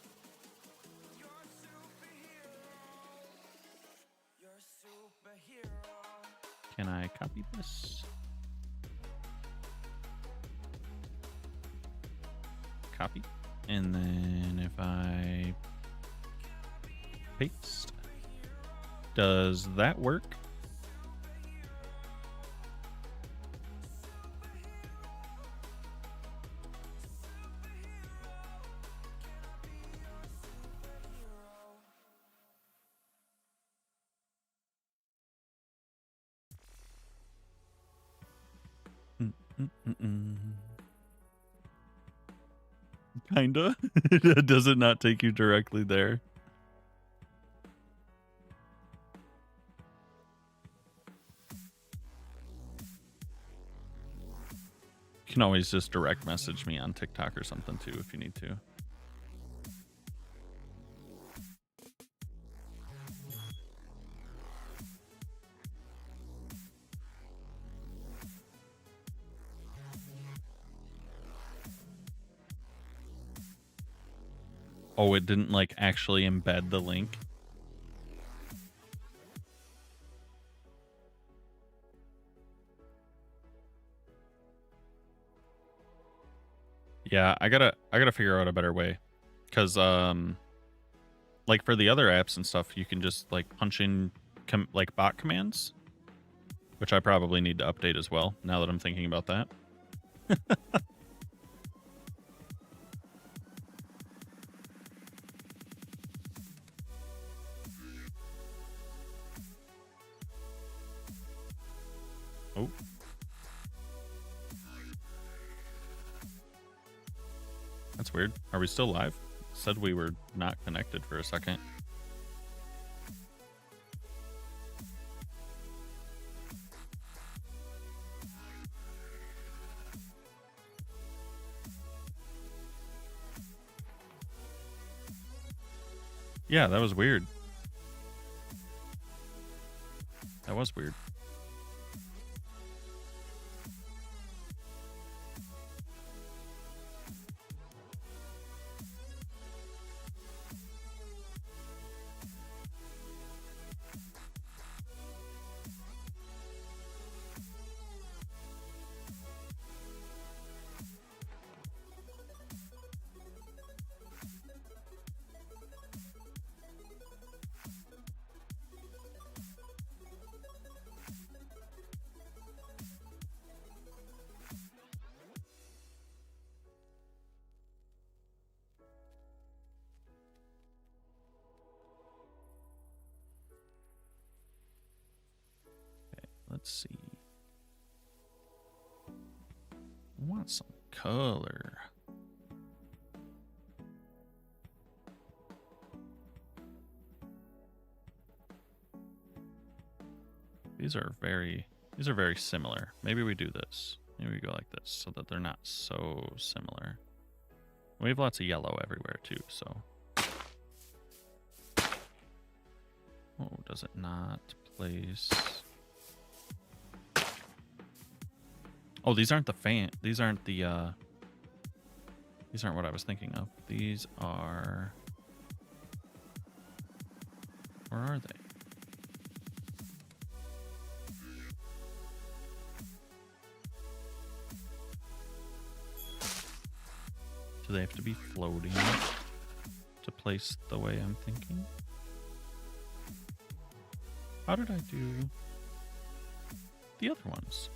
Can I copy this? Copy. And then if I paste, does that work? Mm-mm-mm. Kinda. Does it not take you directly there? You can always just direct message me on TikTok or something too if you need to. Oh, it didn't like actually embed the link. Yeah, I gotta figure out a better way, because like for the other apps and stuff, you can just like punch in like bot commands, which I probably need to update as well. Now that I'm thinking about that. Oh. That's weird. Are we still live? Said we were not connected for a second. Yeah, that was weird. That was weird. Let's see. I want some color. These are very similar. Maybe we do this. Maybe we go like this so that they're not so similar. We have lots of yellow everywhere too, so. Oh, does it not place? Oh, these aren't the fan. These aren't the, these aren't what I was thinking of. These are, where are they? Do they have to be floating to place the way I'm thinking? How did I do the other ones?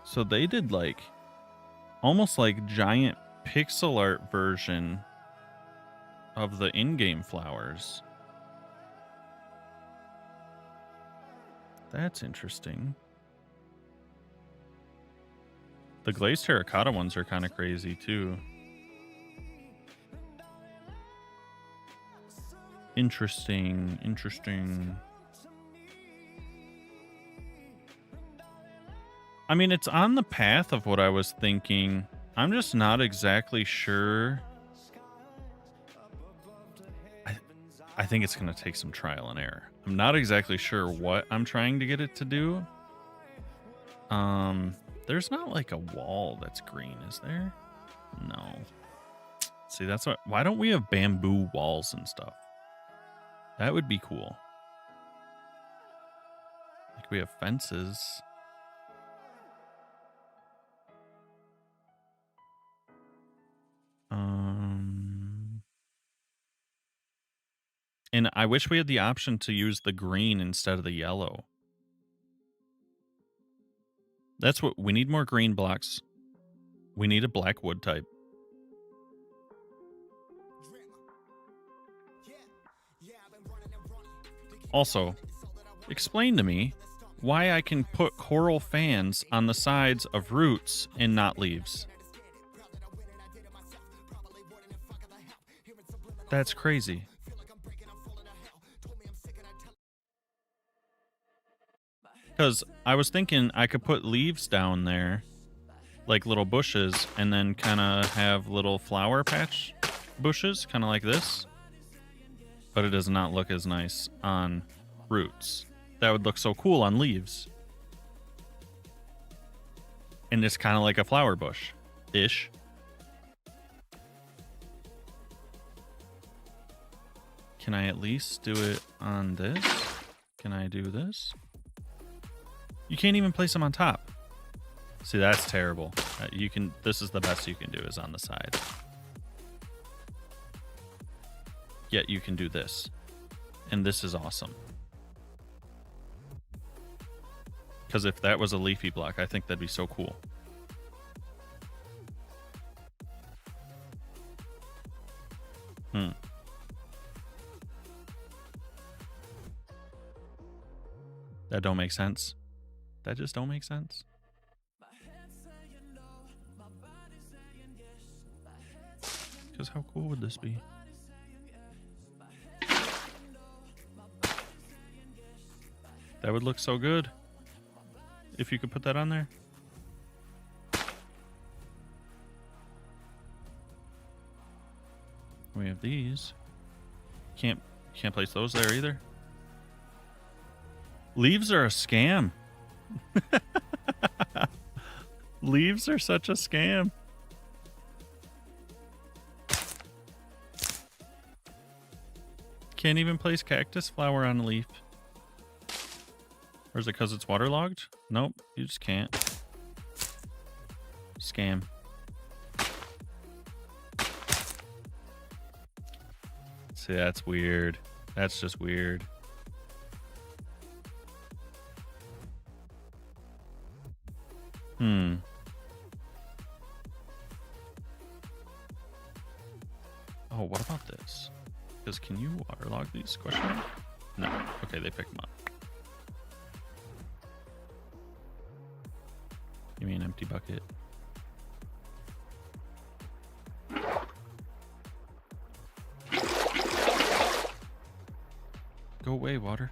So they did like almost like giant pixel art version of the in-game flowers. That's interesting. The glazed terracotta ones are kind of crazy too. Interesting, interesting. I mean, it's on the path of what I was thinking. I'm just not exactly sure. I think it's going to take some trial and error. I'm not exactly sure what I'm trying to get it to do. There's not like a wall that's green, is there? No. See, that's what. Why don't we have bamboo walls and stuff? That would be cool. Like we have fences. And I wish we had the option to use the green instead of the yellow. That's what we need, more green blocks. We need a black wood type. Also, explain to me why I can put coral fans on the sides of roots and not leaves. That's crazy. Because I was thinking I could put leaves down there, like little bushes, and then kind of have little flower patch bushes, kind of like this. But it does not look as nice on roots. That would look so cool on leaves. And it's kind of like a flower bush-ish. Can I at least do it on this? Can I do this? You can't even place them on top. See, that's terrible. You can. This is the best you can do is on the side. Yet you can do this. And this is awesome. Because if that was a leafy block, I think that'd be so cool. That don't make sense. That just don't make sense. Because how cool would this be? That would look so good if you could put that on there. We have these. Can't place those there either. Leaves are a scam. Leaves are such a scam. Can't even place cactus flower on a leaf. Or is it because it's waterlogged? Nope, you just can't. Scam. See, that's weird. That's just weird. Oh, what about this? Because can you waterlog these? Question mark? No. Okay, they pick them up. Give me an empty bucket. Go away, water.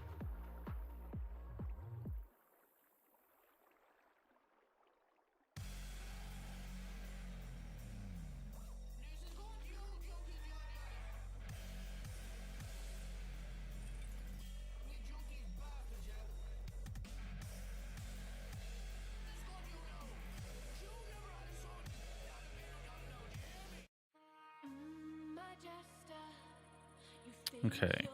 Okay.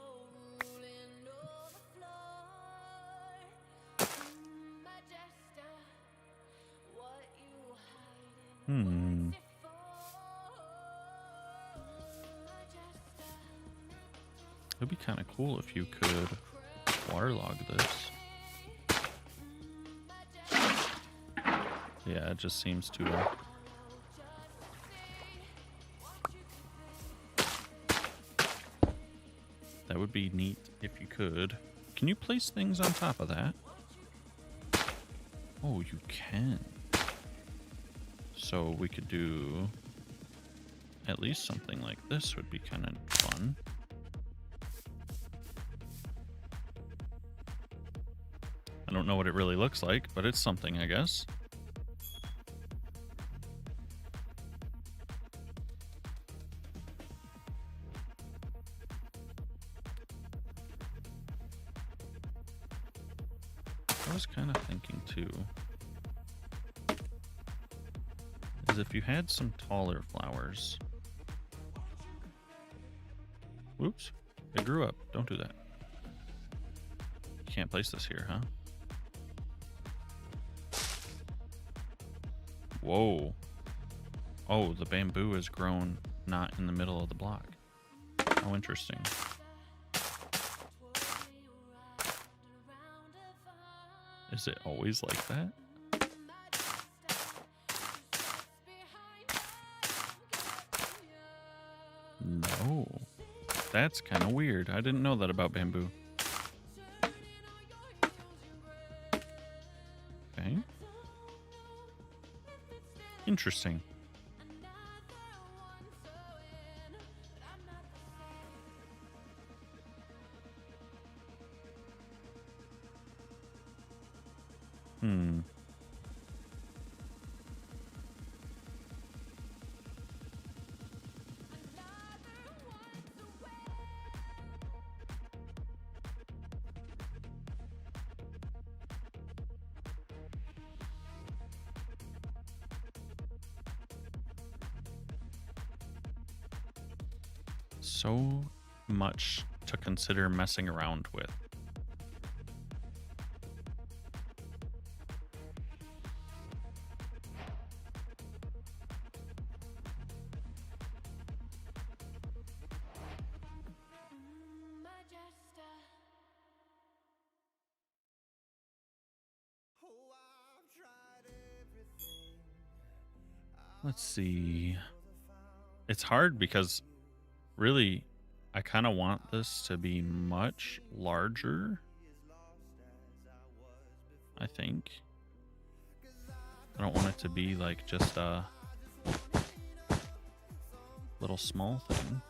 It'd be kind of cool if you could waterlog this. Yeah, it just seems too... That would be neat if you could. Can you place things on top of that? Oh, you can. So we could do at least something like this would be kind of fun. I don't know what it really looks like, but it's something, I guess. I was kind of thinking too, is if you had some taller flowers. Whoops, it grew up. Don't do that. You can't place this here, huh? Whoa. Oh, the bamboo has grown not in the middle of the block. How interesting. Is it always like that? No. That's kind of weird. I didn't know that about bamboo. Okay. Interesting. So much to consider messing around with. Let's see. It's hard because really, I kind of want this to be much larger. I think. I don't want it to be like just a little small thing.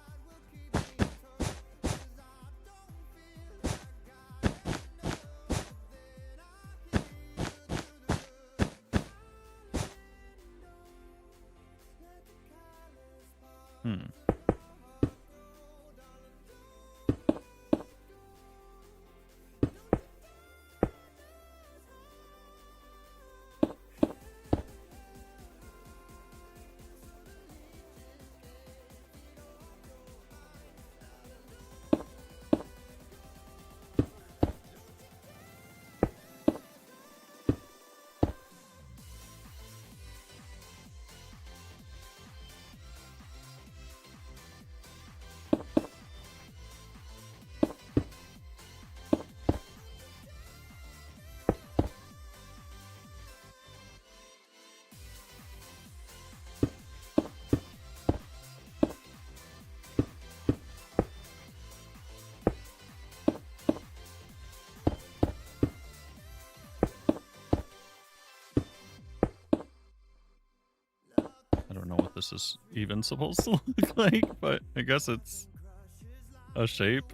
I don't know what this is even supposed to look like, but I guess it's a shape.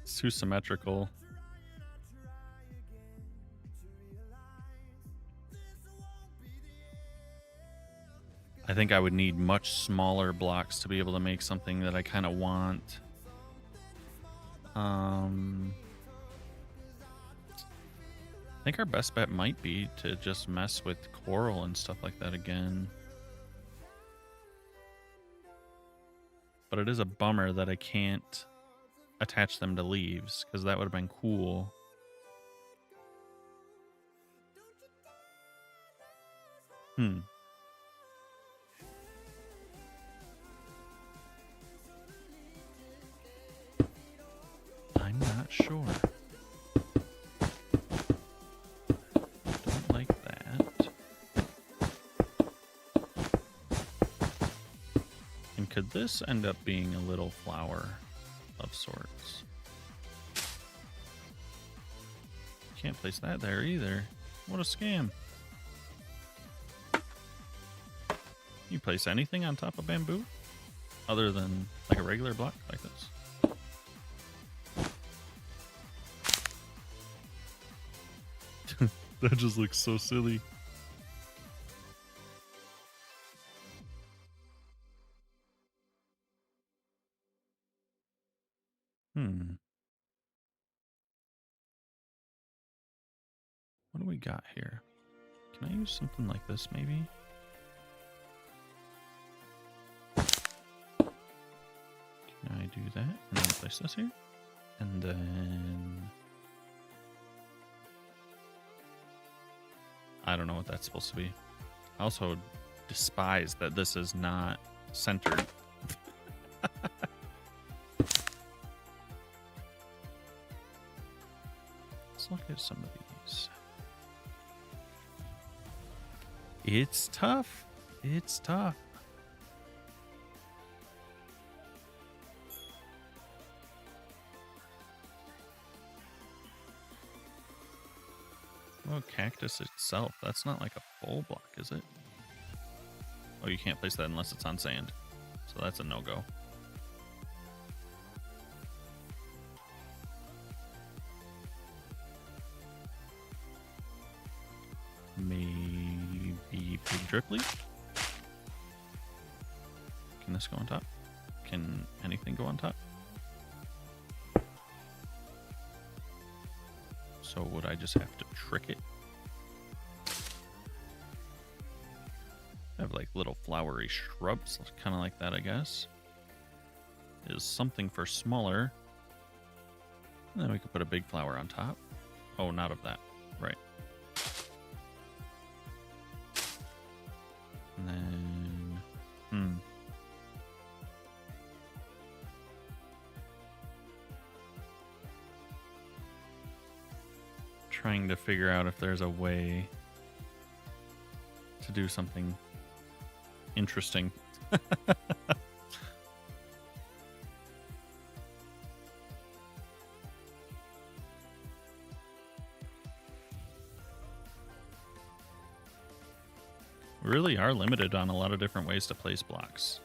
It's too symmetrical. I think I would need much smaller blocks to be able to make something that I kind of want. I think our best bet might be to just mess with coral and stuff like that again. But it is a bummer that I can't attach them to leaves, because that would have been cool. I'm not sure. Don't like that. could this end up being a little flower of sorts? Can't place that there either. What a scam. You place anything on top of bamboo other than like a regular block like this? That just looks so silly. What do we got here? Can I use something like this maybe? Can I do that? And then place this here? And then... I don't know what that's supposed to be. I also despise that this is not centered. Let's look at some of these. It's tough. It's tough. Oh, cactus itself. That's not like a full block, is it? Oh, you can't place that unless it's on sand. So that's a no-go. Maybe big drip leaf? Can this go on top? Can anything go on top? So would I just have to trick it? I have like little flowery shrubs, kind of like that, I guess. Is something for smaller. And then we could put a big flower on top. Oh, not of that. Right. And then... Trying to figure out if there's a way to do something interesting. We really are limited on a lot of different ways to place blocks.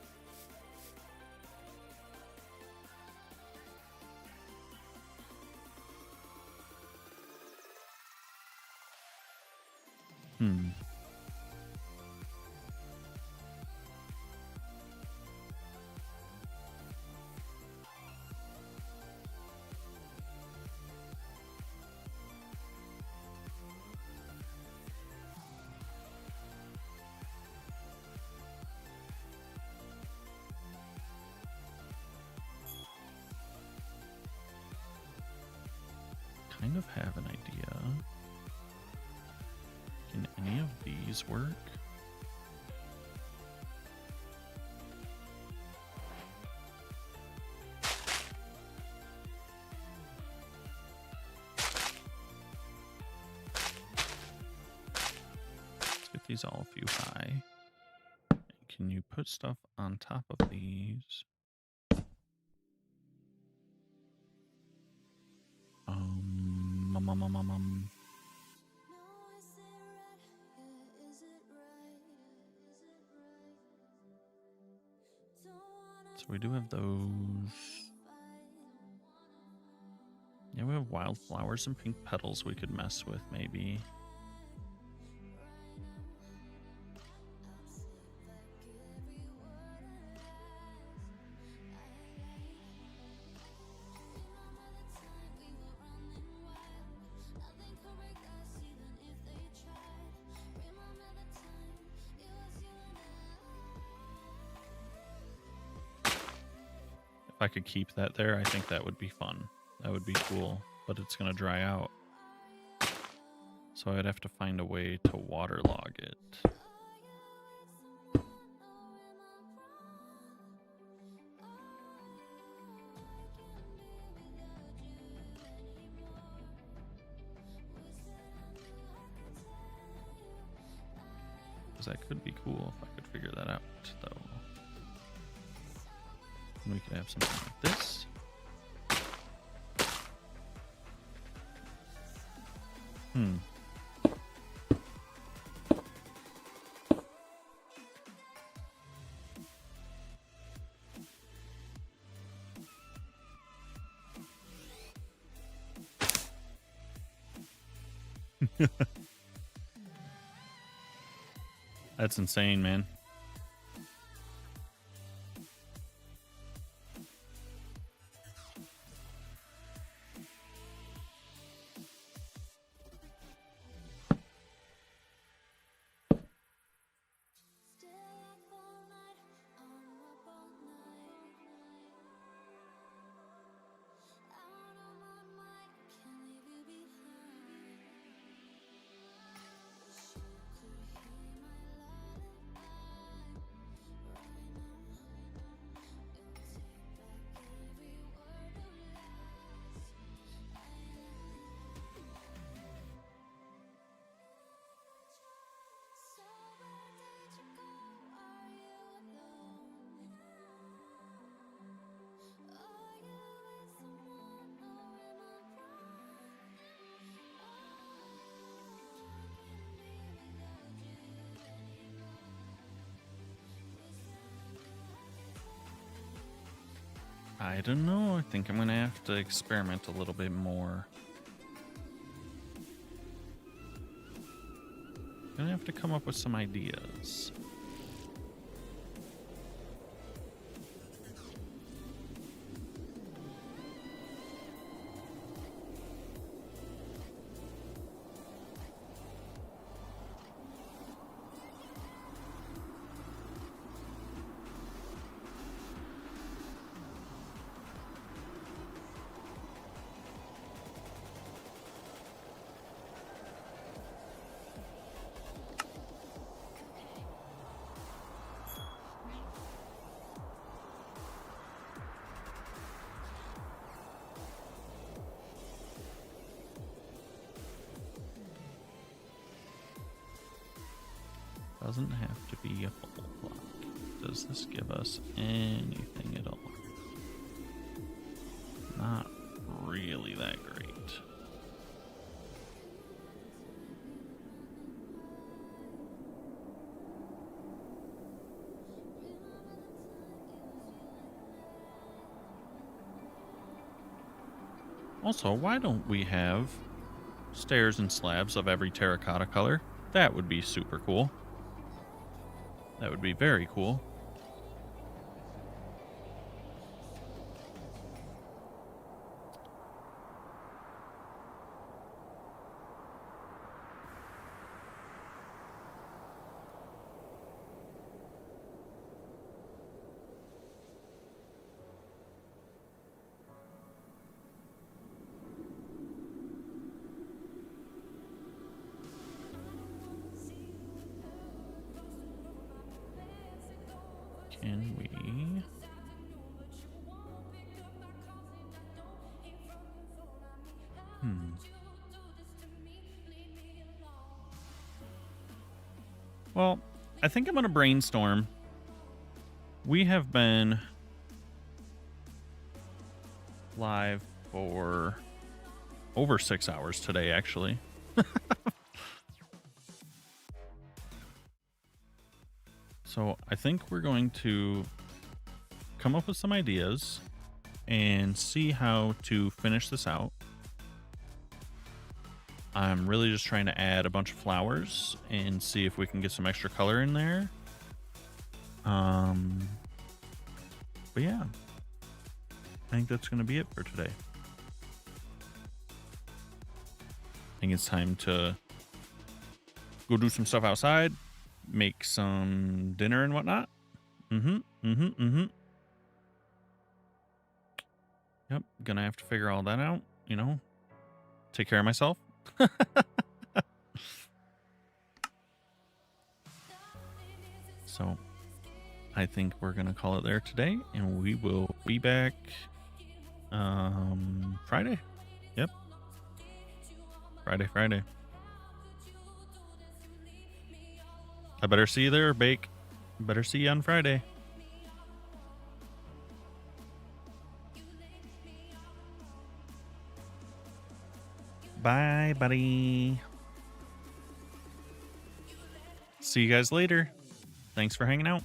Kind of have an idea. Can any of these work? Let's get these all a few high. And can you put stuff on top of these? So we do have those. Yeah, we have wildflowers and pink petals we could mess with, maybe. If I could keep that there, I think that would be fun. That would be cool, but it's going to dry out. So I'd have to find a way to waterlog it. Because that could be cool if I could figure that out, though. And we could have something like this. That's insane, man. I don't know. I think I'm going to have to experiment a little bit more. Going to have to come up with some ideas. Doesn't have to be a full block. Does this give us anything at all? Not really that great. Also, why don't we have stairs and slabs of every terracotta color? That would be super cool. That would be very cool. Can we? Well, I think I'm going to brainstorm. We have been live for over 6 hours today, actually. So I think we're going to come up with some ideas and see how to finish this out. I'm really just trying to add a bunch of flowers and see if we can get some extra color in there. But yeah, I think that's going to be it for today. I think it's time to go do some stuff outside, make some dinner and whatnot. Yep, gonna have to figure all that out, you know, take care of myself. So I think we're gonna call it there today, and we will be back Friday. Yep, Friday. I better see you there, Bake. Better see you on Friday. Bye, buddy. See you guys later. Thanks for hanging out.